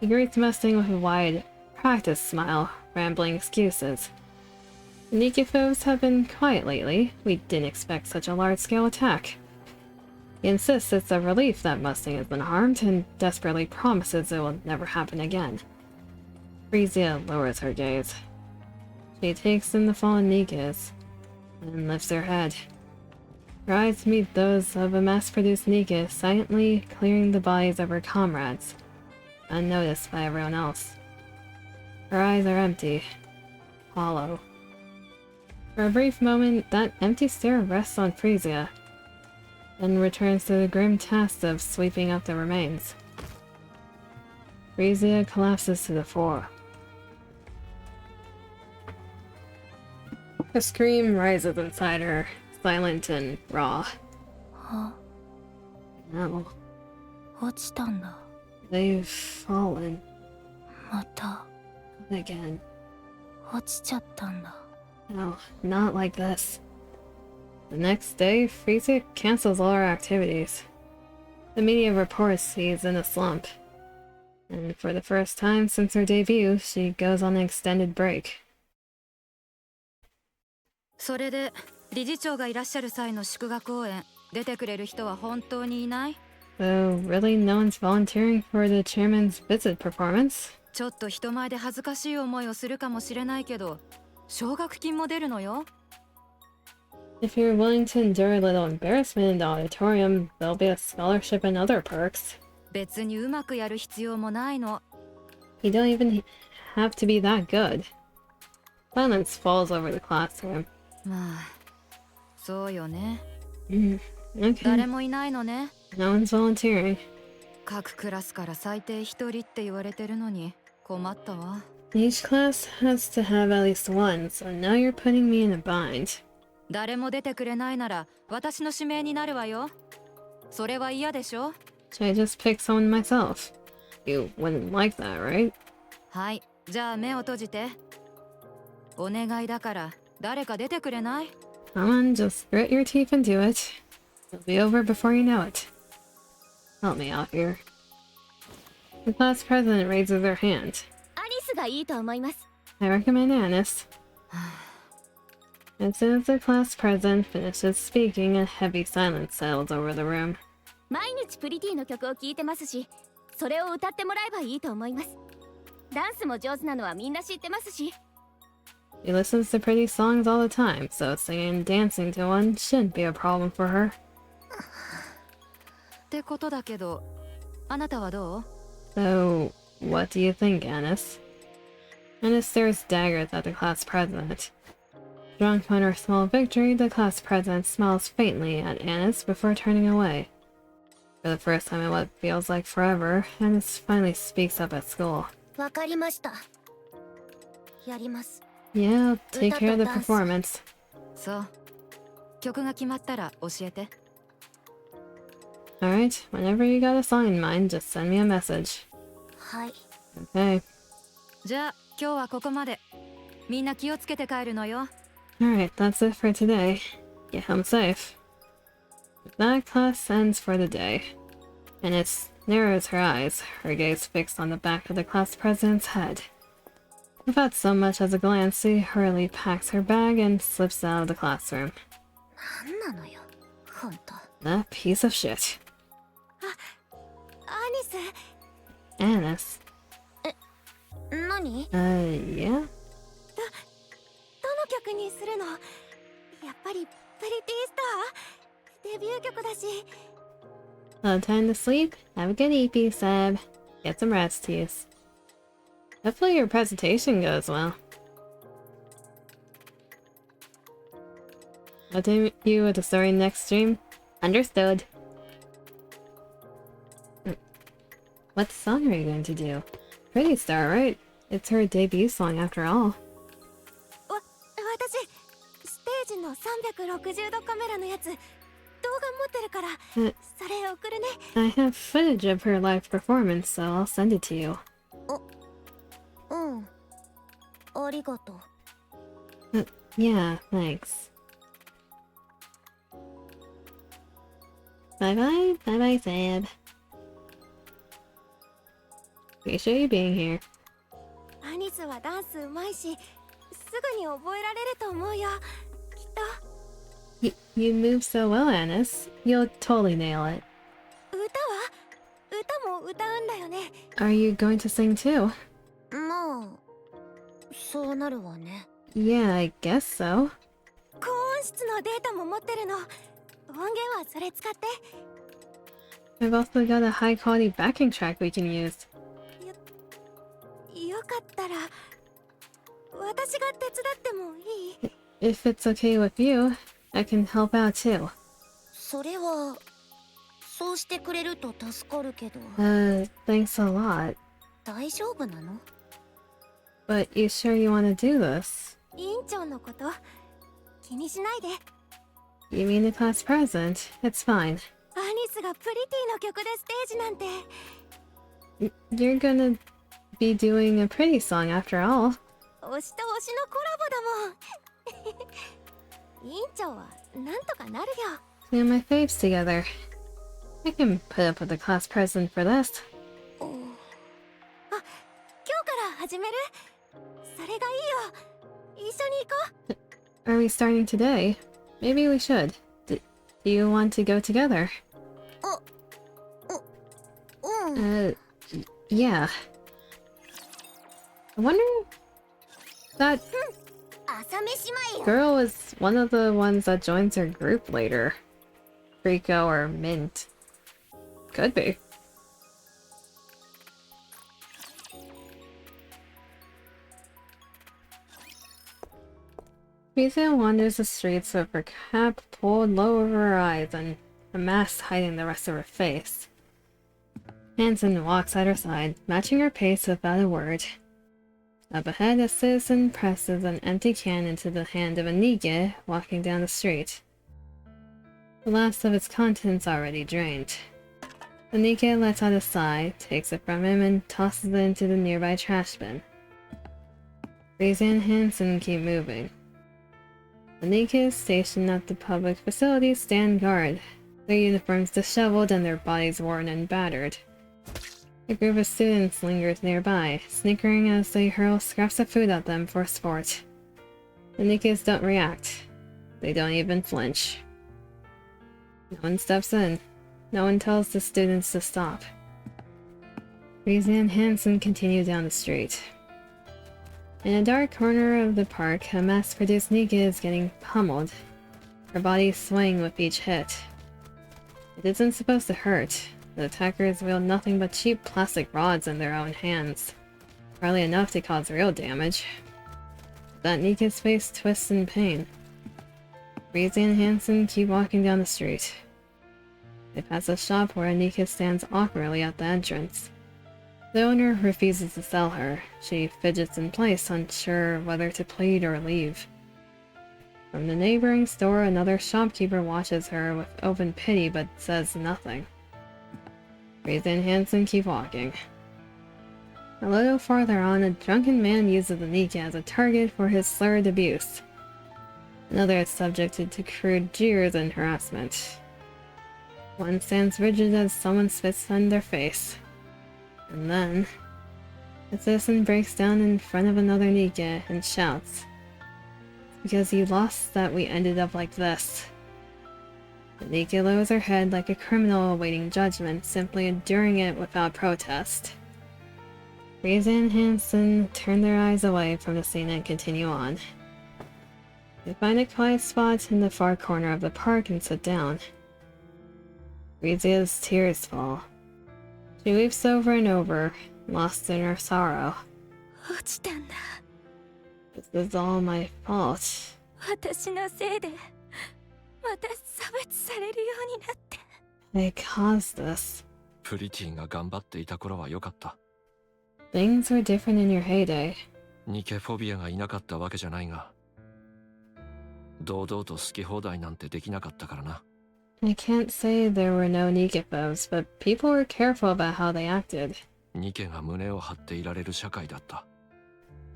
He greets Mustang with a wide, practiced smile, rambling excuses. The NIKKE foes have been quiet lately. We didn't expect such a large-scale attack. He insists it's a relief that Mustang has been harmed and desperately promises it will never happen again. Frisia lowers her gaze. She takes in the fallen NIKKEs and lifts her head. Her eyes meet those of a mass-produced NIKKE silently clearing the bodies of her comrades, unnoticed by everyone else. Her eyes are empty, hollow. For a brief moment, that empty stare rests on Frisia, then returns to the grim task of sweeping up the remains. Frisia collapses to the floor. A scream rises inside her, silent and raw. あ、 No, 落ちたんだ。 they've fallen また again. 落ちちゃったんだ。 No, not like this. The next day, Frisia cancels all her activities. The media reports he's in a slump. And for the first time since her debut, she goes on an extended break. それで理事長がいらっしゃる際の祝賀公演出てくれる人は本当にいない？ So, really no one's volunteering for the chairman's visit performance? ちょっと人前で恥ずかしい思いをするかもしれないけど奨学金も出るのよ。 If you're willing to endure a little embarrassment in the auditorium, there'll be a scholarship and other perks. 別にうまくやる必要もないの。 You don't even have to be that good. Silence falls over the classroom. まあそうよね。 Okay, 誰もいないのね。 no one's volunteering. 各クラスから最低一人って言われてるのに困ったわ。 Each class has to have at least one, so now you're putting me in a bind. 誰も出てくれないなら私の指名になるわよ。それは嫌でしょ？ Should I just pick someone myself? You wouldn't like that, right? はい、じゃあ目を閉じて。お願いだから誰か出てくれない？ Come on, just grit your teeth and do it. It'll be over before you know it. Help me out here. The class president raises her hand. アリスがいいと思います。 I recommend Anis. As soon as the class president finishes speaking, a heavy silence settles over the room. 毎日プリティの曲を聴いてますし、それを歌ってもらえばいいと思います。ダンスも上手なのはみんな知ってますし。 She listens to pretty songs all the time, so singing and dancing to one shouldn't be a problem for her. ってことだけど、あなたはどう？ So, what do you think, Anis? Anna stares daggers at the class president. Drunk on her small victory, the class president smiles faintly at Annis before turning away. For the first time in what feels like forever, Annis finally speaks up at school. わかりました。やります。 Yeah, I'll take care of the performance. そう。曲が決まったら教えて。Alright, whenever you got a song in mind, just send me a message. はい。 Okay. じゃあ今日はここまで。みんな気をつけて帰るのよ。Alright, that's it for today. Get home safe. That class ends for the day. Annis narrows her eyes, her gaze fixed on the back of the class president's head. Without so much as a glance, she hurriedly packs her bag and slips out of the classroom. なんなのよ、ほんと。 That piece of shit. アニス。Annis. 何？ Yeah? どの曲にするの？やっぱりプリティスター？デビュー曲だし。No time to sleep? Have a good EP, Seb. Get some rest, tease. Hopefully your presentation goes well. I'll do you with the story next stream. Understood. What song are you going to do? Pretty Star, right? It's her debut song after all. 私ステージの360度カメラのやつ動画持ってるからそれ送るね。 I have footage of her live performance, so I'll send it to you. うんありがとう。 Yeah, thanks. Bye bye, bye bye, Seb. Appreciate you being here. アニスはダンスうまいしすぐに覚えられると思うよきっと。 You move so well, Annis. You'll totally nail it. 歌も歌うんだよね。 Are you going to sing too? まあそうなるわね。 Yeah, I guess so. 高音質のデータも持ってるの。音源はそれ使って。 I've also got a high quality backing track we can use. よかったら私が手伝ってもいい？ If it's okay with you, I can help out too. それはそうしてくれると助かるけど。 Thanks a lot. 大丈夫なの？ But you sure you want to do this? 委員長のこと気にしないで。 You mean the class president? It's fine. アニスがプリティの曲でステージなんて。 You're gonna be doing a pretty song after all. 推しと推しのコラボだもん。委員長はなんとかなるよ。 Clear my faves together. I can put up with the class president for this. あ、今日から始める？それがいいよ。一緒に行こう。 Are we starting today? Maybe we should. Do you want to go together? Yeah. I wonder if that 朝飯前よ。 girl was one of the ones that joins her group later. Rico or Mint. Could be. Risa wanders the streets with her cap pulled low over her eyes and a mask hiding the rest of her face. Hansen walks at her side, matching her pace without a word. Up ahead, a citizen presses an empty can into the hand of a NIKKE walking down the street. The last of its contents already drained. The NIKKE lets out a sigh, takes it from him, and tosses it into the nearby trash bin. Risa and Hansen keep moving. The NIKKE stationed at the public facility stand guard, their uniforms disheveled and their bodies worn and battered. A group of students lingers nearby, snickering as they hurl scraps of food at them for sport. The NIKKEs don't react. They don't even flinch. No one steps in. No one tells the students to stop. Risa and Hansen continue down the street. In a dark corner of the park, a mass-produced NIKKE is getting pummeled, her body swaying with each hit. It isn't supposed to hurt. The attackers wield nothing but cheap plastic rods in their own hands. Probably enough to cause real damage. That NIKKE's face twists in pain. Rize and Hansen keep walking down the street. They pass a shop where NIKKE stands awkwardly at the entrance. The owner refuses to sell her. She fidgets in place, unsure whether to plead or leave. From the neighboring store, another shopkeeper watches her with open pity but says nothing. Rize and Hansen keep walking. A little farther on, a drunken man uses the NIKKE as a target for his slurred abuse. Another is subjected to crude jeers and harassment. One stands rigid as someone spits in their face. And then, the citizen breaks down in front of another NIKKE and shouts, "It's because you lost that we ended up like this." The NIKKE lowers her head like a criminal awaiting judgment, simply enduring it without protest. Rize and Hansen turn their eyes away from the scene and continue on. They find a quiet spot in the far corner of the park and sit down. Rize's tears fall. She weeps over and over, lost in her sorrow. 落ちたんだ。 This is all my fault. 私のせいでまた差別されるようになって。 I caused this. プリティが頑張っていた頃は良かった。 Things were different in your heyday. ニケフォビアがいなかったわけじゃないが、堂々と好き放題なんてできなかったからな。 I can't say there were no NIKKE phobes, but people were careful about how they acted. ニケが胸を張っていられる社会だった。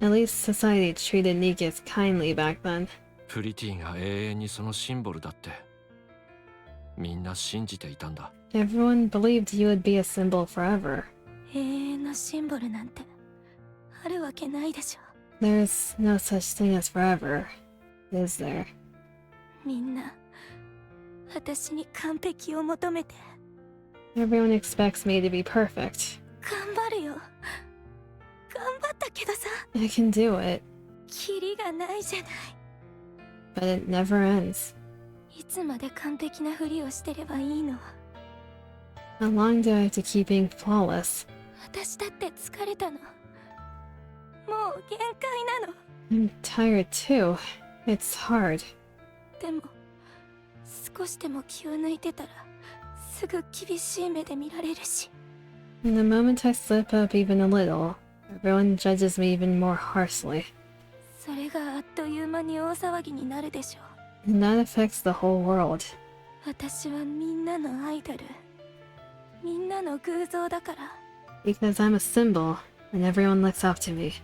At least society treated NIKKEs kindly back then. プリティが永遠にそのシンボルだって、みんな信じていたんだ。 Everyone believed you would be a symbol forever. 永遠のシンボルなんてあるわけないでしょ。 There's no such thing as forever, is there? みんな私に完璧を求めて。 Everyone expects me to be perfect. 頑張るよ。頑張ったけどさ。 I can do it, キリがないじゃない。 but it never ends. いつまで完璧なふりをしてればいいの。 How long do I have to keep being flawless? 私だって疲れたの。もう限界なの。 I'm tired too. It's hard. でも少しでも気を抜いてたらすぐ厳しい目で見られるし。 And the moment I slip up even a little, everyone judges me even more harshly. それがあっという間に大騒ぎになるでしょう。 And that affects the whole world. 私はみんなのアイドル。みんなの偶像だから。 Because I'm a symbol, and everyone looks up to me.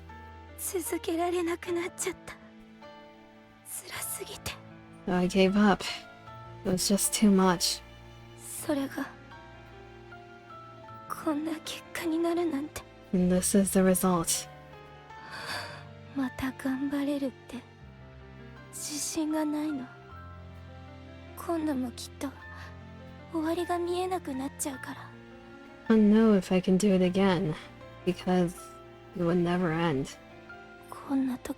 続けられなくなっちゃった。辛すぎて。 So I gave up. It was just too much. それがこんな結果になるなんて。 And this is the result. また頑張れるって自信がないの。今度もきっと終わりが見えなくなっちゃうから。 I don't know if I can do it again, because it would never end. こんな時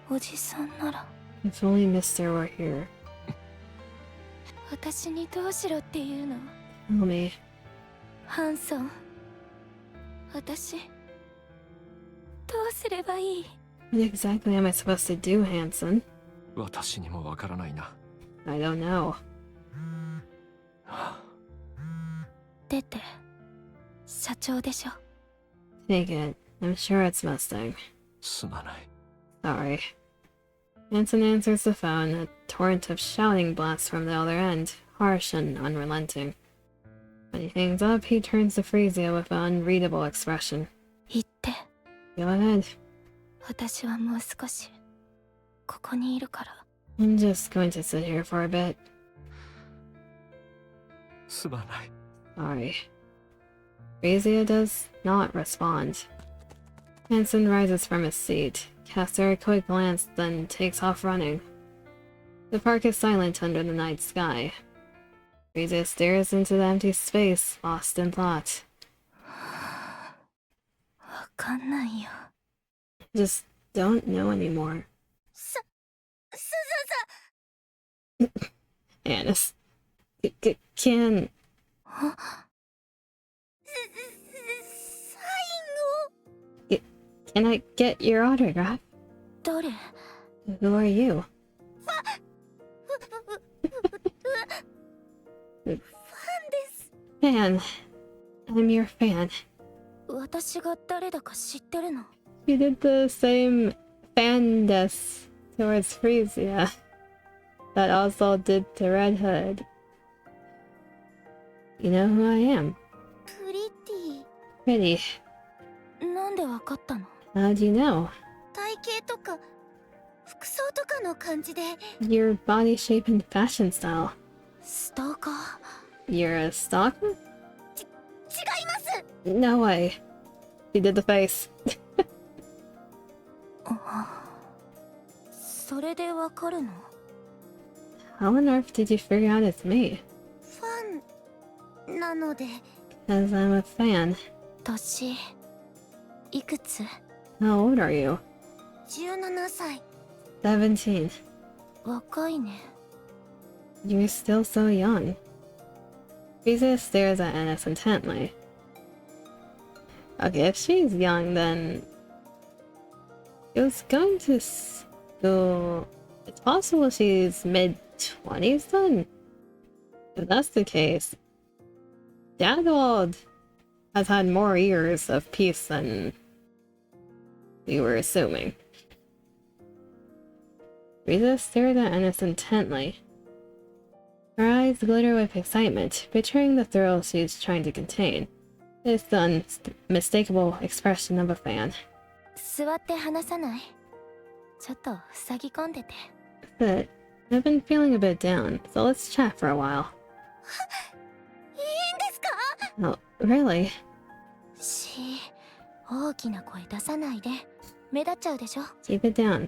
おじさんなら。 If only Mister were here. 私にどうしろっていうの。 Tell me. ハンソン、私どうすればいい？ What exactly am I supposed to do, Hansen? 私にもわからないな。 I don't know. 出て社長でしょ。 Take it. I'm sure it's Mustang. すまない。 Sorry. Hansen answers the phone, a torrent of shouting blasts from the other end, harsh and unrelenting. When he hangs up, he turns to Frisia with an unreadable expression. 言って。 Go ahead. 私はもう少しここにいるから。 I'm just going to sit here for a bit. すまない。 Sorry. Frisia does not respond. Hansen rises from his seat, casts her a quick glance, then takes off running. The park is silent under the night sky. Frisia stares into the empty space, lost in thought. わかんないよ。 Just don't know anymore. さ Annis. Can... サインを。Can I get your autograph? 誰？ Who are you? ファンです。 Fan. I'm your fan. 私が誰だか知ってるの？ You did the same fandess towards Frisia that also did to Red Hood. You know who I am? プリテ Pretty. ィ。なんでわかったの？ How do you know? 体型とか服装とかの感じで。 Your body shape and fashion style. ストーカー？ You're a stalker? 違います。 No way. You did the face. それでわかるの？ How on earth did you figure out it's me? ファンなので。 Because I'm a fan. 年いくつ？ How old are you? 17歳。 17. 若いね。 You're still so young. Frisia stares at Ennis intently. Okay, if she's young, then she was going to school. It's possible she's mid-20s then? If that's the case, Dagwold has had more years of peace than we were assuming. Frisia stared at Ennis intently. Her eyes glitter with excitement, betraying the thrill she's trying to contain. It's the unmistakable expression of a fan. 座って話さない？ちょっと塞ぎ込んでて。 But I've been feeling a bit down, so let's chat for a while. いいんですか？ Oh, really? 大きな声出さないで。目立っちゃうでしょ。 Keep it down.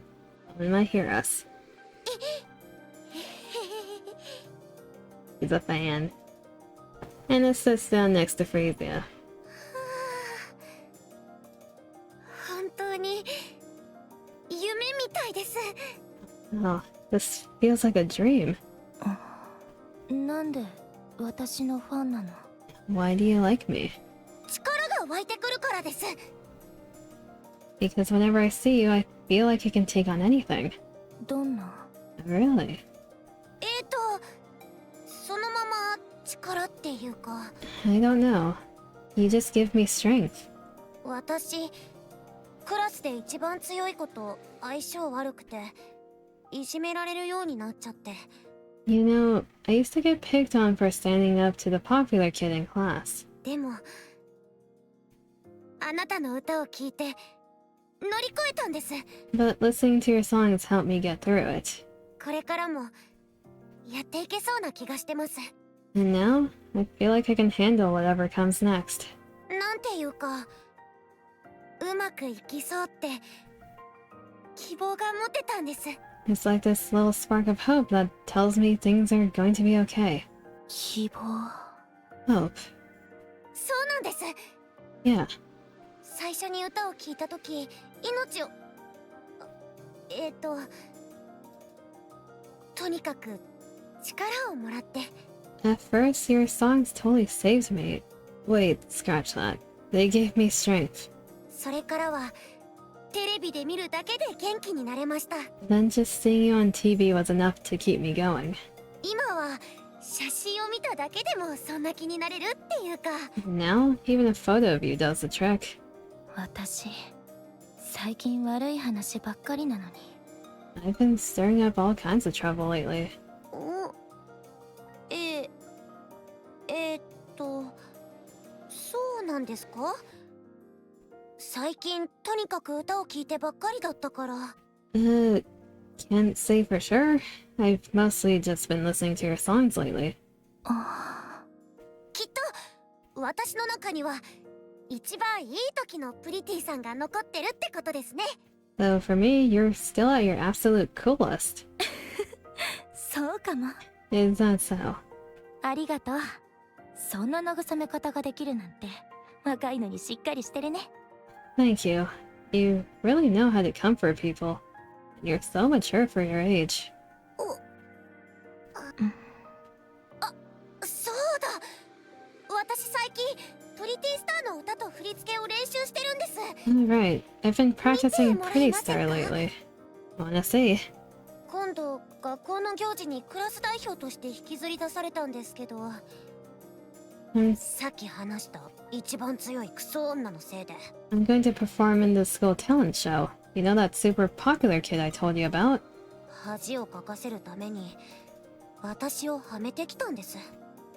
One might hear us. He's a fan. Anna sits down next to Frisia. 本当に夢みたいです。 Oh, this feels like a dream. なんで私のファンなの？ Why do you like me? 力が湧いてくるからです。 Because whenever I see you, I feel like I can take on anything. どんな？ Really? そのまま力っていうか。 I don't know. You just give me strength. 私クラスで一番強い子と相性悪くていじめられるようになっちゃって。 You know, I used to get picked on for standing up to the popular kid in class. でもあなたの歌を聴いて乗り越えたんです。 But listening to your songs helped me get through it. これからもやっていけそうな気がしてます。 And now, I feel like I can handle whatever comes next. なんていうかうまくいきそうって希望が持てたんです。 It's like this little spark of hope that tells me things are going to be okay. 希望。 Hope. そうなんです。 Yeah. 最初に歌を聴いた時命をとにかく力をもらって。 At first, your songs totally saved me. Wait, scratch that. They gave me strength. それからはテレビで見るだけで元気になれました。 Then just seeing you on TV was enough to keep me going. 今は写真を見ただけでもそんな気になれるっていうか。 Now, even a photo of you does the trick. 私最近悪い話ばっかりなのに。 I've been stirring up all kinds of trouble lately. そうなんですか？最近とにかく歌を聴いてばっかりだったから。 Can't say for sure. I've mostly just been listening to your songs lately. きっと私の中には一番いい時のプリティさんが残ってるってことですね。 Though for me, you're still at your absolute coolest. そうかも。 Is that so? ありがとう。そんな慰め方ができるなんて若いのにしっかりしてるね。 Thank you. You really know how to comfort people. You're so mature for your age. そうだ。私最近プリティスターの歌と振り付けを練習してるんです。Alright, I've been practicing pretty star lately. Wanna see? 今度学校の行事にクラス代表として引きずり出されたんですけど、さっき話した一番強いクソ女のせいで。I'm going to perform in the school talent show. You know that super popular kid I told you about? 恥をかかせるために私をはめてきたんです。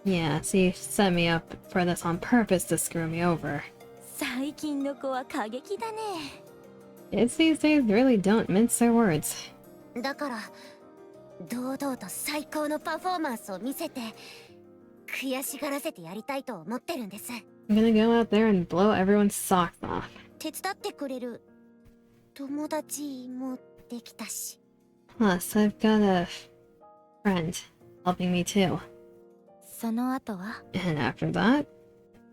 Yeah, so you set me up for this on purpose to screw me over. 最近の子は過激だね。Kids these days really don't mince their words. だから堂々と最高のパフォーマンスを見せて悔しがらせてやりたいと思ってるんです。I'm gonna go out there and blow everyone's socks off. 手伝ってくれる友達もできたし。Plus, I've got a friend helping me too. その後は And after that,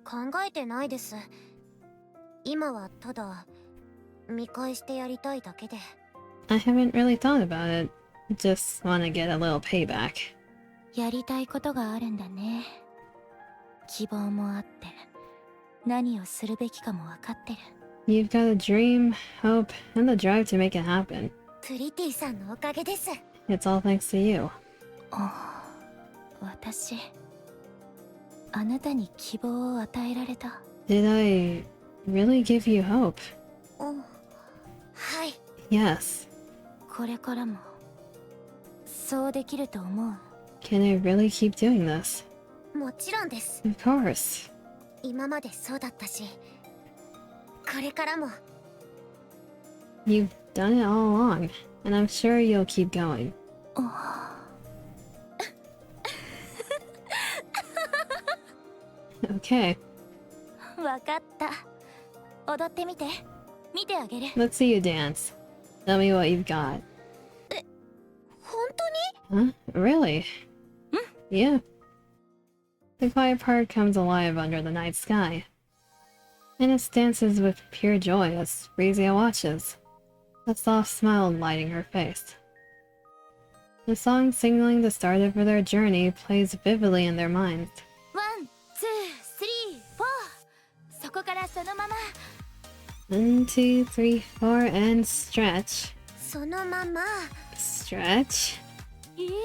考えてないです。今はただ見返してやりたいだけで。I haven't really thought about it. Just wanna get a little payback. やりたいことがあるんだね。希望もあって何をするべきかも分かってる。You've got a dream, hope, and the drive to make it happen. プリティさんのおかげです。 It's all thanks to you. 私あなたに希望を与えられた。 Did I really give you hope? はい。 Yes. これからもそうできると思う。 Can I really keep doing this? もちろんです。 Of course. 今までそうだったしこれからも。 You've done it all along, and I'm sure you'll keep going. Okay, わかった。踊ってみて。見てあげる。 let's see you dance. Tell me what you've got. 本当に？ Huh? Really? Yeah. The quiet part comes alive under the night sky. And it dances with pure joy as Rizia watches, a soft smile lighting her face. The song signaling the start of their journey plays vividly in their minds. ワン、ツー、スリー、フォー。そこからそのまま。 1, 2, 3, 4, and stretch. そのまま。 Stretch. いい感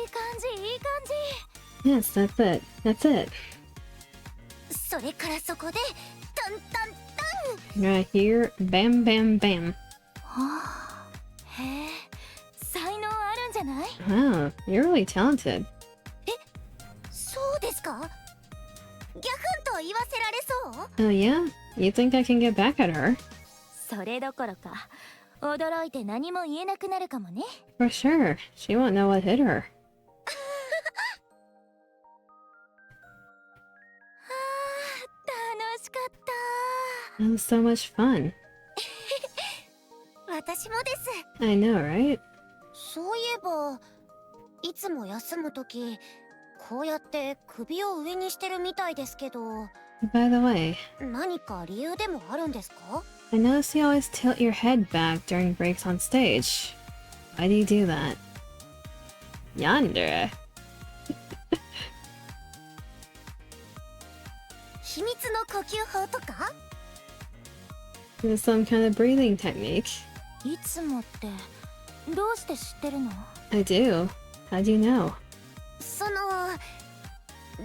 じ、いい感じ。 Yes, that's it. That's it. それからそこでタンタンタン。 Right here, bam, bam, bam. へえ、才能あるんじゃない？ Wow, you're really talented. そうですか？ギャフンと言わせられそう？ Oh yeah? You think I can get back at her? それどころか驚いて何も言えなくなるかもね。 For sure. She won't know what hit her. 楽しかった。 That was so much fun. 私もです。 I know, right? そういえばいつも休むときこうやって首を上にしてるみたいですけど、 By the way, 何か理由でもあるんですか？ I notice you always tilt your head back during breaks on stage. Why do you do that? Yonder. 秘密の呼吸法とか？ Is it some kind of breathing technique? いつもってどうして知ってるの？ I do. How do you know? その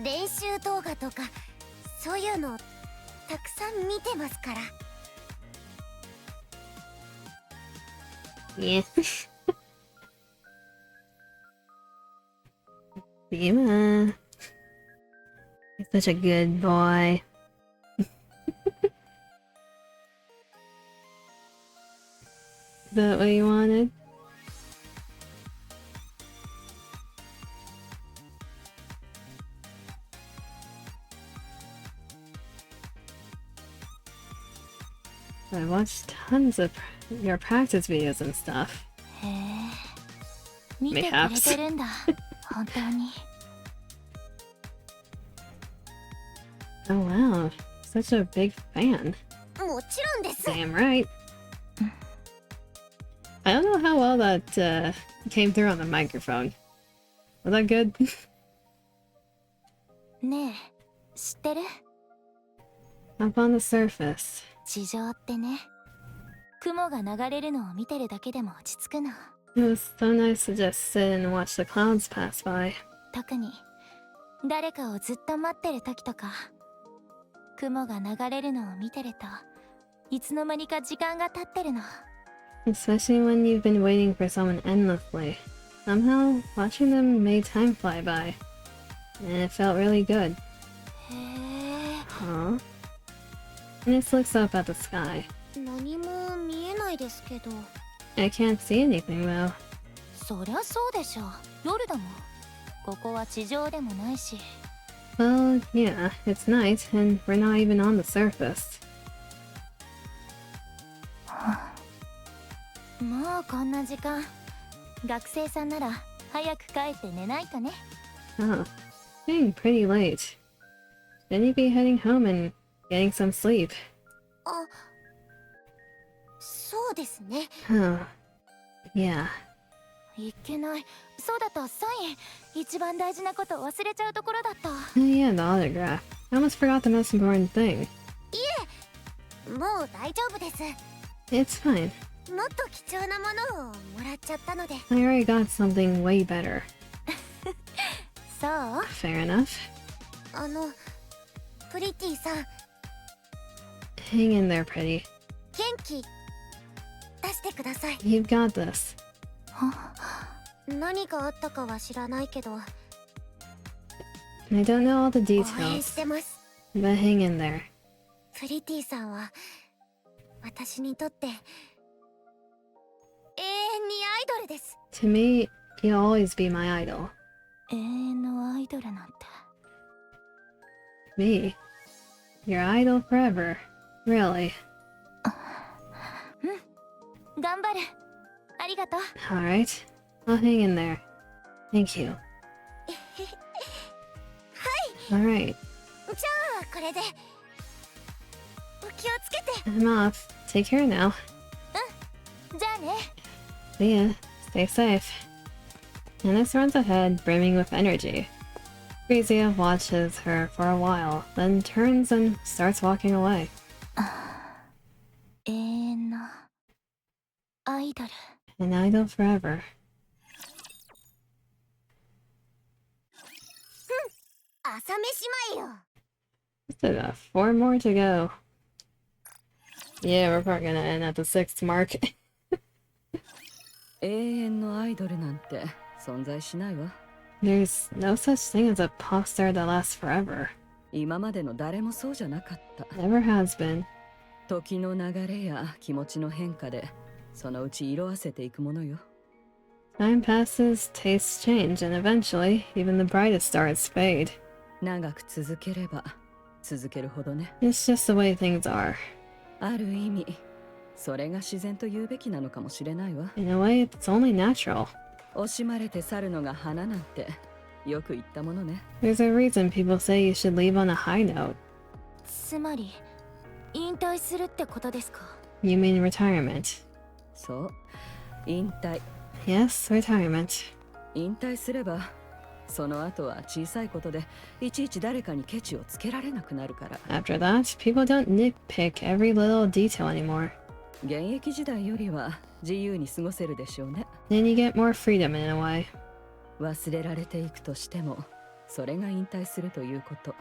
練習動画とかそういうのたくさん見てますから。 Yeah. Bima. You're such a good boy. Is that what you wanted? I watched tons of your practice videos and stuff. へえ、見てくれてるんだ。本当に。 Oh wow, such a big fan. もちろんです。 Damn right. I don't know how well that came through on the microphone. Was that good? ねえ、知ってる？ Up on the surface. 地上ってね、雲が流れるのを見てるだけでも落ち着くの。 It was so nice to just sit and watch the clouds pass by. 特に誰かをずっと待ってる時とか、雲が流れるのを見てるといつの間にか時間が経ってるの。 Especially when you've been waiting for someone endlessly. Somehow, watching them made time fly by. And it felt really good. へえ。 Huh? Ines looks up at the sky. 何も見えないですけど。 I can't see anything though. そりゃそうでしょ、夜だもん。ここは地上でもないし。 Well, yeah, it's night and we're not even on the surface. もうこんな時間。学生さんなら早く帰って寝ないとね。 Oh, getting pretty late. Shouldn't you be heading home and getting some sleep? あ、そうですね。 Oh, yeah. いけない。そうだった、サイン。一番大事なこと忘れちゃうところだった。 Oh yeah, the autograph. I almost forgot the most important thing. もう大丈夫です。 It's fine. もっと貴重なものをもらっちゃったので。 I already got something way better. そう？ Fair enough. プリティさん、 Hang in there, pretty. 元気出してください。 You've got this. 何があったかは知らないけど、 I don't know all the 応援 details, してます。 but hang in there. プリティさんは私にとって永遠にアイドルです。 To me, you'll always be my idol. 永遠のアイドルなんて。 Me? Your idol forever. Really? 頑張る。ありがとう。 Alright. I'll hang in there. Thank you. はい。 Alright. じゃあこれで。お気をつけて。 I'm off. Take care now. じゃあね。 See ya. Stay safe. Ines runs ahead, brimming with energy. Frisia watches her for a while, then turns and starts walking away. 永遠のアイドル。 An idol forever. 朝飯前よ。 Just about 4 more to go. Yeah, we're probably gonna end at the 6th mark. 永遠のアイドルなんて存在しないわ。 There's no such thing as a pop star that lasts forever. 今までの誰もそうじゃなかった。 Never has been. 時の流れや気持ちの変化でそのうち色あせていくものよ。 Time passes, tastes change, and eventually, even the brightest stars fade. 長く続ければ続けるほどね。 It's just the way things are. ある意味それが自然と言うべきなのかもしれないわ。 In a way, it's only natural. 惜しまれて去るのが花なんてよく言ったものね。 There's a reason people say you should leave on a high note. つまり引退するってことですか？ You mean retirement? そう、引退。 Yes, retirement. 引退すればその後は小さいことでいちいち誰かにケチをつけられなくなるから。 After that, people don't nitpick every little detail anymore. 現役時代よりは自由に過ごせるでしょうね。 Then you get more freedom in a way. 忘れられていくとしてもそれが引退するということ。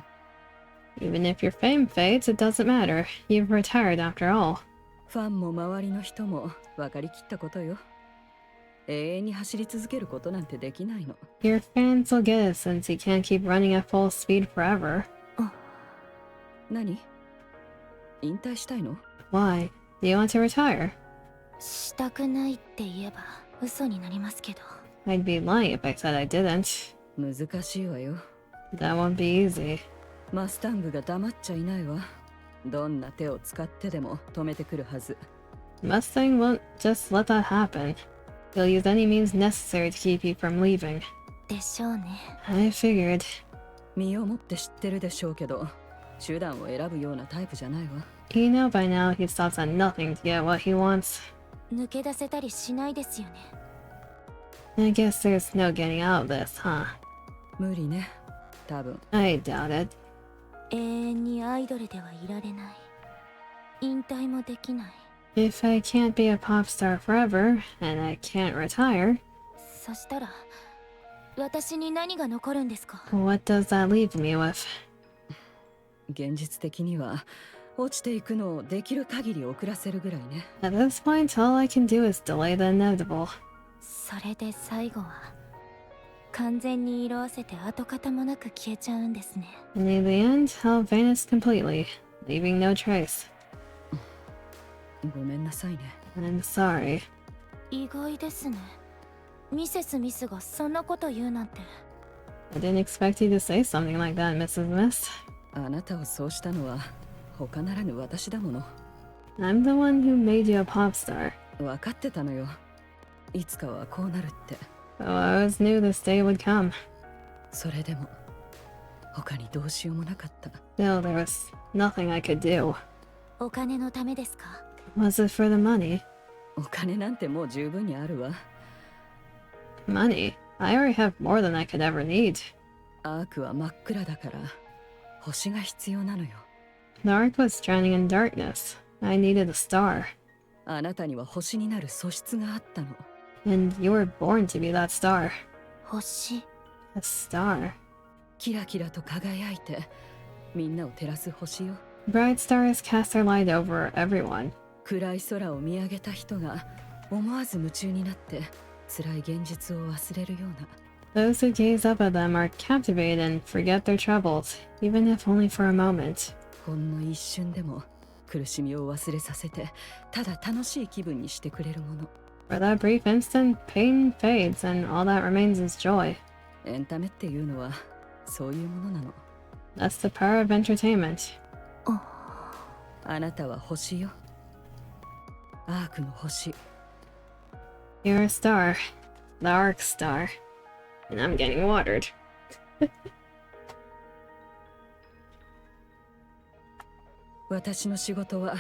Even if your fame fades, it doesn't matter. You've retired after all. ファンも周りの人も分かりきったことよ。永遠に走り続けることなんてできないの。 Your fans will get it since you can't keep running at full speed forever. 何？引退したいの？ Why? Do you want to retire? したくないって言えば嘘になりますけど。 I'd be lying if I said I didn't. 難しいわよ。 That won't be easy. マスタングが黙っちゃいないわ。どんな手を使ってでも止めてくるはず。 Mustang won't just let that happen. He'll use any means necessary to keep you from leaving. でしょうね。 I figured. 身をもって知ってるでしょうけど、手段を選ぶようなタイプじゃないわ。 You know by now he stops at nothing to get what he wants. 抜け出せたりしないですよね。 I guess there's no getting out of this, huh? 無理ね。多分。 I doubt it. 永遠にアイドルではいられない。引退もできない。If I can't be a pop star forever, and I can't retire, そしたら私に何が残るんですか？ what does that leave me with? 現実的には落ちていくのをできる限り遅らせるぐらいね。 At this point, all I can do is delay the inevitable. それで最後は完全に色あせて跡形もなく消えちゃうんですね。 And in the end, I'll vanish completely, leaving no trace. ごめんなさいね。 I'm sorry. 意外ですね。ミセスミスがそんなこと言うなんて。 I didn't expect you to say something like that, Mrs. Miss. あなたをそうしたのは他ならぬ私だもの。 I'm the one who made you a pop star. 分かってたのよ。いつかはこうなるって。 Oh, I always knew this day would come. それでも他にどうしようもなかった。 Still, there was nothing I could do. お金のためですか？ Was it for the money? お金なんてもう十分にあるわ。 Money? I already have more than I could ever need. アークは真っ暗だから星が必要なのよ。 The Ark was drowning in darkness. I needed a star. あなたには星になる素質があったの。 And you were born to be that star. 星。 A star. キラキラと輝いてみんなを照らす星よ。 Bright stars cast their light over everyone. 暗い空を見上げた人が思わず夢中になって辛い現実を忘れるような。 Those who gaze up at them are captivated and forget their troubles, even if only for a moment. ほんの一瞬でも苦しみを忘れさせてただ楽しい気分にしてくれるもの。 For that brief instant, pain fades and all that remains is joy. エンタメっていうのはそういうものなの。 That's the power of entertainment. あなたは星よ。アークの星。 You're a star. The Ark star. And I'm getting watered. 私の仕事は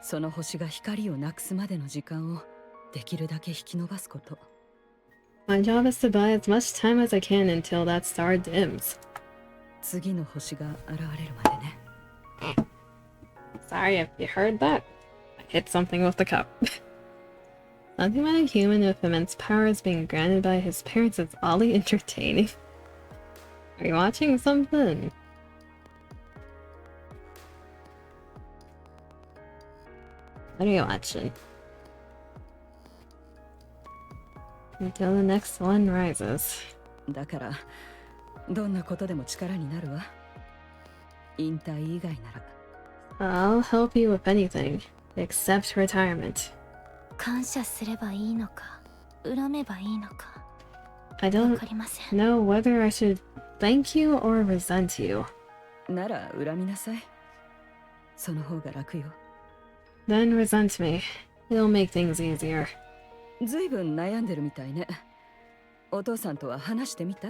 その星が光をなくすまでの時間をできるだけ引き延ばすこと。 My job is to buy as much time as I can until that star dims. 次の星が現れるまでね。 Sorry if you heard that. I hit something with the cup. Nothing about a human with immense powers being granted by his parents is oddly entertaining. Are you watching something? What are you watching? Until the next one rises. だからどんなことでも力になるわ。引退以外なら。 I'll help you with anything, except retirement. 感謝すればいいのか恨めばいいのか I わ don't かりません。 know whether I should thank you or resent you. なら恨みなさい。その方が楽よ。 Then resent me. It'll make things easier. ずいぶん悩んでるみたいね。お父さんとは話してみた？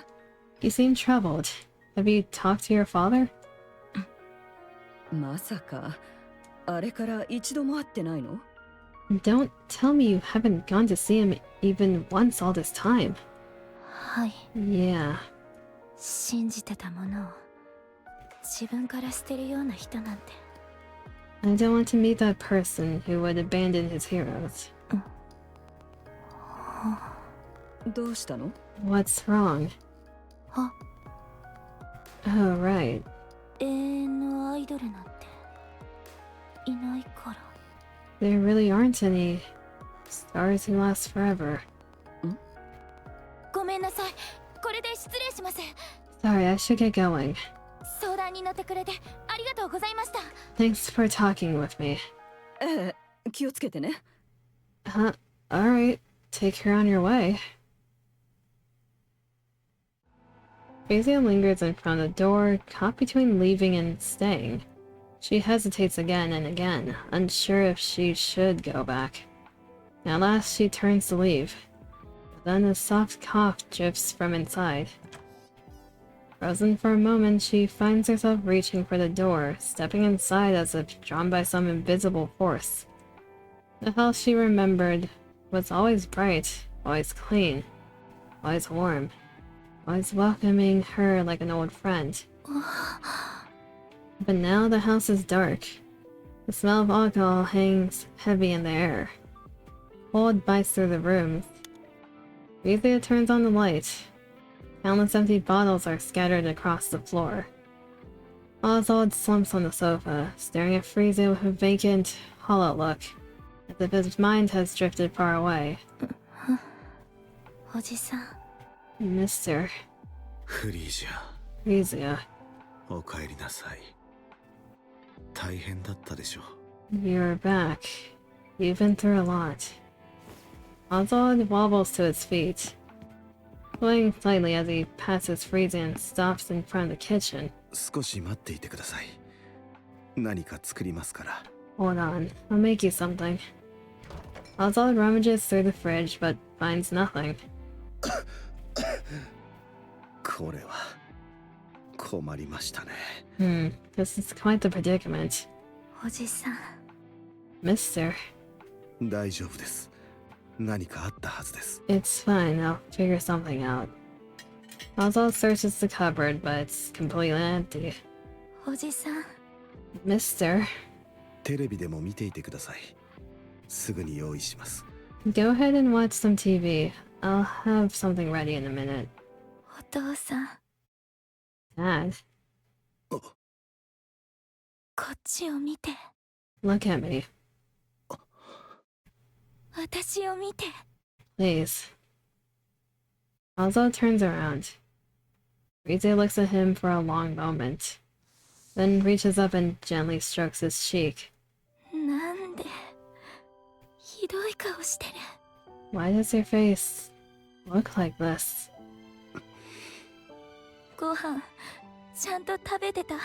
You seem troubled. Have you talked to your father? まさかあれから一度も会ってないの？ Don't tell me you haven't gone to see him even once all this time. はい。 Yeah. 信じてたものを自分から捨てるような人なんて。 I don't want to meet that person who would abandon his heroes. どうしたの？ What's wrong? あ、 Oh, right. 永遠のアイドルなんていないから。 There really aren't any stars who last forever. ごめんなさい。これで失礼します。 Sorry, I should get going. 相談に乗ってくれてありがとうございました。 Thanks for talking with me. ええ、気をつけてね。 Huh? Alright. Take her on your way. Kezia lingers in front of the door, caught between leaving and staying. She hesitates again and again, unsure if she should go back. At last she turns to leave. But then a soft cough drifts from inside. Frozen for a moment, she finds herself reaching for the door, stepping inside as if drawn by some invisible force. The house she remembered was always bright, always clean, always warm, always welcoming her like an old friend. But now the house is dark. The smell of alcohol hangs heavy in the air. Cold bites through the room. Frieza turns on the light. Countless empty bottles are scattered across the floor. Oswald slumps on the sofa, staring at Frieza with a vacant, hollow look, as if his mind has drifted far away. おじさん Mr. フリージャ Frieza, お帰りなさい。大変だったでしょ you're back. You've been through a lot. Oswald wobbles to his feet, swaying slightly as he passes Frieza and stops in front of the kitchen. 少し待っていてください。何か作りますから。 Hold on, I'll make you something. Oswald rummages through the fridge but finds nothing. これは困りましたね。This is quite the predicament. おじさん Mister, 大丈夫です。何かあったはずです。 it's fine, I'll figure something out. Oswald searches the cupboard, but it's completely empty. おじさん Mister, テレビでも見ていてください。すぐに用意します。 go ahead and watch some TV. I'll have something ready in a minute. お父さん Dad, こっちを見て look at me, 私を見て please. Oswald turns around. Frieza looks at him for a long moment, then reaches up and gently strokes his cheek. なんでひどい顔してる Why does your face look like this? ご飯ちゃんと食べてた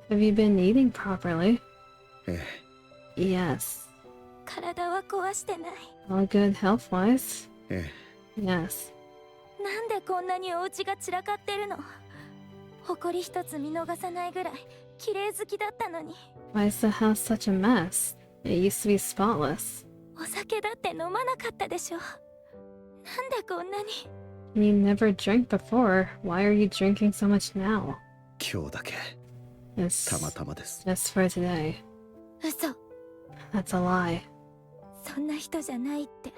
Have you been eating properly? え Yes. 体は壊してない All good health-wise? え Yes. なんでこんなにお家が散らかってるの埃一つ見逃さないぐらい綺麗好きだったのに Why is the house such a mess? It used to be spotless. お酒だって飲まなかったでしょなんでこんなに You never drank before. Why are you drinking so much now? 今日だけ It's たまたまです。 just for today. 嘘 That's a lie. そんな人じゃないって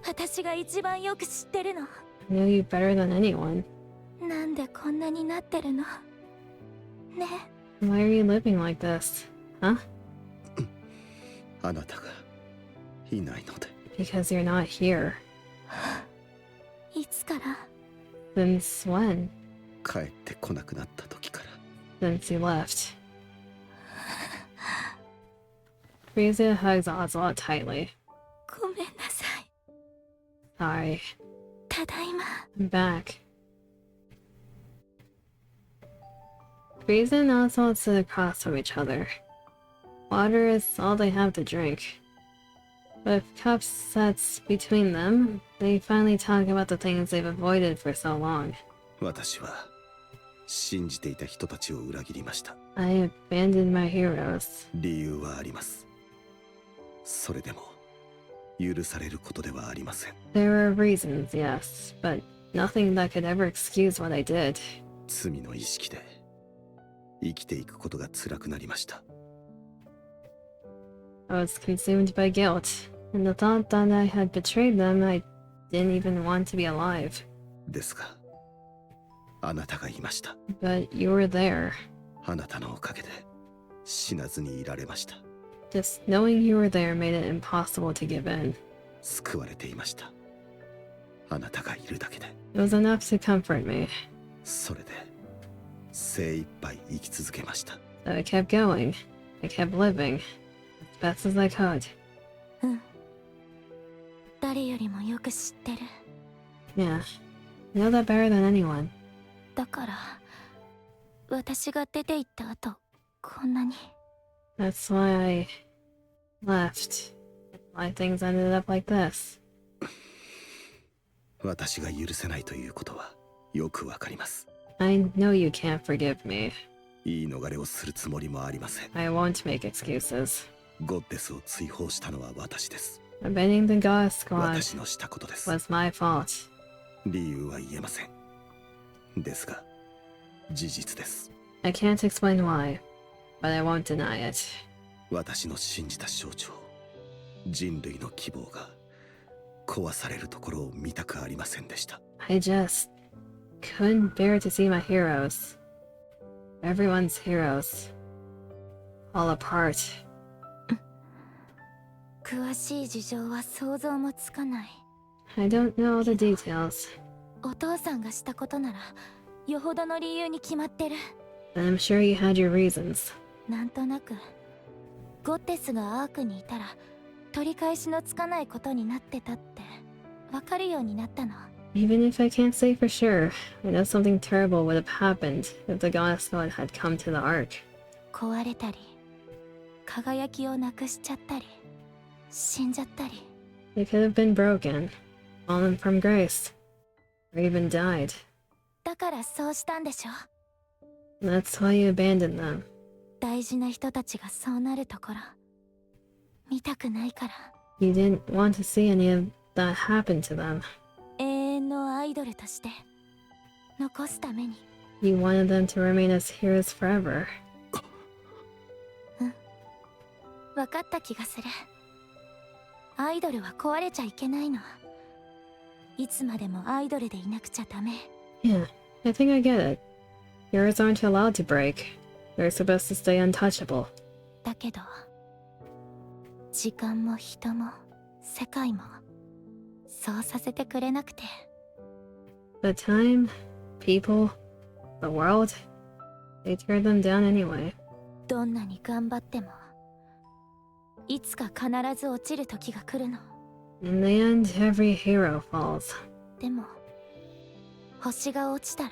私が一番よく知ってるの I knew you better than anyone. なんでこんなになってるのね Why are you living like this? Huh? あなたがいないので。 Because you're not here. いつから Since when? 帰ってこなくなった時から。 Since you left. Frieza hugs Oswald tightly. ごめんなさい Sorry. ただいま I'm back. Frieza and Oswald sit across from each other. Water is all they have to drink. With cups set between them, they finally talk about the things they've avoided for so long. 私は信じていた人たちを裏切りました。 I abandoned my heroes. 理由はあります。それでも許されることではありません。 There were reasons, yes, but nothing that could ever excuse what I did. 罪の意識で生きていくことが辛くなりました。 I was consumed by guilt, and the thought that I had betrayed them, I didn't even want to be alive. ですが、あなたがいました。 But you were there. あなたのおかげで死なずにいられました。 Just knowing you were there made it impossible to give in. 救われていました。あなたがいるだけで。 It was enough to comfort me, それで精一杯生き続けました。 so I kept going. I kept living, as best as I could. うん誰よりもよく知ってる Yeah, you know that better than anyone. だから私が出て行った後こんなに That's why I left. Why things ended up like this. 私が許せないということはよくわかります。 I know you can't forgive me. 言い逃れをするつもりもありません。 I won't make excuses. ゴッデスを追放したのは私です。 Abandoning the God Squad 私のしたことです。 was my fault. 理由は言えません。ですが、事実です。 I can't explain why, but I won't deny it. 私の信じた象徴、人類の希望が壊されるところを見たくありませんでした。 I just couldn't bear to see my heroes, everyone's heroes, fall apart. 詳しい事情は想像もつかない。 I don't know the details, お父さんがしたことならよほどの理由に決まってる。 but I'm sure you had your reasons. なんとなくゴッテスがアークにいたら取り返しのつかないことになってたってわかるようになったの。 Even if I can't say for sure, I know something terrible would have happened if the goddess god had come to the Ark. 壊れたり輝きをなくしちゃったり死んじゃったり。 They could have been broken, fallen from grace, or even died. だからそうしたんでしょ。 That's why you abandoned them. 大事な人たちがそうなるところ見たくないから。 You didn't want to see any of that happen to them. 永遠のアイドルとして残すために。 You wanted them to remain as heroes forever. 分かった気がする。アイドルは壊れちゃいけないの。いつまでもアイドルでいなくちゃダメ。 Yeah, I think I get it. Heroes aren't allowed to break. They're supposed to stay untouchable. だけど時間も人も世界もそうさせてくれなくて。 The time, people, the world, they tear them down anyway. どんなに頑張ってもいつか必ず落ちる時が来るの。 In the end, every hero falls. でも星が落ちたら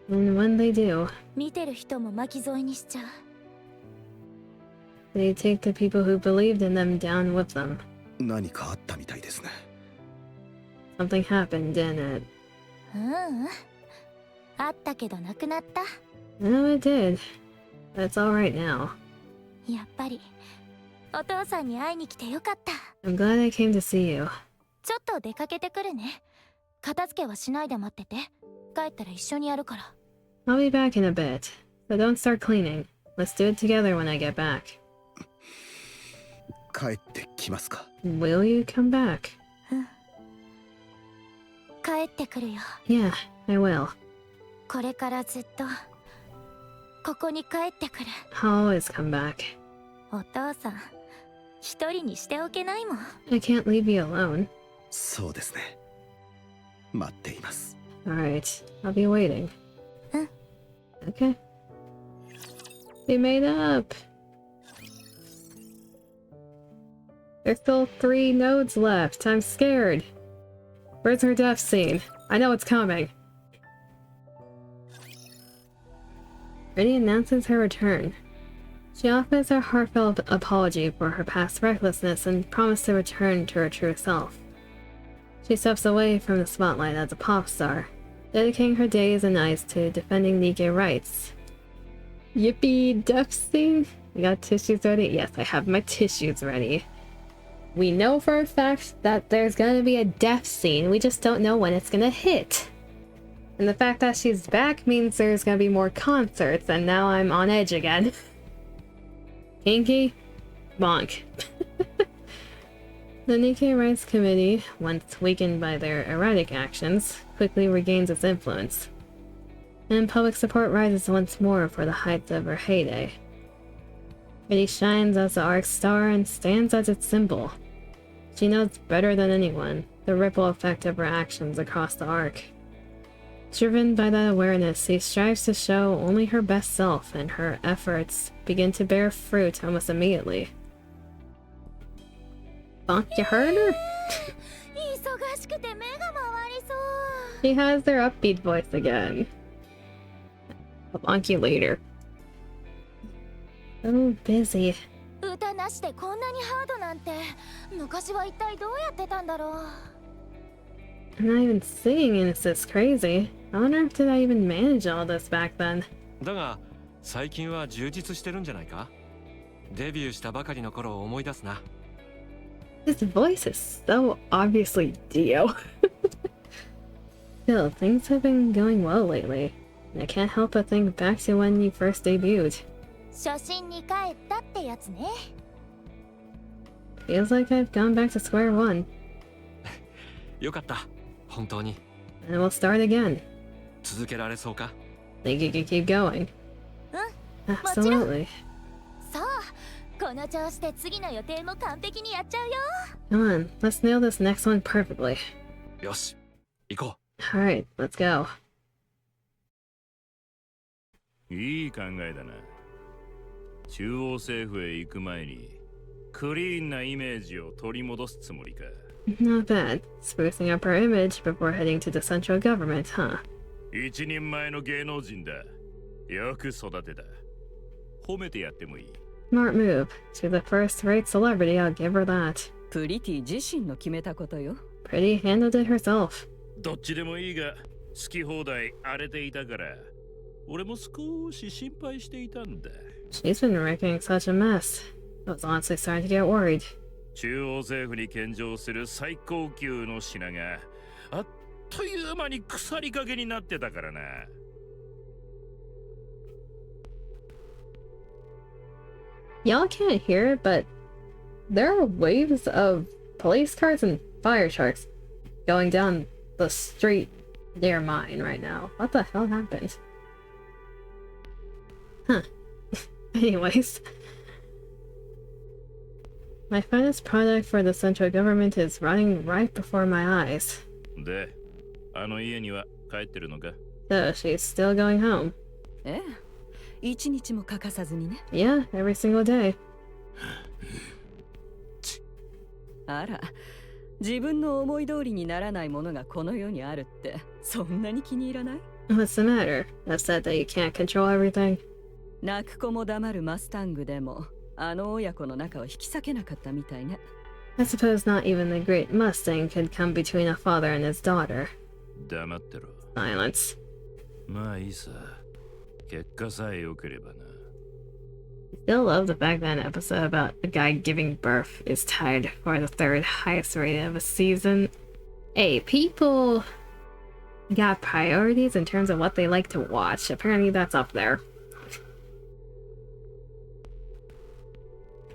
And when they do, 見てる人も巻き添えにしちゃう。 they take the people who believed in them down with them. 何かあったみたいですね。 Something happened, didn't it? あったけどなくなった。 No, it did. But it's alright now. やっぱりお父さんに会いに来てよかった。 I'm glad I came to see you. ちょっと出かけてくるね。片付けはしないで待ってて。帰ったら一緒にやるから。 I'll be back in a bit, so don't start cleaning. Let's do it together when I get back. 帰ってきますか？ Will you come back? 帰ってくるよ。 Yeah, I will. これからずっとここに帰ってくる。 I'll always come back. お父さん一人にしておけないもん。 I can't leave you alone. そうですね。待っています。 Alright, I'll be waiting. Okay. We made up! There's still 3 nodes left. I'm scared. Where's her death scene? I know it's coming. Reddy announces her return. She offers a heartfelt apology for her past recklessness and promises to return to her true self. She steps away from the spotlight as a pop star, dedicating her days and nights to defending NIKKE rights. Yippee, death scene? You got tissues ready? Yes, I have my tissues ready. We know for a fact that there's gonna be a death scene, we just don't know when it's gonna hit. And the fact that she's back means there's gonna be more concerts, and now I'm on edge again. Kinky? Bonk. The NIKKE Rights Committee, once weakened by their erratic actions, quickly regains its influence. And public support rises once more for the heights of her heyday. Reddy shines as the Ark's star and stands as its symbol. She knows better than anyone the ripple effect of her actions across the Ark. Driven by that awareness, she strives to show only her best self, and her efforts begin to bear fruit almost immediately. Bonk, you heard her? She has their upbeat voice again. I'll bonk you later. So busy. 歌なしでこんなにハードなんて昔は一体どうやってたんだろう。 I'm not even singing and it's this crazy. I wonder if did I even manage all this back then. だが最近は充実してるんじゃないか？デビューしたばかりの頃を思い出すな。His voice is so obviously Dio. Still, things have been going well lately. I can't help but think back to when you first debuted. 初心に帰ったってやつね。Feels like I've gone back to square one. よかった。本当に。 And we'll start again. 続けられそうか? Think you can keep going? Absolutely. そうこの調子で次の予定も完璧にやっちゃうよ Come on, let's nail this next one perfectly. よし、行こう。 Alright, let's go. いい考えだな。中央政府へ行く前にクリーンなイメージを取り戻すつもりか。 Not bad. Sprucing up our image before heading to the central government, huh? 一人前の芸能人だ。よく育てた。褒めてやってもいい。 Smart move. To the first-rate celebrity, I'll give her that. プリティ自身の決めたことよ。 Pretty handled it herself. どっちでもいいが、好き放題荒れていたから、俺も少し心配していたんだ。 She's been making such a mess. I was honestly starting to get worried. 中央政府に献上する最高級の品があっという間に腐りかけになってたからな。 Y'all can't hear it, but there are waves of police cars and fire trucks going down the street near mine right now. What the hell happened? Huh. Anyways. My finest product for the central government is running right before my eyes. で、あの家には帰ってるのか? So she's still going home. ええ、一日も欠かさずにね。Yeah, every single day. あら、自分の思い通りにならないものがこの世にあるって、そんなに気に入らない? What's the matter? Upset that you can't control everything? 泣く子も黙るマスタングでも、あの親子の仲を引き裂けなかったみたいね。I suppose not even the great Mustang could come between a father and his daughter. 黙ってろ。 Silence. まあいいさ。結果さえ良ければな。 Still love the fact that an episode about a guy giving birth is tied for the third highest rating of a season. Hey, people got priorities in terms of what they like to watch. Apparently that's up there.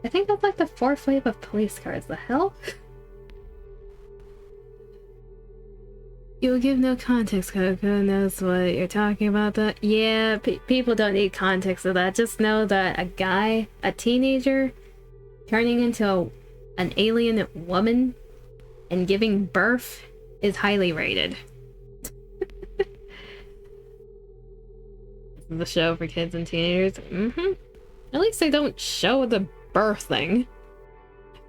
I think that's like the fourth wave of police cars. The hell? You'll give no context, Coco knows what you're talking about. That yeah, people don't need context of that. Just know that a guy, a teenager, turning into an alien woman and giving birth is highly rated. This is the show for kids and teenagers. At least they don't show the birthing.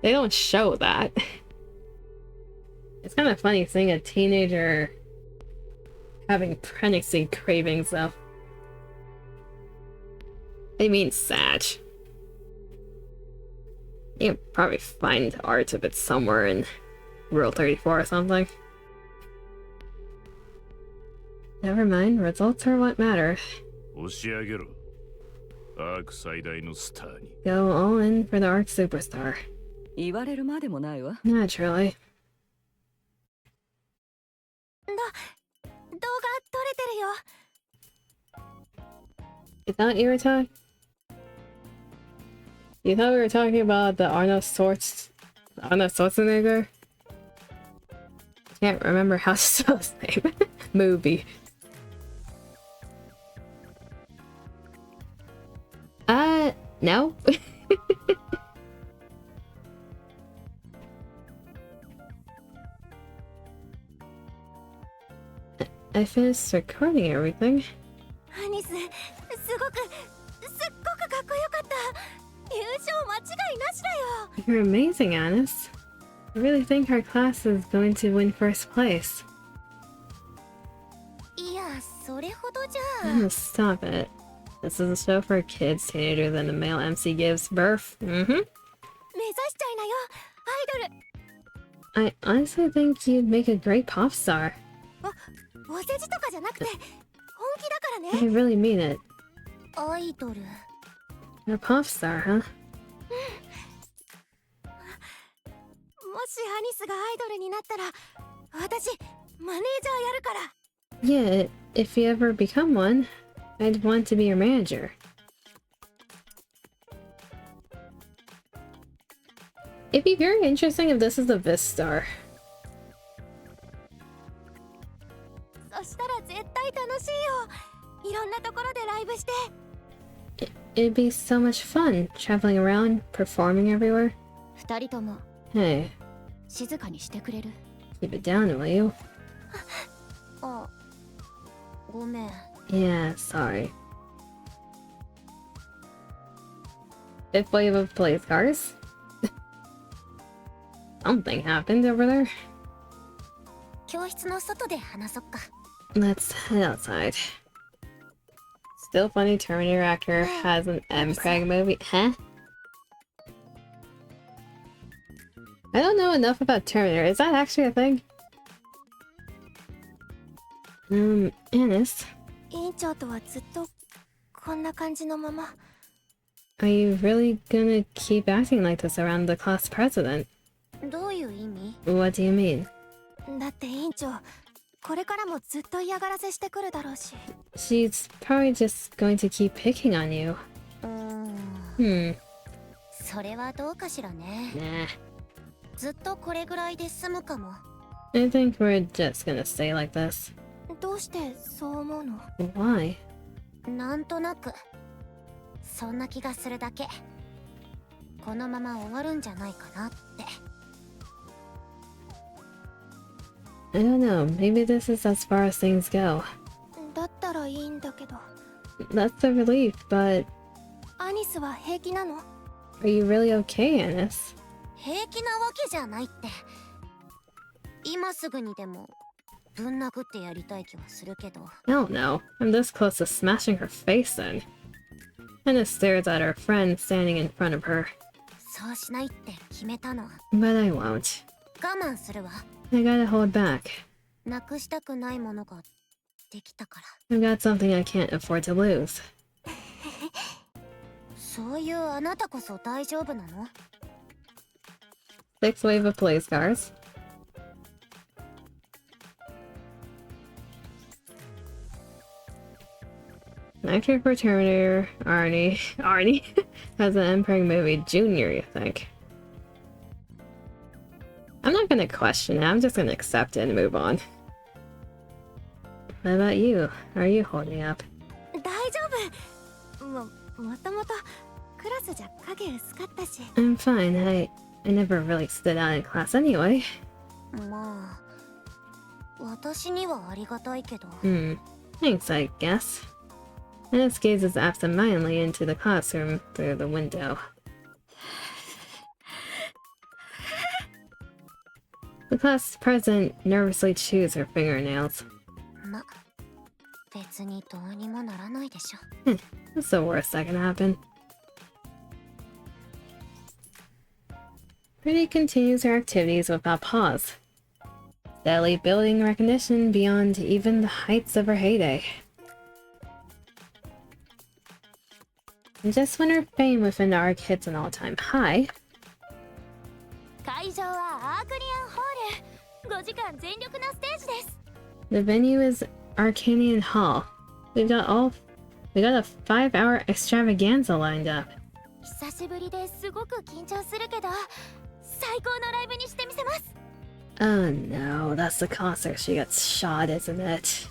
They don't show that. It's kind of funny seeing a teenager having pregnancy cravings, though. I mean, sad. You can probably find art of it somewhere in Rule 34 or something. Never mind, results are what matter. 押し上げろ。アーク最大のスターに。 Go all in for the Arc Superstar. 言われるまでもないわ。 Naturally. 動画撮れてるよ You thought you were talking? You thought we were talking about the Arnold Schwarzenegger? Can't remember how to spell his name. Movie. No. I finished recording everything. アニス、すっごくかっこよかった。優勝間違いなしだよ。 You're amazing, Anis. I really think our class is going to win first place. いや、それほどじゃ。Stop it. This is a show for kids, teenagers, and the male MC gives birth. 目指しちゃいなよ、アイドル。 I honestly think you'd make a great pop star. お世辞とかじゃなくて、本気だからね。 I really mean it. アイドル。 You're a pop star, huh? もしアニスがアイドルになったら、私マネージャーやるから。 Yeah, if you ever become one, I'd want to be your manager. It'd be very interesting if this is the Vistar. そしたら絶対楽しいよ。いろんなところでライブして。It'd be so much fun traveling around, performing everywhere. 二人とも Hey, 静かにしてくれる？ keep it down, will you? あ、ごめん。 Yeah, sorry. Fifth wave of police cars? Something happened over there. 教室の外で話そっか。 Let's head outside. Still funny Terminator actor has an M-Preg movie. Huh? I don't know enough about Terminator. Is that actually a thing? Anis, 委員長とはずっとこんな感じのまま。 are you really gonna keep acting like this around the class president? どういう意味？ What do you mean? だって委員長、これからもずっと嫌がらせしてくるだろうし。 She's probably just going to keep picking on you. Hmm. それはどうかしらね。 Nah. ずっとこれぐらいで済むかも。 I think we're just gonna stay like this. どうしてそう思うの？ Why? なんとなくそんな気がするだけ。このまま終わるんじゃないかなって。 I don't know. Maybe this is as far as things go. だったらいいんだけど。 That's a relief, but アニスは平気なの？ are you really okay, Anis? 平気なわけじゃないって。今すぐにでもぶん殴ってやりたい気はするけど。 Hell no. I'm this close to smashing her face in. Anis stares at her friend standing in front of her. そうしないって決めたの。 But I won't. 我慢するわ。 I gotta hold back. なくしたくないものができたから。 I've got something I can't afford to lose. そういうあなたこそ大丈夫なの？ Sixth wave of police cars. An actor for Terminator, Arnie has an MPEG movie, Junior, you think? I'm not gonna question it, I'm just gonna accept it and move on. What about you? How are you holding up? 大丈夫。もともとクラスじゃ影薄かったし。 I'm fine, I never really stood out in class anyway. まあ、私にはありがたいけど。 Thanks, I guess. Anis gazes absentmindedly into the classroom through the window. The class president nervously chews her fingernails. ま、別にどうにもならないでしょ。 What's the worst that can happen? Pretty continues her activities without pause, steadily building recognition beyond even the heights of her heyday. And just when her fame within the arc hits an all-time high, 会場はアークリアンホール。5時間全力なステージです。 the venue is Arcanian Hall. We got a 5-hour extravaganza lined up. 久しぶりですごく緊張するけど、最高のライブにしてみせます。 Oh no, that's the concert she gets shot, isn't it?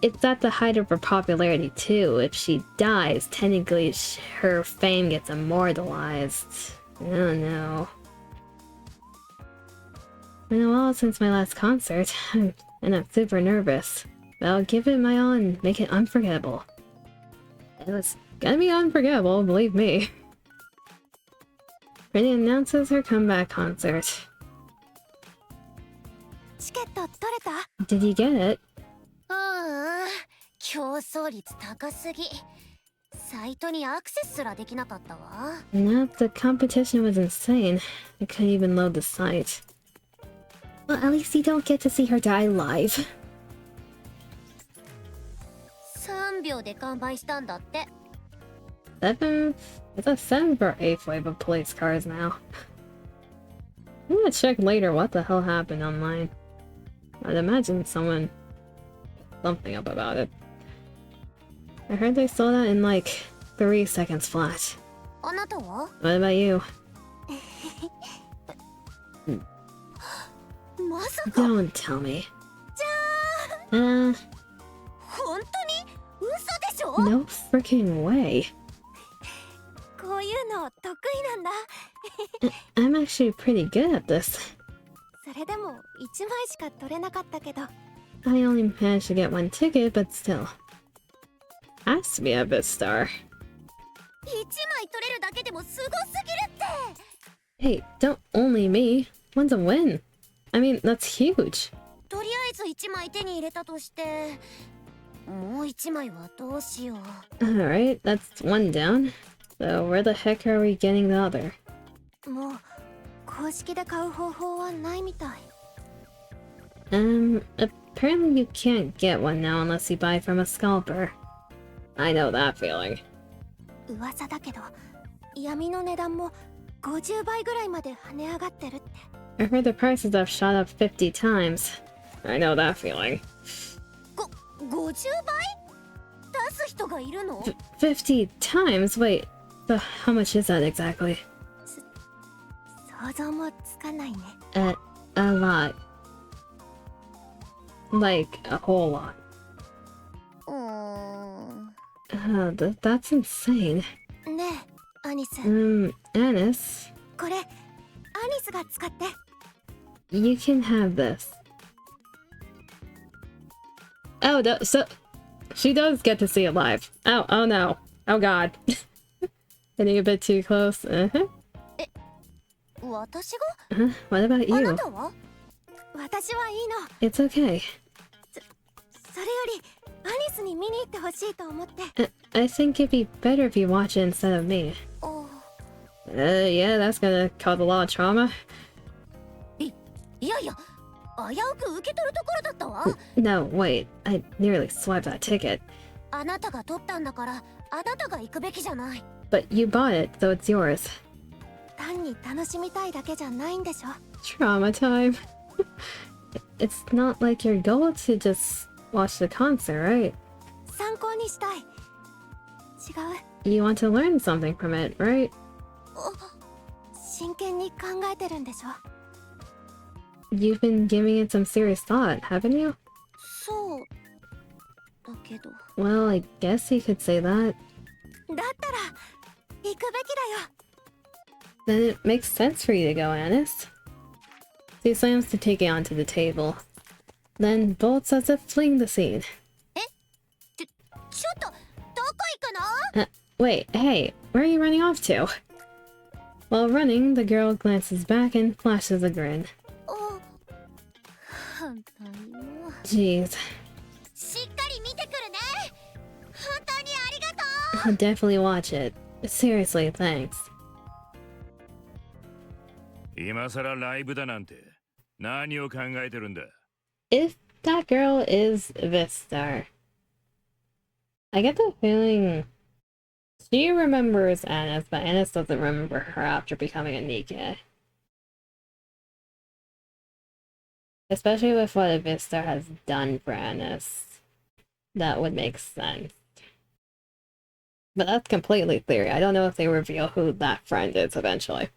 It's at the height of her popularity too. If she dies, technically her fame gets immortalized. Oh no. Been a while since my last concert, and I'm super nervous. But I'll give it my all and make it unforgettable. It was gonna be unforgettable, believe me. Brittany announces her comeback concert. チケット取れた？ Did you get it? 競争率高すぎ。サイトにアクセスすらできなかったわ。 No, the competition was insane. I couldn't even load the site. Well, at least you don't get to see her die live. 3秒で完売したんだって。 It's a 7th or 8th wave of police cars now. I'm gonna check later what the hell happened online. I'd imagine someone put something up about it. I heard they sold out in like 3 seconds flat. あなたは What about you? まさか Don't tell me. 本当に Uh, 嘘でしょ no freaking way. こういうの得意なんだ I'm actually pretty good at this. それでも1枚しか取れなかったけど I only managed to get one ticket, but still. Has to be a bit star. 1枚取れるだけでもすごすぎるって Hey, don't only me. One's a win. I mean, that's huge. とりあえず1枚手に入れたとしてもう1枚はどうしよう Alright, that's one down. So where the heck are we getting the other? もう公式で買う方法はないみたい Apparently you can't get one now unless you buy from a scalper. I know that feeling. 噂だけど闇の値段も50倍ぐらいまで跳ね上がってるって I heard the prices have shot up 50 times. I know that feeling. 50倍出す人がいるの 50 times? Wait, so how much is that exactly? 想像もつかないね A lot. Like, a whole lot. That's insane. ねえアニス Anis, これアニスが使って you can have this. Oh, so she does get to see it live. Oh no. Oh god. Getting a bit too close. 私 What about があ you? なたは私はいいの It's okay. それよりアニスに見に行ってほしいと思って I think it'd be better if you watch it instead of me. お Yeah, that's gonna cause a lot of trauma. いやいや危うく受け取るところだったわ No, wait. I nearly swiped that ticket. あなたが取ったんだからあなたが行くべきじゃない But you bought it, so it's yours. 単に楽しみたいだけじゃないんでしょ Trauma time. It's not like your goal to just watch the concert, right? 参考にしたい違う You want to learn something from it, right? 真剣に考えてるんでしょ You've been giving it some serious thought, haven't you? そうだけど Well, I guess you could say that. だったら行くべきだよ Then it makes sense for you to go, Anis. He slams the ticket onto the table, then bolts as if fleeing the scene. ちょっとどこ行くの Wait, hey, where are you running off to? While running, the girl glances back and flashes a grin. 本当にもう Jeez. しっかり見てくるね本当にありがと I'll definitely watch it. Seriously, thanks. 今さらライブだなんて何を考えてるんだ If that girl is Vistar, I get the feeling she remembers Anis, but Anis doesn't remember her after becoming a NIKKE. Especially with what Vistar has done for Anis. That would make sense. But that's completely theory. I don't know if they reveal who that friend is eventually.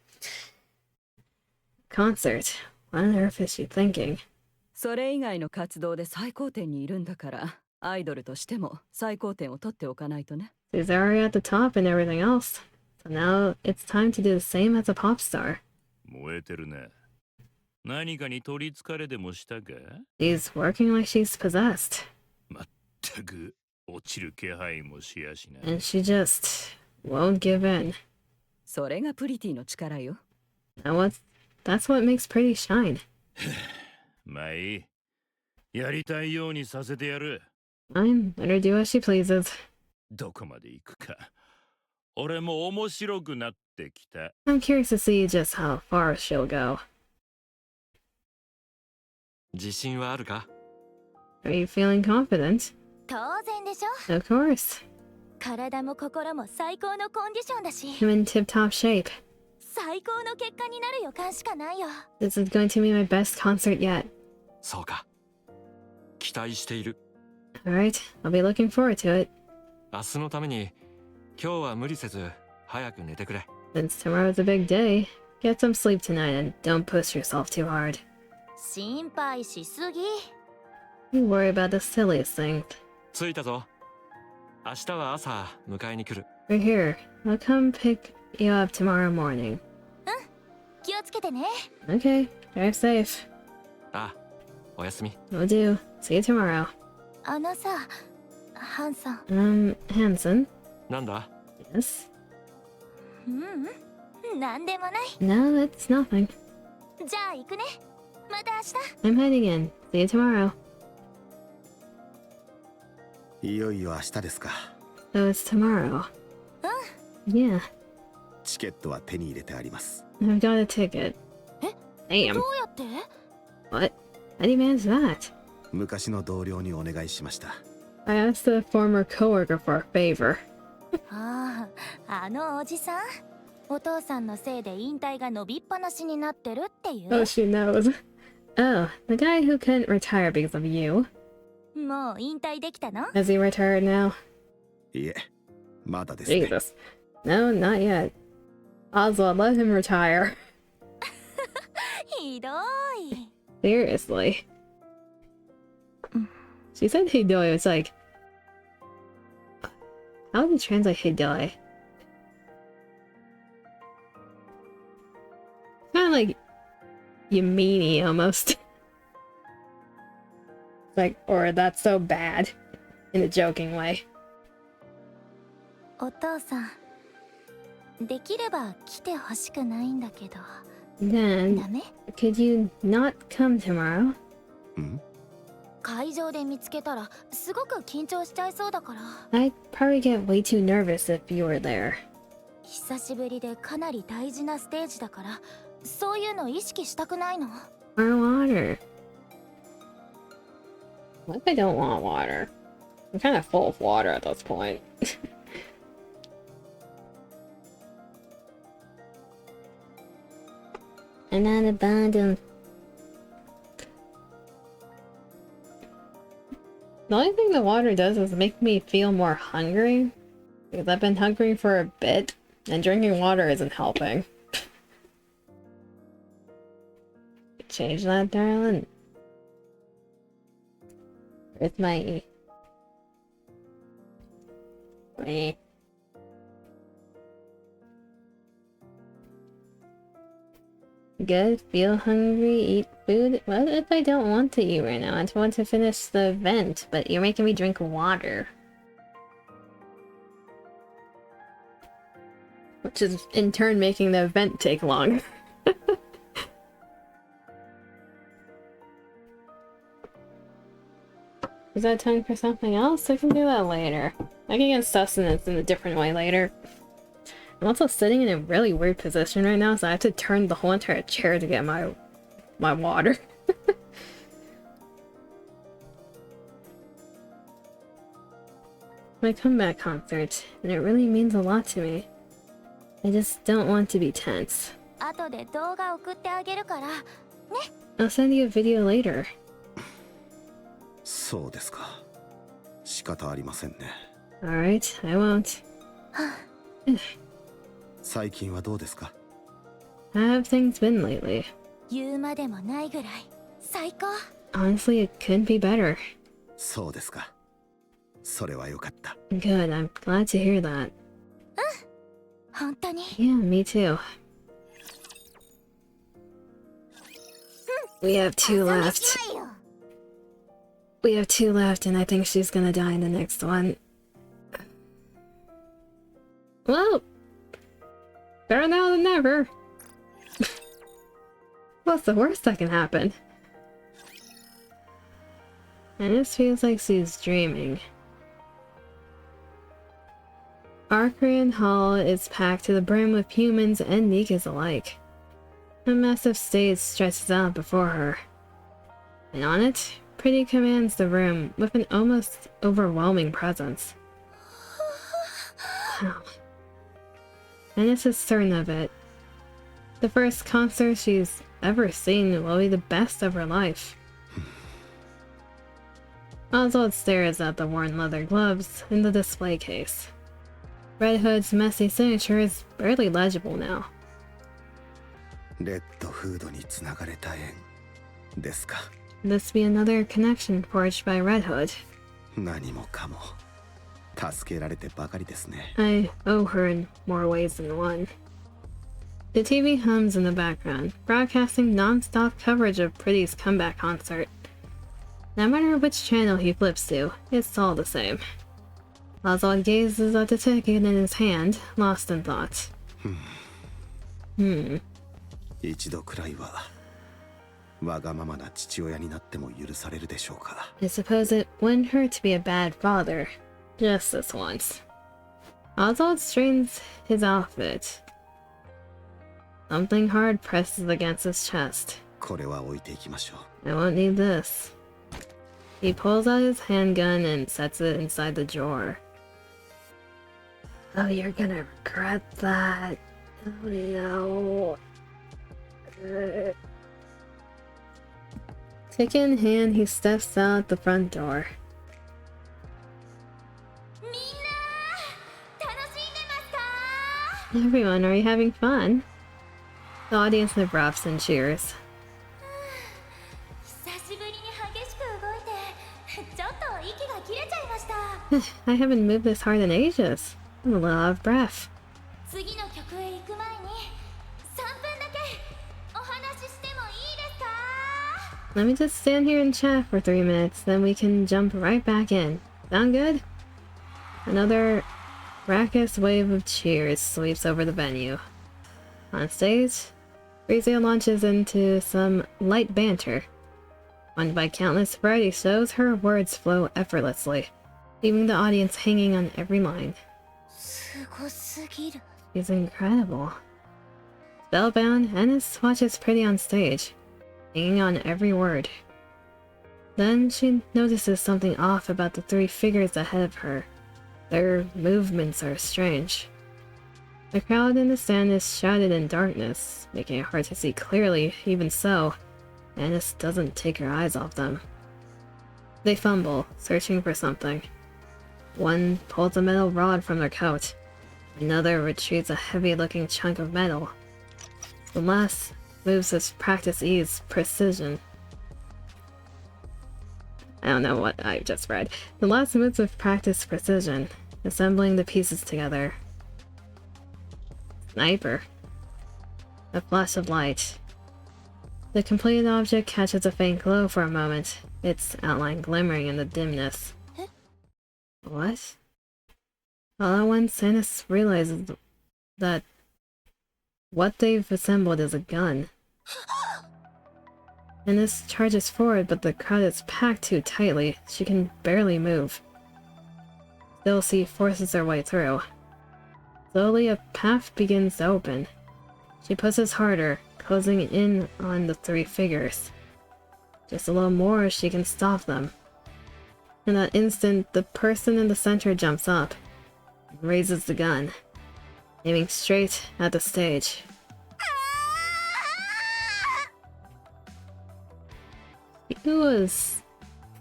Concert. What on earth is she thinking? それ以外の活動で最高点にいるんだからアイドルとしても最高点を取っておかないとね She's already at the top and everything else. So now it's time to do the same as a pop star. 燃えてるな何かに取りつかれでもしたか She's working like she's possessed. まったく落ちる気配もしやしな And she just won't give in. それがプリティの力よ That's what makes Pretty shine. まあいいやりたいようにさせてやる Fine, let her do as she pleases. どこまで行くか俺も面白くなってきた I'm curious to see just how far she'll go. 自信はあるか Are you feeling confident? 当然でしょ Of course. 体も心も最高のコンディションだし I'm in tip-top shape. 最高の結果になる予感しかないよ This is going to be my best concert yet. そうか期待している Alright, I'll be looking forward to it. 明日のために今日は無理せず早く寝てくれ。 Since tomorrow's a big day, get some sleep tonight and don't push yourself too hard. 心配しすぎ。 You worry about the silliest things. 着いたぞ。明日は朝迎えに来る。 We're here. I'll come pick you up tomorrow morning. 気をつけてね。 Okay, drive safe. あ、おやすみ。 Will do. See you tomorrow. あのさ、ハンさん。Hanson? なんだ？ Yes? なんでもない。 No, it's nothing. じゃあ行くね。また明日。 I'm heading in. See you tomorrow. いよいよ明日ですか。 So it's tomorrow. Yeah, チケットは手に入れてあります。 I've got a ticket. え、 Damn. どうやって？ What? How do you manage that? 昔の同僚にお願いしました。 I asked a former coworker for a favor. ああ、あのおじさん。お父さんのせいで引退が伸びっぱなしになってるっていう。 Oh, she knows. Oh, the guy who couldn't retire because of you. もう引退できたの？ Has he retired now? いえ、まだですね。 Jesus. No, not yet. Oswald, let him retire. ひどい。 Seriously. She said hidoi. It's like... How do you translate hidoi? Kind of like... Yamini, almost. Like, or that's so bad. In a joking way. お父さん、できれば来てほしくないんだけど。 Then, ダメ？ could you not come tomorrow? ん？会場で見つけたらすごく緊張しちゃいそうだから。 I'd probably get way too nervous if you were there. 久しぶりでかなり大事なステージだから、そういうの意識したくないの。 Or water. What if I don't want water? I'm kind of full of water at this point. I'm not abandoned. The only thing the water does is make me feel more hungry. Because I've been hungry for a bit, and drinking water isn't helping. Change that, darling. Where's my... Me. Good, feel hungry, eat food. What if I don't want to eat right now? I just want to finish the event, but you're making me drink water. Which is in turn making the event take long. Is that time for something else? I can do that later. I can get sustenance in a different way later. I'm also sitting in a really weird position right now, so I have to turn the whole entire chair to get my water. My comeback concert, and it really means a lot to me. I just don't want to be tense. 後で動画送ってあげるから。ね。 I'll send you a video later. そうですか。仕方ありませんね。 Alright, I won't. 最近はどうですか？ How have things been lately? 言うまでもないぐらい最高。 Honestly, it couldn't be better. そうですか。それはよかった。 Good, I'm glad to hear that. 本当に。 Yeah, me too. We have two left. We have two left, and I think she's gonna die in the next one. Well, better now than never. What's the worst that can happen? And this feels like she's dreaming. Arcarian Hall is packed to the brim with humans and NIKKEs alike. A massive stage stretches out before her. And on it, Pretty commands the room with an almost overwhelming presence. Wow. And it's certain of it. The first concert she's ever seen will be the best of her life. Oswald stares at the worn leather gloves in the display case. Red Hood's messy signature is barely legible now. レッドフードにつながれた縁ですか。 This be another connection forged by Red Hood. 何もかも助けられてばかりですね。 I owe her in more ways than one. The TV hums in the background, broadcasting non-stop coverage of Pretty's comeback concert. No matter which channel he flips to, it's all the same. Oswald gazes at the ticket in his hand, lost in thought. 一度くらいはわがままな父親になっても許されるでしょうか。 I suppose it wouldn't hurt to be a bad father, just this once. Oswald straightens his outfit. Something hard presses against his chest. これは置いていきましょう。 I won't need this. He pulls out his handgun and sets it inside the drawer. Oh, you're gonna regret that. Oh no. Ticket in hand, he steps out the front door. みんな楽しんでますか？ Everyone, are you having fun? The audience erupts in cheers. 久しぶりに激しく動いてちょっと息が切れちゃいました。 I haven't moved this hard in ages. I'm a little out of breath. 次の曲へ行く前に3分だけお話ししてもいいですか？ Let me just stand here and chat for 3 minutes, then we can jump right back in. Sound good? Another raucous wave of cheers sweeps over the venue. On stage, Rizia launches into some light banter. Won by countless variety shows, her words flow effortlessly, leaving the audience hanging on every line. すごすぎる。 She's incredible. Spellbound, Ennis watches Pretty on stage, hanging on every word. Then she notices something off about the 3 figures ahead of her. Their movements are strange. The crowd in the stand is shrouded in darkness, making it hard to see clearly. Even so, Ennis doesn't take her eyes off them. They fumble, searching for something. One pulls a metal rod from their coat. Another retrieves a heavy-looking chunk of metal. The last moves with practice ease, precision. I don't know what I just read. The last moves with practice precision, assembling the pieces together. Sniper. A flash of light. The completed object catches a faint glow for a moment, its outline glimmering in the dimness. What? All at once, Ennis realizes that what they've assembled is a gun. Ennis charges forward, but the crowd is packed too tightly. She can barely move. Still, she forces her way through. Slowly, a path begins to open. She pushes harder, closing in on the 3 figures. Just a little more, she can stop them. In that instant, the person in the center jumps up and raises the gun, aiming straight at the stage. He was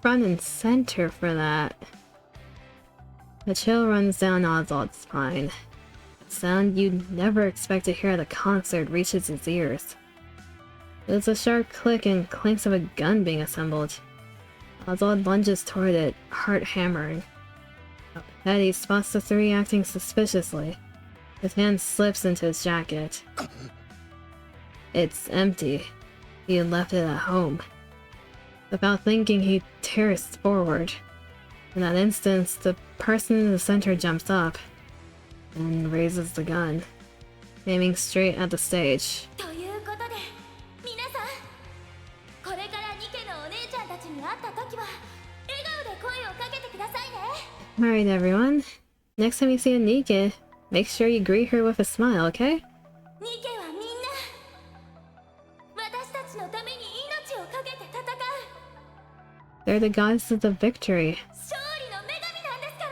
front and center for that. A chill runs down Oswald's spine. A sound you'd never expect to hear at a concert reaches his ears. There's a sharp click and clanks of a gun being assembled. Oswald lunges toward it, heart hammering. Up ahead, he spots the 3 acting suspiciously. His hand slips into his jacket. It's empty. He had left it at home. Without thinking, he tears forward. In that instant, the person in the center jumps up and raises the gun, aiming straight at the stage. ということで皆さん、これからニケのお姉ちゃんたちに会った時は笑顔で声をかけてくださいね。 Alright everyone, next time you see a NIKKE, make sure you greet her with a smile, okay? ニケはみんな私たちのために命を懸けて戦う They're the gods of the victory, 勝利の女神なんですから。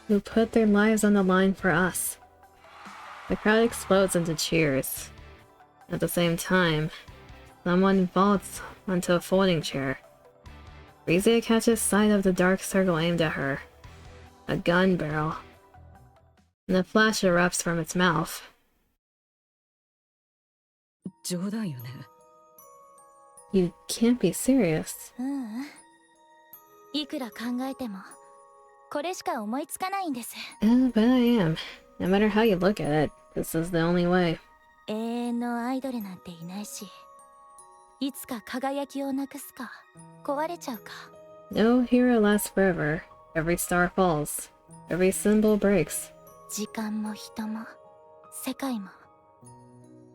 who put their lives on the line for us. The crowd explodes into cheers. At the same time, someone vaults onto a folding chair. Rizia catches sight of the dark circle aimed at her. A gun barrel. And the flash erupts from its mouth. 冗談よね。 You can't be serious. いくら考えてもこれしか思いつかないんです。 But I am. No matter how you look at it, this is the only way. 永遠のアイドルなんていないし、いつか輝きをなくすか壊れちゃうか。 No hero lasts forever. Every star falls. Every symbol breaks. 時間も人も世界も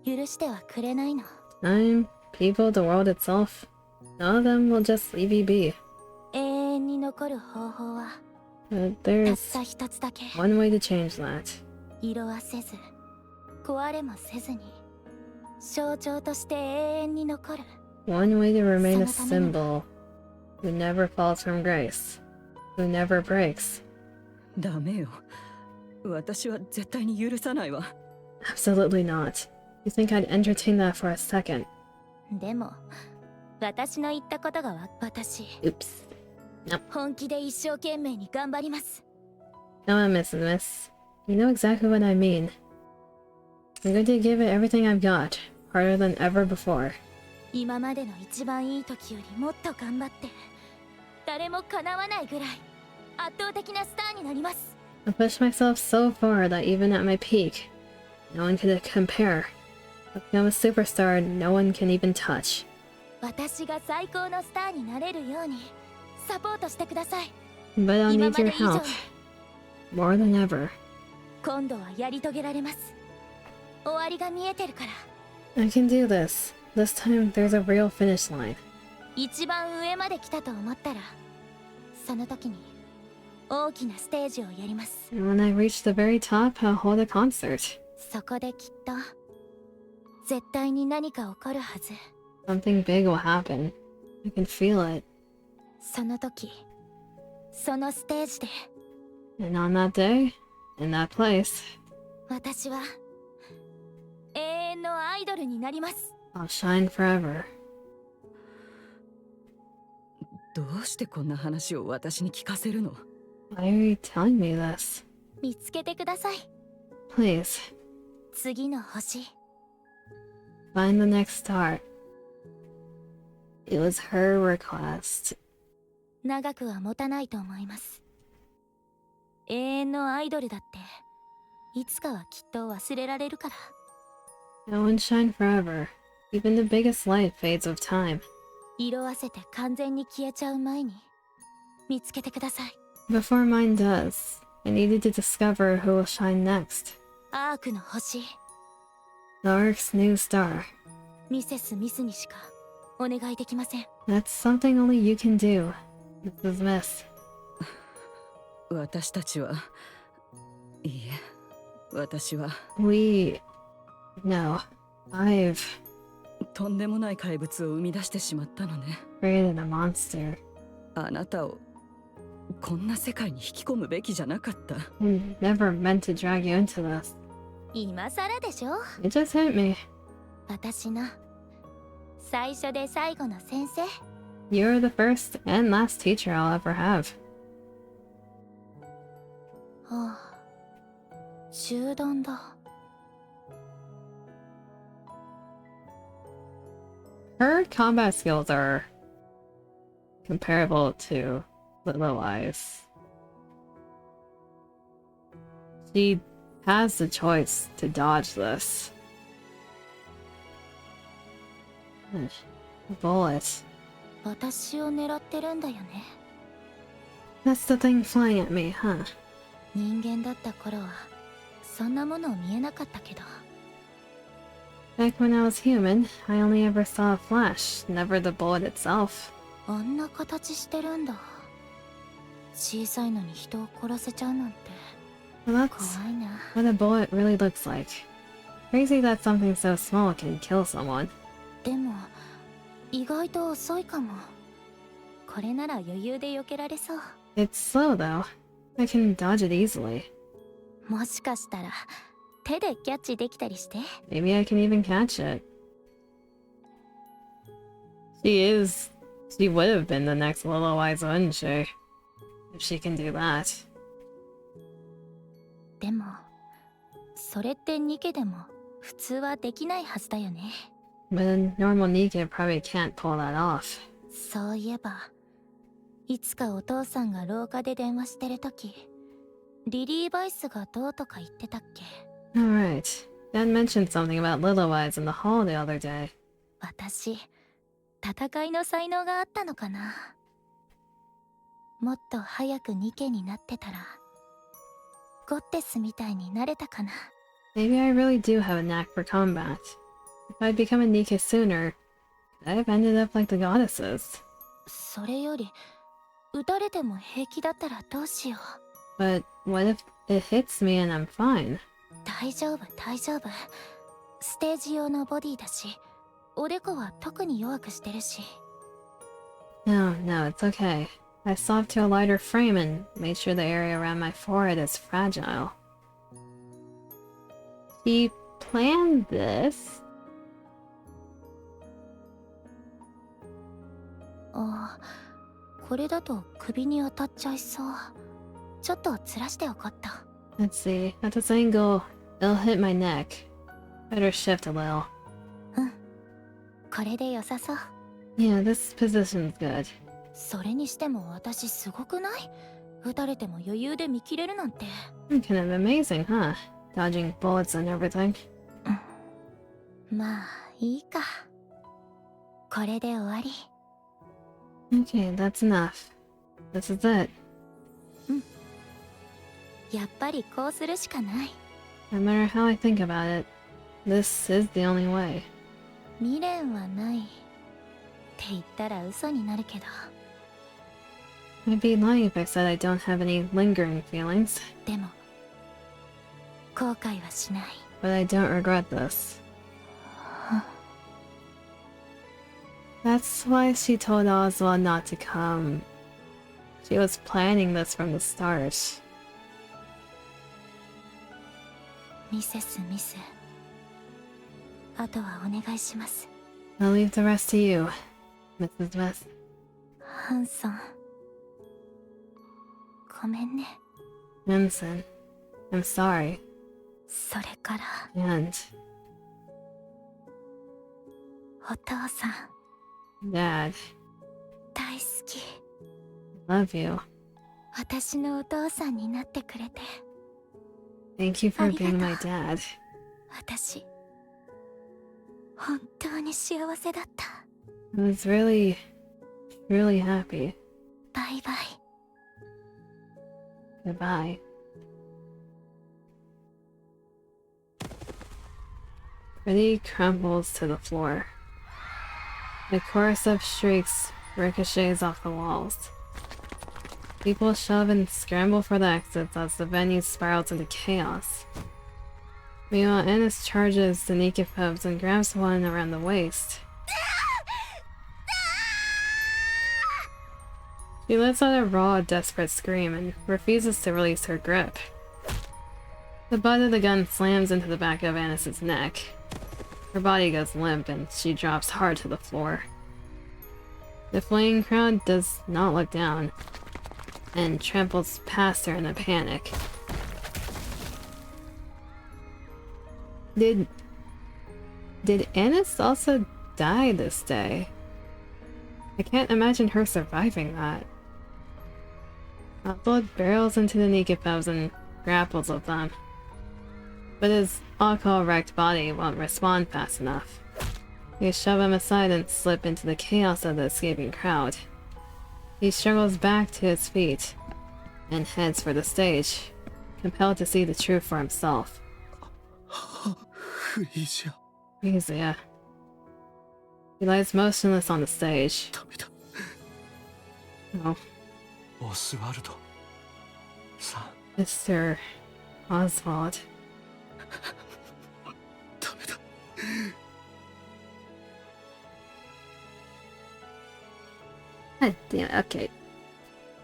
許してはくれないの。 Time, people, the world itself. None of them will just leave you be. 永遠に残る方法は But たっ there's た一つだけ。 one way to change that. 色あせず壊れもせずに象徴として永遠に残る。 One way to remain a そのために symbol who never falls from grace, who never breaks. ダメよ。私は絶対に許さないわ。 Absolutely not. You think I'd entertain that for a second? でも私の言ったことが私 Oops. 本気で一生懸命に頑張ります。 No, miss. You know exactly what I mean. I'm going to give it everything I've got, harder than ever before. 今までの一番いい時よりもっと頑張って誰も叶わないぐらい圧倒的なスターになります。 I pushed myself so far that even at my peak, no one could compare. I've become a superstar no one can even touch. 私が最高のスターになれるようにサポートしてください。 But I'll 今 need まで your 以上 help. More than ever. 今度はやり遂げられます。終わりが見えてるから。 I can do this. This time there's a real finish line. 一番上まで来たと思ったらその時に大きなステージをやります。 And when I reach the very top, I'll hold a concert. そこできっと絶対に何か起こるはず。 Something big will happen. I can feel it. その時そのステージで And on that day, in that place, 私は永遠のアイドルになります。 I'll shine forever. どうしてこんな話を私に聞かせるの？ Why are you telling me this? 見つけてください。 Please, 次の星。 find the next star. It was her request. 長くは持たないと思います。永遠のアイドルだっていつかはきっと忘れられるから。 No one shine forever. Even the biggest light fades with time. 色あせて完全に消えちゃう前に見つけてください。 Before mine does, I needed to discover who will shine next. アークの星、 The Ark's new star. ミセス・ミスにしかお願いできません。 That's something only you can do, Mrs. Miss. 私たちは、いいえ、私は No, I've とんでもない怪物を生み出してしまったのね。 created a monster. あなたをこんな世界に引き込むべきじゃなかった。 I never meant to drag you into this. 今更でしょ。 It just hit me. 私の最初で最後の先生。 You're the first and last teacher I'll ever have. はあ、中断だ。 Her combat skills are comparable to Little Eyes. She has the choice to dodge this. A bullet. 私を狙ってるんだよね。 That's the thing flying at me, huh? 人間だった頃はそんなものを見えなかったけど。 Back when I was human, I only ever saw a flash, never the bullet itself. あんな形してるんだ。小さいのに人を殺せちゃうなんて Well, 怖 that's いな。 what a bullet really looks like. Crazy that something so small can kill someone. でも意外と遅いかも。これなら余裕で避けられそう。 It's slow though. I can dodge it easily. もしかしたら手でキャッチできたりして。 Maybe I can even catch it. She would have been the next Little Eyes, wouldn't she? If she can do that. でもそれってニケでも普通はできないはずだよね。 But a normal NIKKE probably can't pull that off. そういえばいつかお父さんが廊下で電話してる時、リリー・バイスがどうとか言ってたっけ。 Alright. Dad mentioned something about Little Eyes in the hall the other day. 私戦いの才能があったのかな。もっと早くニケになってたらゴッテスみたいになれたかな。 Maybe I really do have a knack for combat. If I'd become a NIKKE sooner, I'd have ended up like the goddesses. それより撃たれても平気だったらどうしよう。 But what if it hits me and I'm fine? 大丈夫大丈夫。ステージ用のボディだし、おでこは特に弱くしてるし。 No, it's okay. I swapped to a lighter frame and made sure the area around my forehead is fragile. He planned this? あ、これだと首に当たっちゃいそう。ちょっとずらしておこっと。 Let's see. At this angle, it'll hit my neck. Better shift a little. これで良さそう。 Yeah, this position's good. それにしても私すごくない？撃たれても余裕で見切れるなんて。 Kind of amazing, huh? Dodging bullets and everything. まあいいか。これで終わり。 Okay, that's enough. This is it. やっぱりこうするしかない。 No matter how I think about it, this is the only way. 未練はないって言ったら嘘になるけど。 I'd be lying if I said I don't have any lingering feelings. でも後悔はしない。 But I don't regret this. That's why she told Oswald not to come. She was planning this from the start. ミセスミス、あとはお願いします。 I'll leave the rest to you, Mrs. Smith. ハンソン、ごめんね。 Vincent, I'm sorry. それから And お父さん Dad, 大好き。 love you. 私のお父さんになってくれて。 Thank you for being my dad. 私本当に幸せだった。 I was really happy. バイバイ。 Goodbye. Freddie crumbles to the floor. The chorus of shrieks ricochets off the walls. People shove and scramble for the exits as the venue spirals into chaos. Meanwhile, Ennis charges the NIKKE pubs and grabs one around the waist. She lets out a raw, desperate scream and refuses to release her grip. The butt of the gun slams into the back of Ennis's neck. Her body goes limp and she drops hard to the floor. The fleeing crowd does not look down and tramples past her in a panic. Did Ennis also die this day? I can't imagine her surviving that. Oswald barrels into the NIKKE pubs and grapples with them. But his alcohol-wrecked body won't respond fast enough. They shove him aside and slip into the chaos of the escaping crowd. He struggles back to his feet and heads for the stage, compelled to see the truth for himself. Frisia. He lies motionless on the stage. No. オスワルドさん。 Mr. Oswald. God damn it, okay.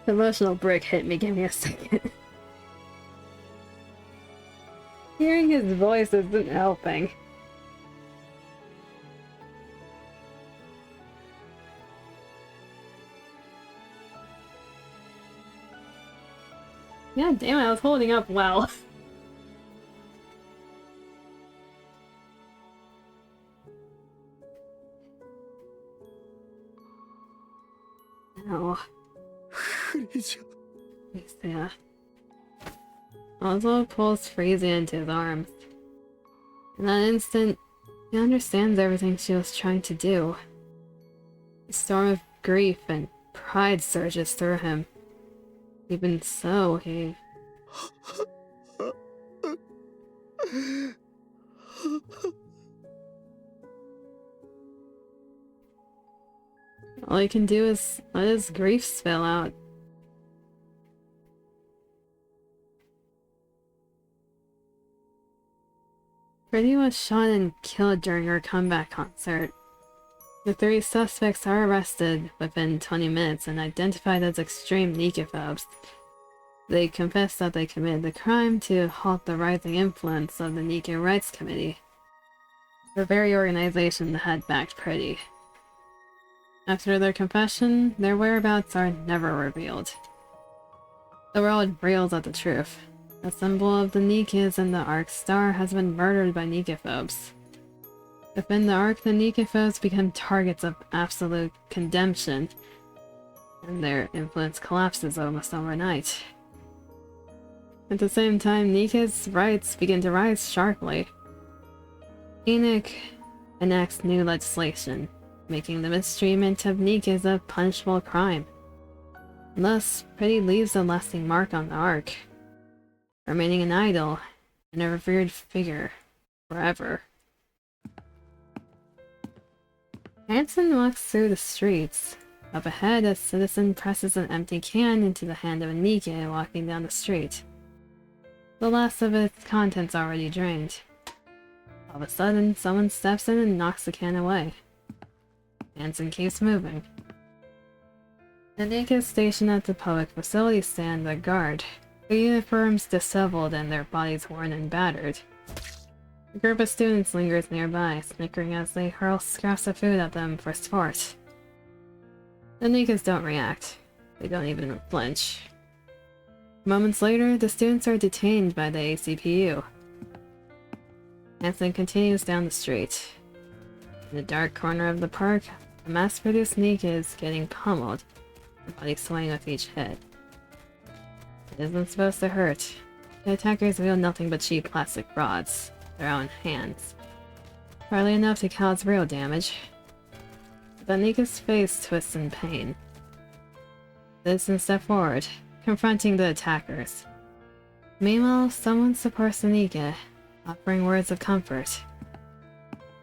The emotional break hit me, give me a second. Hearing his voice isn't helping. Yeah, damn it, I was holding up well. Ow. フレイジャー。 Yeah. Oswald pulls Frisia into his arms. In that instant, he understands everything she was trying to do. A storm of grief and pride surges through him. Even so, he... all he can do is let his grief spill out. Freddie was shot and killed during her comeback concert. The 3 suspects are arrested within 20 minutes and identified as extreme NIKKE. They confess that they committed the crime to halt the rising influence of the NIKKE Rights Committee, the very organization that had backed Pretty. After their confession, their whereabouts are never revealed. The world reels at the truth. The symbol of the NIKKEs and the Ark Star has been murdered by NIKKE. Within the Ark, the NIKKE become targets of absolute condemnation, and their influence collapses almost overnight. At the same time, NIKKE's rights begin to rise sharply. NIKKE enacts new legislation, making the mistreatment of NIKKEs a punishable crime. Thus, Pretty leaves a lasting mark on the Ark, remaining an idol and a revered figure forever. Hansen walks through the streets. Up ahead, a citizen presses an empty can into the hand of a NIKKE walking down the street. The last of its contents already drained. All of a sudden, someone steps in and knocks the can away. Hansen keeps moving. The NIKKE stationed at the public facility stand their guard, their uniforms disheveled and their bodies worn and battered. A group of students lingers nearby, snickering as they hurl scraps of food at them for sport. The NIKKEs don't react. They don't even flinch. Moments later, the students are detained by the ACPU. Hansen continues down the street. In the dark corner of the park, a mass-produced NIKKE is getting pummeled, the body swaying with each hit. It isn't supposed to hurt. The attackers wield nothing but cheap plastic rods, their own hands. Hardly enough to cause real damage. The NIKKE's face twists in pain. Citizens step forward, confronting the attackers. Meanwhile, someone supports the NIKKE, offering words of comfort.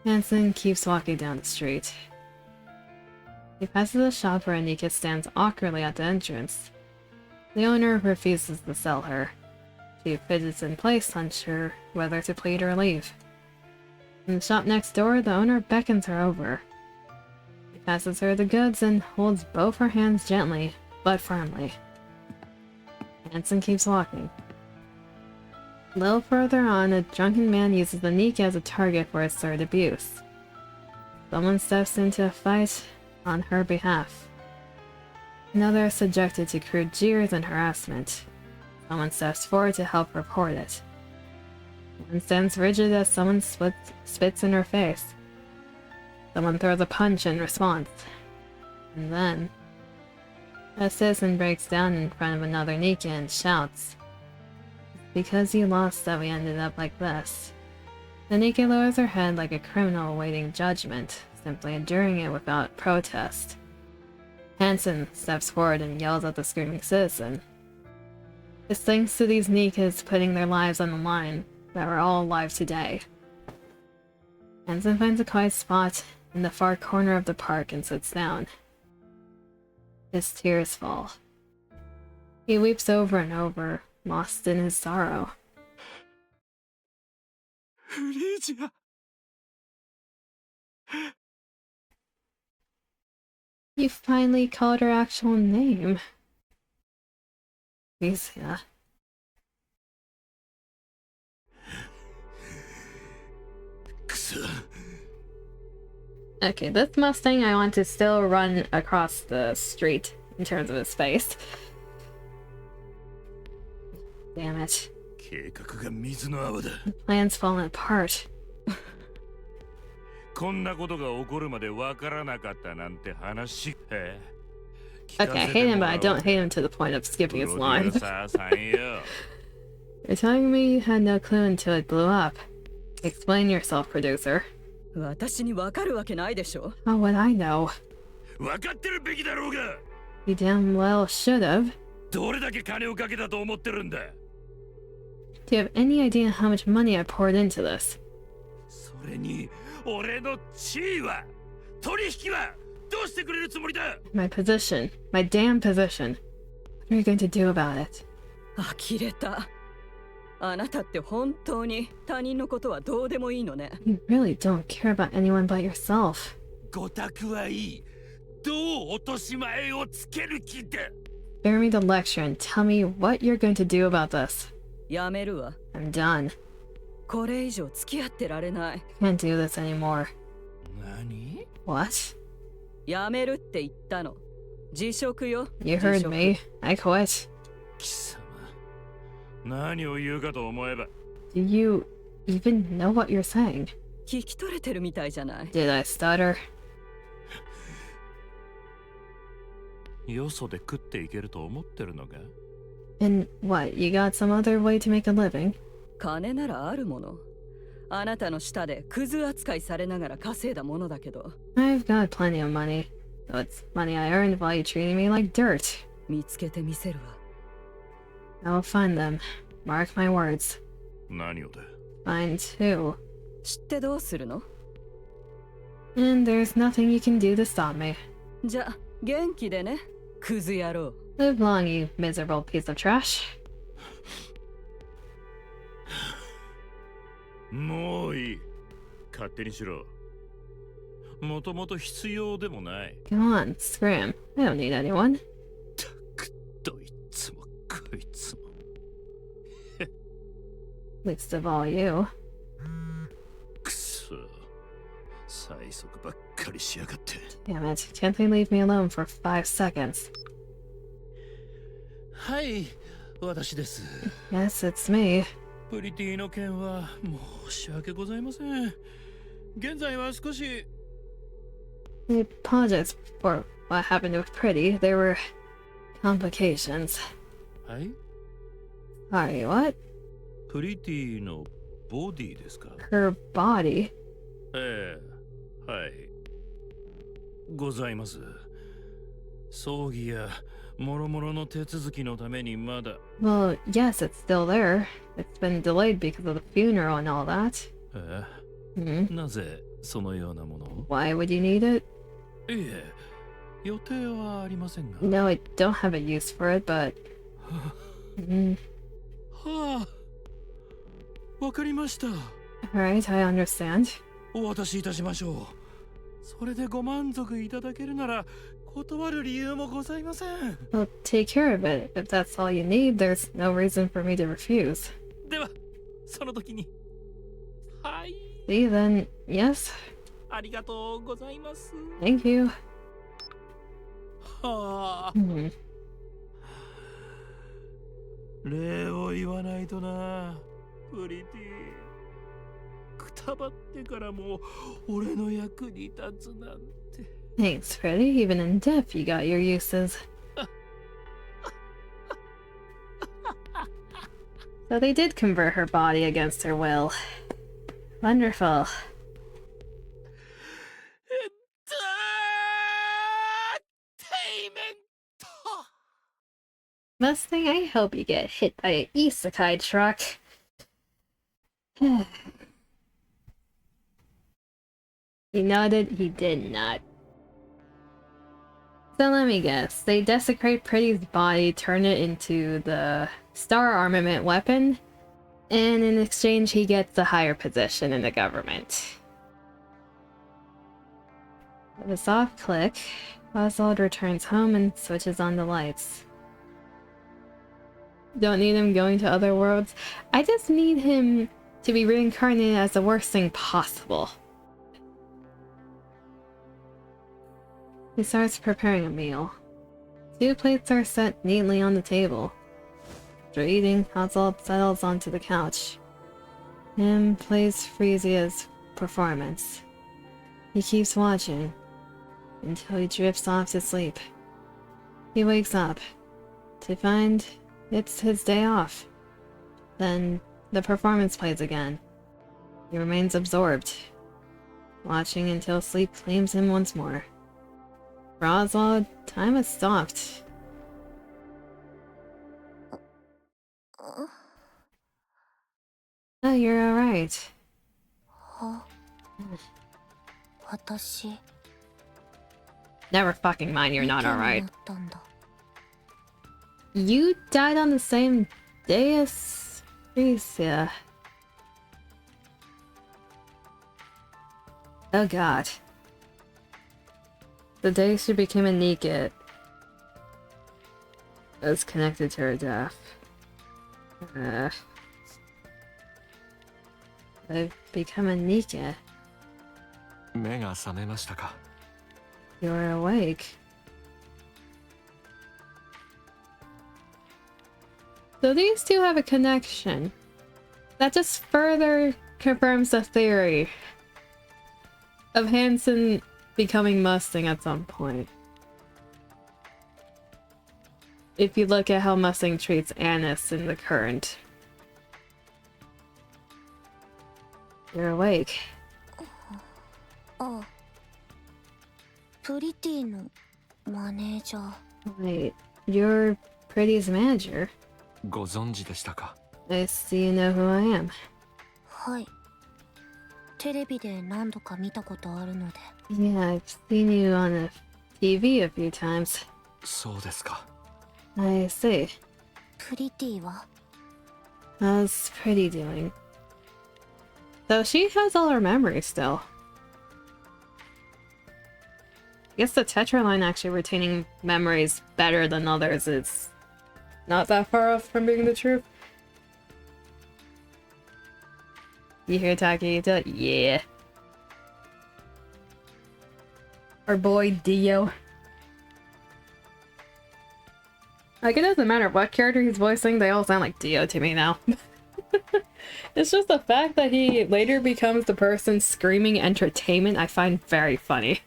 Hansen keeps walking down the street. He passes a shop where a NIKKE stands awkwardly at the entrance. The owner refuses to sell her. She fidgets in place, unsure whether to plead or leave. In the shop next door, the owner beckons her over. He passes her the goods and holds both her hands gently, but firmly. Hansen keeps walking. A little further on, a drunken man uses the NIKKE as a target for his third abuse. Someone steps into a fight on her behalf. Another is subjected to crude jeers and harassment. Someone steps forward to help report it. One stands rigid as someone spits in her face. Someone throws a punch in response. And then, a citizen breaks down in front of another NIKKE and shouts, "It's because you lost that we ended up like this." The NIKKE lowers her head like a criminal awaiting judgment, simply enduring it without protest. Hansen steps forward and yells at the screaming citizen. It's thanks to these NIKKEs putting their lives on the line that we're all alive today. Hansen finds a quiet spot in the far corner of the park and sits down. His tears fall. He weeps over and over, lost in his sorrow. フレイジャー。 You finally called her actual name. Frisia. Okay, this Mustang I want to still run across the street in terms of his face. Damn it. 計画が水の泡だ。 The plan's falling apart. こんなことが起こるまでわからなかったなんて話。Okay, I hate him, but I don't hate him to the point of skipping his line. You're telling me you had no clue until it blew up. Explain yourself, producer. 私にわかるわけないでしょ。 How would I know? 分かってるべきだろうが。 You damn well should have. どれだけ金をかけたと思ってるんだ。 Do you have any idea how much money I poured into this? それに俺の地位は取引はどうしてくれるつもりだ。 My position. My damn position. What are you going to do about it? 呆れた。あなたって本当に他人のことはどうでもいいのね。 You really don't care about anyone but yourself. ごたくはいい。どう落とし前をつける気だ。 Spare me the lecture and tell me what you're going to do about this. やめるわ。 I'm done. これ以上付き合ってられない。 Can't do this anymore. 何？ What? やめるって言ったの。辞職よ。 You 辞 heard 職 me. I quit. 貴様、何を言うかと思えば。 Do you even know what you're saying? 聞き取れてるみたいじゃない。 Did I stutter? よそで食っていけると思ってるのか？ And what, you got some other way to make a living? 金ならあるもの。あなたの下でクズ扱いされながら稼いだものだけど。 I've got plenty of money. So it's money I earned while you treating me like dirt. 見つけてみせるわ。 I'll find them. Mark my words. 何をだ？ Mine too. 知ってどうするの？ And there's nothing you can do to stop me. じゃ、元気でね。クズ野郎。 Live long, you miserable piece of trash. もういい。勝手にしろ。もともと必要でもない。 Go on, scram. I don't need anyone. たくどいつもこいつも。 Least of all you. くそ。催促ばっかりしやがって。 Damn it. Can't they leave me alone for 5 seconds? はい、私です。 Yes, it's me. プリティの件は申し訳ございません。現在は少し。 I apologize for what happened with Pretty. There were complications. はい？ Sorry, what? プリティのボディですか？ Her body? ええ、はい。ございます。葬儀や諸々の手続きのためにまだ。 Well, yes, it's still there. It's been delayed because of the funeral and all that. ええ、 Hmm? なぜそのようなものを？ Why would you need it? いえ、予定はありませんが。 No, I don't have a use for it, but...はあ、わかりました。 Alright, I understand. お渡しいたしましょう。それでご満足いただけるなら断る理由もございません。 Well, take care of it. If that's all you need, there's no reason for me to refuse. では、その時に。はい。 See, then, yes. ありがとうございます。 Thank you. はあ。礼を言わないとな、プリティ。くたばってからも俺の役に立つなんて。 Thanks, Freddy. Even in death, you got your uses. So they did convert her body against her will. Wonderful. Mustang, I hope you get hit by an isekai truck. He nodded, he did not. So let me guess, they desecrate Pretty's body, turn it into the star armament weapon, and in exchange he gets a higher position in the government. With a soft click, Oswald returns home and switches on the lights. Don't need him going to other worlds. I just need him to be reincarnated as the worst thing possible. He starts preparing a meal. 2 plates are set neatly on the table. After eating, Oswald settles onto the couch. Him plays Friezia's performance. He keeps watching until he drifts off to sleep. He wakes up to find it's his day off. Then the performance plays again. He remains absorbed, watching until sleep claims him once more. For Oswald, time has stopped. Oh, you're alright. 私 Never fucking mind, you're not ニケに alright. なったんだ You died on the same day as Tricia. Oh god. The day she became a NIKKE is connected to her death. I've become a NIKKE. 目が覚めましたか。 You're awake. So these two have a connection. That just further confirms the theory of Hansen becoming Mustang at some point. If you look at how Mustang treats Annis in the current. You're awake. ああプリティのマネージャー Wait, you're Pretty's manager? ご存知でしたか。 I see you know who I am. はいテレビで何度か見たことあるので Yeah, I've seen you on the TV a few times. そうですか。 I see. プリティは How's Pretty doing? Though she has all her memories still. I guess the Tetra line actually retaining memories better than others is not that far off from being the truth. You hear Takehita? Yeah. Our boy Dio. Like, it doesn't matter what character he's voicing, they all sound like Dio to me now. It's just the fact that he later becomes the person screaming entertainment I find very funny.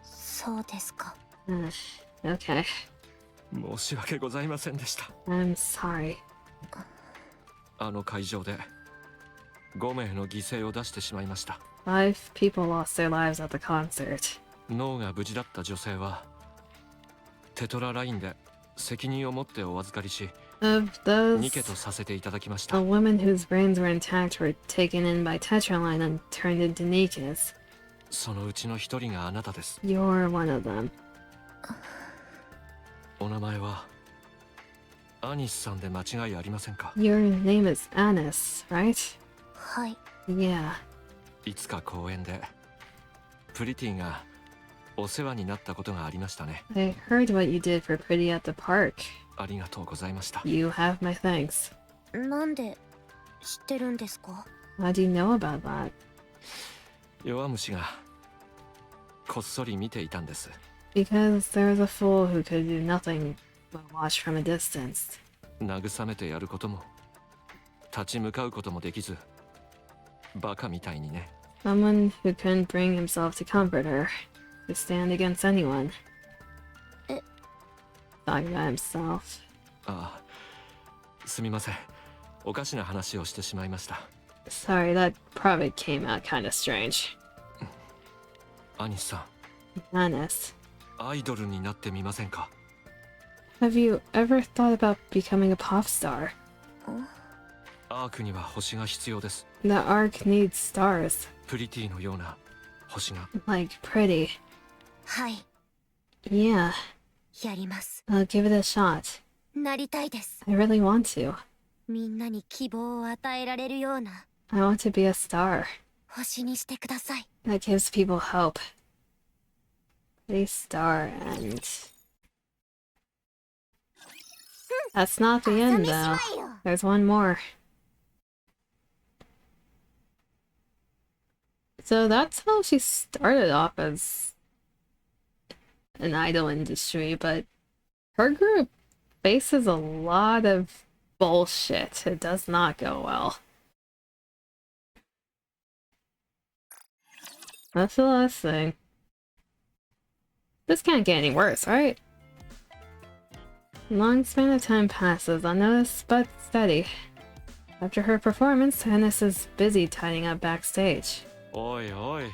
そうですか Okay. 申し訳ございませんでした。 I'm sorry. あの会場で5名の犠牲を出してしまいました。 5 people lost their lives at the concert. 脳が無事だった女性はテトララインで責任を持ってお預かりし、 Of those, ニケとさせていただきまし the た。 women whose brains were intact were taken in by Tetraline and turned into Nikes. そのうちの一人があなたです。 You're one of them. お名前はアニスさんで間違いありませんか？ Your name is Annis, right? はい Yeah. いつか公園でプリティがお世話になったことがありましたね。 I heard what you did for Pretty at the park. ありがとうございました。 You have my thanks. なんで知ってるんですか How do you know about that? 弱虫がこっそり見ていたんです。 Because there's a fool who could do nothing but watch from a distance. 慰めてやることも立ち向かうこともできず、バカみたいにね。 Someone who couldn't bring himself to comfort her, to stand against anyone. Talking about himself. ああ、すみません。おかしな話をしてしまいました。 Sorry, that probably came out kinda strange. アニスさ Honest. ん、アイドルになってみませんか？ Have you ever thought about becoming a pop star? アークには星が必要です。 The arc needs stars, プリティのような星が。 like Pretty. はい Yeah, やります I'll give it a shot. なりたいです I really want to. みんなに希望を与えられるような I want to be a star. 星にしてください That gives people hope. A star and... That's not the end though. There's one more. So that's how she started off as an idol industry, but her group faces a lot of bullshit. It does not go well. That's the last thing. This can't get any worse, right? Long span of time passes, unnoticed but steady. After her performance, Hennis is busy tidying up backstage. おいおい、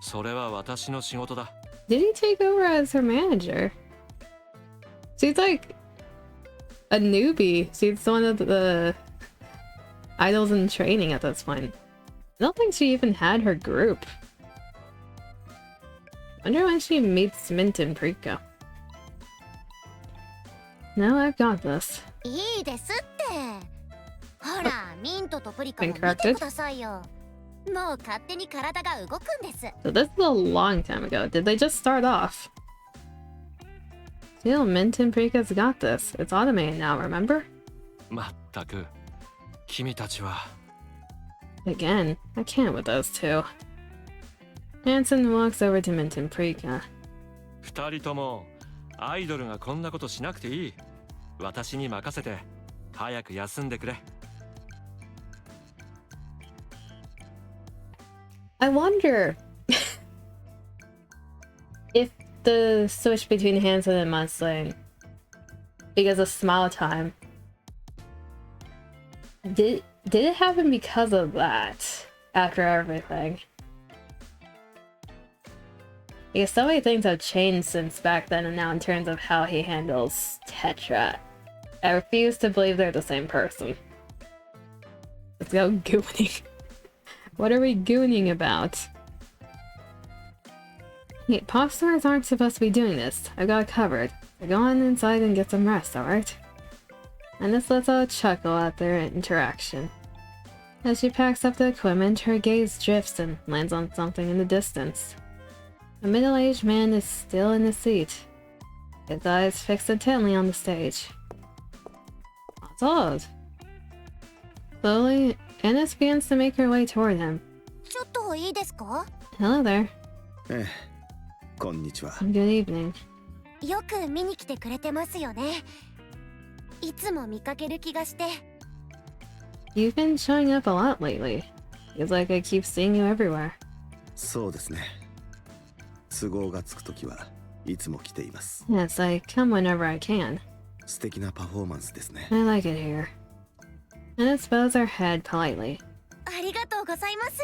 それは私の仕事だ。 Did he take over as her manager? She's like a newbie. She's one of the idols in training at this point. I don't think she even had her group. Wonder when she meets Mint and Prika. No, I've got this. いいですって。ほら、ミントとプリカも見て Incorrected? くださいよ。もう勝手に体が動くんです。 So this is a long time ago. Did they just start off? Still, Mint and Prika's got this. It's automated now, remember? まったく、君たちは。 Again, I can't with those two. Hansen walks over to Mint and Prika. 二人ともアイドルがこんなことしなくていい。私に任せて早く休んでくれ。 I wonder if the switch between Hansen and Mustang, because of Smile Time, did it happen because of that after everything? Because so many things have changed since back then and now in terms of how he handles Tetra. I refuse to believe they're the same person. Let's go gooning. What are we gooning about? Hey, pop stars aren't supposed to be doing this. I got it covered. So go on inside and get some rest, alright? And this lets out a chuckle at their interaction. As she packs up the equipment, her gaze drifts and lands on something in the distance. A middle-aged man is still in his seat, his eyes fixed intently on the stage. That's odd. Slowly, Ennis begins to make her way toward him. ちょっといいですか？ Hello there. ええ、こんにちは。 Good evening. よく見に来てくれてますよね。いつも見かける気がして。 You've been showing up a lot lately. Feels like I keep seeing you everywhere. そうですね。都合がつくときはいつも来ています。 Yes, I come whenever I can. 素敵なパフォーマンスですね。 I like it here. Ennis bows her head politely. ありがとうございます。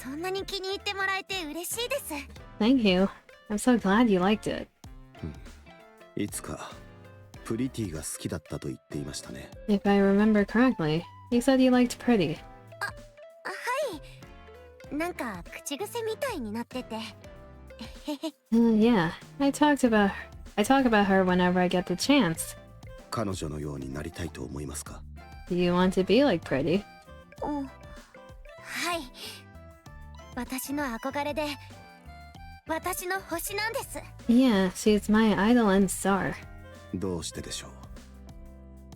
そんなに気に入ってもらえて嬉しいです。 Thank you. I'm so glad you liked it. いつかプリティが好きだったと言っていましたね。 If I remember correctly, you said you liked Pretty. はい。なんか口癖みたいになってて。Yeah, I talk about her whenever I get the chance. 彼女のようになりたいと思いますか？ Do you want to be like Pretty? はい。私の憧れで、私の星なんです。 Yeah, she's my idol and star. どうしてでしょ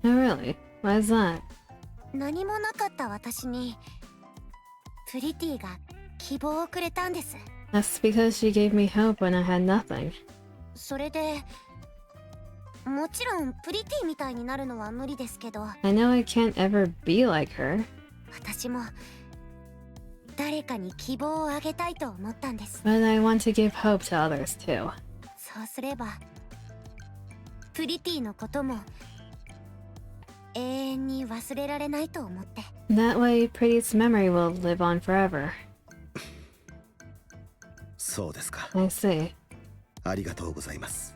う？ Oh really? Why is that? 何もなかった私に、プリティが希望をくれたんです。 That's because she gave me hope when I had nothing. それで、もちろんプリティみたいになるのは無理ですけど、 I know I can't ever be like her, 私も誰かに希望をあげたいと思ったんです。 but I want to give hope to others too. そうすれば、プリティのことも永遠に忘れられないと思って。 That way, Pretty's memory will live on forever. そうですか。 I see. ありがとうございます。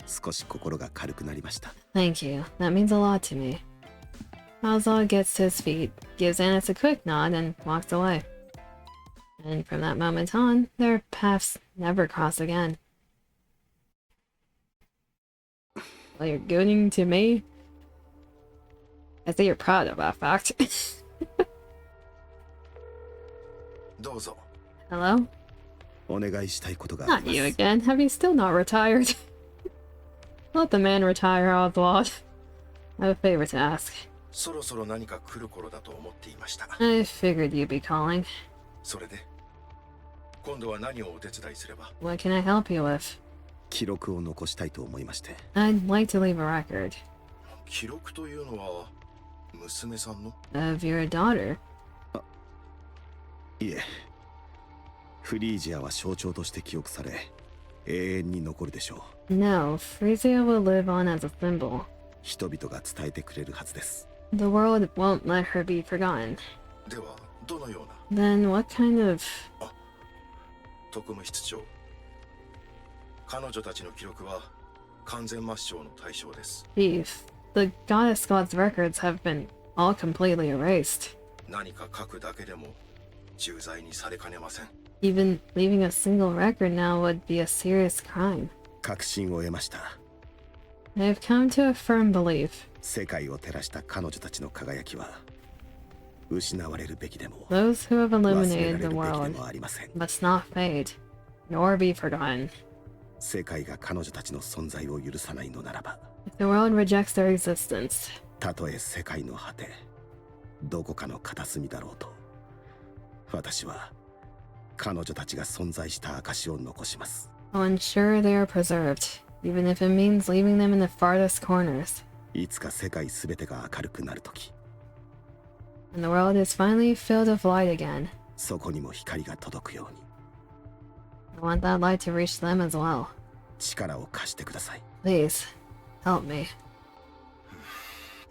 少し心が軽くなりました。 Thank you. That means a lot to me. Alzal gets to his feet, gives Annis a quick nod, and walks away. And from that moment on, their paths never cross again. Well, you're gooning to me? I think you're proud of that fact. どうぞ。 Hello? お願いしたいことがあ Not り you ます。 again. Have you still not retired? Let the man retire, Oswald. I have a favor to ask. そろそろ何か来る頃だと思っていました。 I figured you'd be calling. それで今度は何をお手伝いすれば？ What can I help you with? 記録を残したいと思いまして。 I'd like to leave a record 記録というのは娘さんの？ of your daughter. いえ、フリージアは象徴として記憶され、永遠に残るでしょう。No, Frisia will live on as a symbol. 人々が伝えてくれるはずです。The world won't let her be forgotten. ではどのような？ Then what kind of... 特務室長。彼女たちの記録は完全抹消の対象です。Chief, the Goddess God's records have been all completely erased. 何か書くだけでも重罪にされかねません。Even leaving a single record now would be a serious crime. 確信を得ました。I've come to a firm belief. 世界を照らした彼女たちの輝きは失われるべきでも Those who have 忘れら illuminated れ the るべきで world もありません。 must not fade, nor be forgotten. 世界が彼女たちの存在を許さないのならば、 If the world rejects their existence, たとえ世界の果て、どこかの片隅だろうと、私は彼女たちが存在した証を残します。 I'll ensure they are preserved, even if it means leaving them in the farthest corners. いつか世界すべてが明るくなるとき、 And the world is finally filled with light again. そこにも光が届くように I want that light to reach them as well. 力を貸してください。 Please, help me.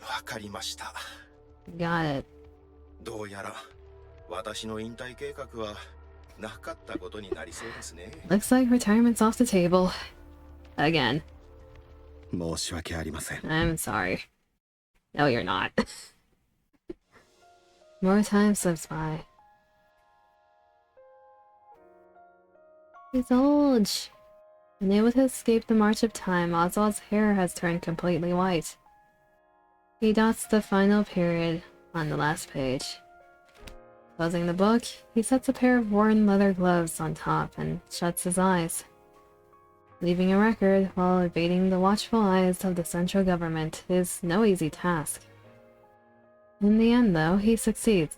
わかりました。 Got it. どうやら私の引退計画はなかったことになりそうですね。 Looks like retirement's off the table. Again. 申し訳ありません。 I'm sorry. No, you're not. More time slips by. He's old. Unable to escape the march of time, Oswald's hair has turned completely white. He dots the final period on the last page. Closing the book, he sets a pair of worn leather gloves on top and shuts his eyes. Leaving a record while evading the watchful eyes of the central government is no easy task. In the end, though, he succeeds.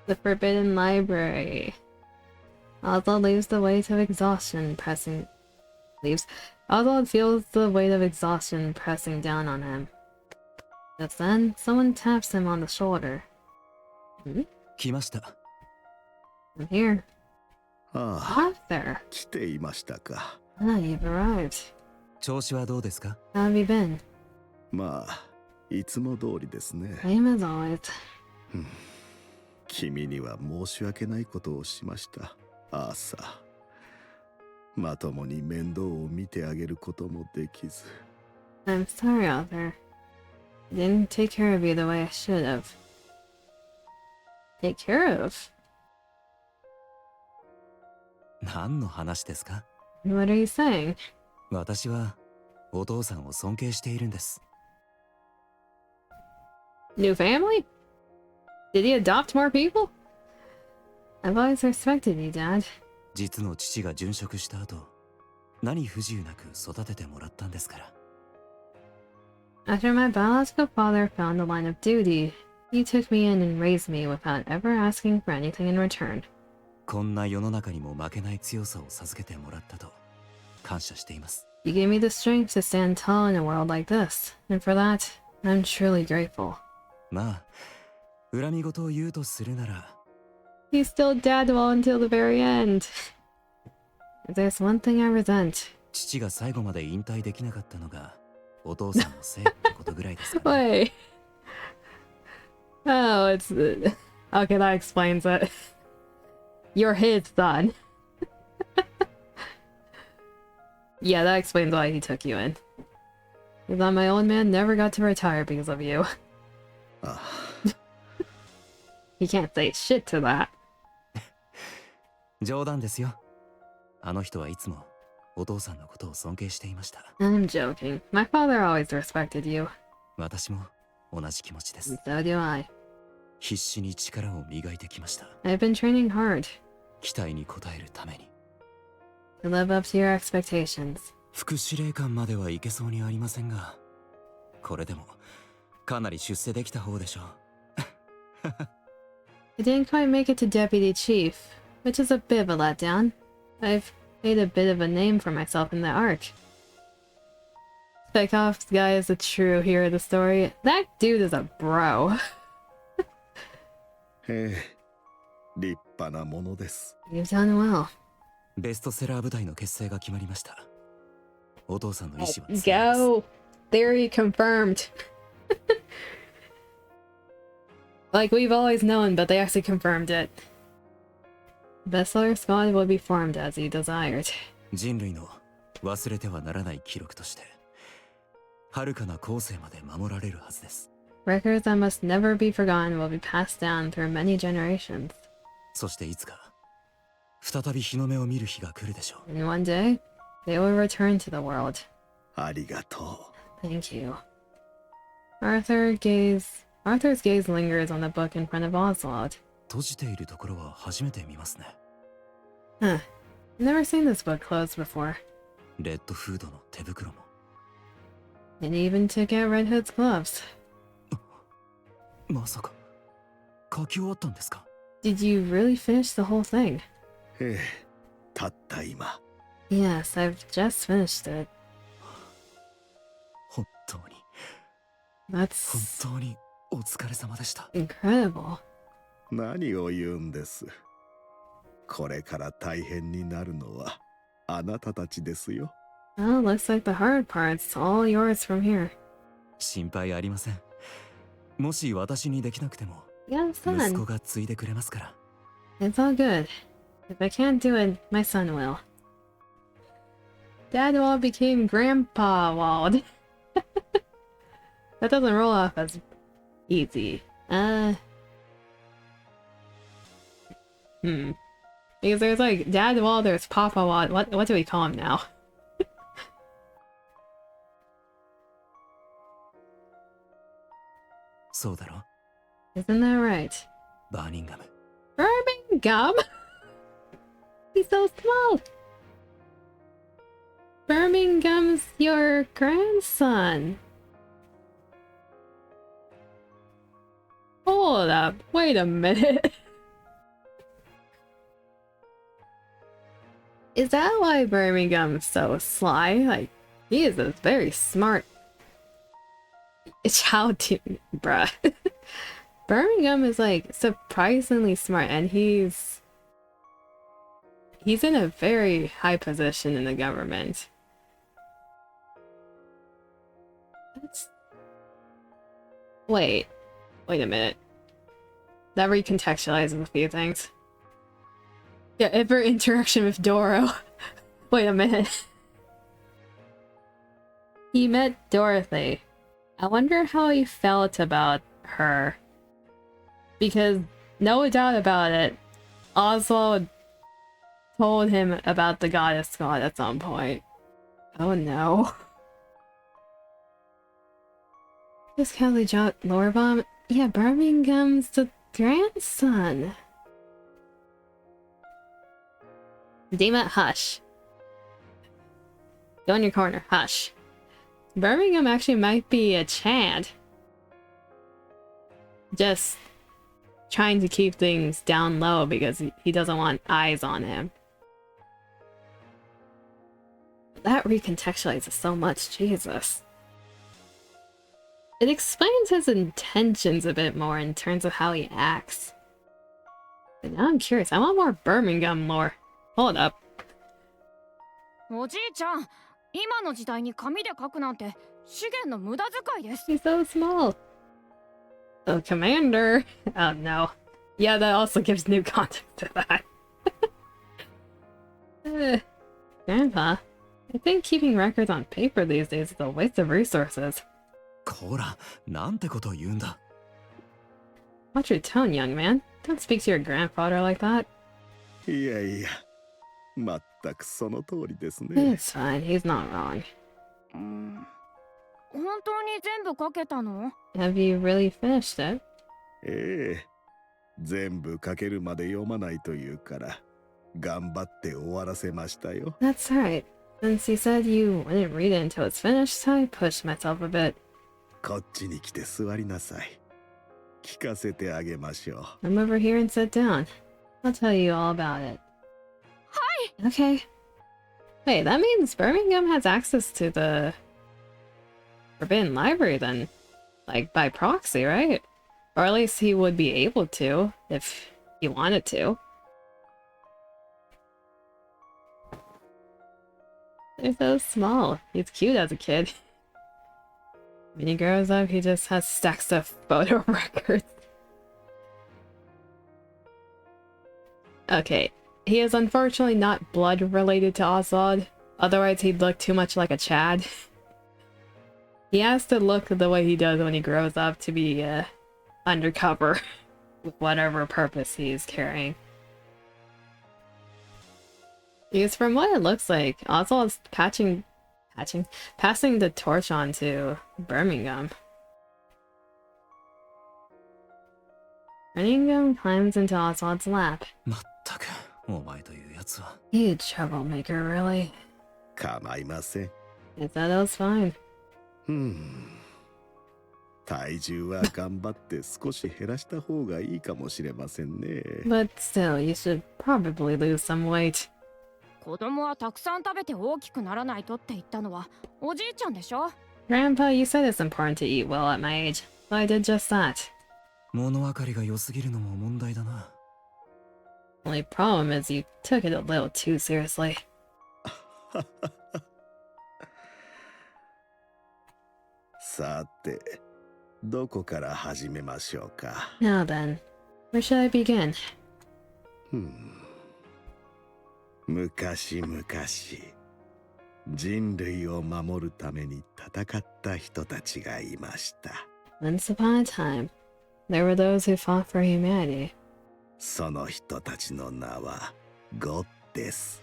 The Forbidden Library. Oswald leaves the weight of exhaustion pressing... Oswald feels the weight of exhaustion pressing down on him. Just then, someone taps him on the shoulder. Hmm? 来ました。 I'm here. ああ、 Arthur! 来ていましたか。 Ah, you've arrived. 調子はどうですか？ How have you been? まあ、いつも通りですね。 Same as always. 君には申し訳ないことをしました、アーサー。まともに面倒を見てあげることもできず。 I'm sorry, Arthur. I didn't take care of you the way I should have. Take care of? 何の話ですか？ What are you saying? 私はお父さんを尊敬しているんです。 New family? Did he adopt more people? I've always respected you, Dad. 実の父が殉職した後、何不自由なく育ててもらったんですから。 After my biological father found the line of duty, he took me in and raised me without ever asking for anything in return. こんな世の中にも負けない強さを授けてもらったと感謝しています。 You gave me the strength to stand tall in a world like this, and for that, I'm truly grateful. まあ、恨み事を言うとするなら、 He's still Dadwell until the very end. If there's one thing I resent. 父が最後まで引退できなかったのがお父さんのせいってことぐらいですかね。Wait. Oh, it's... Okay, that explains it. You're his son. Yeah, that explains why he took you in. He thought my old man never got to retire because of you. He can't say shit to that. 冗談ですよ。あの人はいつもお父さんのことを尊敬していました。I'm joking. My father always respected you. 私も同じ気持ちです。 So do I. 必死に力を磨いてきました。 I've been training hard 期待に応えるために。 to live up to your expectations. 副司令官まではいけそうにありませんが、これでもかなり出世できた方でしょう。I didn't quite make it to deputy chief, which is a bit of a letdown. I've made a bit of a name for myself in the arc. Speckov's guy is a true hero of the story. That dude is a bro. へえ、立派なものです。You've done well. ベストセラー部隊の結成が決まりました。お父さんの意思は伝えます。 Go! Theory confirmed. Like we've always known, but they actually confirmed it. Bestseller squad will be formed as he desired. 人類の忘れてはならない記録として、遥かな後世まで守られるはずです。Records that must never be forgotten will be passed down through many generations. そしていつか再び日の目を見る日が来るでしょう。 And one day, they will return to the world. ありがとう。 Thank you. Arthur's gaze lingers on the book in front of Oswald. 閉じているところは初めて見ますね。 Huh. I've never seen this book closed before. レッドフードの手袋も。 It even took out Red Hood's gloves. まさか書き終わったんですか？ Did you really finish the whole thing? ええ、たった今。 Yes, I've just finished it. 本当に That's 本当にお疲れ様でした。 incredible. 何を言うんです。これから大変になるのはあなたたちですよ。 Well, looks like the hard part's all yours from here. 心配ありません。もし私にできなくても Yeah, 息子 son. が継いでくれますから。 It's all good. If I can't do it, my son will. Dad Wald became Grandpa Wald. That doesn't roll off as easy. Because there's like Dad Wald, there's Papa Wald. What do we call him now? そうだろ？ Isn't that right? バーニンガム。 Birmingham? He's so small. Birmingham's your grandson. Hold up. Wait a minute. Is that why Birmingham's so sly? Like, he is a very smart child to bruh. Birmingham is like surprisingly smart, and he's in a very high position in the government. Wait a minute. That recontextualizes a few things. Yeah, ever interaction with Doro. Wait a minute. He met Dorothy. I wonder how he felt about her. Because, no doubt about it, Oswald told him about the goddess squad at some point. Oh no. This Kelly Jock lore bomb? Yeah, Birmingham's the grandson. Dima, hush. Go in your corner, hush. Birmingham actually might be a Chad. Just trying to keep things down low because he doesn't want eyes on him. That recontextualizes so much, Jesus. It explains his intentions a bit more in terms of how he acts. But now I'm curious, I want more Birmingham lore. Hold up. おじいちゃん、今の時代に紙で書くなんて資源の無駄遣いです。 He's so small. Oh, Commander. Oh no. Yeah, that also gives new context to that. Grandpa, I think keeping records on paper these days is a waste of resources. こら、なんてことを言うんだ。 Watch your tone, young man. Don't speak to your grandfather like that. いやいや、まったくその通りですね。 It's fine, he's not wrong. 本当に全部書けたの？ Have you really finished it? ええ、全部書けるまで読まないというから、頑張って終わらせましたよ。 That's right. Since you said you wouldn't read it until it's finished, I pushed myself a bit. こっちに来て座りなさい。聞かせてあげましょう。 Come over here and sit down. I'll tell you all about it. Hi! Okay. Wait, that means Birmingham has access to the Forbidden Library then. Like, by proxy, right? Or at least he would be able to, if he wanted to. He's so small. He's cute as a kid. When he grows up, he just has stacks of photo records. Okay, he is unfortunately not blood related to Oswald, otherwise he'd look too much like a Chad. He has to look the way he does when he grows up to be undercover with whatever purpose he's carrying. Because from what it looks like, Oswald's passing the torch on to Birmingham. Birmingham climbs into Oswald's lap. まったくお前というやつは You troublemaker, really. 構いません。 I thought that was fine. 体重は頑張って少し減らした方がいいかもしれませんね。But still, you should probably lose some weight. 子供はたくさん食べて大きくならないとって言ったのはおじいちゃんでしょ Grandpa, you said it's important to eat well at my age, so I did just that. 物分かりが良すぎるのも問題だな。 Only problem is you took it a little too seriously. さて、どこから始めましょうか。 Now then, where should I begin? 昔々、人類を守るために戦った人たちがいました。 Once upon a time, there were those who fought for humanity. その人たちの名はゴッデス。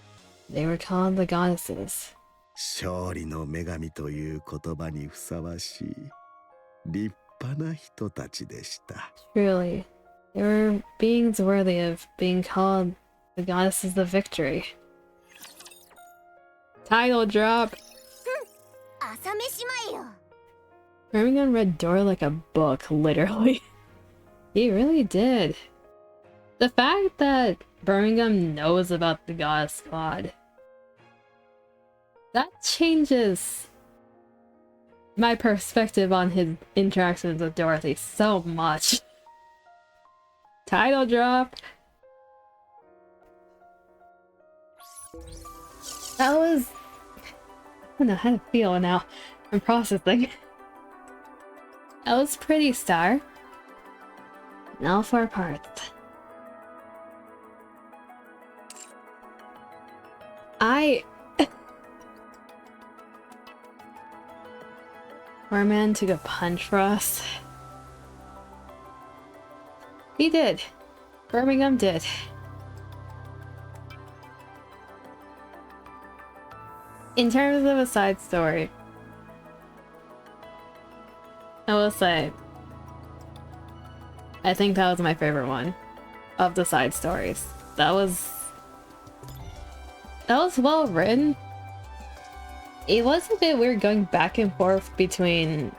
They were called the goddesses. 勝利の女神という言葉にふさわしい立派な人たちでした。 Truly, they were beings worthy of being called the goddesses of victory. Title drop! 朝飯前よ。 Birmingham read Dora like a book, literally. He really did. The fact that Birmingham knows about the goddess squad, that changes my perspective on his interactions with Dorothy so much. Title drop. That was... I don't know how to feel now. I'm processing. That was pretty, Star. Now for parts. Our man took a punch for us. He did. Birmingham did. In terms of a side story, I will say, I think that was my favorite one of the side stories. That was well written. It was a bit weird going back and forth between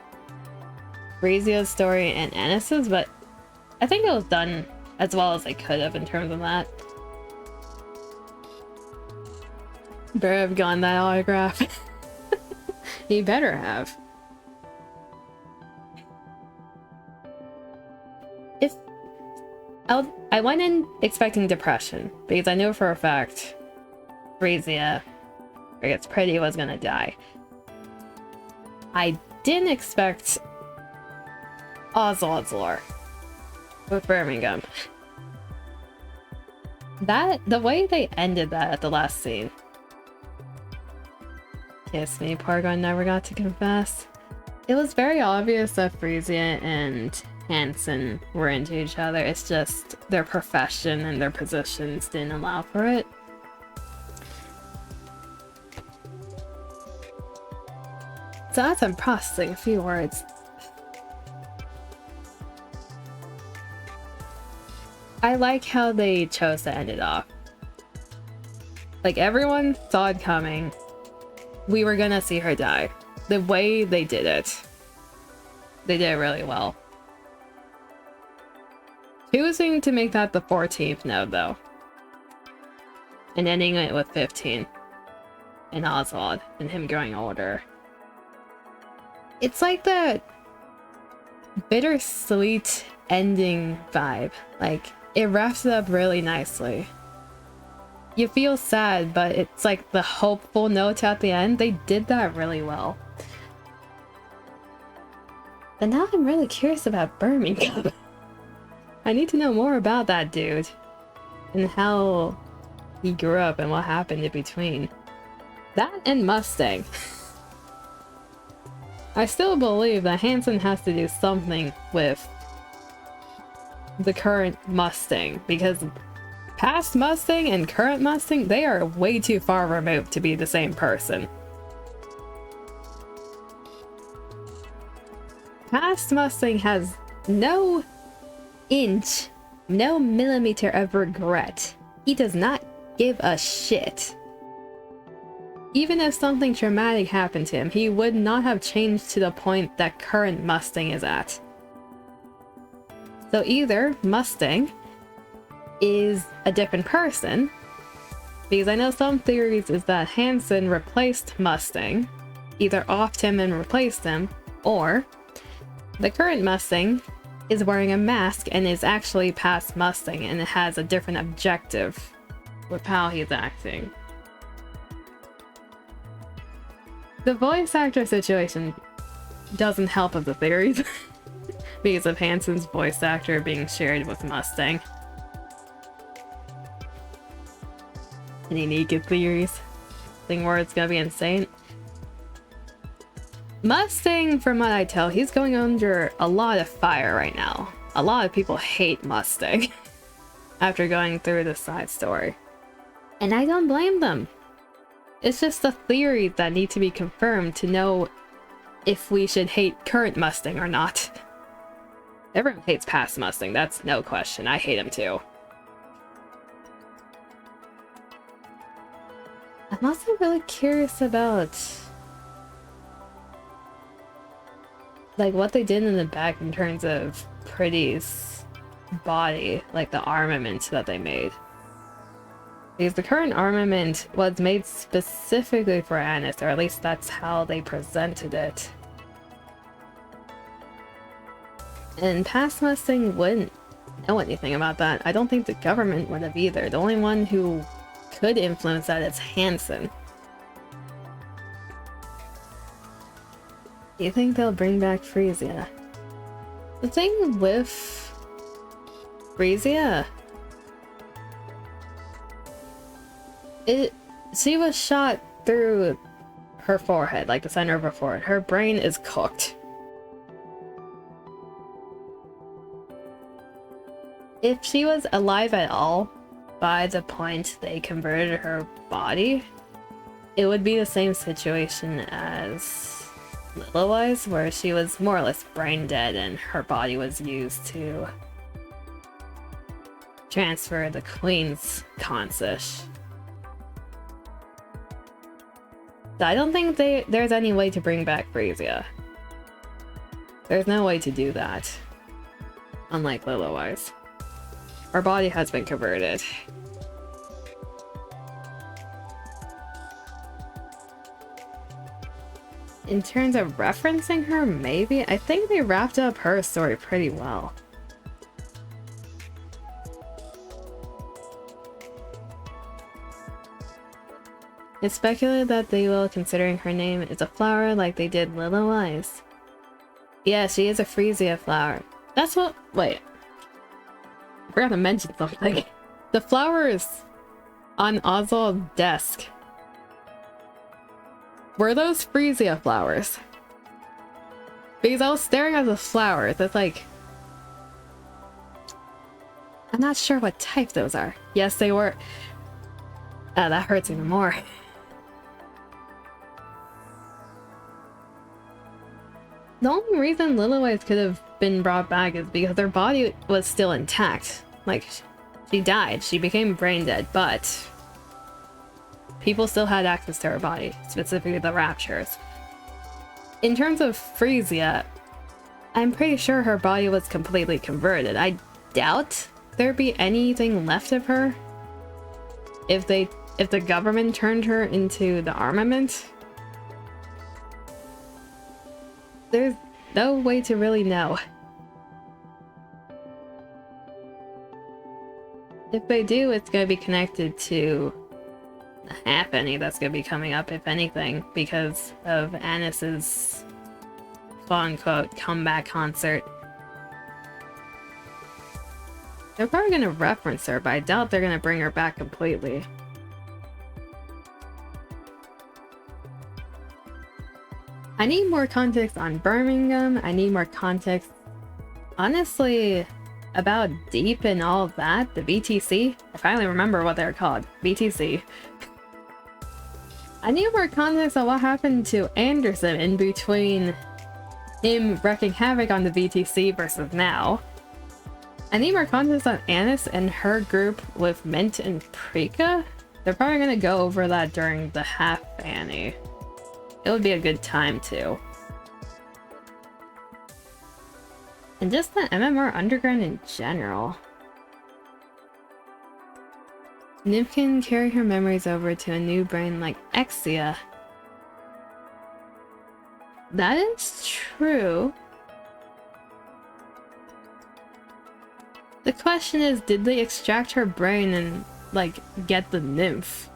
Rizia's story and Anis's, but I think it was done as well as I could have in terms of that. Better have gotten that autograph. He better have. I went in expecting depression because I knew for a fact Rizia, I guess Pretty, was gonna die. I didn't expect Oswald's lore with Birmingham. The way they ended that at the last scene. Kiss me, Pargon never got to confess. It was very obvious that Frisia and Hansen were into each other. It's just their profession and their positions didn't allow for it. So as I'm processing a few words, I like how they chose to end it off. Like, everyone saw it coming. We were gonna see her die. The way they did it, they did it really well. Choosing to make that the 14th note, though, and ending it with 15, and Oswald, and him growing older. It's like that bittersweet ending vibe. Like, it wraps it up really nicely. you feel sad, but it's like the hopeful note at the end. They did that really well. But now I'm really curious about Birmingham. I need to know more about that dude and how he grew up and what happened in between. That and Mustang. I still believe that Hansen has to do something with the current Mustang, because past Mustang and current Mustang, they are way too far removed to be the same person. Past Mustang has no inch, no millimeter of regret. He does not give a shit. Even if something traumatic happened to him, he would not have changed to the point that current Mustang is at. So either Mustang is a different person, because I know some theories is that Hansen replaced Mustang, either offed him and replaced him, or the current Mustang is wearing a mask and is actually past Mustang and it has a different objective with how he's acting. The voice actor situation doesn't help with the theories because of Hansen's voice actor being shared with Mustang. Any NIKKE theories? Think where it's gonna be insane? Mustang, from what I tell, he's going under a lot of fire right now. A lot of people hate Mustang after going through the side story. And I don't blame them. It's just the theories that need to be confirmed to know if we should hate current Mustang or not. Everyone hates past Mustang, that's no question. I hate him too. I'm also really curious about like what they did in the back in terms of Pretty's body, like the armament that they made. Because the current armament was made specifically for Anis, or at least that's how they presented it. And past Mustang wouldn't know anything about that. I don't think the government would have either. The only one who could influence that is Hansen. Do you think they'll bring back Frisia? The thing with Frisia, she was shot through her forehead, like the center of her forehead. Her brain is cooked. If she was alive at all by the point they converted her body, it would be the same situation as Lilywise, where she was more or less brain dead and her body was used to transfer the Queen's conscious. So I don't think there's any way to bring back Frisia. There's no way to do that. Unlike Lilywise. Her body has been converted. In terms of referencing her, maybe? I think they wrapped up her story pretty well. It's speculated that they will, considering her name is a flower like they did Lilywise. Yeah, she is a Frisia flower. That's what- wait. I forgot to mention something. The flowers on Oswald's desk, were those Frisia flowers? Because I was staring at the flowers, it's like, I'm not sure what type those are. Yes, they were. That hurts even more. The only reason Lilywise could have been brought back is because her body was still intact. Like, she died, she became brain dead, but people still had access to her body, specifically the Raptures. In terms of Frisia, I'm pretty sure her body was completely converted. I doubt there'd be anything left of her if the government turned her into the armament. There's no way to really know. If they do, it's gonna be connected to a halfpenny that's gonna be coming up, if anything, because of Anis's quote-unquote comeback concert. They're probably gonna reference her, but I doubt they're gonna bring her back completely. I need more context on Birmingham. I need more context, honestly, about Deep and all of that. The BTC. I finally remember what they're called. BTC. I need more context on what happened to Anderson in between him wreaking havoc on the BTC versus now. I need more context on Anis and her group with Mint and Prika. They're probably gonna go over that during the half Annie. It would be a good time too. And just the MMR Underground in general. Niv can carry her memories over to a new brain like Exia. That is true. The question is, did they extract her brain and, like, get the nymph?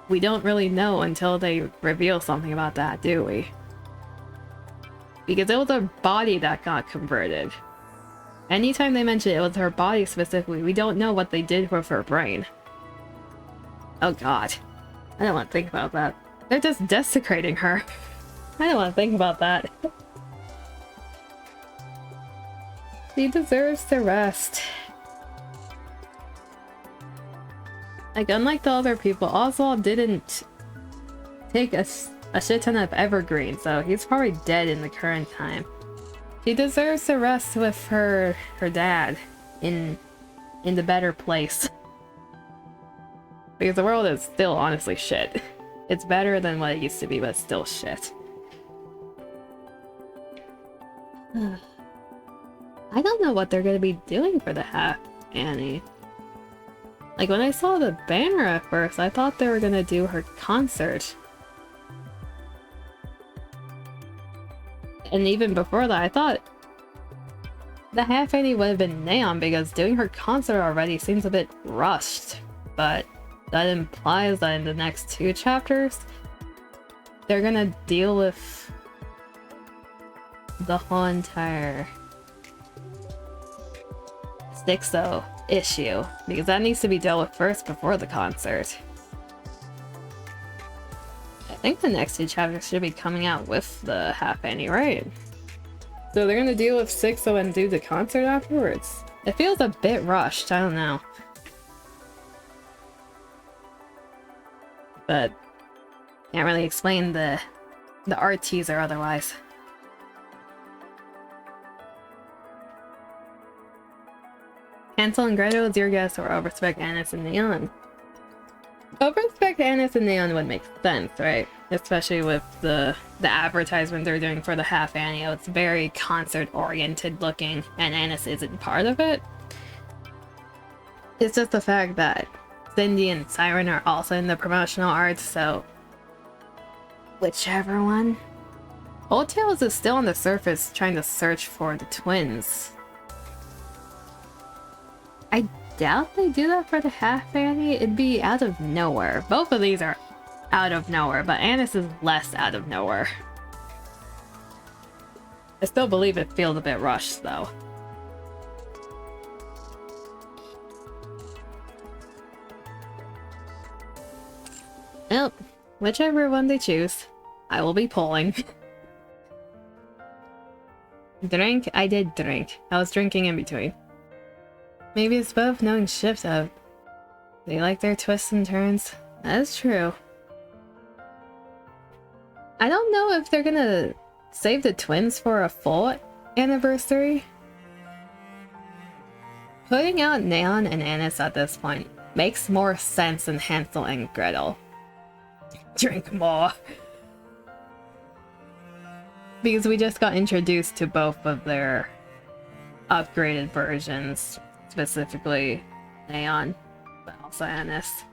We don't really know until they reveal something about that, do we? Because it was her body that got converted. Anytime they mention it was her body specifically, we don't know what they did with her brain. Oh god. I don't want to think about that. They're just desecrating her. I don't want to think about that. She deserves to rest. Like, unlike the other people, Oswald didn't take a shit ton of evergreen, so he's probably dead in the current time. She deserves to rest with her dad in the better place. Because the world is still honestly shit. It's better than what it used to be, but still shit. I don't know what they're gonna be doing for the half Annie. Like, when I saw the banner at first, I thought they were gonna do her concert. And even before that, I thought the half Annie would have been Neon, because doing her concert already seems a bit rushed. But that implies that in the next 2 chapters, they're gonna deal with the whole entire Styxo issue, because that needs to be dealt with first before the concert. I think the next 2 chapters should be coming out with the half Annie, right? So they're gonna deal with Styxo and do the concert afterwards? It feels a bit rushed, I don't know. But can't really explain the art teaser otherwise. Hansel and Gretel is your guess, or Overspec Anis and Neon? Overspec Anis and Neon would make sense, right? Especially with the advertisement they're doing for the half Annie. It's very concert-oriented looking, and Anis isn't part of it. It's just the fact that Cindy and Siren are also in the promotional art, so whichever one. Old Tails is still on the surface trying to search for the twins. I doubt they do that for the half Annie. It'd be out of nowhere. Both of these are out of nowhere, but Anis is less out of nowhere. I still believe it feels a bit rushed, though. Well, whichever one they choose, I will be pulling. Drink? I did drink. I was drinking in between. Maybe it's both knowing shift up. They like their twists and turns. That's true. I don't know if they're gonna save the twins for a full anniversary. Putting out Neon and Anis at this point makes more sense than Hansel and Gretel. Drink more. Because we just got introduced to both of their upgraded versions, specifically Neon, but also Anis.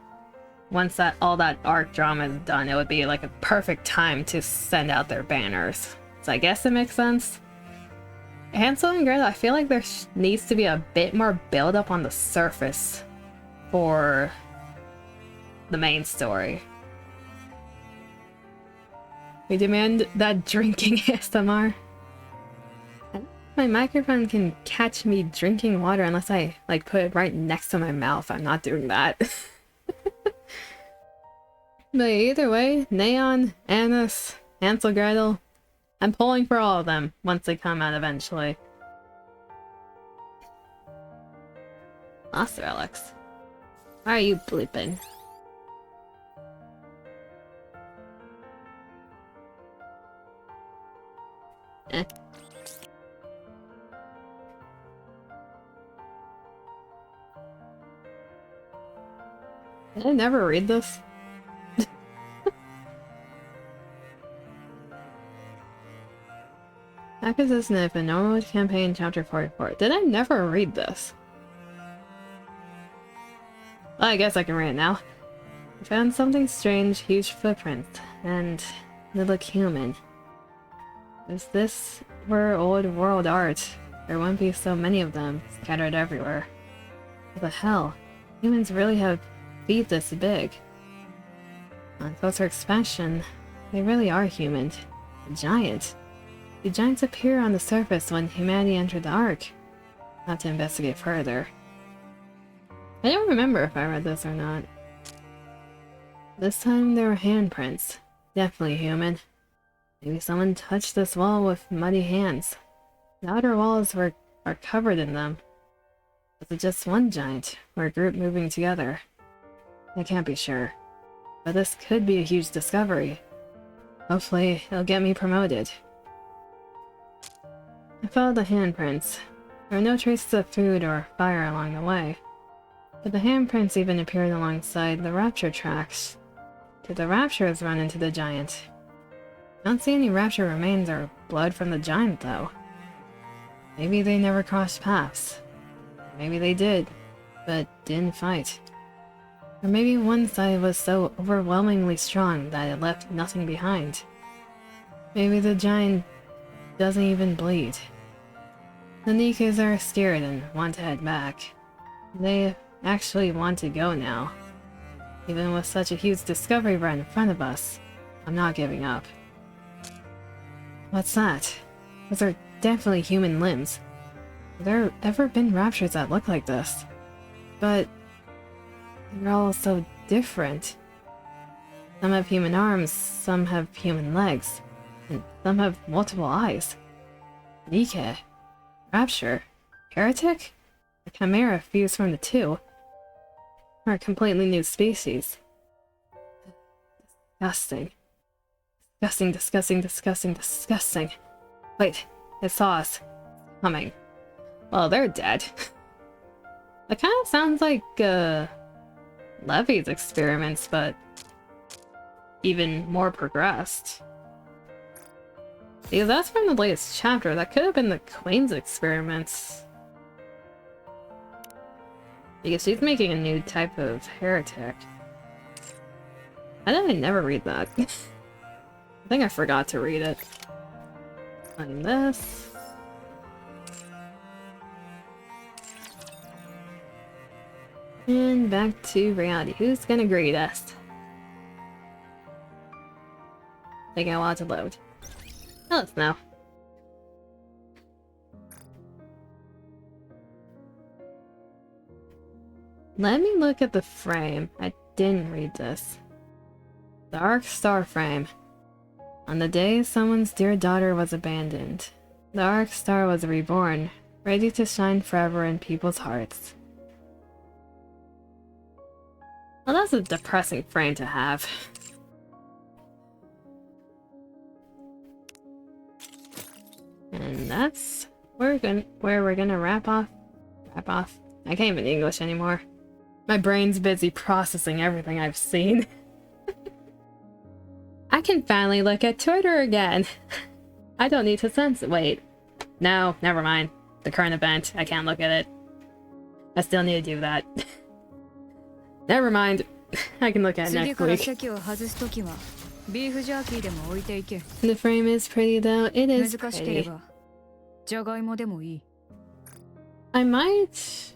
Once all that arc drama is done, it would be like a perfect time to send out their banners. So I guess it makes sense. Hansel and Gretel, I feel like there needs to be a bit more build up on the surface for the main story. We demand that drinking ASMR. My microphone can catch me drinking water unless I like put it right next to my mouth. I'm not doing that. But either way, Neon, Annis, Hansel Gretel, I'm pulling for all of them once they come out eventually. Lost relics. Why are you bleeping? Eh. Did I never read this? Back as a sniff in Normal Campaign Chapter 44. Did I never read this? Well, I guess I can read it now. I found something strange, huge footprints, and they look human. If this were old world art, there wouldn't be so many of them scattered everywhere. What the hell? Humans really have feet this big. On closer inspection, they really are human. A giant. The giants appear on the surface when humanity entered the Ark. Not to investigate further. I don't remember if I read this or not. This time there were handprints. Definitely human. Maybe someone touched this wall with muddy hands. The outer walls are covered in them. Was it just one giant, or a group moving together? I can't be sure. But this could be a huge discovery. Hopefully, it'll get me promoted. I followed the handprints. There were no traces of food or fire along the way. But the handprints even appeared alongside the rapture tracks. Did the raptures run into the giant? I don't see any rapture remains or blood from the giant, though. Maybe they never crossed paths. Maybe they did, but didn't fight. Or maybe one side was so overwhelmingly strong that it left nothing behind. Maybe the giant doesn't even bleed. The NIKKEs are scared and want to head back. They actually want to go now. Even with such a huge discovery right in front of us, I'm not giving up. What's that? Those are definitely human limbs. Have there ever been raptures that look like this? But they're all so different. Some have human arms, some have human legs, and some have multiple eyes. NIKKE, Rapture, Heretic, a chimera fused from the two, are a completely new species. Disgusting. Disgusting, disgusting, disgusting, disgusting. Wait, it saw us. Coming. Well, they're dead. That kind of sounds like, Levy's experiments, but even more progressed. Because that's from the latest chapter. That could have been the Queen's experiments. Because she's making a new type of heretic. I think I never read that. I think I forgot to read it. Find this. And back to reality. Who's gonna greet us? Taking a while to load. Let us know. Let me look at the frame. I didn't read this. The Ark Star frame. On the day someone's dear daughter was abandoned, the Ark Star was reborn, ready to shine forever in people's hearts. Well, that's a depressing frame to have. And that's where we're gonna wrap off. I can't even English anymore. My brain's busy processing everything I've seen. I can finally look at Twitter again. I don't need to censor. Wait. No, never mind. The current event. I can't look at it. I still need to do that. Never mind. I can look at it next week. The frame is pretty though. It is pretty. I might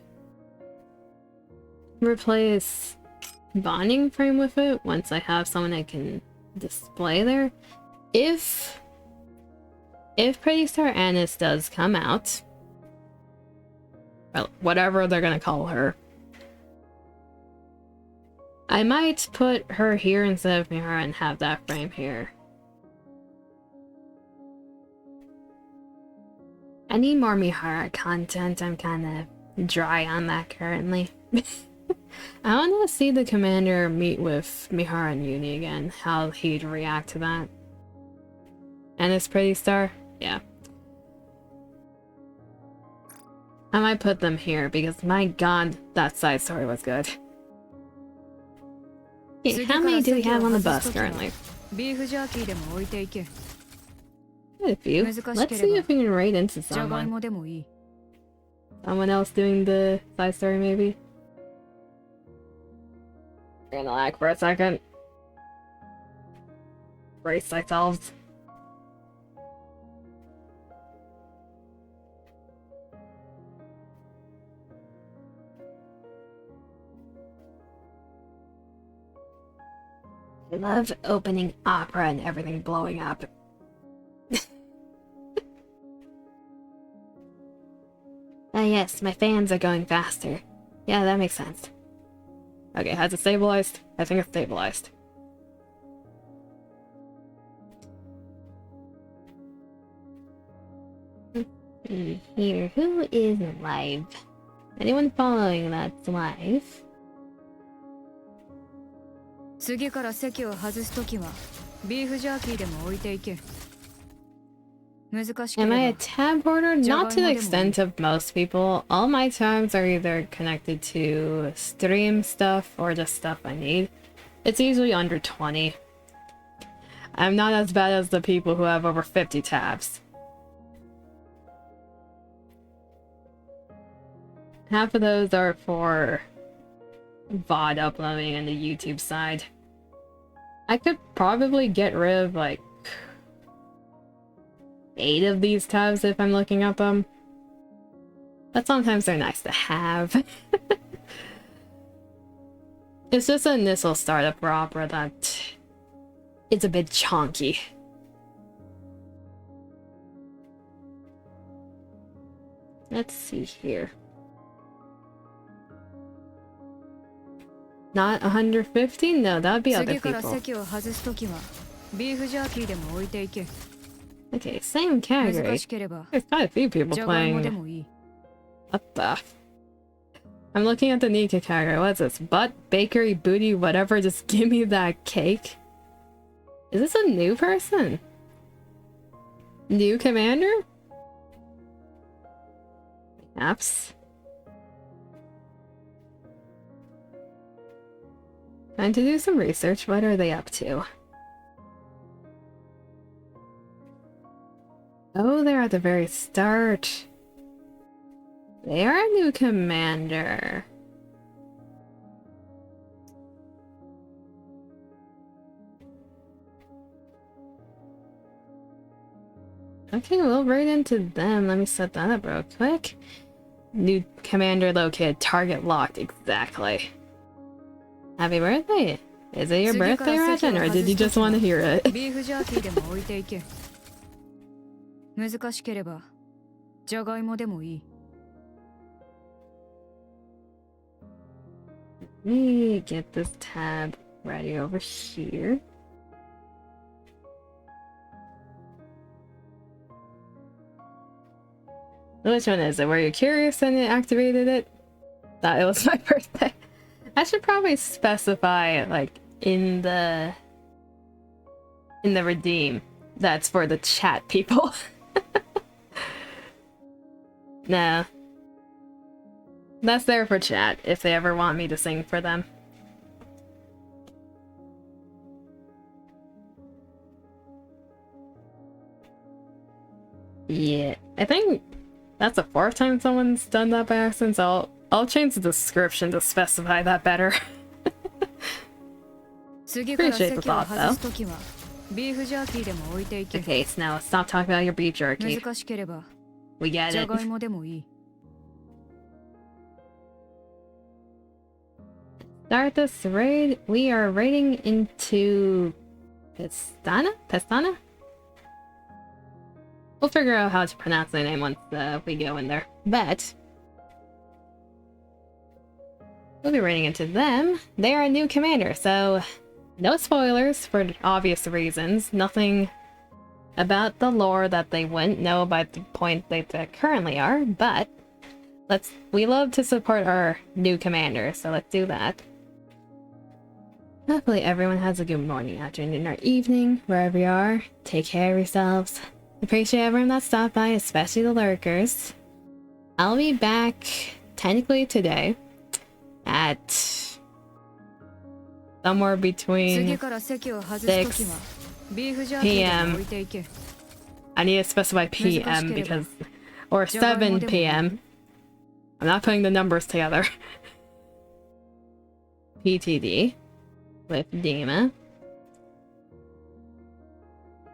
replace bonding frame with it once I have someone I can display there. If Pretty Star Annis does come out, well, whatever they're gonna call her, I might put her here instead of Mihara and have that frame here. I need more Mihara content. I'm kind of dry on that currently. I want to see the commander meet with Mihara and Uni again, how he'd react to that. And his Pretty Star? Yeah. I might put them here because my god, that side story was good. Okay, how many do we have on the bus currently? Quite a few. Let's see if we can raid into someone. Someone else doing the side story maybe? We're gonna lag for a second. Brace ourselves. I love opening opera and everything blowing up. Ah yes, my fans are going faster. Yeah, that makes sense. Okay, has it stabilized? I think it's stabilized. Here, who is live? Anyone following that's live? 次から席を外すときはビーフジャーキーでも置いていけ。Am I a tab hoarder? Not to the extent of most people. All my tabs are either connected to stream stuff or just stuff I need. It's usually under 20. I'm not as bad as the people who have over 50 tabs. Half of those are for VOD uploading and the YouTube side. I could probably get rid of like 8 of these tabs if I'm looking at them. But sometimes they're nice to have. It's just an initial startup for Opera that it's a bit chonky. Let's see here. Not 150? No, that'd be other people. Okay, same category. There's quite a few people playing. What the? I'm looking at the NIKKE category. What's this? Butt, bakery, booty, whatever. Just give me that cake. Is this a new person? New commander? Perhaps. Time to do some research. What are they up to? Oh, they're at the very start. They are a new commander. Okay, we'll raid into them. Let me set that up real quick. New commander located. Target locked. Exactly. Happy birthday! Is it your birthday, Rajan, or did you just want to hear it? 難しければじゃがいもでもいい。Let me get this tab ready over here. Which one is it? Were you curious and it activated it? Thought it was my birthday. I should probably specify, like, in the redeem, that's for the chat people. Nah. That's there for chat, if they ever want me to sing for them. Yeah, I think that's the 4th time someone's done that by accident, so I'll change the description to specify that better. Appreciate the thought, though. Okay, so now stop talking about your beef jerky. We get it. start this raid. We are raiding into Pestana? We'll figure out how to pronounce the name once we go in there. But we'll be raiding into them. They are a new commander, so no spoilers for obvious reasons. Nothing about the lore that they wouldn't know by the point they currently are, but we love to support our new commander, so let's do that. Hopefully everyone has a good morning, afternoon, or evening, wherever you are. Take care of yourselves. Appreciate everyone that stopped by, especially the lurkers. I'll be back, technically today, at somewhere between 6 p.m. I need to specify p.m. because... or 7 p.m. I'm not putting the numbers together. PTD with Dima.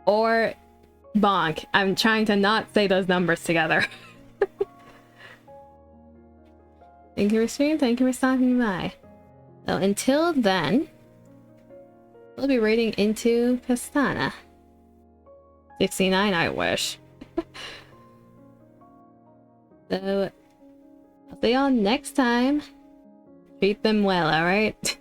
Or Bonk. I'm trying to not say those numbers together. Thank you for streaming, thank you for stopping by. So until then, we'll be raiding into Pestana. 69, I wish. So, I'll see y'all next time. Treat them well, alright?